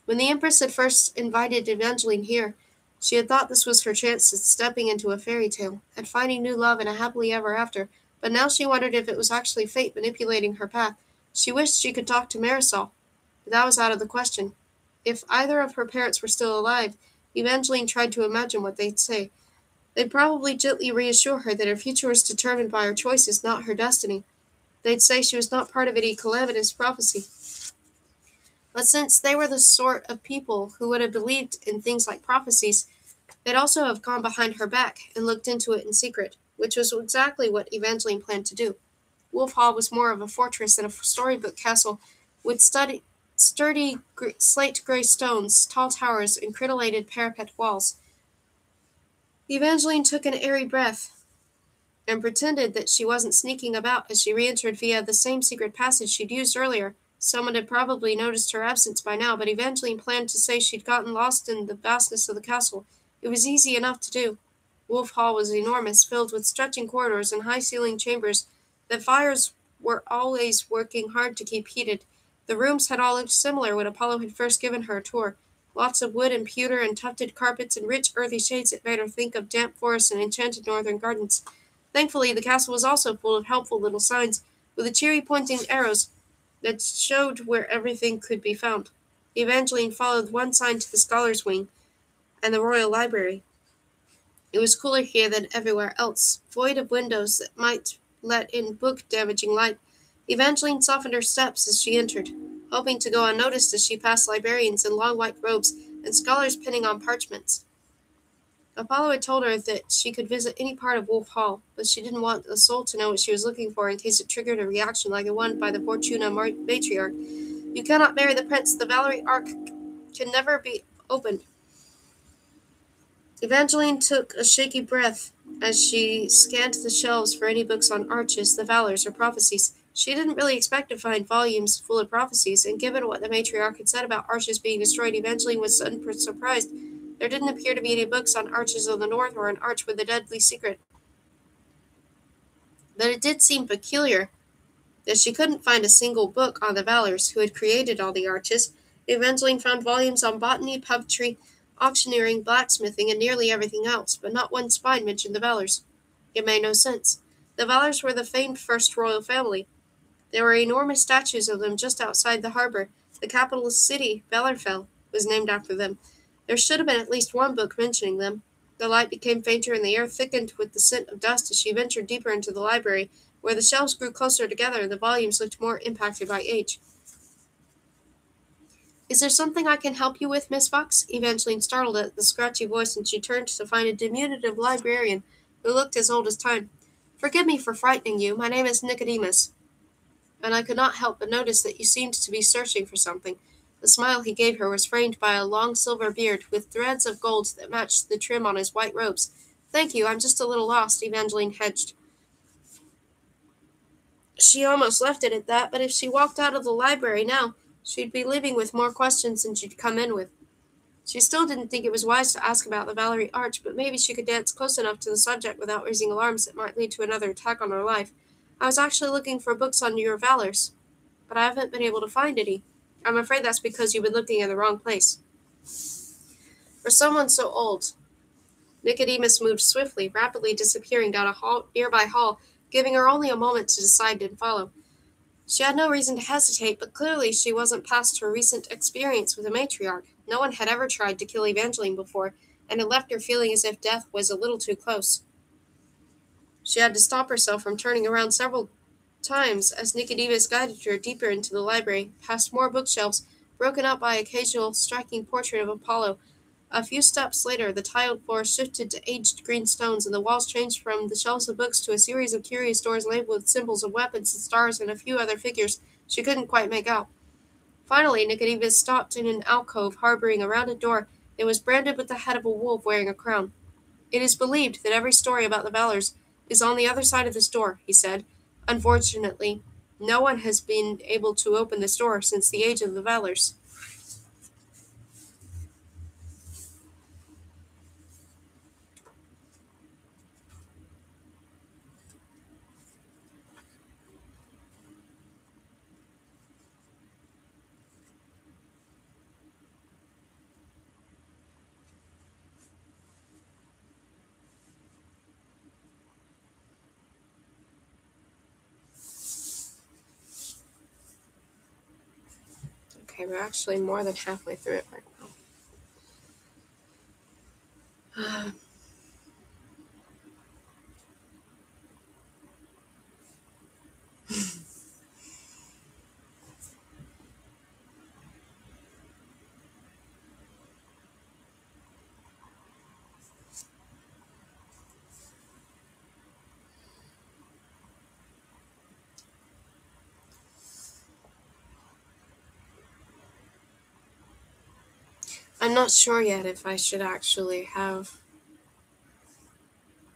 Speaker 1: When the Empress had first invited Evangeline here, she had thought this was her chance at stepping into a fairy tale, at finding new love and a happily ever after, but now she wondered if it was actually fate manipulating her path. She wished she could talk to Marisol, but that was out of the question. If either of her parents were still alive, Evangeline tried to imagine what they'd say. They'd probably gently reassure her that her future was determined by her choices, not her destiny. They'd say she was not part of any calamitous prophecy. But since they were the sort of people who would have believed in things like prophecies, they'd also have gone behind her back and looked into it in secret, which was exactly what Evangeline planned to do. Wolf Hall was more of a fortress than a storybook castle, with sturdy slate-gray stones, tall towers, and crenellated parapet walls. Evangeline took an airy breath and pretended that she wasn't sneaking about as she re-entered via the same secret passage she'd used earlier. Someone had probably noticed her absence by now, but Evangeline planned to say she'd gotten lost in the vastness of the castle. It was easy enough to do. Wolf Hall was enormous, filled with stretching corridors and high-ceilinged chambers that fires were always working hard to keep heated. The rooms had all looked similar when Apollo had first given her a tour. Lots of wood and pewter and tufted carpets and rich earthy shades that made her think of damp forests and enchanted northern gardens. Thankfully, the castle was also full of helpful little signs, with the cheery pointing arrows that showed where everything could be found. Evangeline followed one sign to the scholars' wing and the royal library. It was cooler here than everywhere else, void of windows that might let in book-damaging light. Evangeline softened her steps as she entered, hoping to go unnoticed as she passed librarians in long white robes and scholars penning on parchments. Apollo had told her that she could visit any part of Wolf Hall, but she didn't want a soul to know what she was looking for in case it triggered a reaction like the one by the Fortuna matriarch. You cannot marry the prince. The Valerie arch can never be opened. Evangeline took a shaky breath as she scanned the shelves for any books on arches, the Valors, or prophecies. She didn't really expect to find volumes full of prophecies, and given what the matriarch had said about arches being destroyed, Evangeline was surprised. There didn't appear to be any books on arches of the north or an arch with a deadly secret. But it did seem peculiar that she couldn't find a single book on the Valors, who had created all the arches. Evangeline found volumes on botany, puppetry, auctioneering, blacksmithing, and nearly everything else, but not one spine mentioned the Valors. It made no sense. The Valors were the famed first royal family. There were enormous statues of them just outside the harbor. The capital city, Bellerfell, was named after them, There should have been at least one book mentioning them. The light became fainter and the air thickened with the scent of dust as she ventured deeper into the library, where the shelves grew closer together and the volumes looked more impacted by age. "Is there something I can help you with, Miss Fox?" Evangeline startled at the scratchy voice, and she turned to find a diminutive librarian who looked as old as time. "Forgive me for frightening you. My name is Nicodemus, and I could not help but notice that you seemed to be searching for something." The smile he gave her was framed by a long silver beard with threads of gold that matched the trim on his white robes. "Thank you, I'm just a little lost," Evangeline hedged. She almost left it at that, but if she walked out of the library now, she'd be leaving with more questions than she'd come in with. She still didn't think it was wise to ask about the Valerie Arch, but maybe she could dance close enough to the subject without raising alarms that might lead to another attack on her life. "I was actually looking for books on your valors, but I haven't been able to find any." "I'm afraid that's because you've been looking in the wrong place." For someone so old, Nicodemus moved swiftly, rapidly disappearing down a nearby hall, giving her only a moment to decide and follow. She had no reason to hesitate, but clearly she wasn't past her recent experience with a matriarch. No one had ever tried to kill Evangeline before, and it left her feeling as if death was a little too close. She had to stop herself from turning around several times as Nicodemus guided her deeper into the library, past more bookshelves, broken up by occasional striking portrait of Apollo. A few steps later, the tiled floor shifted to aged green stones, and the walls changed from the shelves of books to a series of curious doors labeled with symbols of weapons and stars and a few other figures she couldn't quite make out. Finally, Nicodemus stopped in an alcove harboring a rounded door that was branded with the head of a wolf wearing a crown. "It is believed that every story about the Valors is on the other side of this door," he said. "Unfortunately, no one has been able to open this door since the age of the Valors." Okay, we're actually more than halfway through it right now. I'm not sure yet if I should actually have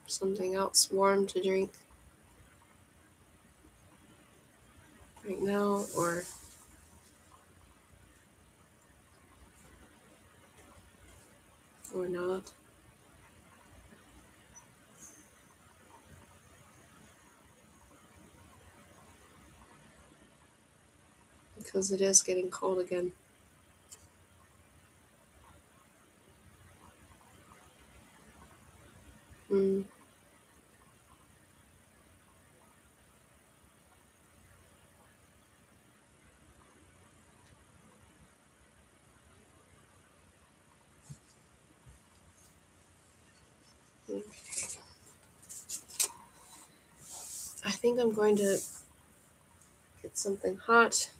Speaker 1: something else warm to drink right now or not. Because it is getting cold again. Mm. Okay. I think I'm going to get something hot.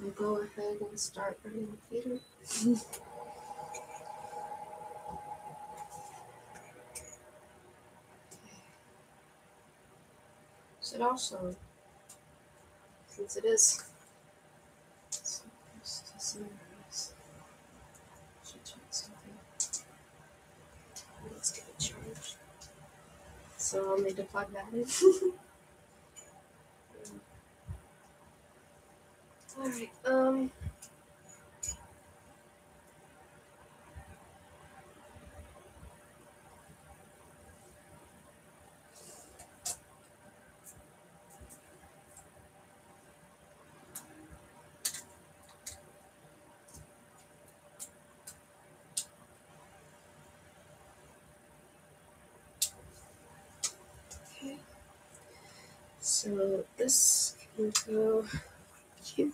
Speaker 1: I'll go ahead and start running the heater. Should also, since it is so close to sunrise, should check something. Let's get it charged. So I'll need to plug that in. Alright, So this can go here.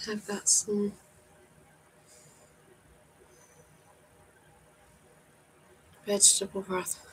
Speaker 1: I've got some vegetable broth.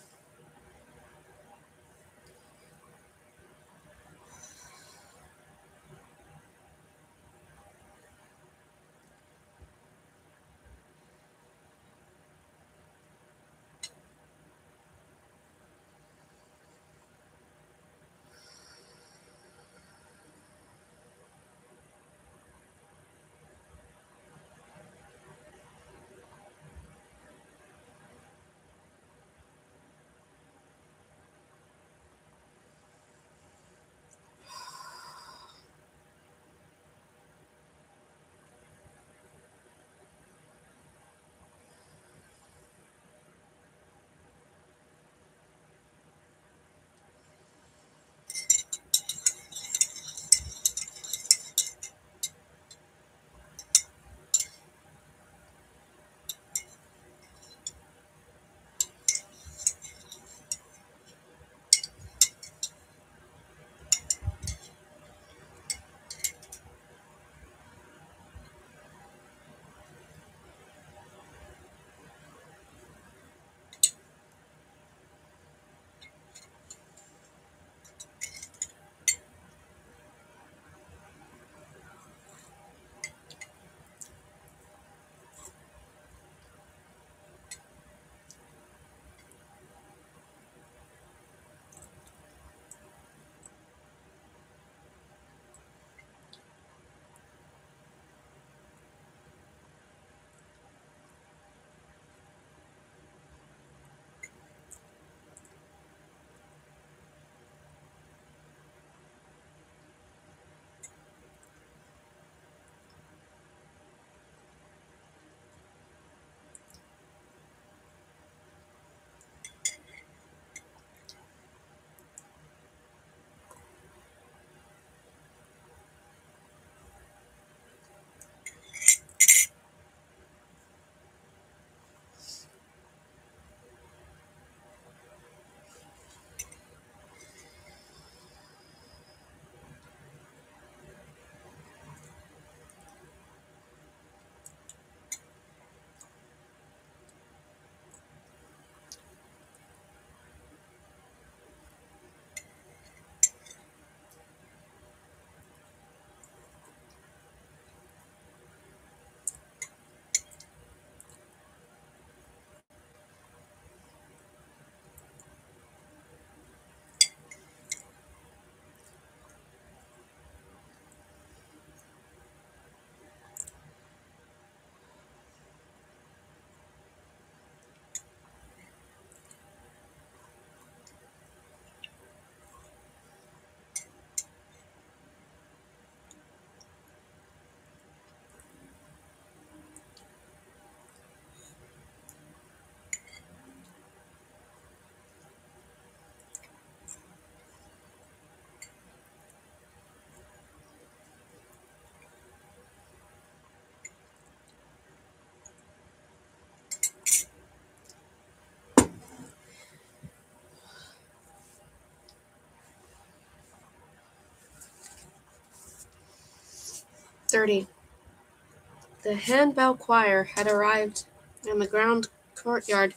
Speaker 1: "30. The handbell choir had arrived in the ground courtyard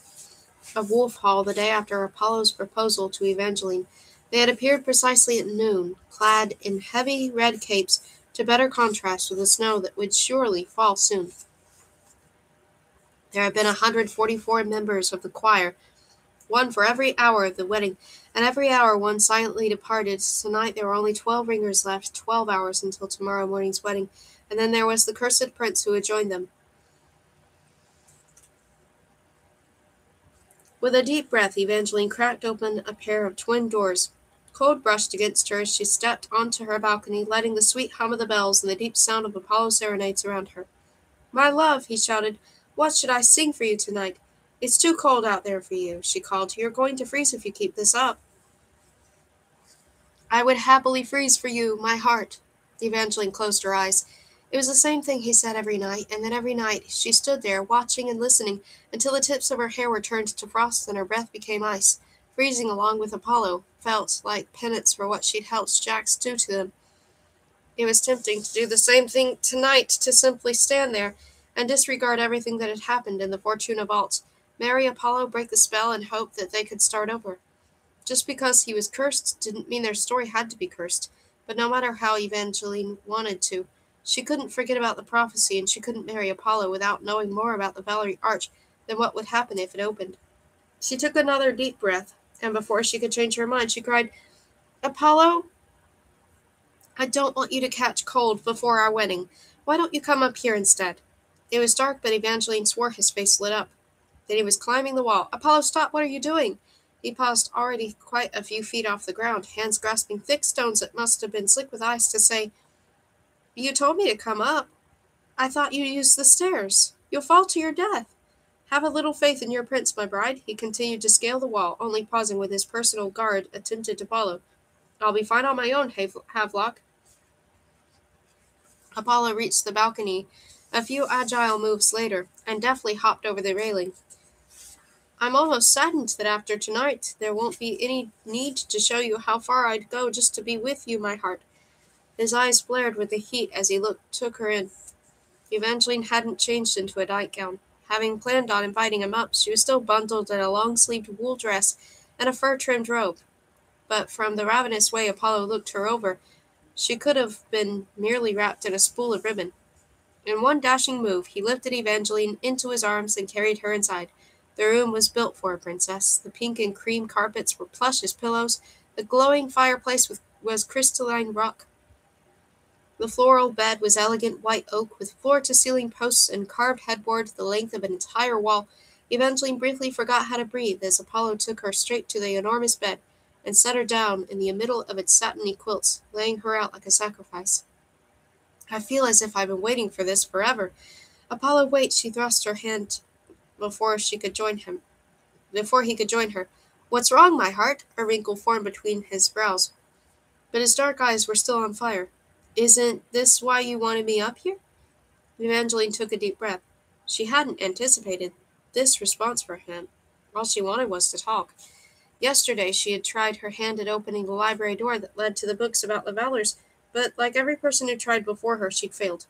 Speaker 1: of Wolf Hall the day after Apollo's proposal to Evangeline. They had appeared precisely at noon, clad in heavy red capes to better contrast with the snow that would surely fall soon. There had been 144 members of the choir, one for every hour of the wedding, and every hour one silently departed. Tonight there were only 12 ringers left, 12 hours until tomorrow morning's wedding, and then there was the cursed prince who had joined them. With a deep breath, Evangeline cracked open a pair of twin doors. Cold brushed against her as she stepped onto her balcony, letting the sweet hum of the bells and the deep sound of Apollo's serenades around her. "My love," he shouted, "what should I sing for you tonight? It's too cold out there for you," she called. "You're going to freeze if you keep this up." "I would happily freeze for you, my heart." Evangeline closed her eyes. It was the same thing he said every night, and then every night she stood there, watching and listening, until the tips of her hair were turned to frost and her breath became ice. Freezing along with Apollo felt like penance for what she'd helped Jax do to them. It was tempting to do the same thing tonight, to simply stand there and disregard everything that had happened in the Fortuna vault, marry Apollo, break the spell, and hope that they could start over. Just because he was cursed didn't mean their story had to be cursed, but no matter how Evangeline wanted to, she couldn't forget about the prophecy, and she couldn't marry Apollo without knowing more about the Valerie Arch than what would happen if it opened. She took another deep breath, and before she could change her mind, she cried, "Apollo, I don't want you to catch cold before our wedding. Why don't you come up here instead?" It was dark, but Evangeline swore his face lit up. Then he was climbing the wall. "Apollo, stop! What are you doing?" He paused, already quite a few feet off the ground, hands grasping thick stones that must have been slick with ice, to say, "You told me to come up. I thought you used the stairs. You'll fall to your death. Have a little faith in your prince, my bride." He continued to scale the wall, only pausing with his personal guard attempted to follow. "I'll be fine on my own, Havelock." Apollo reached the balcony a few agile moves later, and deftly hopped over the railing. "I'm almost saddened that after tonight there won't be any need to show you how far I'd go just to be with you, my heart." His eyes flared with the heat as he took her in. Evangeline hadn't changed into a nightgown. Having planned on inviting him up, she was still bundled in a long-sleeved wool dress and a fur-trimmed robe. But from the ravenous way Apollo looked her over, she could have been merely wrapped in a spool of ribbon. In one dashing move, he lifted Evangeline into his arms and carried her inside. The room was built for a princess. The pink and cream carpets were plush as pillows. The glowing fireplace was crystalline rock. The floral bed was elegant white oak, with floor-to-ceiling posts and carved headboard the length of an entire wall. Evangeline briefly forgot how to breathe as Apollo took her straight to the enormous bed and set her down in the middle of its satiny quilts, laying her out like a sacrifice. "I feel as if I've been waiting for this forever." "Apollo, wait!" She thrust her hand before she could join him. Before he could join her. "What's wrong, my heart?" A wrinkle formed between his brows, but his dark eyes were still on fire. "Isn't this why you wanted me up here?" Evangeline took a deep breath. She hadn't anticipated this response from him. All she wanted was to talk. Yesterday she had tried her hand at opening the library door that led to the books about the Valors, but like every person who tried before her, she'd failed.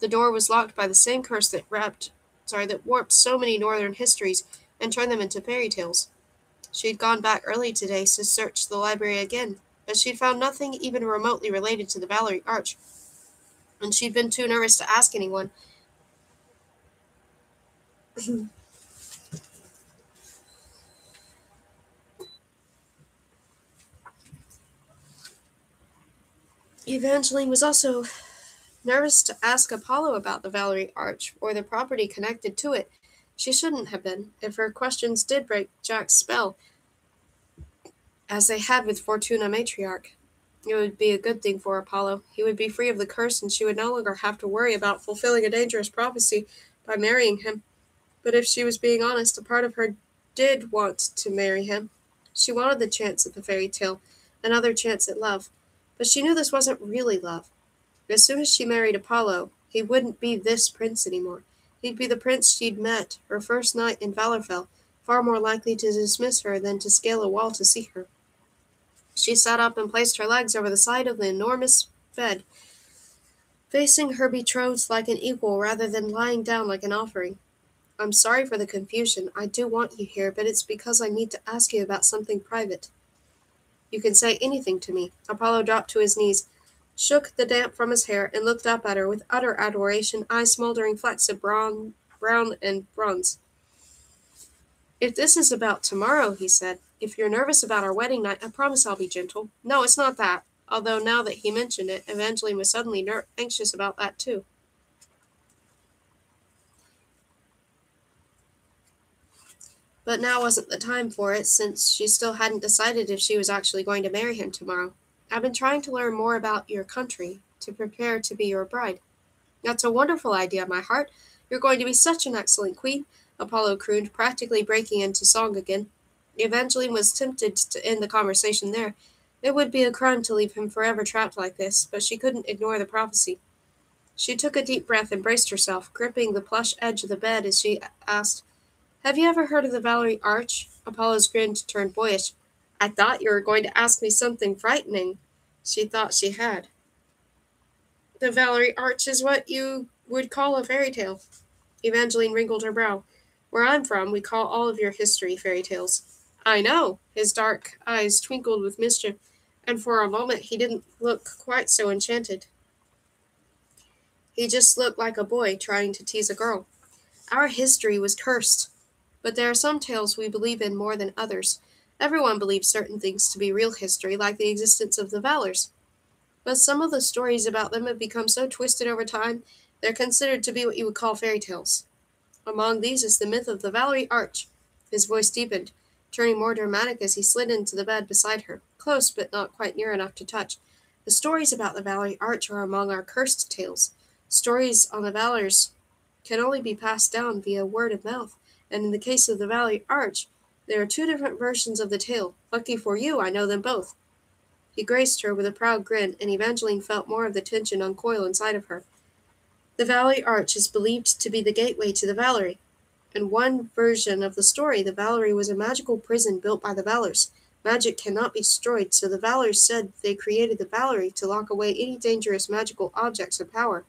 Speaker 1: The door was locked by the same curse that warped so many northern histories and turned them into fairy tales. She'd gone back early today to search the library again, but she'd found nothing even remotely related to the Valerie Arch, and she'd been too nervous to ask anyone. Evangeline was also nervous to ask Apollo about the Valerie Arch or the property connected to it. She shouldn't have been, if her questions did break Jack's spell, as they had with Fortuna Matriarch. It would be a good thing for Apollo. He would be free of the curse, and she would no longer have to worry about fulfilling a dangerous prophecy by marrying him. But if she was being honest, a part of her did want to marry him. She wanted the chance at the fairy tale, another chance at love. But she knew this wasn't really love. As soon as she married Apollo, he wouldn't be this prince anymore. He'd be the prince she'd met her first night in Valorfell, far more likely to dismiss her than to scale a wall to see her. She sat up and placed her legs over the side of the enormous bed, facing her betrothed like an equal rather than lying down like an offering. "I'm sorry for the confusion. I do want you here, but it's because I need to ask you about something private." "You can say anything to me." Apollo dropped to his knees, shook the damp from his hair, and looked up at her with utter adoration, eyes smoldering flecks of brown and bronze. "If this is about tomorrow," he said, "if you're nervous about our wedding night, I promise I'll be gentle." "No, it's not that." Although now that he mentioned it, Evangeline was suddenly anxious about that too. But now wasn't the time for it, since she still hadn't decided if she was actually going to marry him tomorrow. "I've been trying to learn more about your country, to prepare to be your bride." "That's a wonderful idea, my heart. You're going to be such an excellent queen," Apollo crooned, practically breaking into song again. Evangeline was tempted to end the conversation there. It would be a crime to leave him forever trapped like this, but she couldn't ignore the prophecy. She took a deep breath and braced herself, gripping the plush edge of the bed as she asked, "Have you ever heard of the Valerie Arch?" Apollo's grin turned boyish. "I thought you were going to ask me something frightening." She thought she had. The Valerie Arch is what you would call a fairy tale. Evangeline wrinkled her brow. Where I'm from, we call all of your history fairy tales. I know. His dark eyes twinkled with mischief, and for a moment he didn't look quite so enchanted. He just looked like a boy trying to tease a girl. Our history was cursed. But there are some tales we believe in more than others. Everyone believes certain things to be real history, like the existence of the Valors. But some of the stories about them have become so twisted over time, they're considered to be what you would call fairy tales. Among these is the myth of the Valerie Arch. His voice deepened, turning more dramatic as he slid into the bed beside her, close but not quite near enough to touch. The stories about the Valerie Arch are among our cursed tales. Stories on the Valors can only be passed down via word of mouth, and in the case of the Valerie Arch, there are two different versions of the tale. Lucky for you, I know them both. He graced her with a proud grin, and Evangeline felt more of the tension uncoil inside of her. The Valerie Arch is believed to be the gateway to the Valerie. In one version of the story, the Valerie was a magical prison built by the Valors. Magic cannot be destroyed, so the Valors said they created the Valerie to lock away any dangerous magical objects of power,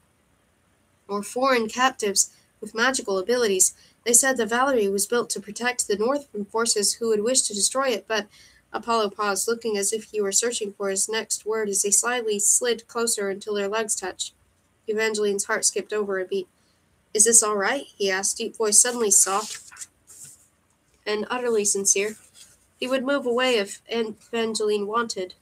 Speaker 1: or foreign captives with magical abilities. They said the Valerie was built to protect the North from forces who would wish to destroy it, but Apollo paused, looking as if he were searching for his next word as they slyly slid closer until their legs touched. Evangeline's heart skipped over a beat. Is this all right? He asked, deep voice suddenly soft and utterly sincere. He would move away if Evangeline wanted,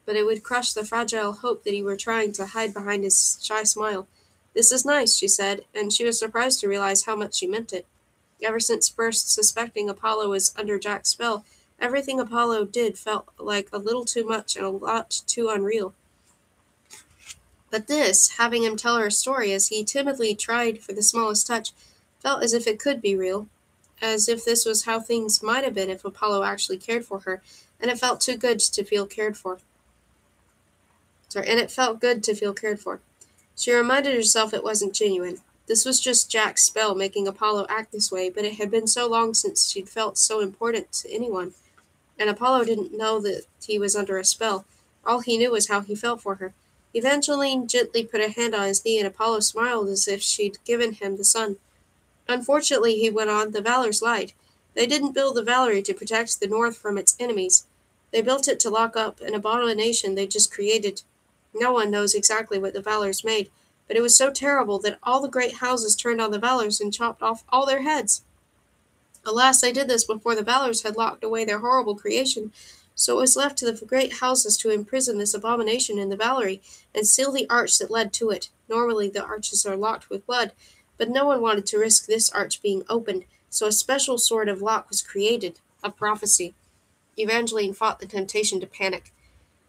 Speaker 1: but it would crush the fragile hope that he were trying to hide behind his shy smile. This is nice, she said, and she was surprised to realize how much she meant it. Ever since first suspecting Apollo was under Jack's spell, everything Apollo did felt like a little too much and a lot too unreal. But this, having him tell her a story as he timidly tried for the smallest touch, felt as if it could be real, as if this was how things might have been if Apollo actually cared for her, and it felt too good to feel cared for. And it felt good to feel cared for. She reminded herself it wasn't genuine. This was just Jack's spell making Apollo act this way, but it had been so long since she'd felt so important to anyone, and Apollo didn't know that he was under a spell. All he knew was how he felt for her. Evangeline gently put a hand on his knee, and Apollo smiled as if she'd given him the sun. Unfortunately, he went on, the Valors lied. They didn't build the Valerie to protect the North from its enemies. They built it to lock up an abomination they just created. No one knows exactly what the Valors made, but it was so terrible that all the great houses turned on the Valors and chopped off all their heads. Alas, they did this before the Valors had locked away their horrible creation, so it was left to the great houses to imprison this abomination in the Valerie and seal the arch that led to it. Normally the arches are locked with blood, but no one wanted to risk this arch being opened, so a special sort of lock was created, a prophecy. Evangeline fought the temptation to panic.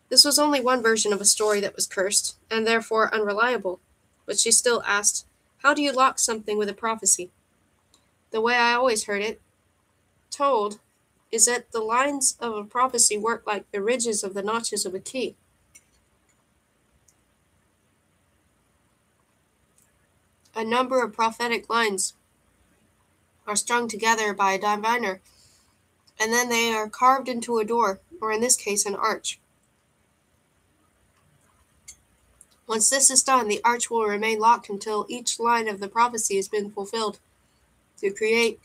Speaker 1: This was only one version of a story that was cursed, and therefore unreliable, but she still asked, how do you lock something with a prophecy? The way I always heard it told is that the lines of a prophecy work like the ridges of the notches of a key. A number of prophetic lines are strung together by a diviner, and then they are carved into a door, or in this case, an arch. Once this is done, the arch will remain locked until each line of the prophecy has been fulfilled to create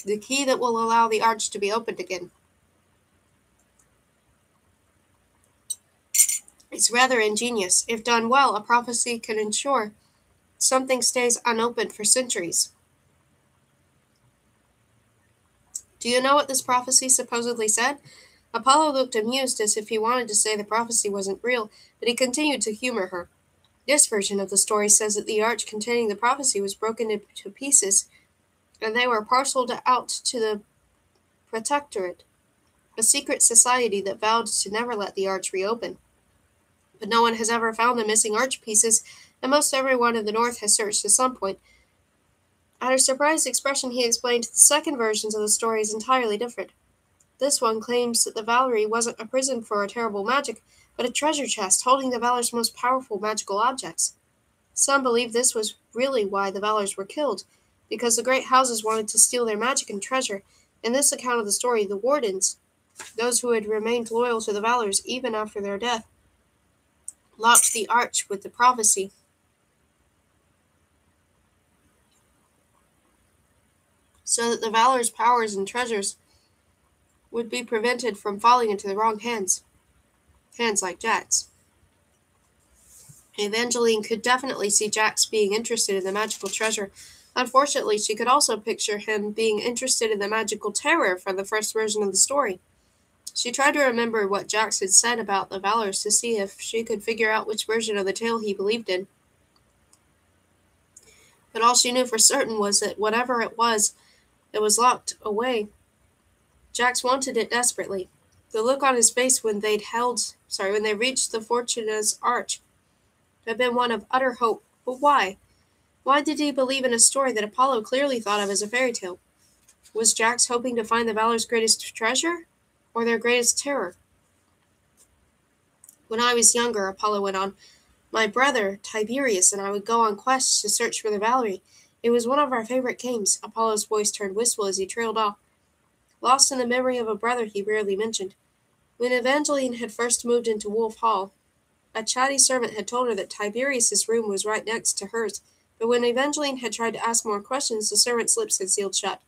Speaker 1: the key that will allow the arch to be opened again. It's rather ingenious. If done well, a prophecy can ensure something stays unopened for centuries. Do you know what this prophecy supposedly said? Apollo looked amused as if he wanted to say the prophecy wasn't real, but he continued to humor her. This version of the story says that the arch containing the prophecy was broken into pieces, and they were parceled out to the Protectorate, a secret society that vowed to never let the arch reopen. But no one has ever found the missing arch pieces, and most everyone in the North has searched at some point. At her surprised expression, he explained the second version of the story is entirely different. This one claims that the Valerie wasn't a prison for a terrible magic, but a treasure chest holding the Valor's most powerful magical objects. Some believe this was really why the Valors were killed, because the great houses wanted to steal their magic and treasure. In this account of the story, the wardens, those who had remained loyal to the Valors even after their death, locked the arch with the prophecy. so that the Valor's powers and treasures would be prevented from falling into the wrong hands like Jack's. Evangeline could definitely see Jax being interested in the magical treasure. Unfortunately, she could also picture him being interested in the magical terror from the first version of the story. She tried to remember what Jax had said about the Valors to see if she could figure out which version of the tale he believed in. But all she knew for certain was that whatever it was locked away. Jax wanted it desperately. The look on his face when they reached the Fortuna's arch had been one of utter hope. But why? Why did he believe in a story that Apollo clearly thought of as a fairy tale? Was Jax hoping to find the Valor's greatest treasure, or their greatest terror? When I was younger, Apollo went on, my brother, Tiberius, and I would go on quests to search for the Valerie. It was one of our favorite games. Apollo's voice turned wistful as he trailed off, lost in the memory of a brother he rarely mentioned. When Evangeline had first moved into Wolf Hall, a chatty servant had told her that Tiberius's room was right next to hers, but when Evangeline had tried to ask more questions, the servant's lips had sealed shut.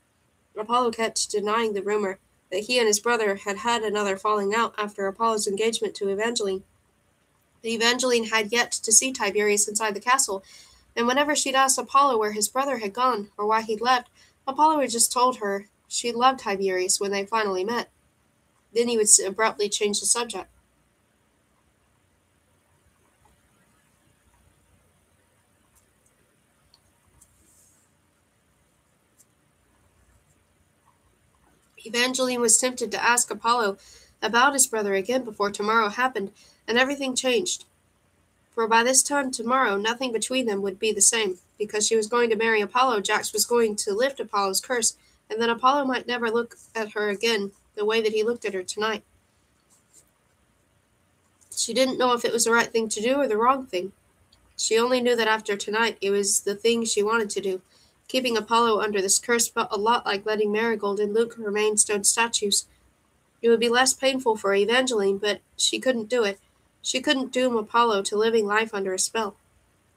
Speaker 1: Apollo kept denying the rumor that he and his brother had had another falling out after Apollo's engagement to Evangeline. Evangeline had yet to see Tiberius inside the castle, and whenever she'd asked Apollo where his brother had gone or why he'd left, Apollo had just told her she loved Tiberius when they finally met. Then he would abruptly change the subject. Evangeline was tempted to ask Apollo about his brother again before tomorrow happened, and everything changed. For by this time tomorrow, nothing between them would be the same. Because she was going to marry Apollo, Jax was going to lift Apollo's curse, and then Apollo might never look at her again the way that he looked at her tonight. She didn't know if it was the right thing to do or the wrong thing. She only knew that after tonight, it was the thing she wanted to do. Keeping Apollo under this curse felt a lot like letting Marigold and Luke remain stone statues. It would be less painful for Evangeline, but she couldn't do it. She couldn't doom Apollo to living life under a spell.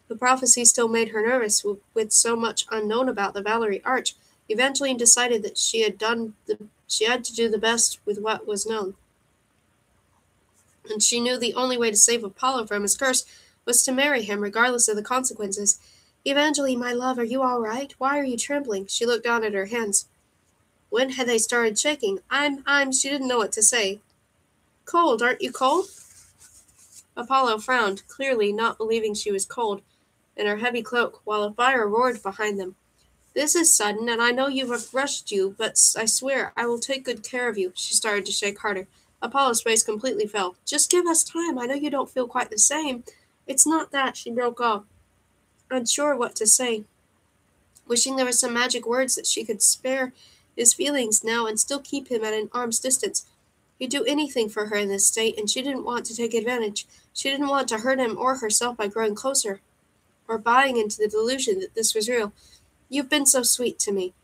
Speaker 1: The prophecy still made her nervous, with so much unknown about the Valerie Arch. Evangeline decided that she had to do the best with what was known. And she knew the only way to save Apollo from his curse was to marry him, regardless of the consequences. Evangeline, my love, are you all right? Why are you trembling? She looked down at her hands. When had they started shaking? She didn't know what to say. Cold, aren't you cold? Apollo frowned, clearly not believing she was cold, in her heavy cloak, while a fire roared behind them. This is sudden, and I know you've rushed you, but I swear I will take good care of you. She started to shake harder. Apollo's face completely fell. Just give us time. I know you don't feel quite the same. It's not that, she broke off, unsure what to say, wishing there were some magic words that she could spare his feelings now and still keep him at an arm's distance. He'd do anything for her in this state, and she didn't want to take advantage. She didn't want to hurt him or herself by growing closer, or buying into the delusion that this was real. You've been so sweet to me.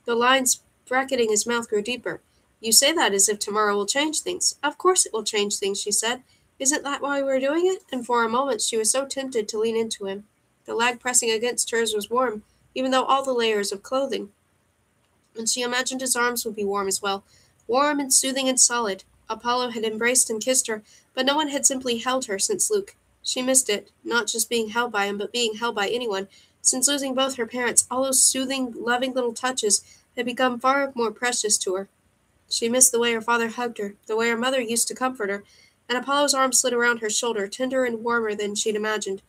Speaker 1: The lines bracketing his mouth grew deeper. You say that as if tomorrow will change things. Of course it will change things, she said. Isn't that why we're doing it? And for a moment she was so tempted to lean into him. The leg pressing against hers was warm, even though all the layers of clothing. And she imagined his arms would be warm as well. Warm and soothing and solid. Apollo had embraced and kissed her, but no one had simply held her since Luke. She missed it, not just being held by him, but being held by anyone. Since losing both her parents, all those soothing, loving little touches had become far more precious to her. She missed the way her father hugged her, the way her mother used to comfort her, and Apollo's arm slid around her shoulder, tender and warmer than she'd imagined.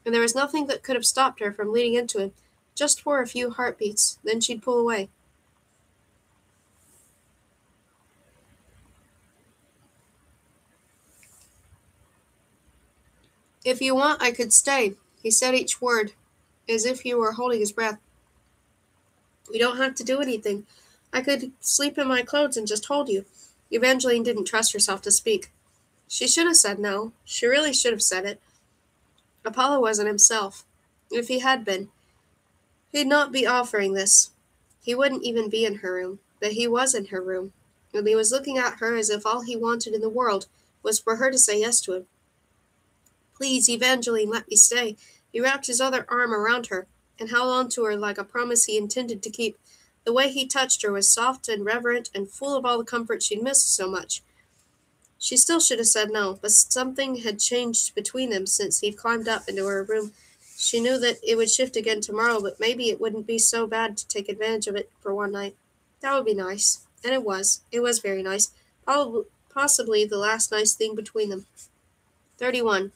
Speaker 1: And there was nothing that could have stopped her from leaning into him, just for a few heartbeats, then she'd pull away. If you want, I could stay. He said each word, as if he were holding his breath. We don't have to do anything. I could sleep in my clothes and just hold you. Evangeline didn't trust herself to speak. She should have said no. She really should have said it. Apollo wasn't himself. If he had been, he'd not be offering this. He wouldn't even be in her room, but he was in her room, and he was looking at her as if all he wanted in the world was for her to say yes to him. Please, Evangeline, let me stay. He wrapped his other arm around her, and held on to her like a promise he intended to keep. The way he touched her was soft and reverent and full of all the comfort she'd missed so much. She still should have said no, but something had changed between them since he'd climbed up into her room. She knew that it would shift again tomorrow, but maybe it wouldn't be so bad to take advantage of it for one night. That would be nice. And it was. It was very nice. Possibly the last nice thing between them. 31.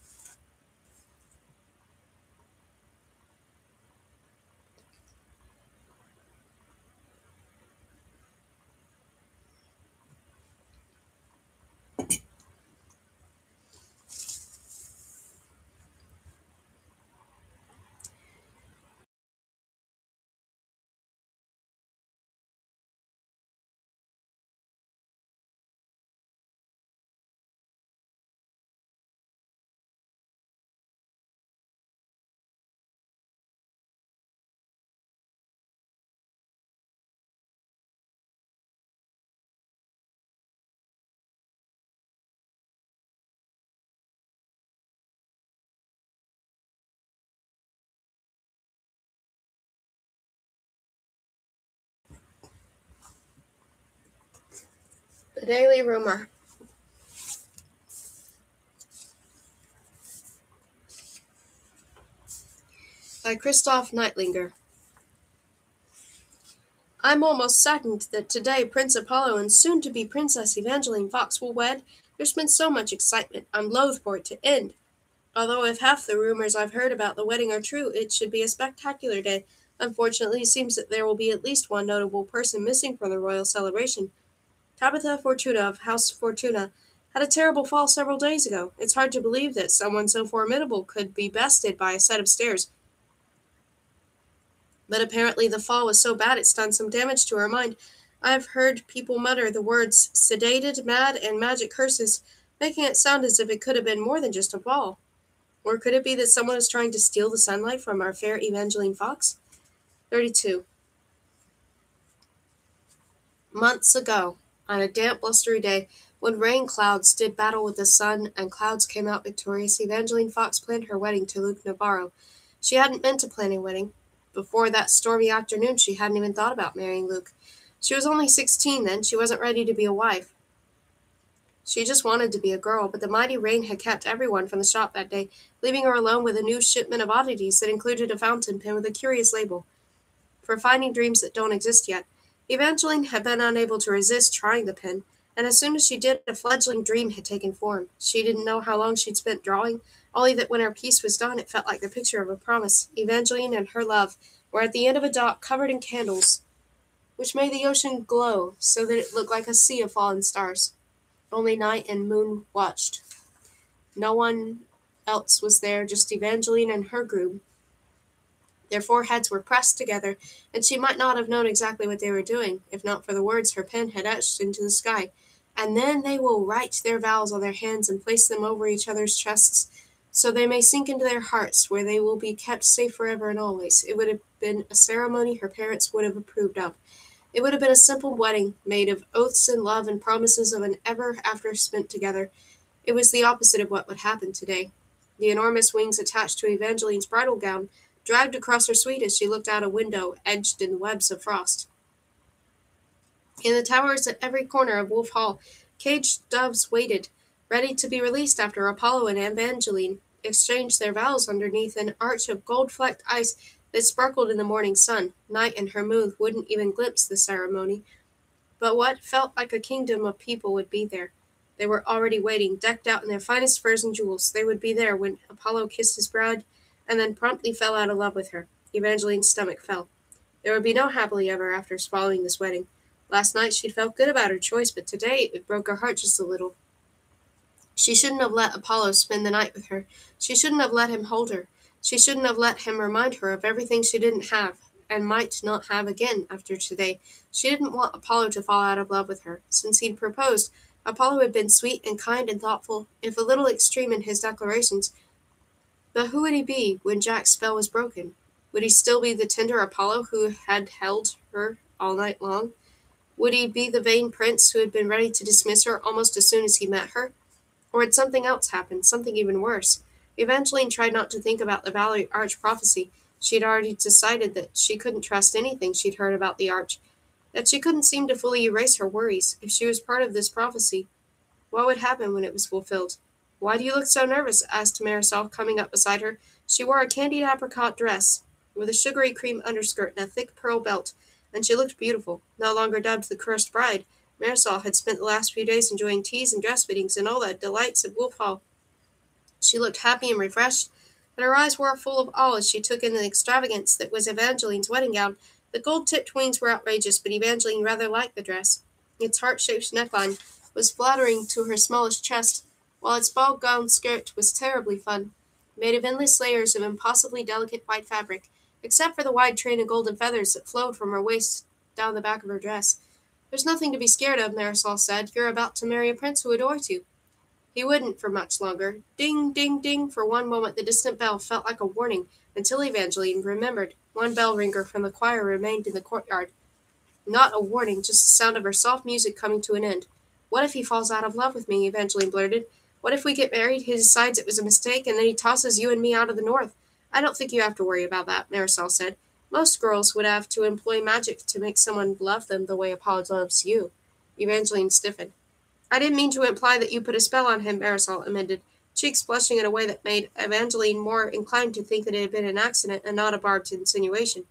Speaker 1: The Daily Rumor by Christoph Neitlinger. I'm almost certain that today Prince Apollo and soon-to-be Princess Evangeline Fox will wed. There's been so much excitement, I'm loath for it to end. Although if half the rumors I've heard about the wedding are true, it should be a spectacular day. Unfortunately, it seems that there will be at least one notable person missing from the royal celebration. Tabitha Fortuna of House Fortuna had a terrible fall several days ago. It's hard to believe that someone so formidable could be bested by a set of stairs. But apparently the fall was so bad it's done some damage to her mind. I've heard people mutter the words sedated, mad, and magic curses, making it sound as if it could have been more than just a fall. Or could it be that someone is trying to steal the sunlight from our fair Evangeline Fox? 32. Months ago, on a damp, blustery day, when rain clouds did battle with the sun and clouds came out victorious, Evangeline Fox planned her wedding to Luke Navarro. She hadn't meant to plan a wedding. Before that stormy afternoon, she hadn't even thought about marrying Luke. She was only 16 then. She wasn't ready to be a wife. She just wanted to be a girl, but the mighty rain had kept everyone from the shop that day, leaving her alone with a new shipment of oddities that included a fountain pen with a curious label, "For finding dreams that don't exist yet." Evangeline had been unable to resist trying the pen, and as soon as she did, a fledgling dream had taken form. She didn't know how long she'd spent drawing, only that when her piece was done, it felt like the picture of a promise. Evangeline and her love were at the end of a dock covered in candles, which made the ocean glow so that it looked like a sea of fallen stars. Only night and moon watched. No one else was there, just Evangeline and her groom. Their foreheads were pressed together, and she might not have known exactly what they were doing, if not for the words her pen had etched into the sky. And then they will write their vows on their hands and place them over each other's chests, so they may sink into their hearts, where they will be kept safe forever and always. It would have been a ceremony her parents would have approved of. It would have been a simple wedding, made of oaths and love and promises of an ever after spent together. It was the opposite of what would happen today. The enormous wings attached to Evangeline's bridal gown dragged across her suite as she looked out a window edged in webs of frost. In the towers at every corner of Wolf Hall, caged doves waited, ready to be released after Apollo and Evangeline exchanged their vows underneath an arch of gold-flecked ice that sparkled in the morning sun. Night and her moon wouldn't even glimpse the ceremony. But what felt like a kingdom of people would be there. They were already waiting, decked out in their finest furs and jewels. They would be there when Apollo kissed his bride and then promptly fell out of love with her. Evangeline's stomach fell. There would be no happily ever after following this wedding. Last night she'd felt good about her choice, but today it broke her heart just a little. She shouldn't have let Apollo spend the night with her. She shouldn't have let him hold her. She shouldn't have let him remind her of everything she didn't have and might not have again after today. She didn't want Apollo to fall out of love with her. Since he'd proposed, Apollo had been sweet and kind and thoughtful, if a little extreme in his declarations. But who would he be when Jack's spell was broken? Would he still be the tender Apollo who had held her all night long? Would he be the vain prince who had been ready to dismiss her almost as soon as he met her? Or had something else happened, something even worse? Evangeline tried not to think about the Valley Arch prophecy. She had already decided that she couldn't trust anything she'd heard about the Arch. That she couldn't seem to fully erase her worries. If she was part of this prophecy, what would happen when it was fulfilled? "Why do you look so nervous?" asked Marisol, coming up beside her. She wore a candied apricot dress, with a sugary cream underskirt and a thick pearl belt, and she looked beautiful. No longer dubbed the cursed bride, Marisol had spent the last few days enjoying teas and dress fittings and all the delights of Wolf Hall. She looked happy and refreshed, but her eyes were full of awe as she took in the extravagance that was Evangeline's wedding gown. The gold-tipped wings were outrageous, but Evangeline rather liked the dress. Its heart-shaped neckline was flattering to her smallish chest, while its ball-gown skirt was terribly fun, made of endless layers of impossibly delicate white fabric, except for the wide train of golden feathers that flowed from her waist down the back of her dress. "There's nothing to be scared of," Marisol said. "You're about to marry a prince who adores you." He wouldn't for much longer. Ding, ding, ding. For one moment the distant bell felt like a warning, until Evangeline remembered. One bell ringer from the choir remained in the courtyard. Not a warning, just the sound of her soft music coming to an end. "What if he falls out of love with me?" Evangeline blurted. "What if we get married, he decides it was a mistake, and then he tosses you and me out of the north?" "I don't think you have to worry about that," Marisol said. "Most girls would have to employ magic to make someone love them the way Apollo loves you." Evangeline stiffened. "I didn't mean to imply that you put a spell on him," Marisol amended, cheeks blushing in a way that made Evangeline more inclined to think that it had been an accident and not a barbed insinuation.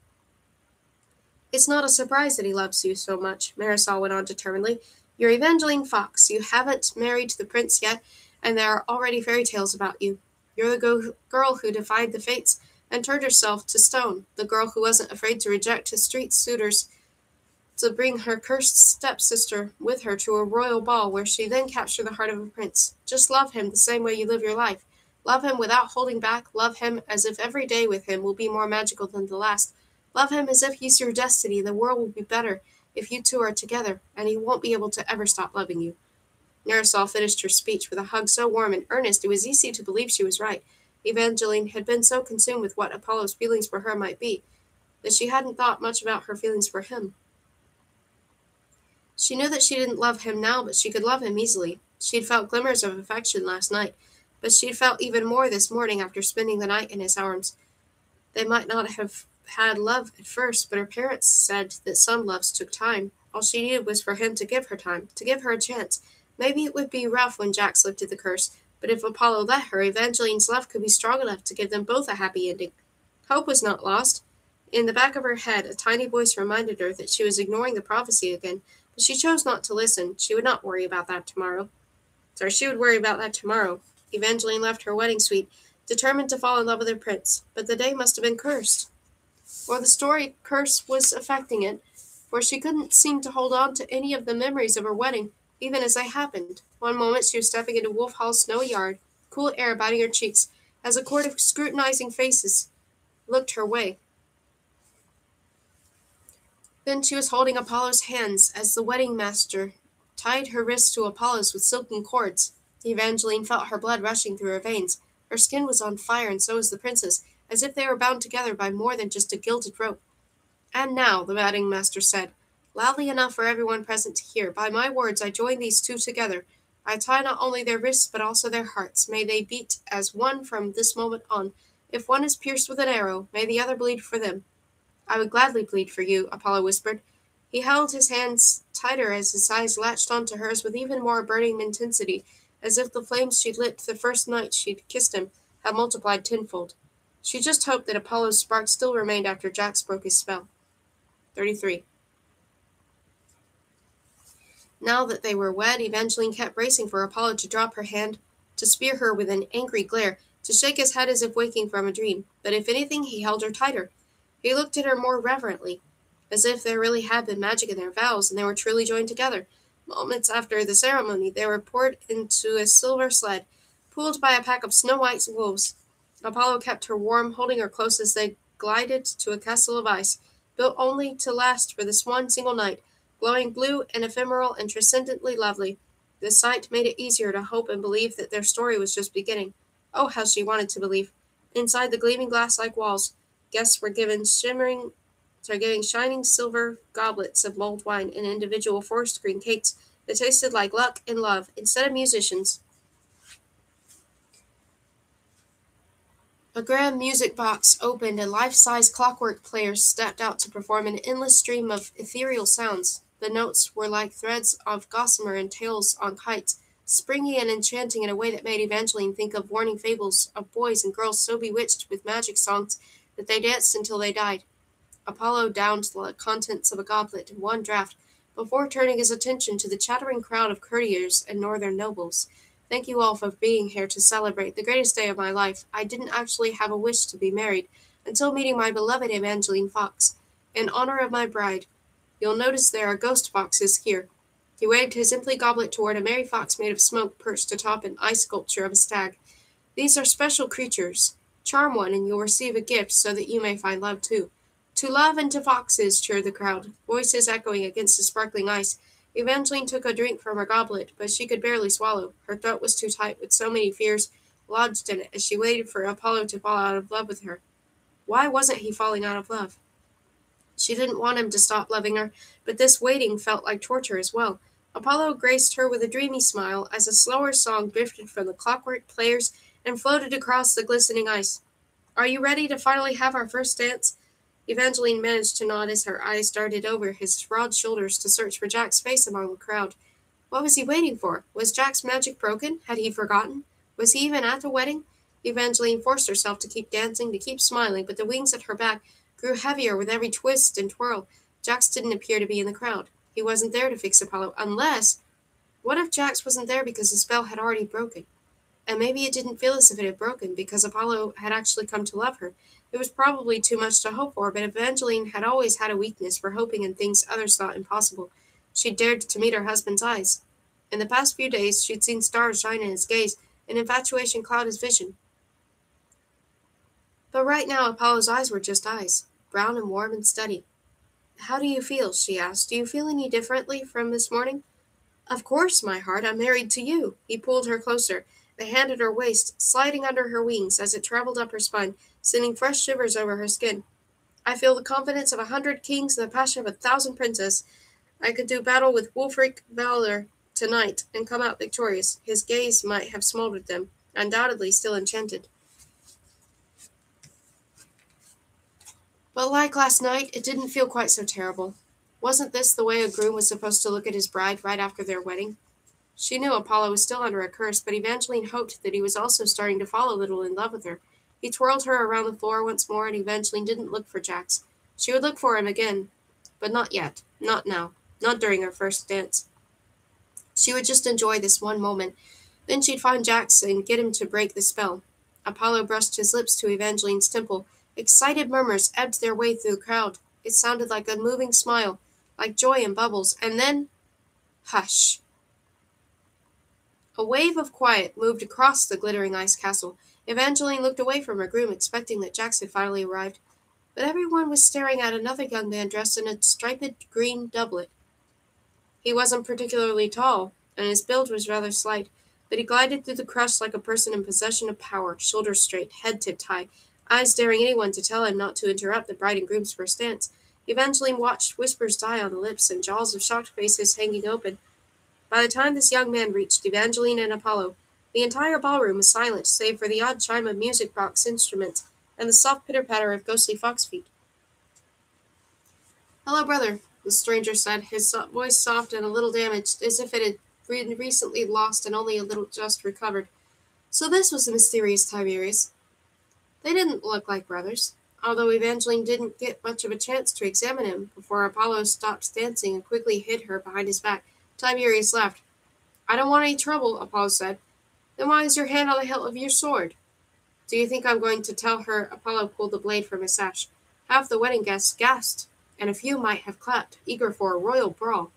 Speaker 1: "It's not a surprise that he loves you so much," Marisol went on determinedly. "You're Evangeline Fox. You haven't married the prince yet, and there are already fairy tales about you. You're the girl who defied the fates and turned herself to stone, the girl who wasn't afraid to reject his street suitors to bring her cursed stepsister with her to a royal ball where she then captured the heart of a prince. Just love him the same way you live your life. Love him without holding back. Love him as if every day with him will be more magical than the last. Love him as if he's your destiny. The world will be better if you two are together, and he won't be able to ever stop loving you." Marisol finished her speech with a hug so warm and earnest it was easy to believe she was right. Evangeline had been so consumed with what Apollo's feelings for her might be that she hadn't thought much about her feelings for him. She knew that she didn't love him now, but she could love him easily. She had felt glimmers of affection last night, but she had felt even more this morning after spending the night in his arms. They might not have had love at first, but her parents said that some loves took time. All she needed was for him to give her time, to give her a chance. Maybe it would be rough when Jax lifted the curse, but if Apollo let her, Evangeline's love could be strong enough to give them both a happy ending. Hope was not lost. In the back of her head, a tiny voice reminded her that she was ignoring the prophecy again, but she chose not to listen. She would not worry about that tomorrow. She would worry about that tomorrow. Evangeline left her wedding suite, determined to fall in love with her prince, but the day must have been cursed. Or the story curse was affecting it, for she couldn't seem to hold on to any of the memories of her wedding, even as they happened. One moment she was stepping into Wolf Hall's snowy yard, cool air biting her cheeks, as a court of scrutinizing faces looked her way. Then she was holding Apollo's hands as the wedding master tied her wrists to Apollo's with silken cords. Evangeline felt her blood rushing through her veins. Her skin was on fire, and so was the prince's, as if they were bound together by more than just a gilded rope. "And now," the wedding master said, loudly enough for everyone present to hear, "by my words I join these two together. I tie not only their wrists but also their hearts. May they beat as one from this moment on. If one is pierced with an arrow, may the other bleed for them." "I would gladly bleed for you," Apollo whispered. He held his hands tighter as his eyes latched onto hers with even more burning intensity, as if the flames she'd lit the first night she'd kissed him had multiplied tenfold. She just hoped that Apollo's spark still remained after Jax broke his spell. 33. Now that they were wed, Evangeline kept bracing for Apollo to drop her hand, to spear her with an angry glare, to shake his head as if waking from a dream. But if anything, he held her tighter. He looked at her more reverently, as if there really had been magic in their vows, and they were truly joined together. Moments after the ceremony, they were poured into a silver sled, pulled by a pack of snow-white wolves. Apollo kept her warm, holding her close as they glided to a castle of ice, built only to last for this one single night, glowing blue and ephemeral and transcendently lovely. The sight made it easier to hope and believe that their story was just beginning. Oh, how she wanted to believe! Inside the gleaming glass-like walls, guests were given shining silver goblets of mulled wine and individual forest green cakes that tasted like luck and love. Instead of musicians, A grand music box opened and life-size clockwork players stepped out to perform an endless stream of ethereal sounds. The notes were like threads of gossamer and tails on kites, springy and enchanting in a way that made Evangeline think of warning fables of boys and girls so bewitched with magic songs that they danced until they died. Apollo downed the contents of a goblet in one draught before turning his attention to the chattering crowd of courtiers and northern nobles. Thank you all for being here to celebrate the greatest day of my life. I didn't actually have a wish to be married until meeting my beloved Evangeline Fox. In honor of my bride, you'll notice there are ghost foxes here. He waved his empty goblet toward a merry fox made of smoke perched atop an ice sculpture of a stag. These are special creatures. Charm one, and you'll receive a gift so that you may find love too. To love and to foxes, cheered the crowd, voices echoing against the sparkling ice. Evangeline took a drink from her goblet, but she could barely swallow. Her throat was too tight with so many fears lodged in it as she waited for Apollo to fall out of love with her. Why wasn't he falling out of love? She didn't want him to stop loving her, but this waiting felt like torture as well. Apollo graced her with a dreamy smile as a slower song drifted from the clockwork players and floated across the glistening ice. Are you ready to finally have our first dance? Evangeline managed to nod as her eyes darted over his broad shoulders to search for Jack's face among the crowd. What was he waiting for? Was Jack's magic broken? Had he forgotten? Was he even at the wedding? Evangeline forced herself to keep dancing, to keep smiling, but the wings at her back grew heavier with every twist and twirl. Jax didn't appear to be in the crowd. He wasn't there to fix Apollo, unless... What if Jax wasn't there because the spell had already broken? And maybe it didn't feel as if it had broken, because Apollo had actually come to love her. It was probably too much to hope for, but Evangeline had always had a weakness for hoping in things others thought impossible. She dared to meet her husband's eyes. In the past few days, she'd seen stars shine in his gaze, and infatuation cloud his vision. But right now, Apollo's eyes were just eyes, brown and warm and steady. How do you feel? She asked. Do you feel any differently from this morning? Of course, my heart, I'm married to you. He pulled her closer, the hand at her waist sliding under her wings as it traveled up her spine, sending fresh shivers over her skin. I feel the confidence of 100 kings and the passion of 1,000 princes. I could do battle with Wulfric Valor tonight and come out victorious. His gaze might have smoldered them, undoubtedly still enchanted. But like last night, it didn't feel quite so terrible. Wasn't this the way a groom was supposed to look at his bride right after their wedding? She knew Apollo was still under a curse, but Evangeline hoped that he was also starting to fall a little in love with her. He twirled her around the floor once more, and Evangeline didn't look for Jax. She would look for him again, but not yet, not now, not during her first dance. She would just enjoy this one moment. Then she'd find Jax and get him to break the spell. Apollo brushed his lips to Evangeline's temple. Excited murmurs ebbed their way through the crowd. It sounded like a moving smile, like joy in bubbles, and then... Hush! A wave of quiet moved across the glittering ice castle. Evangeline looked away from her groom, expecting that Jax had finally arrived. But everyone was staring at another young man dressed in a striped green doublet. He wasn't particularly tall, and his build was rather slight, but he glided through the crush like a person in possession of power, shoulders straight, head tipped high, eyes daring anyone to tell him not to interrupt the bride and groom's first dance. Evangeline watched whispers die on the lips and jaws of shocked faces hanging open. By the time this young man reached Evangeline and Apollo, the entire ballroom was silent save for the odd chime of music box instruments and the soft pitter-patter of ghostly fox feet. Hello, brother, the stranger said, his voice soft and a little damaged, as if it had been recently lost and only a little just recovered. So this was the mysterious Tiberius. They didn't look like brothers, although Evangeline didn't get much of a chance to examine him before Apollo stopped dancing and quickly hid her behind his back. Tiberius laughed. I don't want any trouble, Apollo said. Then why is your hand on the hilt of your sword? Do you think I'm going to tell her? Apollo pulled the blade from his sash. Half the wedding guests gasped, and a few might have clapped, eager for a royal brawl.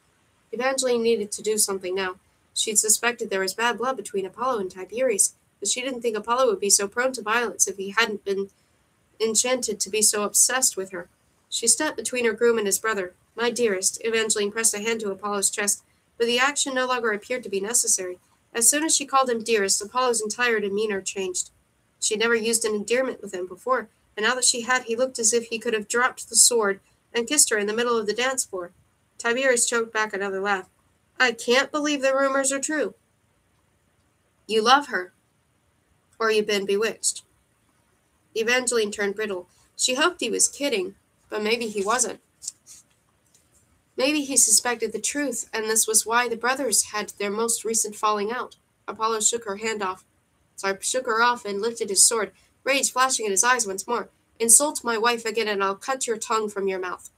Speaker 1: Evangeline needed to do something now. She'd suspected there was bad blood between Apollo and Tiberius, but she didn't think Apollo would be so prone to violence if he hadn't been enchanted to be so obsessed with her. She stepped between her groom and his brother. My dearest, Evangeline pressed a hand to Apollo's chest, but the action no longer appeared to be necessary. As soon as she called him dearest, Apollo's entire demeanor changed. She had never used an endearment with him before, and now that she had, he looked as if he could have dropped the sword and kissed her in the middle of the dance floor. Tiberius choked back another laugh. I can't believe the rumors are true. You love her, or you've been bewitched. Evangeline turned brittle. She hoped he was kidding, but maybe he wasn't. Maybe he suspected the truth, and this was why the brothers had their most recent falling out. Apollo shook her hand off. Shook her off and lifted his sword, rage flashing in his eyes once more. Insult my wife again, and I'll cut your tongue from your mouth.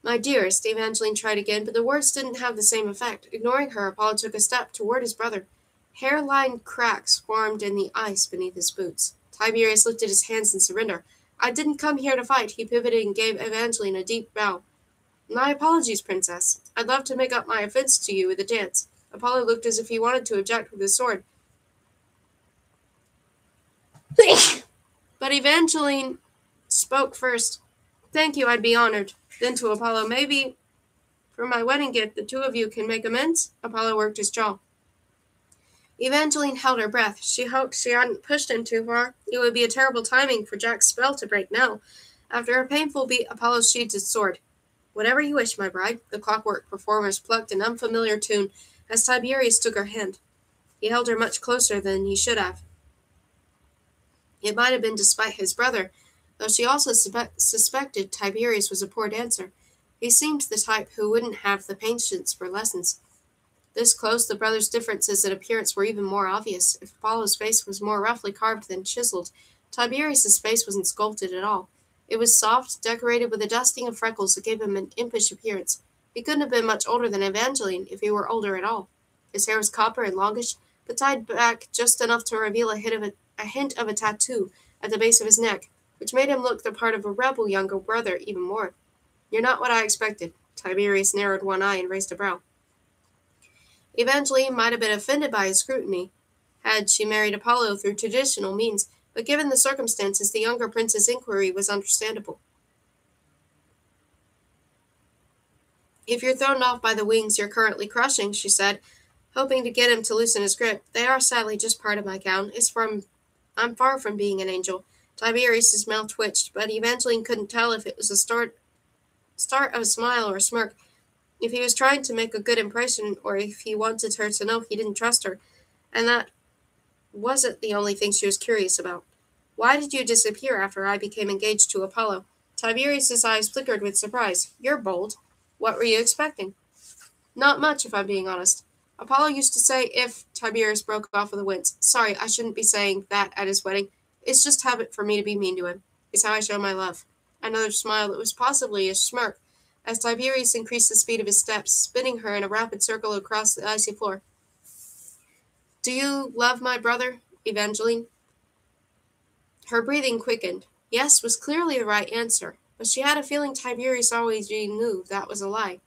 Speaker 1: My dearest, Evangeline tried again, but the words didn't have the same effect. Ignoring her, Apollo took a step toward his brother. Hair-lined cracks formed in the ice beneath his boots. Tiberius lifted his hands in surrender. I didn't come here to fight. He pivoted and gave Evangeline a deep bow. My apologies, Princess. I'd love to make up my offense to you with a dance. Apollo looked as if he wanted to object with his sword. But Evangeline spoke first. Thank you, I'd be honored. Then to Apollo, maybe for my wedding gift the two of you can make amends? Apollo worked his jaw. Evangeline held her breath. She hoped she hadn't pushed him too far. It would be a terrible timing for Jack's spell to break now. After a painful beat, Apollo sheathed his sword. Whatever you wish, my bride. The clockwork performers plucked an unfamiliar tune as Tiberius took her hand. He held her much closer than he should have. It might have been despite his brother, though she also suspected Tiberius was a poor dancer. He seemed the type who wouldn't have the patience for lessons. This close, the brothers' differences in appearance were even more obvious. If Apollo's face was more roughly carved than chiseled, Tiberius's face wasn't sculpted at all. It was soft, decorated with a dusting of freckles that gave him an impish appearance. He couldn't have been much older than Evangeline, if he were older at all. His hair was copper and longish, but tied back just enough to reveal a hint of a tattoo at the base of his neck, which made him look the part of a rebel younger brother even more. You're not what I expected. Tiberius narrowed one eye and raised a brow. Evangeline might have been offended by his scrutiny, had she married Apollo through traditional means, but given the circumstances, the younger prince's inquiry was understandable. If you're thrown off by the wings you're currently crushing, she said, hoping to get him to loosen his grip, they are sadly just part of my gown. I'm far from being an angel. Tiberius's mouth twitched, but Evangeline couldn't tell if it was the start of a smile or a smirk, if he was trying to make a good impression, or if he wanted her to know he didn't trust her, and that wasn't the only thing she was curious about. Why did you disappear after I became engaged to Apollo? Tiberius's eyes flickered with surprise. You're bold. What were you expecting? Not much, if I'm being honest. Apollo used to say if Tiberius broke off with a wince. Sorry, I shouldn't be saying that at his wedding. It's just habit for me to be mean to him. It's how I show my love. Another smile that was possibly a smirk, as Tiberius increased the speed of his steps, spinning her in a rapid circle across the icy floor. Do you love my brother, Evangeline? Her breathing quickened. Yes was clearly the right answer, but she had a feeling Tiberius already knew that was a lie.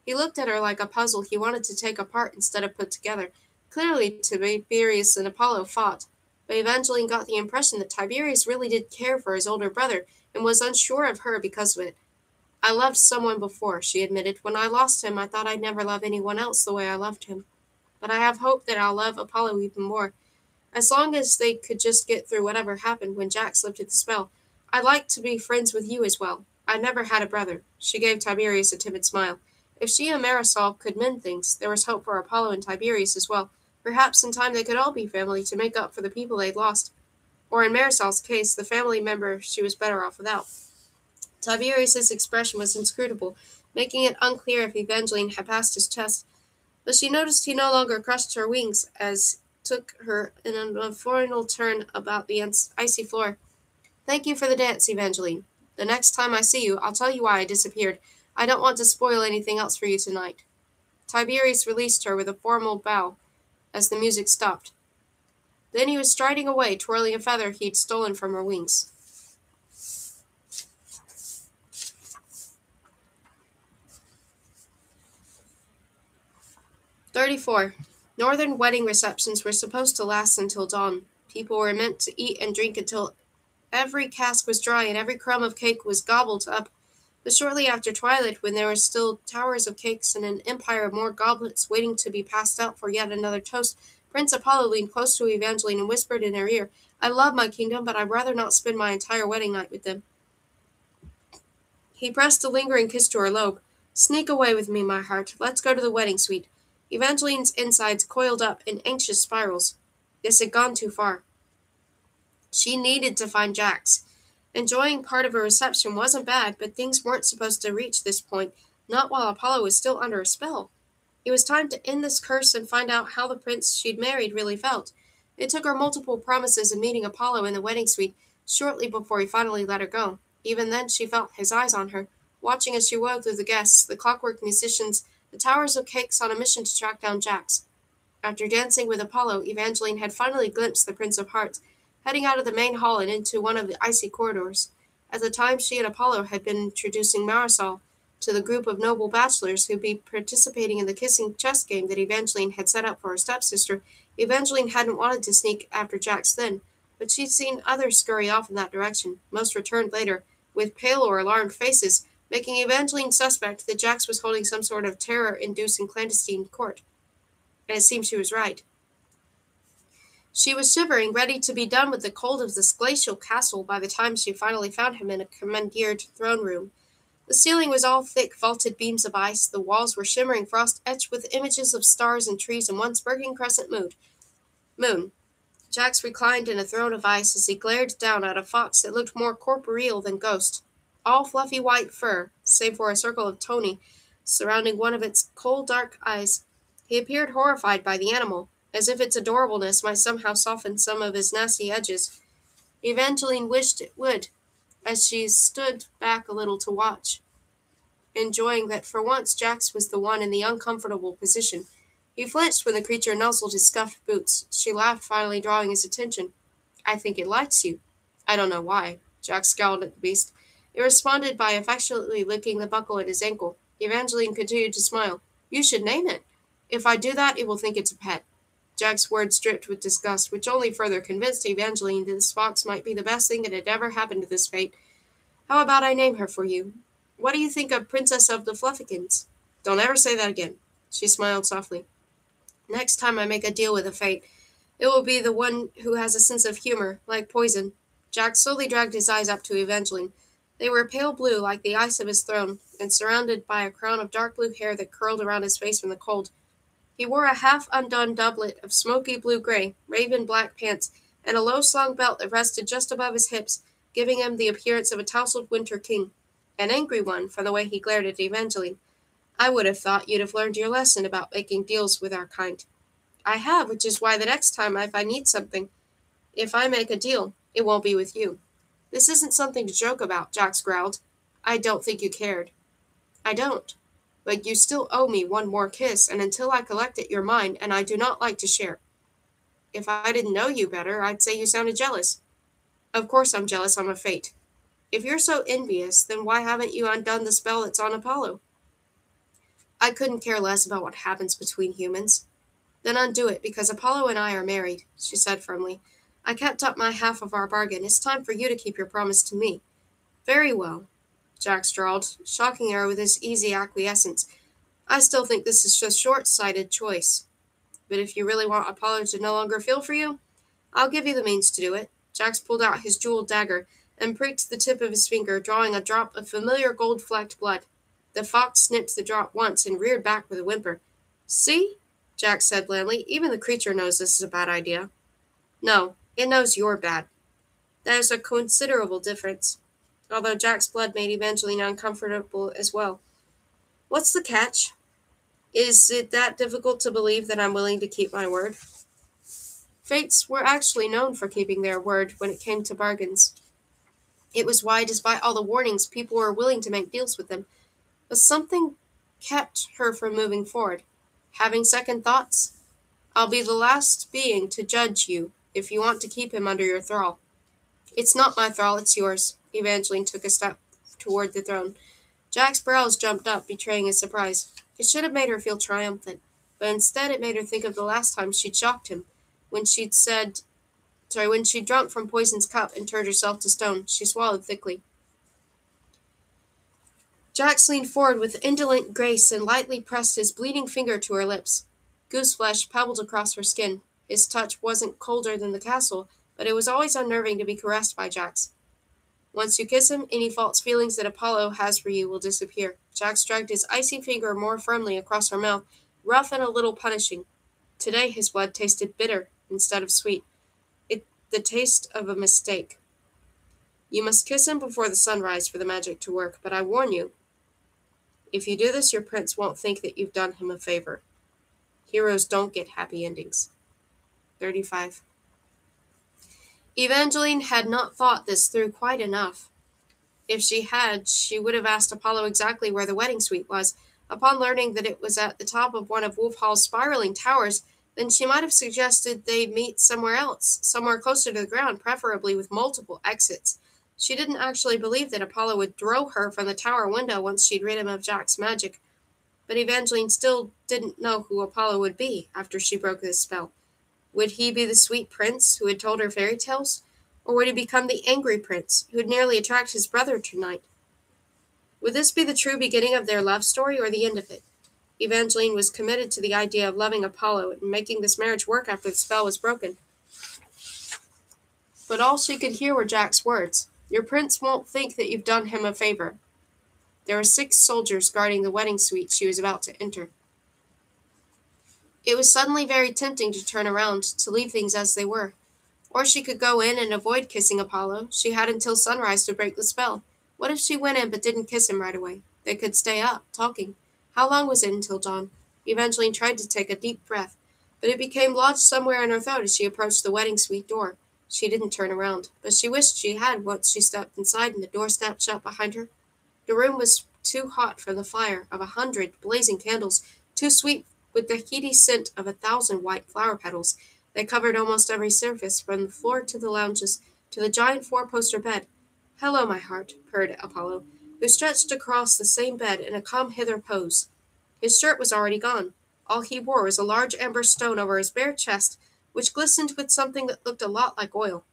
Speaker 1: He looked at her like a puzzle he wanted to take apart instead of put together. Clearly, Tiberius and Apollo fought, but Evangeline got the impression that Tiberius really did care for his older brother and was unsure of her because of it. I loved someone before, she admitted. When I lost him, I thought I'd never love anyone else the way I loved him. But I have hope that I'll love Apollo even more, as long as they could just get through whatever happened when Jax lifted the spell. I'd like to be friends with you as well. I never had a brother. She gave Tiberius a timid smile. If she and Marisol could mend things, there was hope for Apollo and Tiberius as well. Perhaps in time they could all be family to make up for the people they'd lost. Or in Marisol's case, the family member she was better off without. Tiberius's expression was inscrutable, making it unclear if Evangeline had passed his test, but she noticed he no longer crushed her wings as took her in a final turn about the icy floor. Thank you for the dance, Evangeline. The next time I see you, I'll tell you why I disappeared. I don't want to spoil anything else for you tonight. Tiberius released her with a formal bow as the music stopped. Then he was striding away, twirling a feather he'd stolen from her wings. "34. Northern wedding receptions were supposed to last until dawn. People were meant to eat and drink until every cask was dry and every crumb of cake was gobbled up. But shortly after twilight, when there were still towers of cakes and an empire of more goblets waiting to be passed out for yet another toast, Prince Apollo leaned close to Evangeline and whispered in her ear, I love my kingdom, but I'd rather not spend my entire wedding night with them. He pressed a lingering kiss to her lobe. Sneak away with me, my heart. Let's go to the wedding suite. Evangeline's insides coiled up in anxious spirals. This had gone too far. She needed to find Jax. Enjoying part of a reception wasn't bad, but things weren't supposed to reach this point, not while Apollo was still under a spell. It was time to end this curse and find out how the prince she'd married really felt. It took her multiple promises of meeting Apollo in the wedding suite shortly before he finally let her go. Even then, she felt his eyes on her, watching as she wove through the guests, the clockwork musicians, the towers of cakes on a mission to track down Jax. After dancing with Apollo, Evangeline had finally glimpsed the Prince of Hearts, heading out of the main hall and into one of the icy corridors. At the time, she and Apollo had been introducing Marisol to the group of noble bachelors who'd be participating in the kissing chess game that Evangeline had set up for her stepsister. Evangeline hadn't wanted to sneak after Jax then, but she'd seen others scurry off in that direction. Most returned later, with pale or alarmed faces, making Evangeline suspect that Jax was holding some sort of terror-inducing clandestine court. And it seemed she was right. She was shivering, ready to be done with the cold of this glacial castle by the time she finally found him in a commandeered throne room. The ceiling was all thick, vaulted beams of ice. The walls were shimmering frost etched with images of stars and trees and one sparkling crescent moon. Jax reclined in a throne of ice as he glared down at a fox that looked more corporeal than ghost. All fluffy white fur, save for a circle of tony surrounding one of its cold dark eyes. He appeared horrified by the animal, as if its adorableness might somehow soften some of his nasty edges. Evangeline wished it would, as she stood back a little to watch, enjoying that for once Jax was the one in the uncomfortable position. He flinched when the creature nuzzled his scuffed boots. She laughed, finally drawing his attention. "I think it likes you." "I don't know why." Jax scowled at the beast. It responded by affectionately licking the buckle at his ankle. Evangeline continued to smile. "You should name it. If I do that, it will think it's a pet." Jack's words dripped with disgust, which only further convinced Evangeline that this fox might be the best thing that had ever happened to this fate. "How about I name her for you? What do you think of Princess of the Fluffykins?" "Don't ever say that again." She smiled softly. "Next time I make a deal with a fate, it will be the one who has a sense of humor, like poison." Jack slowly dragged his eyes up to Evangeline. They were pale blue, like the ice of his throne, and surrounded by a crown of dark blue hair that curled around his face from the cold. He wore a half-undone doublet of smoky blue-gray, raven-black pants, and a low-slung belt that rested just above his hips, giving him the appearance of a tousled winter king. An angry one, from the way he glared at Evangeline. "I would have thought you'd have learned your lesson about making deals with our kind." "I have, which is why the next time if I need something, if I make a deal, it won't be with you." "This isn't something to joke about," Jax growled. "I don't think you cared." "I don't. But you still owe me one more kiss, and until I collect it, you're mine, and I do not like to share." "If I didn't know you better, I'd say you sounded jealous." "Of course I'm jealous. I'm a fate." "If you're so envious, then why haven't you undone the spell that's on Apollo?" "I couldn't care less about what happens between humans." "Then undo it, because Apollo and I are married," she said firmly. "I kept up my half of our bargain. It's time for you to keep your promise to me." "Very well," Jax drawled, shocking her with his easy acquiescence. "I still think this is a short-sighted choice. But if you really want Apollo to no longer feel for you, I'll give you the means to do it." Jax pulled out his jeweled dagger and pricked the tip of his finger, drawing a drop of familiar gold-flecked blood. The fox snipped the drop once and reared back with a whimper. "See?" Jax said blandly. "Even the creature knows this is a bad idea." "No, it knows you're bad." "There's a considerable difference." Although Jack's blood made Evangeline uncomfortable as well. "What's the catch? Is it that difficult to believe that I'm willing to keep my word?" Fates were actually known for keeping their word when it came to bargains. It was why, despite all the warnings, people were willing to make deals with them. But something kept her from moving forward. Having second thoughts? "I'll be the last being to judge you if you want to keep him under your thrall." "It's not my thrall, it's yours." Evangeline took a step toward the throne. Jack's brows jumped up, betraying his surprise. It should have made her feel triumphant, but instead it made her think of the last time she'd shocked him, when she'd drunk from Poison's cup and turned herself to stone. She swallowed thickly. Jax leaned forward with indolent grace and lightly pressed his bleeding finger to her lips. Goose flesh pebbled across her skin. His touch wasn't colder than the castle, but it was always unnerving to be caressed by Jax. "Once you kiss him, any false feelings that Apollo has for you will disappear." Jax dragged his icy finger more firmly across her mouth, rough and a little punishing. Today his blood tasted bitter instead of sweet. The taste of a mistake. You must kiss him before the sunrise for the magic to work, but I warn you, if you do this, your prince won't think that you've done him a favor. Heroes don't get happy endings. 35. Evangeline had not thought this through quite enough. If she had, she would have asked Apollo exactly where the wedding suite was. Upon learning that it was at the top of one of Wolf Hall's spiraling towers, then she might have suggested they meet somewhere else, somewhere closer to the ground, preferably with multiple exits. She didn't actually believe that Apollo would throw her from the tower window once she'd rid him of Jack's magic, but Evangeline still didn't know who Apollo would be after she broke this spell. Would he be the sweet prince who had told her fairy tales? Or would he become the angry prince who had nearly attacked his brother tonight? Would this be the true beginning of their love story or the end of it? Evangeline was committed to the idea of loving Apollo and making this marriage work after the spell was broken. But all she could hear were Jack's words. Your prince won't think that you've done him a favor. There were 6 soldiers guarding the wedding suite she was about to enter. It was suddenly very tempting to turn around, to leave things as they were. Or she could go in and avoid kissing Apollo. She had until sunrise to break the spell. What if she went in but didn't kiss him right away? They could stay up, talking. How long was it until dawn? Evangeline tried to take a deep breath, but it became lodged somewhere in her throat as she approached the wedding suite door. She didn't turn around, but she wished she had once she stepped inside and the door snapped shut behind her. The room was too hot for the fire of 100 blazing candles, too sweet with the heady scent of 1,000 white flower petals. They covered almost every surface, from the floor to the lounges, to the giant 4-poster bed. Hello, my heart, purred Apollo, who stretched across the same bed in a come hither pose. His shirt was already gone. All he wore was a large amber stone over his bare chest, which glistened with something that looked a lot like oil.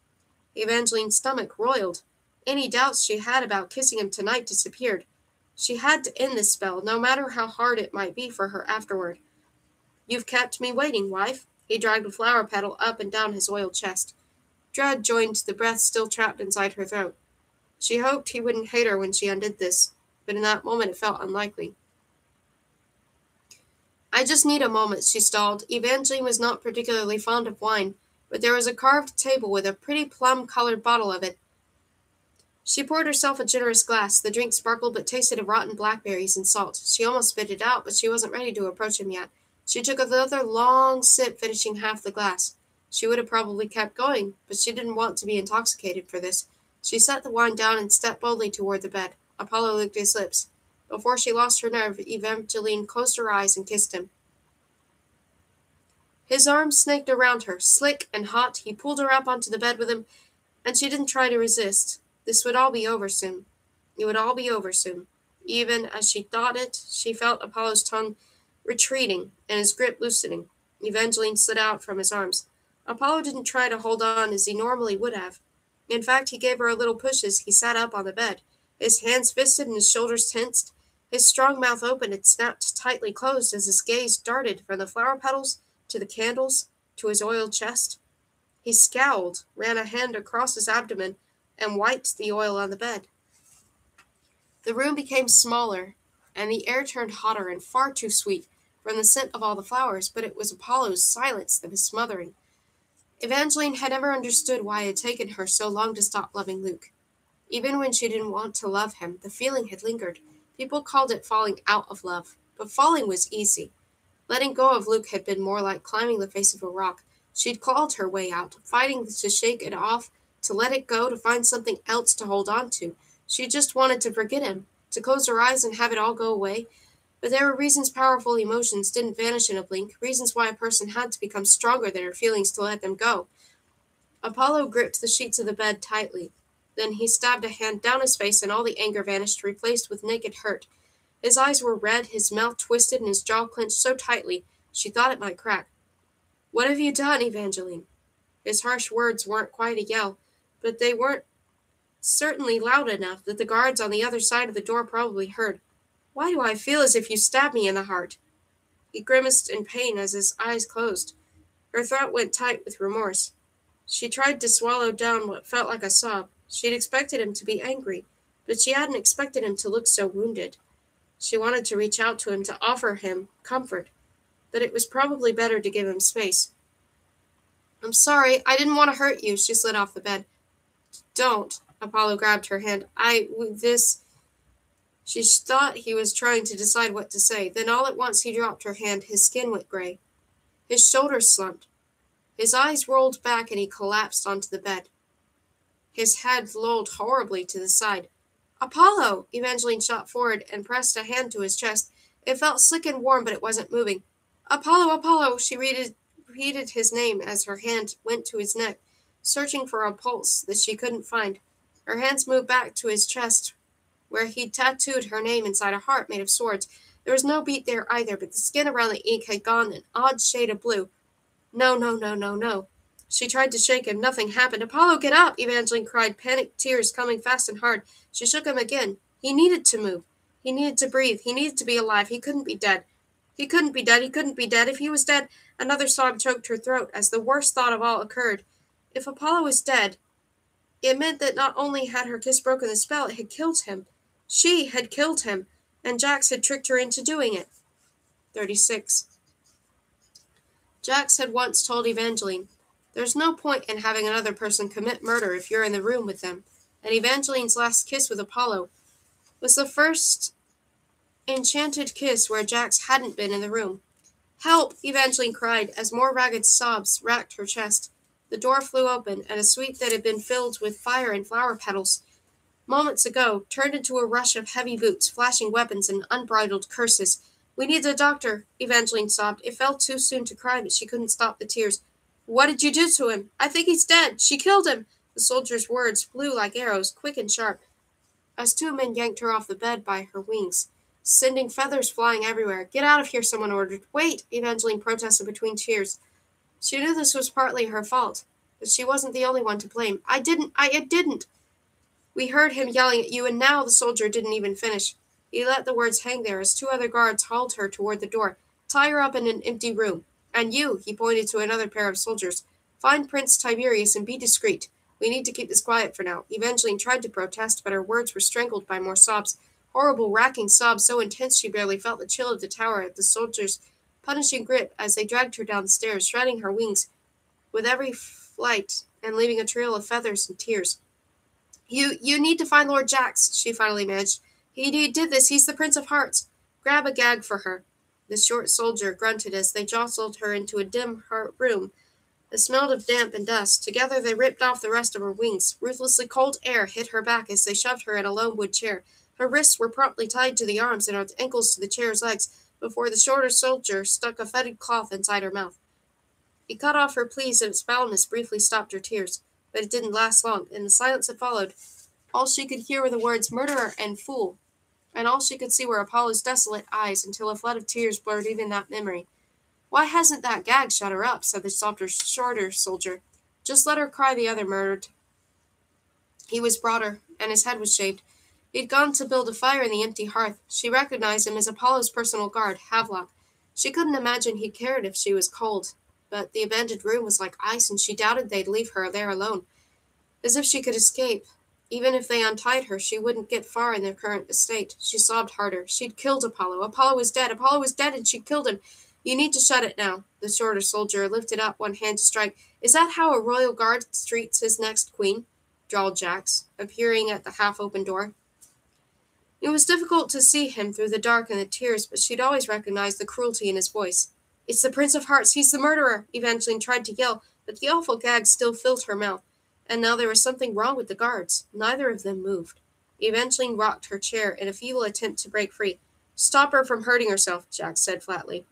Speaker 1: Evangeline's stomach roiled. Any doubts she had about kissing him tonight disappeared. She had to end this spell, no matter how hard it might be for her afterward. You've kept me waiting, wife. He dragged a flower petal up and down his oiled chest. Dread joined the breath still trapped inside her throat. She hoped he wouldn't hate her when she undid this, but in that moment it felt unlikely. I just need a moment, she stalled. Evangeline was not particularly fond of wine, but there was a carved table with a pretty plum-colored bottle of it. She poured herself a generous glass. The drink sparkled but tasted of rotten blackberries and salt. She almost spit it out, but she wasn't ready to approach him yet. She took another long sip, finishing half the glass. She would have probably kept going, but she didn't want to be intoxicated for this. She set the wine down and stepped boldly toward the bed. Apollo licked his lips. Before she lost her nerve, Evangeline closed her eyes and kissed him. His arms snaked around her. Slick and hot, he pulled her up onto the bed with him, and she didn't try to resist. This would all be over soon. It would all be over soon. Even as she thought it, she felt Apollo's tongue retreating and his grip loosening. Evangeline slid out from his arms. Apollo didn't try to hold on as he normally would have. In fact, he gave her a little push as he sat up on the bed. His hands fisted and his shoulders tensed. His strong mouth opened and snapped tightly closed as his gaze darted from the flower petals to the candles to his oiled chest. He scowled, ran a hand across his abdomen, and wiped the oil on the bed. The room became smaller, and the air turned hotter and far too sweet from the scent of all the flowers, but it was Apollo's silence that was smothering. Evangeline had never understood why it had taken her so long to stop loving Luke. Even when she didn't want to love him, the feeling had lingered. People called it falling out of love, but falling was easy. Letting go of Luke had been more like climbing the face of a rock. She'd clawed her way out, fighting to shake it off, to let it go, to find something else to hold on to. She just wanted to forget him, to close her eyes and have it all go away. But there were reasons powerful emotions didn't vanish in a blink, reasons why a person had to become stronger than her feelings to let them go. Apollo gripped the sheets of the bed tightly. Then he stabbed a hand down his face and all the anger vanished, replaced with naked hurt. His eyes were red, his mouth twisted, and his jaw clenched so tightly she thought it might crack. What have you done, Evangeline? His harsh words weren't quite a yell, but they weren't certainly loud enough that the guards on the other side of the door probably heard. Why do I feel as if you stabbed me in the heart? He grimaced in pain as his eyes closed. Her throat went tight with remorse. She tried to swallow down what felt like a sob. She'd expected him to be angry, but she hadn't expected him to look so wounded. She wanted to reach out to him to offer him comfort, but it was probably better to give him space. I'm sorry, I didn't want to hurt you. She slid off the bed. Don't. Apollo grabbed her hand. This. She thought he was trying to decide what to say. Then all at once he dropped her hand. His skin went gray. His shoulders slumped. His eyes rolled back and he collapsed onto the bed. His head lolled horribly to the side. Apollo! Evangeline shot forward and pressed a hand to his chest. It felt slick and warm, but it wasn't moving. Apollo, Apollo! She repeated his name as her hand went to his neck, searching for a pulse that she couldn't find. Her hands moved back to his chest, where he'd tattooed her name inside a heart made of swords. There was no beat there either, but the skin around the ink had gone an odd shade of blue. No, no, no, no, no. She tried to shake him. Nothing happened. Apollo, get up! Evangeline cried, panicked tears coming fast and hard. She shook him again. He needed to move. He needed to breathe. He needed to be alive. He couldn't be dead. He couldn't be dead. He couldn't be dead. If he was dead, another sob choked her throat as the worst thought of all occurred. If Apollo was dead, it meant that not only had her kiss broken the spell, it had killed him. She had killed him, and Jax had tricked her into doing it. 36. Jax had once told Evangeline, there's no point in having another person commit murder if you're in the room with them, and Evangeline's last kiss with Apollo was the first enchanted kiss where Jax hadn't been in the room. Help! Evangeline cried as more ragged sobs racked her chest. The door flew open, and a suite that had been filled with fire and flower petals moments ago turned into a rush of heavy boots, flashing weapons, and unbridled curses. We need the doctor, Evangeline sobbed. It felt too soon to cry, but she couldn't stop the tears. What did you do to him? I think he's dead. She killed him. The soldier's words flew like arrows, quick and sharp, as two men yanked her off the bed by her wings, sending feathers flying everywhere. Get out of here, someone ordered. Wait, Evangeline protested between tears. She knew this was partly her fault, but she wasn't the only one to blame. I didn't. We heard him yelling at you, and now the soldier didn't even finish. He let the words hang there as two other guards hauled her toward the door. Tie her up in an empty room. And you, he pointed to another pair of soldiers. Find Prince Tiberius and be discreet. We need to keep this quiet for now. Evangeline tried to protest, but her words were strangled by more sobs. Horrible, racking sobs so intense she barely felt the chill of the tower at the soldiers' punishing grip as they dragged her down the stairs, shredding her wings with every flight and leaving a trail of feathers and tears. You need to find Lord Jax, she finally managed. He did this. He's the Prince of Hearts. Grab a gag for her. The short soldier grunted as they jostled her into a dim room that smelled of damp and dust. Together they ripped off the rest of her wings. Ruthlessly cold air hit her back as they shoved her in a lone wood chair. Her wrists were promptly tied to the arms and her ankles to the chair's legs before the shorter soldier stuck a fetid cloth inside her mouth. He cut off her pleas and its foulness briefly stopped her tears, but it didn't last long. In the silence that followed, all she could hear were the words murderer and fool, and all she could see were Apollo's desolate eyes until a flood of tears blurred even that memory. Why hasn't that gag shut her up? Said the shorter soldier. Just let her cry, the other murmured. He was broader, and his head was shaved. He'd gone to build a fire in the empty hearth. She recognized him as Apollo's personal guard, Havelock. She couldn't imagine he cared if she was cold, but the abandoned room was like ice, and she doubted they'd leave her there alone. As if she could escape. Even if they untied her, she wouldn't get far in their current state. She sobbed harder. She'd killed Apollo. Apollo was dead. Apollo was dead, and she'd killed him. You need to shut it now. The shorter soldier lifted up one hand to strike. Is that how a royal guard treats his next queen? Drawled Jax, appearing at the half-open door. It was difficult to see him through the dark and the tears, but she'd always recognized the cruelty in his voice. It's the Prince of Hearts. He's the murderer. Evangeline tried to yell, but the awful gag still filled her mouth. And now there was something wrong with the guards. Neither of them moved. Evangeline rocked her chair in a feeble attempt to break free. Stop her from hurting herself, Jax said flatly.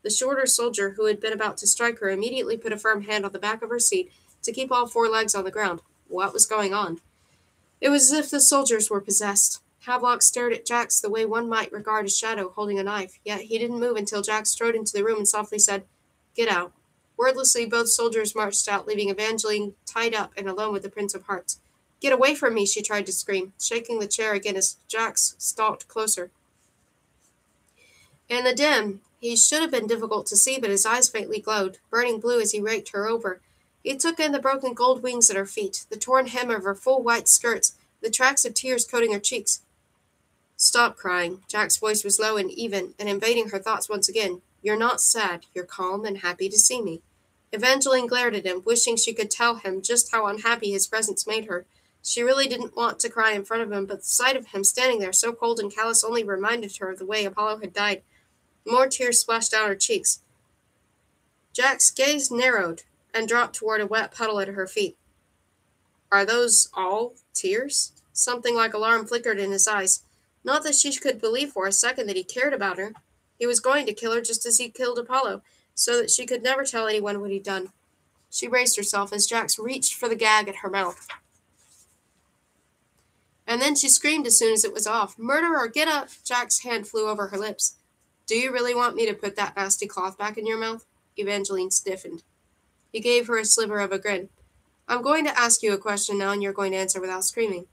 Speaker 1: The shorter soldier, who had been about to strike her, immediately put a firm hand on the back of her seat to keep all four legs on the ground. What was going on? It was as if the soldiers were possessed. Havelock stared at Jax the way one might regard a shadow holding a knife, yet he didn't move until Jax strode into the room and softly said, Get out. Wordlessly, both soldiers marched out, leaving Evangeline tied up and alone with the Prince of Hearts. Get away from me, she tried to scream, shaking the chair again as Jax stalked closer. In the dim, he should have been difficult to see, but his eyes faintly glowed, burning blue as he raked her over. He took in the broken gold wings at her feet, the torn hem of her full white skirts, the tracks of tears coating her cheeks. Stop crying. Jack's voice was low and even, and invading her thoughts once again. You're not sad. You're calm and happy to see me. Evangeline glared at him, wishing she could tell him just how unhappy his presence made her. She really didn't want to cry in front of him, but the sight of him standing there so cold and callous only reminded her of the way Apollo had died. More tears splashed down her cheeks. Jack's gaze narrowed and dropped toward a wet puddle at her feet. Are those all tears? Something like alarm flickered in his eyes. Not that she could believe for a second that he cared about her. He was going to kill her just as he killed Apollo, so that she could never tell anyone what he'd done. She braced herself as Jax reached for the gag at her mouth. And then she screamed as soon as it was off. Murderer, get up! Jack's hand flew over her lips. Do you really want me to put that nasty cloth back in your mouth? Evangeline stiffened. He gave her a sliver of a grin. I'm going to ask you a question now, and you're going to answer without screaming.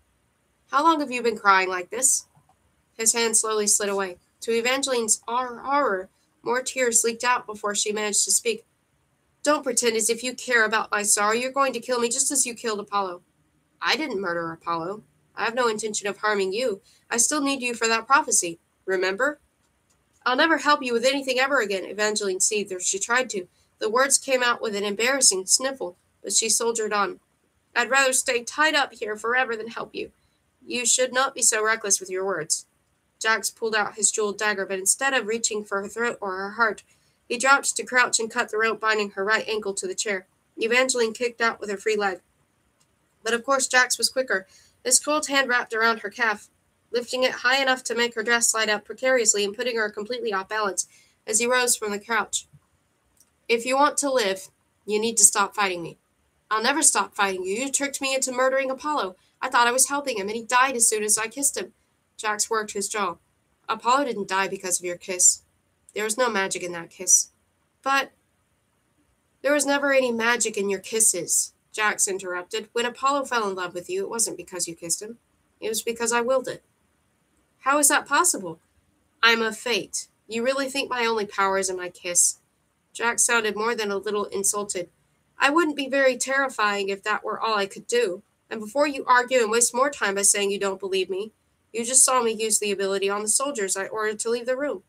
Speaker 1: How long have you been crying like this? His hand slowly slid away. To Evangeline's horror, more tears leaked out before she managed to speak. Don't pretend as if you care about my sorrow. You're going to kill me just as you killed Apollo. I didn't murder Apollo. I have no intention of harming you. I still need you for that prophecy. Remember? I'll never help you with anything ever again, Evangeline seethed, or she tried to. The words came out with an embarrassing sniffle, but she soldiered on. I'd rather stay tied up here forever than help you. You should not be so reckless with your words. Jax pulled out his jeweled dagger, but instead of reaching for her throat or her heart, he dropped to crouch and cut the rope binding her right ankle to the chair. Evangeline kicked out with her free leg. But of course Jax was quicker. His cold hand wrapped around her calf, lifting it high enough to make her dress slide out precariously and putting her completely off balance as he rose from the couch. If you want to live, you need to stop fighting me. I'll never stop fighting you. You tricked me into murdering Apollo. I thought I was helping him, and he died as soon as I kissed him. Jax worked his jaw. Apollo didn't die because of your kiss. There was no magic in that kiss. But there was never any magic in your kisses, Jax interrupted. When Apollo fell in love with you, it wasn't because you kissed him. It was because I willed it. How is that possible? I'm a fate. You really think my only power is in my kiss? Jax sounded more than a little insulted. I wouldn't be very terrifying if that were all I could do. And before you argue and waste more time by saying you don't believe me, you just saw me use the ability on the soldiers I ordered to leave the room.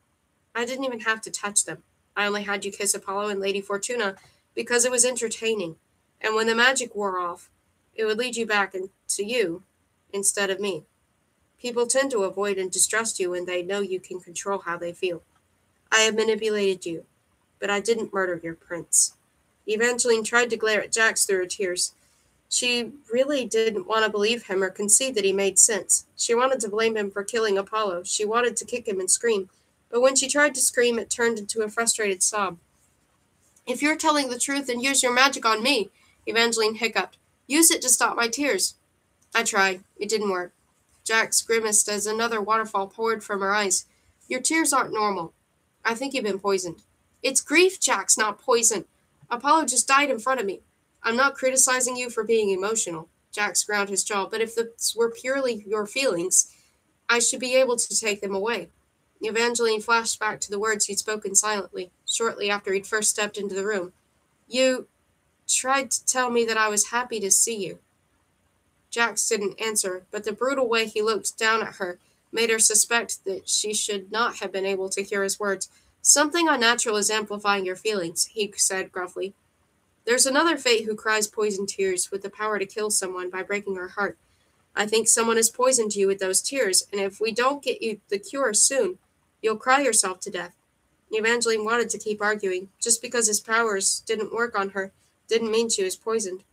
Speaker 1: I didn't even have to touch them. I only had you kiss Apollo and Lady Fortuna because it was entertaining. And when the magic wore off, it would lead you back to you instead of me. People tend to avoid and distrust you when they know you can control how they feel. I have manipulated you, but I didn't murder your prince. Evangeline tried to glare at Jax through her tears. She really didn't want to believe him or concede that he made sense. She wanted to blame him for killing Apollo. She wanted to kick him and scream. But when she tried to scream, it turned into a frustrated sob. If you're telling the truth, then use your magic on me, Evangeline hiccuped. Use it to stop my tears. I tried. It didn't work. Jax grimaced as another waterfall poured from her eyes. Your tears aren't normal. I think you've been poisoned. It's grief, Jax, not poison. Apollo just died in front of me. I'm not criticizing you for being emotional. Jax ground his jaw, but if this were purely your feelings, I should be able to take them away. Evangeline flashed back to the words he'd spoken silently, shortly after he'd first stepped into the room. You tried to tell me that I was happy to see you. Jax didn't answer, but the brutal way he looked down at her made her suspect that she should not have been able to hear his words. Something unnatural is amplifying your feelings, he said gruffly. There's another fate who cries poisoned tears with the power to kill someone by breaking her heart. I think someone has poisoned you with those tears, and if we don't get you the cure soon, you'll cry yourself to death. Evangeline wanted to keep arguing. Just because his powers didn't work on her didn't mean she was poisoned.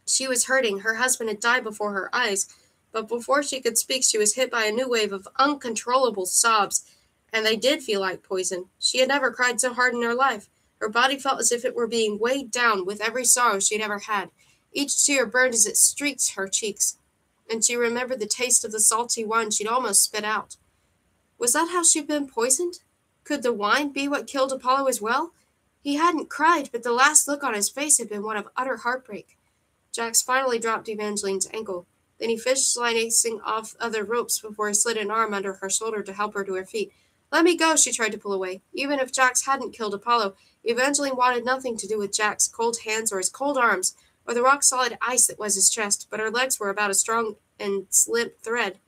Speaker 1: She was hurting. Her husband had died before her eyes, but before she could speak, she was hit by a new wave of uncontrollable sobs, and they did feel like poison. She had never cried so hard in her life. Her body felt as if it were being weighed down with every sorrow she'd ever had. Each tear burned as it streaked her cheeks, and she remembered the taste of the salty wine she'd almost spit out. Was that how she'd been poisoned? Could the wine be what killed Apollo as well? He hadn't cried, but the last look on his face had been one of utter heartbreak. Jax finally dropped Evangeline's ankle. Then he fished slicing off other ropes before he slid an arm under her shoulder to help her to her feet. Let me go, she tried to pull away. Even if Jax hadn't killed Apollo, Evangeline wanted nothing to do with Jack's cold hands or his cold arms, or the rock-solid ice that was his chest, but her legs were about as strong and limp thread,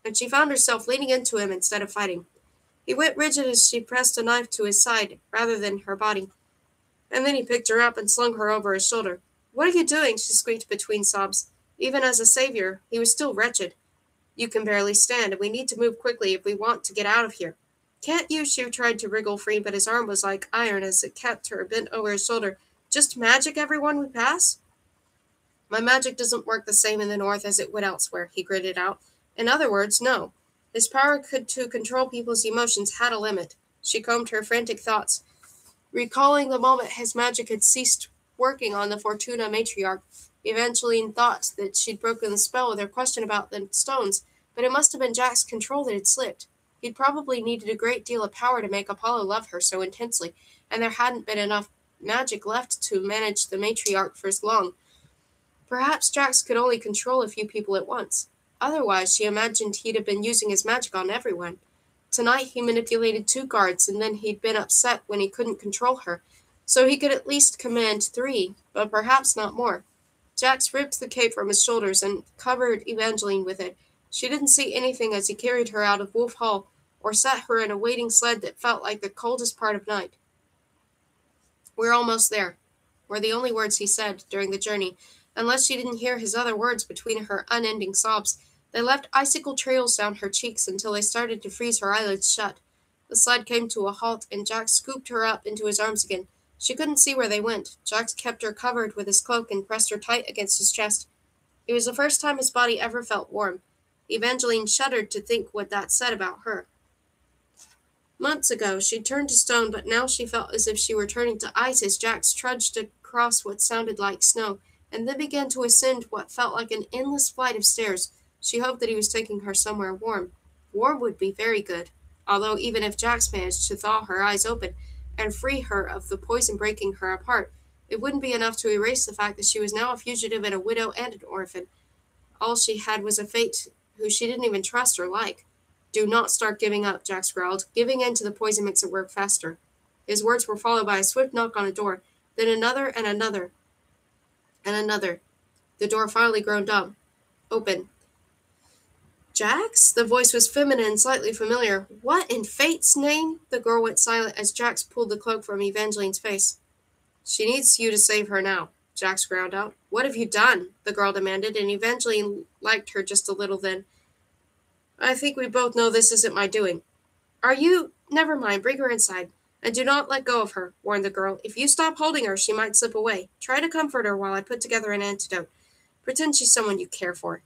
Speaker 1: and she found herself leaning into him instead of fighting. He went rigid as she pressed a knife to his side rather than her body. and then he picked her up and slung her over his shoulder. "What are you doing?" she squeaked between sobs. Even as a savior, he was still wretched. "You can barely stand, and we need to move quickly if we want to get out of here." "Can't you?" She tried to wriggle free, but his arm was like iron as it kept her bent over his shoulder. "Just magic everyone we pass?" "My magic doesn't work the same in the north as it would elsewhere," he gritted out. "In other words, no." His power to control people's emotions had a limit. She combed her frantic thoughts, recalling the moment his magic had ceased working on the Fortuna matriarch. Evangeline thought that she'd broken the spell with her question about the stones, but it must have been Jack's control that had slipped. He'd probably needed a great deal of power to make Apollo love her so intensely, and there hadn't been enough magic left to manage the matriarch for as long. Perhaps Jax could only control a few people at once. Otherwise, she imagined he'd have been using his magic on everyone. Tonight he manipulated 2 guards, and then he'd been upset when he couldn't control her, so he could at least command 3, but perhaps not more. Jax ripped the cape from his shoulders and covered Evangeline with it. She didn't see anything as he carried her out of Wolf Hall, or set her in a waiting sled that felt like the coldest part of night. "We're almost there," were the only words he said during the journey, unless she didn't hear his other words between her unending sobs. They left icicle trails down her cheeks until they started to freeze her eyelids shut. The sled came to a halt, and Jax scooped her up into his arms again. She couldn't see where they went. Jax kept her covered with his cloak and pressed her tight against his chest. It was the first time his body ever felt warm. Evangeline shuddered to think what that said about her. Months ago, she'd turned to stone, but now she felt as if she were turning to ice as Jax trudged across what sounded like snow, and then began to ascend what felt like an endless flight of stairs. She hoped that he was taking her somewhere warm. Warm would be very good, although even if Jax managed to thaw her eyes open and free her of the poison breaking her apart, it wouldn't be enough to erase the fact that she was now a fugitive and a widow and an orphan. All she had was a fate who she didn't even trust or like. "Do not start giving up," Jax growled. "Giving in to the poison makes it work faster." His words were followed by a swift knock on a door, then another and another and another. The door finally groaned open. "Jax?" The voice was feminine and slightly familiar. "What in fate's name?" The girl went silent as Jax pulled the cloak from Evangeline's face. "She needs you to save her now," Jax growled out. "What have you done?" the girl demanded, and Evangeline liked her just a little then. "I think we both know this isn't my doing." "Are you? Never mind, bring her inside. And do not let go of her," warned the girl. "If you stop holding her, she might slip away. Try to comfort her while I put together an antidote. Pretend she's someone you care for."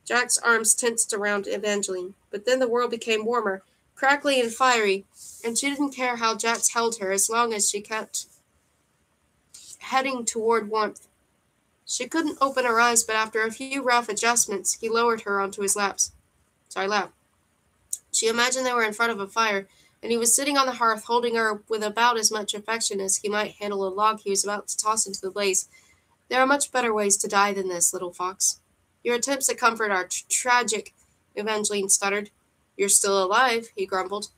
Speaker 1: Jack's arms tensed around Evangeline, but then the world became warmer, crackly and fiery, and she didn't care how Jax held her as long as she kept heading toward warmth. She couldn't open her eyes, but after a few rough adjustments, he lowered her onto his lap. She imagined they were in front of a fire, and he was sitting on the hearth holding her with about as much affection as he might handle a log he was about to toss into the blaze. "There are much better ways to die than this, little fox." "Your attempts at comfort are tragic," Evangeline stuttered. "You're still alive," he grumbled.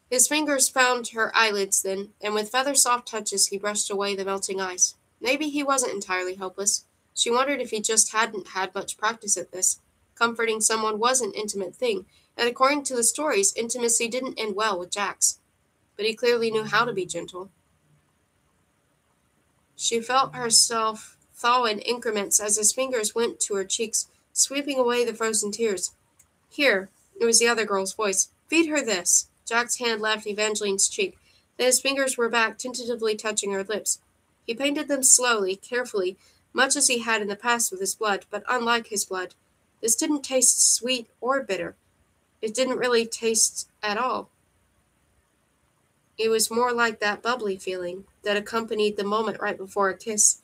Speaker 1: His fingers found her eyelids then, and with feather-soft touches he brushed away the melting ice. Maybe he wasn't entirely hopeless. She wondered if he just hadn't had much practice at this. Comforting someone was an intimate thing, and according to the stories, intimacy didn't end well with Jax. But he clearly knew how to be gentle. She felt herself thaw in increments as his fingers went to her cheeks, sweeping away the frozen tears. "Here," it was the other girl's voice. "Feed her this." Jack's hand left Evangeline's cheek. Then his fingers were back, tentatively touching her lips. He painted them slowly, carefully, much as he had in the past with his blood, but unlike his blood. This didn't taste sweet or bitter. It didn't really taste at all. It was more like that bubbly feeling that accompanied the moment right before a kiss.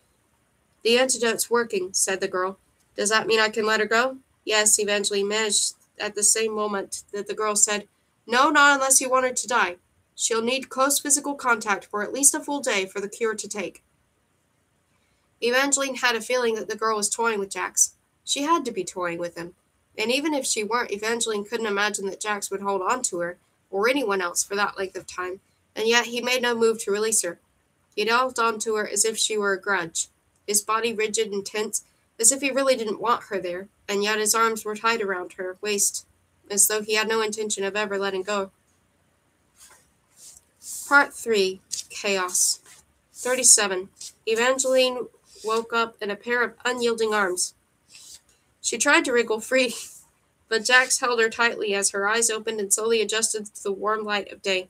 Speaker 1: "The antidote's working," said the girl. "Does that mean I can let her go?" "Yes," Evangeline managed at the same moment that the girl said, "No, not unless you want her to die. She'll need close physical contact for at least a full day for the cure to take." Evangeline had a feeling that the girl was toying with Jax. She had to be toying with him. And even if she weren't, Evangeline couldn't imagine that Jax would hold on to her, or anyone else, for that length of time, and yet he made no move to release her. He held on to her as if she were a grudge, his body rigid and tense, as if he really didn't want her there, and yet his arms were tight around her waist, as though he had no intention of ever letting go. Part 3. Chaos. 37. Evangeline woke up in a pair of unyielding arms. She tried to wriggle free, but Jax held her tightly as her eyes opened and slowly adjusted to the warm light of day.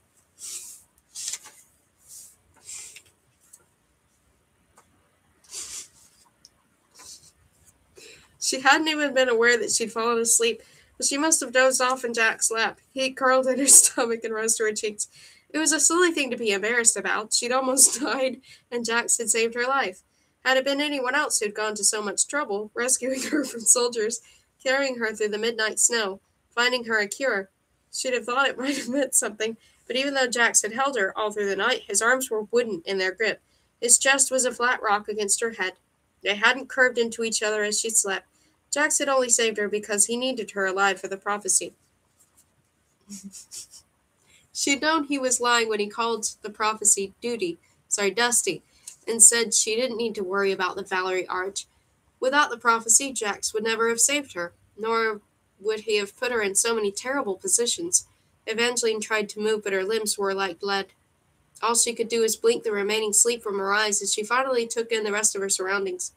Speaker 1: She hadn't even been aware that she'd fallen asleep, but she must have dozed off in Jack's lap. He curled in her stomach and rose to her cheeks. It was a silly thing to be embarrassed about. She'd almost died, and Jax had saved her life. Had it been anyone else who'd gone to so much trouble, rescuing her from soldiers, carrying her through the midnight snow, finding her a cure, she'd have thought it might have meant something, but even though Jax had held her all through the night, his arms were wooden in their grip. His chest was a flat rock against her head. They hadn't curved into each other as she slept. Jax had only saved her because he needed her alive for the prophecy. She'd known he was lying when he called the prophecy Dusty, and said she didn't need to worry about the Valerie Arch. Without the prophecy, Jax would never have saved her, nor would he have put her in so many terrible positions. Evangeline tried to move, but her limbs were like lead. All she could do was blink the remaining sleep from her eyes as she finally took in the rest of her surroundings.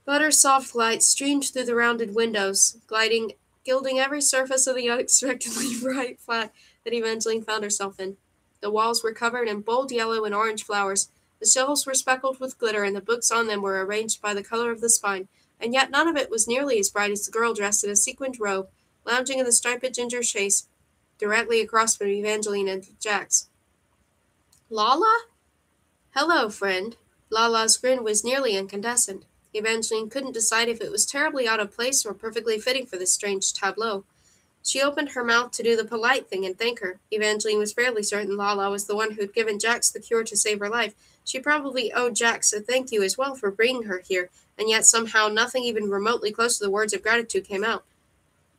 Speaker 1: Butter-soft light streamed through the rounded windows, gilding every surface of the unexpectedly bright flat that Evangeline found herself in. The walls were covered in bold yellow and orange flowers, the shelves were speckled with glitter, and the books on them were arranged by the color of the spine, and yet none of it was nearly as bright as the girl dressed in a sequined robe, lounging in the striped ginger chaise, directly across from Evangeline and Jax. "Lala?" "Hello, friend." Lala's grin was nearly incandescent. Evangeline couldn't decide if it was terribly out of place or perfectly fitting for this strange tableau. She opened her mouth to do the polite thing and thank her. Evangeline was fairly certain Lala was the one who'd given Jax the cure to save her life. She probably owed Jax a thank you as well for bringing her here, and yet somehow nothing even remotely close to the words of gratitude came out.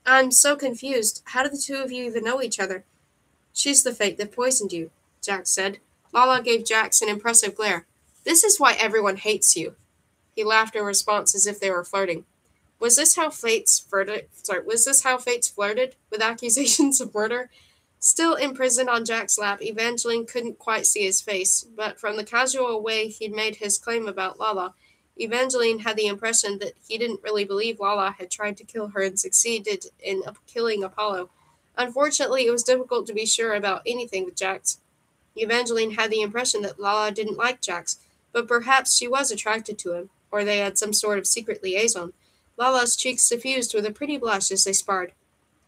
Speaker 1: "I'm so confused. How do the two of you even know each other?" "She's the fate that poisoned you," Jax said. Lala gave Jax an impressive glare. "This is why everyone hates you." He laughed in response as if they were flirting. Was this how fates flirted with accusations of murder? Still imprisoned on Jack's lap, Evangeline couldn't quite see his face, but from the casual way he'd made his claim about Lala, Evangeline had the impression that he didn't really believe Lala had tried to kill her and succeeded in killing Apollo. Unfortunately, it was difficult to be sure about anything with Jax. Evangeline had the impression that Lala didn't like Jax, but perhaps she was attracted to him, or they had some sort of secret liaison. Lala's cheeks suffused with a pretty blush as they sparred.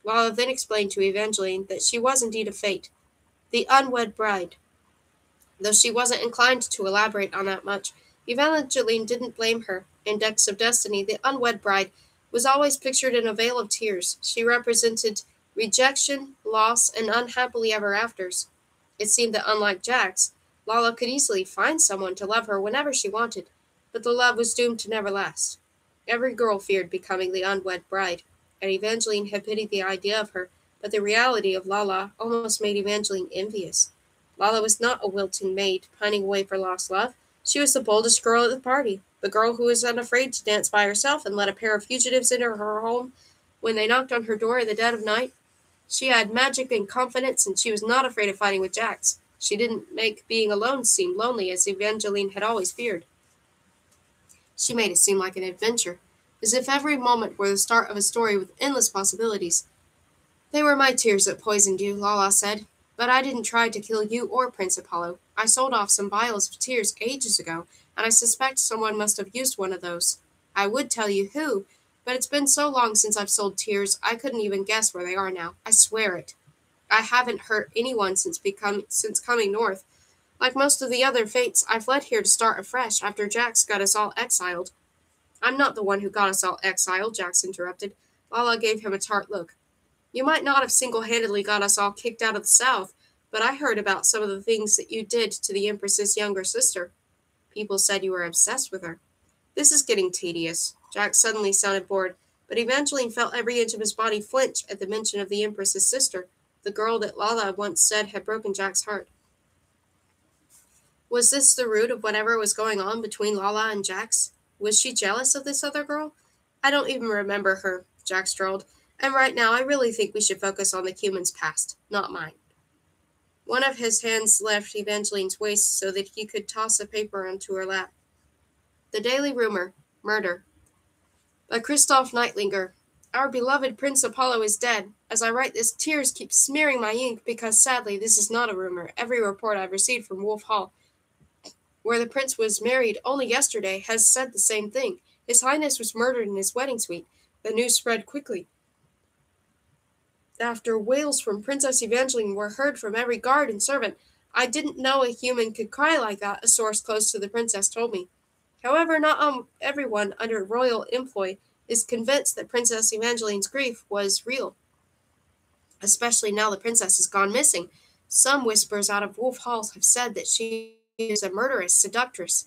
Speaker 1: Lala then explained to Evangeline that she was indeed a fate, the unwed bride. Though she wasn't inclined to elaborate on that much, Evangeline didn't blame her. In Decks of Destiny, the unwed bride was always pictured in a veil of tears. She represented rejection, loss, and unhappily ever afters. It seemed that unlike Jax, Lala could easily find someone to love her whenever she wanted, but the love was doomed to never last. Every girl feared becoming the unwed bride, and Evangeline had pitied the idea of her, but the reality of Lala almost made Evangeline envious. Lala was not a wilting maid pining away for lost love. She was the boldest girl at the party, the girl who was unafraid to dance by herself and let a pair of fugitives enter her home when they knocked on her door in the dead of night. She had magic and confidence, and she was not afraid of fighting with Jax. She didn't make being alone seem lonely, as Evangeline had always feared. She made it seem like an adventure, as if every moment were the start of a story with endless possibilities. "They were my tears that poisoned you," Lala said. "But I didn't try to kill you or Prince Apollo. I sold off some vials of tears ages ago, and I suspect someone must have used one of those. I would tell you who, but it's been so long since I've sold tears, I couldn't even guess where they are now. I swear it. I haven't hurt anyone since coming north. Like most of the other fates, I fled here to start afresh after Jax got us all exiled." "I'm not the one who got us all exiled," Jax interrupted. Lala gave him a tart look. "You might not have single-handedly got us all kicked out of the South, but I heard about some of the things that you did to the Empress's younger sister. People said you were obsessed with her." "This is getting tedious." Jax suddenly sounded bored, but Evangeline felt every inch of his body flinch at the mention of the Empress's sister, the girl that Lala once said had broken Jack's heart. Was this the root of whatever was going on between Lala and Jax? Was she jealous of this other girl? "I don't even remember her," Jax drawled, "and right now I really think we should focus on the human's past, not mine." One of his hands left Evangeline's waist so that he could toss a paper onto her lap. The Daily Rumor, Murder. By Christoph Neitlinger. Our beloved Prince Apollo is dead. As I write this, tears keep smearing my ink because, sadly, this is not a rumor. Every report I've received from Wolf Hall, where the prince was married only yesterday, has said the same thing. His Highness was murdered in his wedding suite. The news spread quickly. After wails from Princess Evangeline were heard from every guard and servant. I didn't know a human could cry like that, a source close to the princess told me. However, not everyone under royal employ is convinced that Princess Evangeline's grief was real, especially now the princess has gone missing. Some whispers out of Wolf Halls have said that she is a murderous seductress,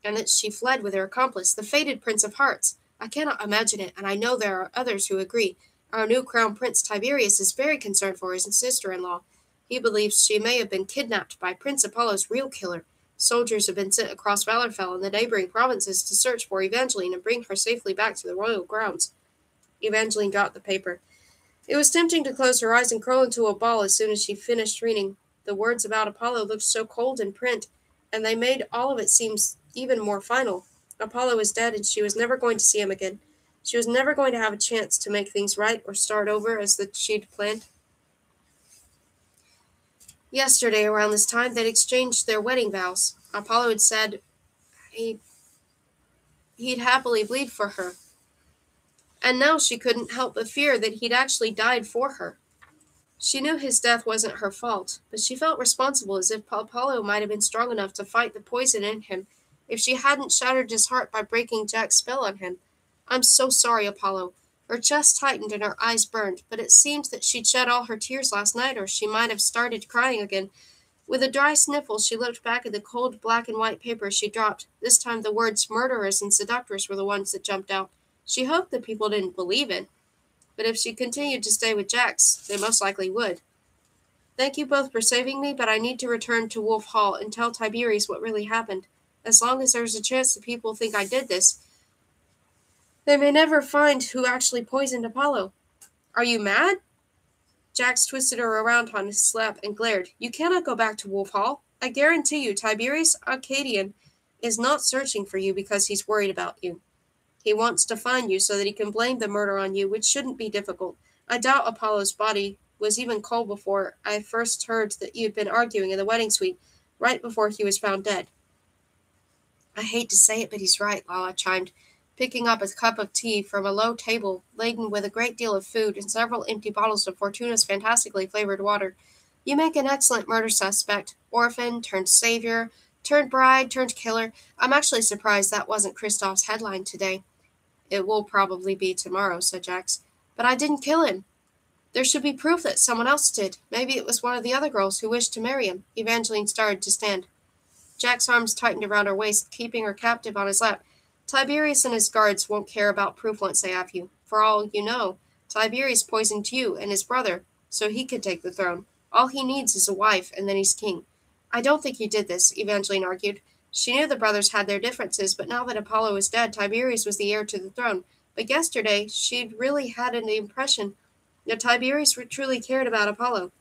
Speaker 1: and that she fled with her accomplice, the fated Prince of Hearts. I cannot imagine it, and I know there are others who agree. Our new Crown Prince Tiberius is very concerned for his sister-in-law. He believes she may have been kidnapped by Prince Apollo's real killer. Soldiers have been sent across Valorfell and the neighboring provinces to search for Evangeline and bring her safely back to the royal grounds. Evangeline got the paper. It was tempting to close her eyes and curl into a ball as soon as she finished reading. The words about Apollo looked so cold in print, and they made all of it seem even more final. Apollo was dead, and she was never going to see him again. She was never going to have a chance to make things right or start over as she'd planned. Yesterday, around this time, they'd exchanged their wedding vows. Apollo had said he'd happily bleed for her. And now she couldn't help but fear that he'd actually died for her. She knew his death wasn't her fault, but she felt responsible, as if Apollo might have been strong enough to fight the poison in him if she hadn't shattered his heart by breaking Jack's spell on him. I'm so sorry, Apollo. Her chest tightened and her eyes burned, but it seemed that she'd shed all her tears last night, or she might have started crying again. With a dry sniffle, she looked back at the cold black and white paper she dropped. This time the words murderess and seductress were the ones that jumped out. She hoped that people didn't believe it, but if she continued to stay with Jax, they most likely would. Thank you both for saving me, but I need to return to Wolf Hall and tell Tiberius what really happened. As long as there's a chance that people think I did this, they may never find who actually poisoned Apollo. Are you mad? Jax twisted her around on his lap and glared. You cannot go back to Wolf Hall. I guarantee you Tiberius Arcadian is not searching for you because he's worried about you. He wants to find you so that he can blame the murder on you, which shouldn't be difficult. I doubt Apollo's body was even cold before I first heard that you had been arguing in the wedding suite, right before he was found dead. I hate to say it, but he's right, Lala chimed, picking up a cup of tea from a low table laden with a great deal of food and several empty bottles of Fortuna's fantastically flavored water. You make an excellent murder suspect. Orphan, turned savior, turned bride, turned killer. I'm actually surprised that wasn't Kristoff's headline today. It will probably be tomorrow, said Jax. But I didn't kill him. There should be proof that someone else did. Maybe it was one of the other girls who wished to marry him. Evangeline started to stand. Jack's arms tightened around her waist, keeping her captive on his lap. Tiberius and his guards won't care about proof once they have you. For all you know, Tiberius poisoned you and his brother, so he could take the throne. All he needs is a wife, and then he's king. I don't think he did this, Evangeline argued. She knew the brothers had their differences, but now that Apollo was dead, Tiberius was the heir to the throne. But yesterday, she'd really had an impression that Tiberius truly cared about Apollo.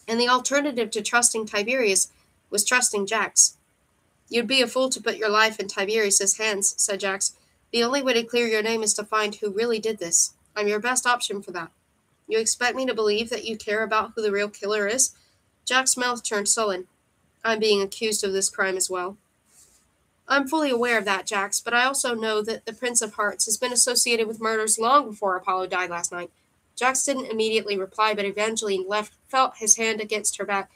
Speaker 1: And the alternative to trusting Tiberius was trusting Jax. You'd be a fool to put your life in Tiberius's hands, said Jax. The only way to clear your name is to find who really did this. I'm your best option for that. You expect me to believe that you care about who the real killer is? Jack's mouth turned sullen. I'm being accused of this crime as well. I'm fully aware of that, Jax, but I also know that the Prince of Hearts has been associated with murders long before Apollo died last night. Jax didn't immediately reply, but Evangeline felt his hand against her back,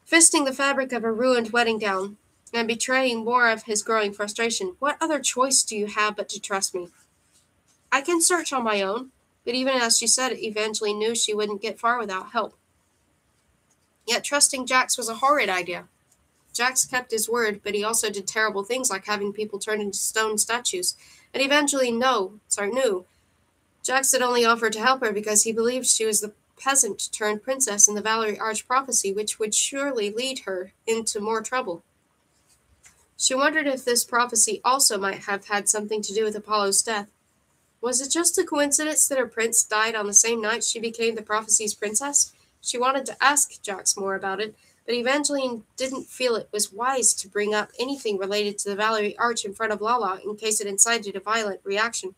Speaker 1: fisting the fabric of her ruined wedding gown and betraying more of his growing frustration. What other choice do you have but to trust me? I can search on my own, but even as she said it, Evangeline knew she wouldn't get far without help. Yet trusting Jax was a horrid idea. Jax kept his word, but he also did terrible things like having people turned into stone statues. And Evangeline knew Jax had only offered to help her because he believed she was the peasant turned princess in the Valerie Arch prophecy, which would surely lead her into more trouble. She wondered if this prophecy also might have had something to do with Apollo's death. Was it just a coincidence that her prince died on the same night she became the prophecy's princess? She wanted to ask Jax more about it, but Evangeline didn't feel it was wise to bring up anything related to the Valerie Arch in front of Lala in case it incited a violent reaction.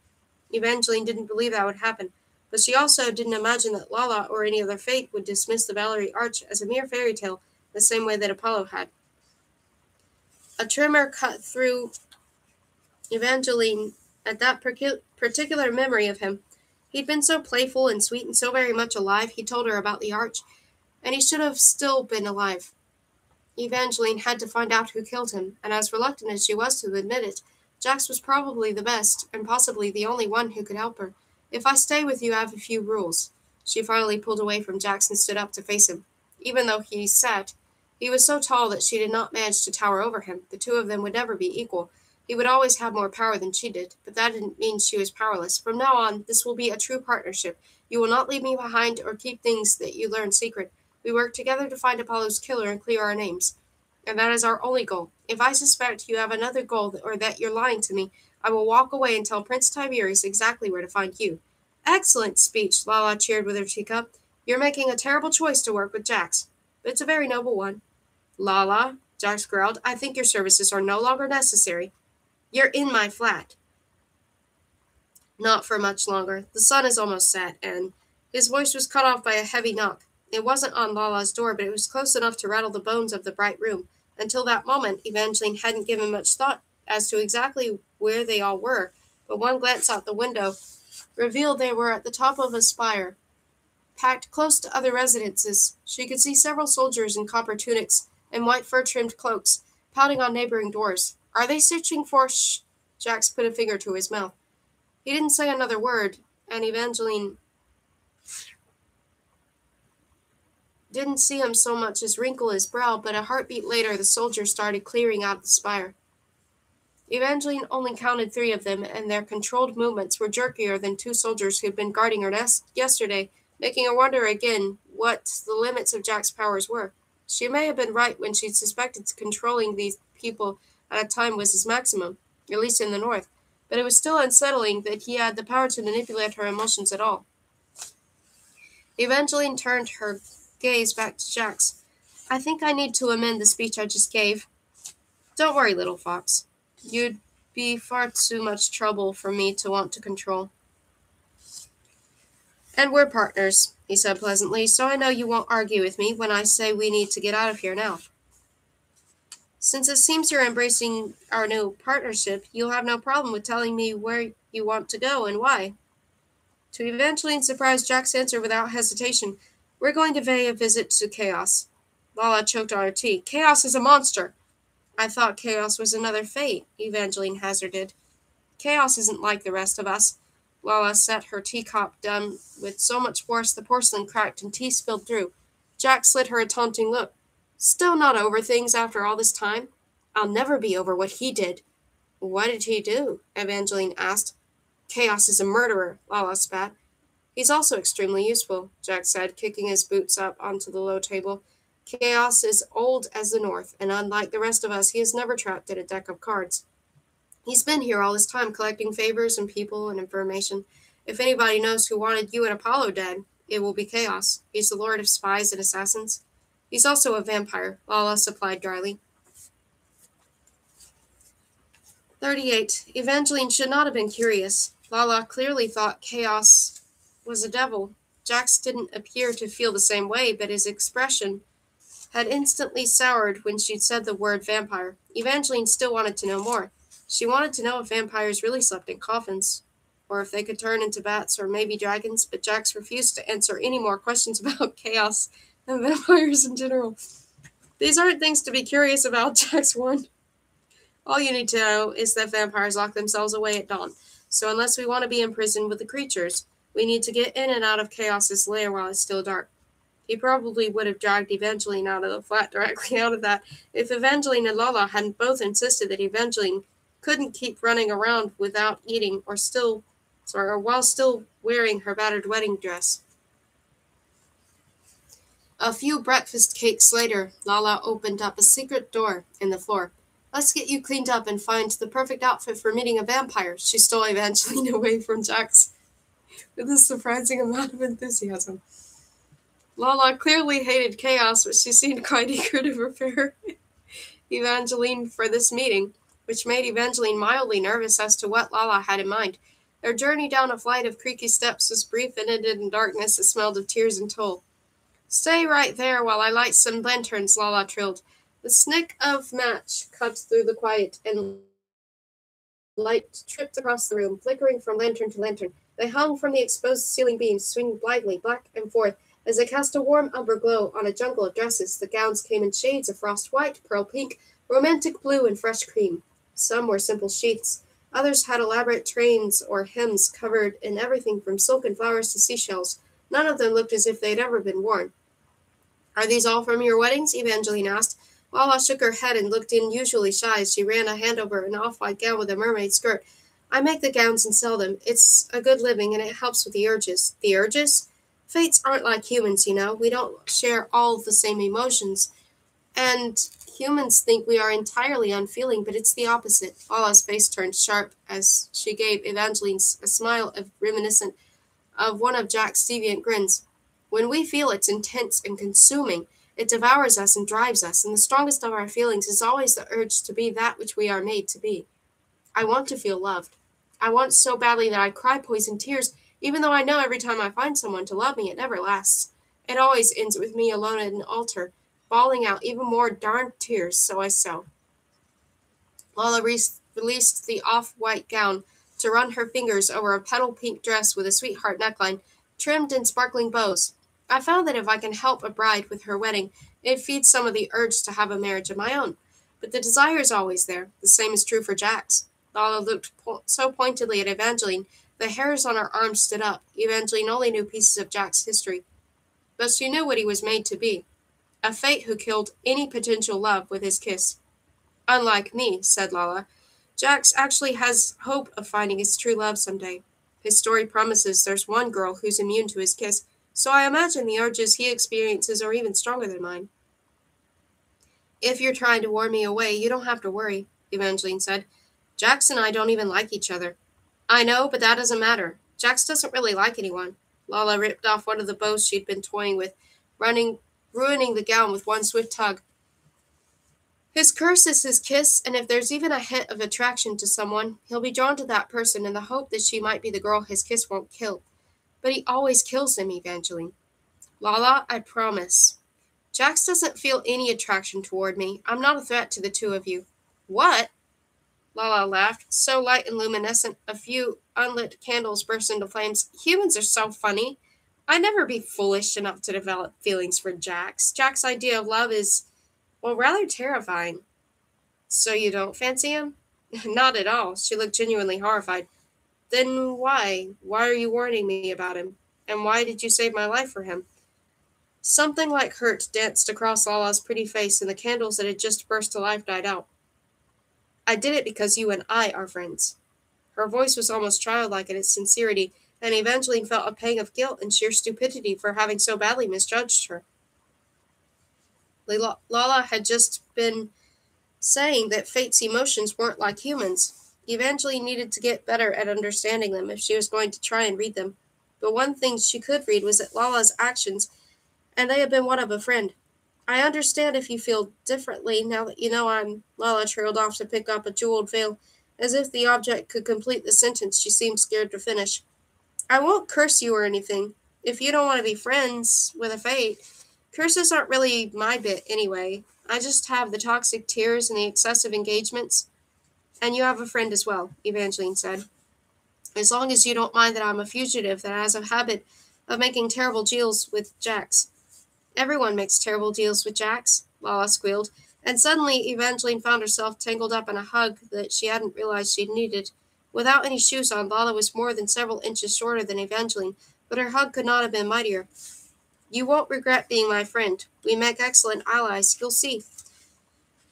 Speaker 1: Evangeline didn't believe that would happen, but she also didn't imagine that Lala or any other fate would dismiss the Valerie Arch as a mere fairy tale the same way that Apollo had. A tremor cut through Evangeline at that particular memory of him. He'd been so playful and sweet and so very much alive, he told her about the Arch, and he should have still been alive. Evangeline had to find out who killed him, and as reluctant as she was to admit it, Jax was probably the best, and possibly the only one who could help her. If I stay with you, I have a few rules. She finally pulled away from Jax and stood up to face him. Even though he sat, he was so tall that she did not manage to tower over him. The two of them would never be equal. He would always have more power than she did, but that didn't mean she was powerless. From now on, this will be a true partnership. You will not leave me behind or keep things that you learn secret. We work together to find Apollo's killer and clear our names. And that is our only goal. If I suspect you have another goal or that you're lying to me, I will walk away and tell Prince Tiberius exactly where to find you. Excellent speech, Lala cheered with her teacup. You're making a terrible choice to work with Jax, but it's a very noble one. Lala, Jax growled, I think your services are no longer necessary. You're in my flat. Not for much longer. The sun is almost set, and his voice was cut off by a heavy knock. It wasn't on Lala's door, but it was close enough to rattle the bones of the bright room. Until that moment, Evangeline hadn't given much thought as to exactly where they all were, but one glance out the window revealed they were at the top of a spire, packed close to other residences. She could see several soldiers in copper tunics and white fur-trimmed cloaks, pounding on neighboring doors. Are they searching for Jax put a finger to his mouth. He didn't say another word, and Evangeline didn't see him so much as wrinkle his brow, but a heartbeat later the soldiers started clearing out of the spire. Evangeline only counted 3 of them, and their controlled movements were jerkier than 2 soldiers who'd been guarding her nest yesterday, making her wonder again what the limits of Jack's powers were. She may have been right when she suspected controlling these people at a time was his maximum, at least in the north, but it was still unsettling that he had the power to manipulate her emotions at all. Evangeline turned her gaze back to Jax. I think I need to amend the speech I just gave. Don't worry, little fox. You'd be far too much trouble for me to want to control. And we're partners, he said pleasantly, so I know you won't argue with me when I say we need to get out of here now. Since it seems you're embracing our new partnership, you'll have no problem with telling me where you want to go and why. To Evangeline's surprise, Jax answered without hesitation, We're going to pay a visit to Chaos. Lala choked on her tea. Chaos is a monster. I thought Chaos was another fate, Evangeline hazarded. Chaos isn't like the rest of us. Lala set her teacup down with so much force the porcelain cracked and tea spilled through. Jack slid her a taunting look. Still not over things after all this time? I'll never be over what he did. What did he do? Evangeline asked. Chaos is a murderer, Lala spat. He's also extremely useful, Jack said, kicking his boots up onto the low table. Chaos is old as the North, and unlike the rest of us, he is never trapped in a deck of cards. He's been here all this time, collecting favors and people and information. If anybody knows who wanted you and Apollo dead, it will be Chaos. He's the lord of spies and assassins. He's also a vampire, Lala supplied dryly. 38. Evangeline should not have been curious. Lala clearly thought Chaos was a devil. Jax didn't appear to feel the same way, but his expression had instantly soured when she'd said the word vampire. Evangeline still wanted to know more. She wanted to know if vampires really slept in coffins, or if they could turn into bats or maybe dragons, but Jax refused to answer any more questions about Chaos and vampires in general. These aren't things to be curious about, Jax warned. All you need to know is that vampires lock themselves away at dawn, so unless we want to be imprisoned with the creatures, we need to get in and out of Chaos's lair while it's still dark. He probably would have dragged Evangeline out of the flat directly out of that if Evangeline and Lala hadn't both insisted that Evangeline couldn't keep running around without eating or while still wearing her battered wedding dress. A few breakfast cakes later, Lala opened up a secret door in the floor. Let's get you cleaned up and find the perfect outfit for meeting a vampire. She stole Evangeline away from Jax with a surprising amount of enthusiasm. Lala clearly hated chaos, but she seemed quite eager to prepare Evangeline for this meeting, which made Evangeline mildly nervous as to what Lala had in mind. Their journey down a flight of creaky steps was brief and ended in darkness that smelled of tears and toll. "Stay right there while I light some lanterns," Lala trilled. The snick of match cut through the quiet, and light tripped across the room, flickering from lantern to lantern. They hung from the exposed ceiling beams, swinging blithely back and forth as they cast a warm umber glow on a jungle of dresses. The gowns came in shades of frost white, pearl pink, romantic blue, and fresh cream. Some were simple sheaths. Others had elaborate trains or hems covered in everything from silken flowers to seashells. None of them looked as if they'd ever been worn. "Are these all from your weddings?" Evangeline asked. Lala shook her head and looked unusually shy as she ran a hand over an off-white gown with a mermaid skirt. "I make the gowns and sell them. It's a good living, and it helps with the urges." "The urges?" "Fates aren't like humans, you know. We don't share all the same emotions. And humans think we are entirely unfeeling, but it's the opposite." Lala's face turned sharp as she gave Evangeline a smile reminiscent of one of Jack's deviant grins. "When we feel it's intense and consuming, it devours us and drives us, and the strongest of our feelings is always the urge to be that which we are made to be. I want to feel loved. I want so badly that I cry poison tears, even though I know every time I find someone to love me, it never lasts. It always ends with me alone at an altar, bawling out even more darned tears, so I sew." Lala released the off-white gown to run her fingers over a petal-pink dress with a sweetheart neckline, trimmed in sparkling bows. "I found that if I can help a bride with her wedding, it feeds some of the urge to have a marriage of my own. But the desire is always there. The same is true for Jack's." Lala looked so pointedly at Evangeline, the hairs on her arms stood up. Evangeline only knew pieces of Jack's history, but she knew what he was made to be. A fate who killed any potential love with his kiss. "Unlike me," said Lala, "Jax actually has hope of finding his true love someday. His story promises there's one girl who's immune to his kiss, so I imagine the urges he experiences are even stronger than mine." "If you're trying to warn me away, you don't have to worry," Evangeline said. "Jax and I don't even like each other." "I know, but that doesn't matter. Jax doesn't really like anyone." Lala ripped off one of the bows she'd been toying with, ruining the gown with one swift tug. "His curse is his kiss, and if there's even a hint of attraction to someone, he'll be drawn to that person in the hope that she might be the girl his kiss won't kill. But he always kills them, Evangeline." "Lala, I promise." "Jax doesn't feel any attraction toward me. I'm not a threat to the two of you." "What?" Lala laughed, so light and luminescent a few unlit candles burst into flames. "Humans are so funny. I'd never be foolish enough to develop feelings for Jax. Jack's idea of love is, well, rather terrifying." "So you don't fancy him?" "Not at all." She looked genuinely horrified. "Then why? Why are you warning me about him? And why did you save my life for him?" Something like hurt danced across Lala's pretty face, and the candles that had just burst to life died out. "I did it because you and I are friends." Her voice was almost childlike in its sincerity, and Evangeline felt a pang of guilt and sheer stupidity for having so badly misjudged her. Lala had just been saying that Fate's emotions weren't like humans. Evangeline needed to get better at understanding them if she was going to try and read them. But one thing she could read was at Lala's actions, and they had been one of a friend. "I understand if you feel differently now that you know I'm—" Lala trailed off to pick up a jeweled veil. As if the object could complete the sentence, she seemed scared to finish. "I won't curse you or anything. If you don't want to be friends with a fate, curses aren't really my bit anyway. I just have the toxic tears and the excessive engagements. And you have a friend as well," Evangeline said. "As long as you don't mind that I'm a fugitive that has a habit of making terrible deals with Jax." "Everyone makes terrible deals with Jax," Lala squealed, and suddenly Evangeline found herself tangled up in a hug that she hadn't realized she'd needed. Without any shoes on, Lala was more than several inches shorter than Evangeline, but her hug could not have been mightier. "You won't regret being my friend. We make excellent allies. You'll see."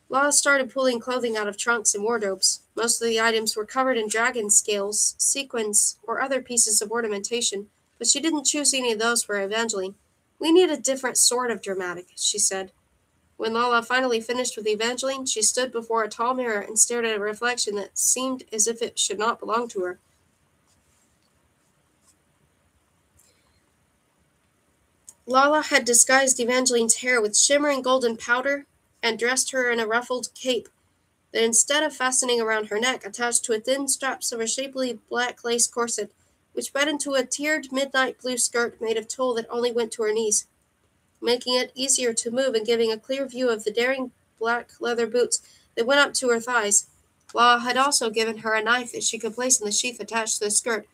Speaker 1: Lala started pulling clothing out of trunks and wardrobes. Most of the items were covered in dragon scales, sequins, or other pieces of ornamentation, but she didn't choose any of those for Evangeline. "We need a different sort of dramatic," she said. When Lala finally finished with Evangeline, she stood before a tall mirror and stared at a reflection that seemed as if it should not belong to her. Lala had disguised Evangeline's hair with shimmering golden powder and dressed her in a ruffled cape that, instead of fastening around her neck, attached to a thin straps of a shapely black lace corset, which fed into a tiered midnight blue skirt made of tulle that only went to her knees, making it easier to move and giving a clear view of the daring black leather boots that went up to her thighs. Lala had also given her a knife that she could place in the sheath attached to the skirt.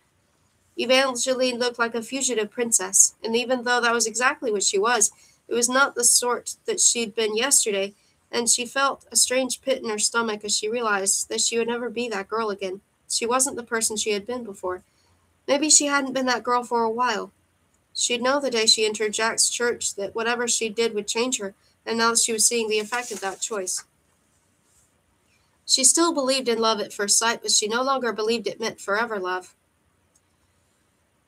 Speaker 1: Evangeline looked like a fugitive princess, and even though that was exactly what she was, it was not the sort that she'd been yesterday, and she felt a strange pit in her stomach as she realized that she would never be that girl again. She wasn't the person she had been before. Maybe she hadn't been that girl for a while. She'd know the day she entered Jack's church that whatever she did would change her, and now that she was seeing the effect of that choice. She still believed in love at first sight, but she no longer believed it meant forever love.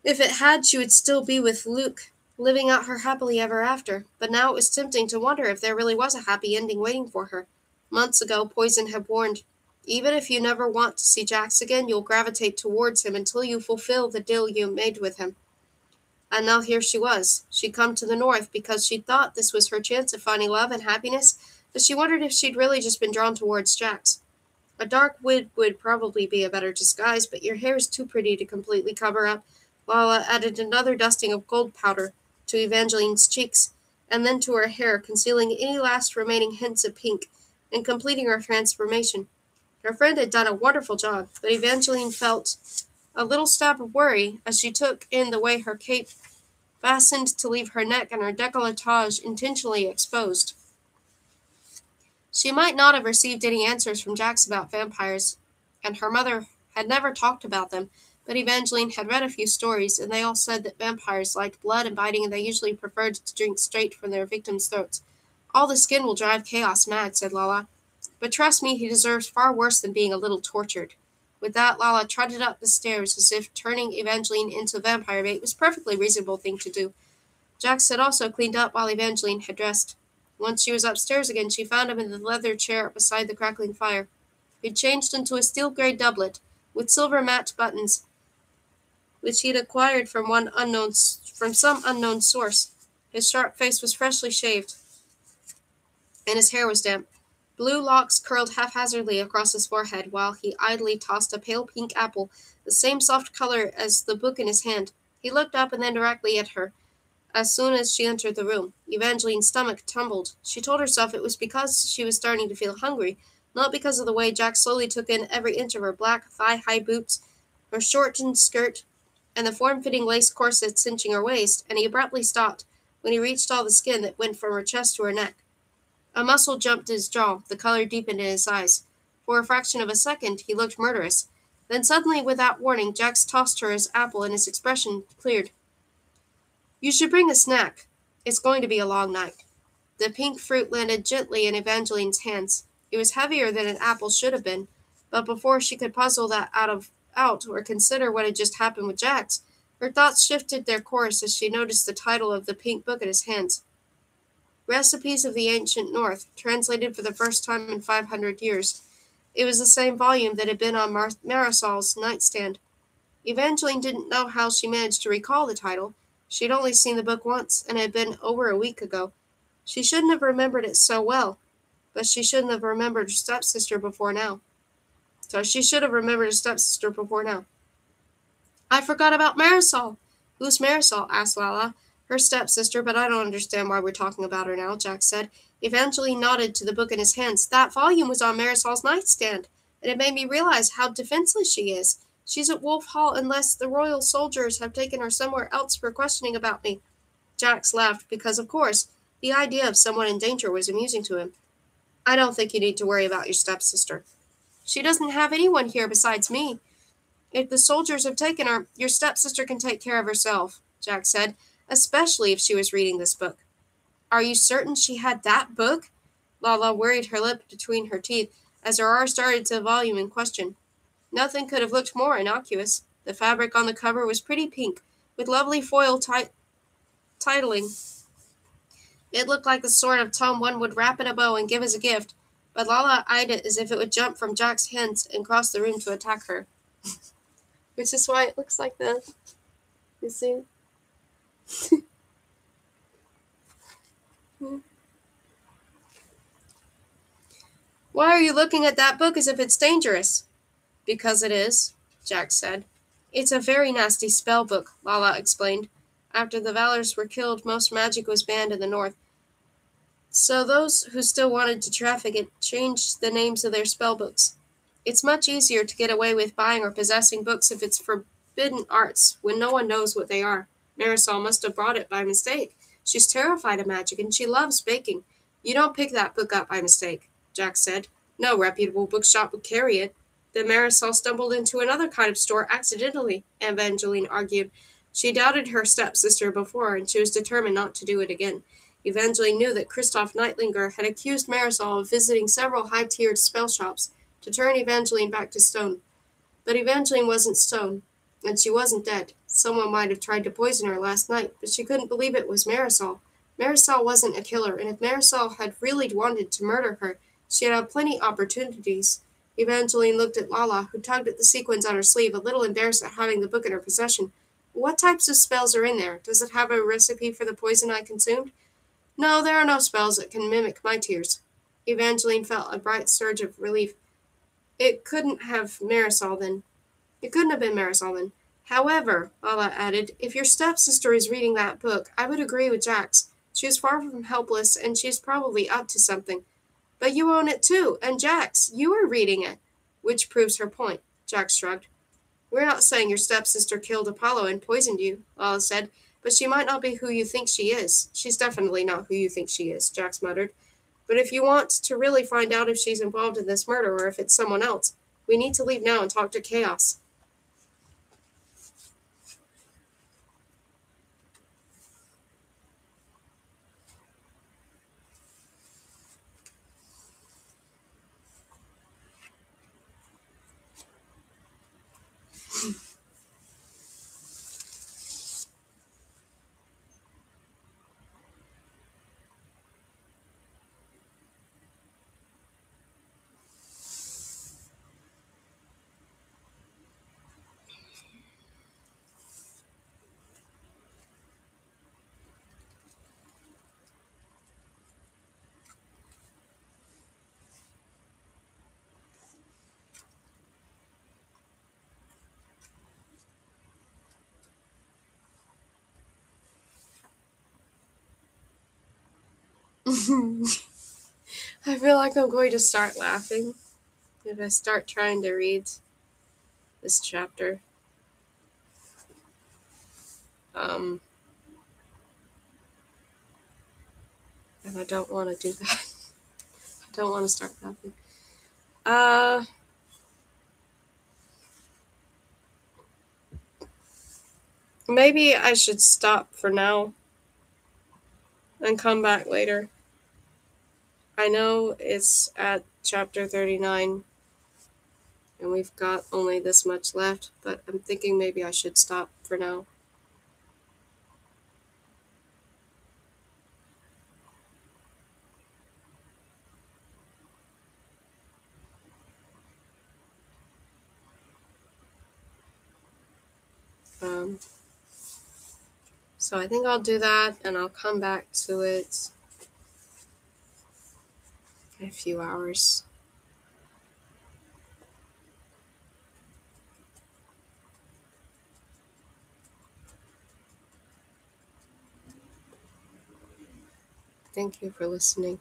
Speaker 1: If it had, she would still be with Luke, living out her happily ever after, but now it was tempting to wonder if there really was a happy ending waiting for her. Months ago, Poison had warned, even if you never want to see Jax again, you'll gravitate towards him until you fulfill the deal you made with him. And now here she was. She'd come to the north because she thought this was her chance of finding love and happiness, but she wondered if she'd really just been drawn towards Jax. A dark wig would probably be a better disguise, but your hair is too pretty to completely cover up. Lala added another dusting of gold powder to Evangeline's cheeks, and then to her hair, concealing any last remaining hints of pink, and completing her transformation. Her friend had done a wonderful job, but Evangeline felt a little stab of worry as she took in the way her cape fastened to leave her neck and her décolletage intentionally exposed. She might not have received any answers from Jax about vampires, and her mother had never talked about them, but Evangeline had read a few stories, and they all said that vampires liked blood and biting, and they usually preferred to drink straight from their victims' throats. All the skin will drive Chaos mad, said Lala. But trust me, he deserves far worse than being a little tortured. With that, Lala trotted up the stairs as if turning Evangeline into vampire bait was a perfectly reasonable thing to do. Jax had also cleaned up while Evangeline had dressed. Once she was upstairs again, she found him in the leather chair beside the crackling fire. He'd changed into a steel-gray doublet, with silver matched buttons, which he'd acquired from some unknown source. His sharp face was freshly shaved, and his hair was damp. Blue locks curled haphazardly across his forehead, while he idly tossed a pale pink apple, the same soft color as the book in his hand. He looked up and then directly at her. As soon as she entered the room, Evangeline's stomach tumbled. She told herself it was because she was starting to feel hungry, not because of the way Jack slowly took in every inch of her black thigh-high boots, her shortened skirt, and the form-fitting lace corset cinching her waist, and he abruptly stopped when he reached all the skin that went from her chest to her neck. A muscle jumped his jaw, the color deepened in his eyes. For a fraction of a second, he looked murderous. Then suddenly, without warning, Jax tossed her his apple, and his expression cleared. You should bring a snack. It's going to be a long night. The pink fruit landed gently in Evangeline's hands. It was heavier than an apple should have been, but before she could puzzle that out or consider what had just happened with Jax, her thoughts shifted their course as she noticed the title of the pink book in his hands. Recipes of the Ancient North, translated for the first time in 500 years. It was the same volume that had been on Marisol's nightstand. Evangeline didn't know how she managed to recall the title. She'd only seen the book once, and it had been over a week ago. She shouldn't have remembered it so well, but she shouldn't have remembered her stepsister before now. I forgot about Marisol. Who's Marisol? Asked Lala. Her stepsister, but I don't understand why we're talking about her now, Jack said. Evangeline nodded to the book in his hands. That volume was on Marisol's nightstand, and it made me realize how defenseless she is. She's at Wolf Hall unless the royal soldiers have taken her somewhere else for questioning about me. Jax laughed because, of course, the idea of someone in danger was amusing to him. I don't think you need to worry about your stepsister. She doesn't have anyone here besides me. If the soldiers have taken her, your stepsister can take care of herself, Jack said, especially if she was reading this book. Are you certain she had that book? Lala worried her lip between her teeth as her R started to the volume in question. Nothing could have looked more innocuous. The fabric on the cover was pretty pink, with lovely foil titling. It looked like the sort of tome one would wrap in a bow and give as a gift, but Lala eyed it as if it would jump from Jack's hands and cross the room to attack her. Which is why it looks like this. You see? Why are you looking at that book as if it's dangerous? Because it is, Jack said. It's a very nasty spell book, Lala explained. After the Valors were killed, most magic was banned in the north. So those who still wanted to traffic it changed the names of their spell books. It's much easier to get away with buying or possessing books if it's forbidden arts, when no one knows what they are. Marisol must have brought it by mistake. She's terrified of magic, and she loves baking. You don't pick that book up by mistake, Jack said. No reputable bookshop would carry it. Then Marisol stumbled into another kind of store accidentally, Evangeline argued. She doubted her stepsister before, and she was determined not to do it again. Evangeline knew that Christoph Neitlinger had accused Marisol of visiting several high-tiered spell shops to turn Evangeline back to stone. But Evangeline wasn't stone, and she wasn't dead. Someone might have tried to poison her last night, but she couldn't believe it was Marisol. Marisol wasn't a killer, and if Marisol had really wanted to murder her, she had had plenty opportunities. Evangeline looked at Lala, who tugged at the sequins on her sleeve, a little embarrassed at having the book in her possession. What types of spells are in there? Does it have a recipe for the poison I consumed? No, there are no spells that can mimic my tears. Evangeline felt a bright surge of relief. It couldn't have Marisol then. It couldn't have been Marisol then. However, Lala added, if your stepsister is reading that book, I would agree with Jax. She is far from helpless, and she's probably up to something. But you own it too, and Jax, you are reading it. Which proves her point, Jax shrugged. We're not saying your stepsister killed Apollo and poisoned you, Lala said, but she might not be who you think she is. She's definitely not who you think she is, Jax muttered. But if you want to really find out if she's involved in this murder or if it's someone else, we need to leave now and talk to Chaos. I feel like I'm going to start laughing if I start trying to read this chapter. And I don't want to do that. I don't want to start laughing. Maybe I should stop for now and come back later. I know it's at chapter 39 and we've got only this much left, but I'm thinking maybe I should stop for now. So I think I'll do that and I'll come back to it in a few hours. Thank you for listening.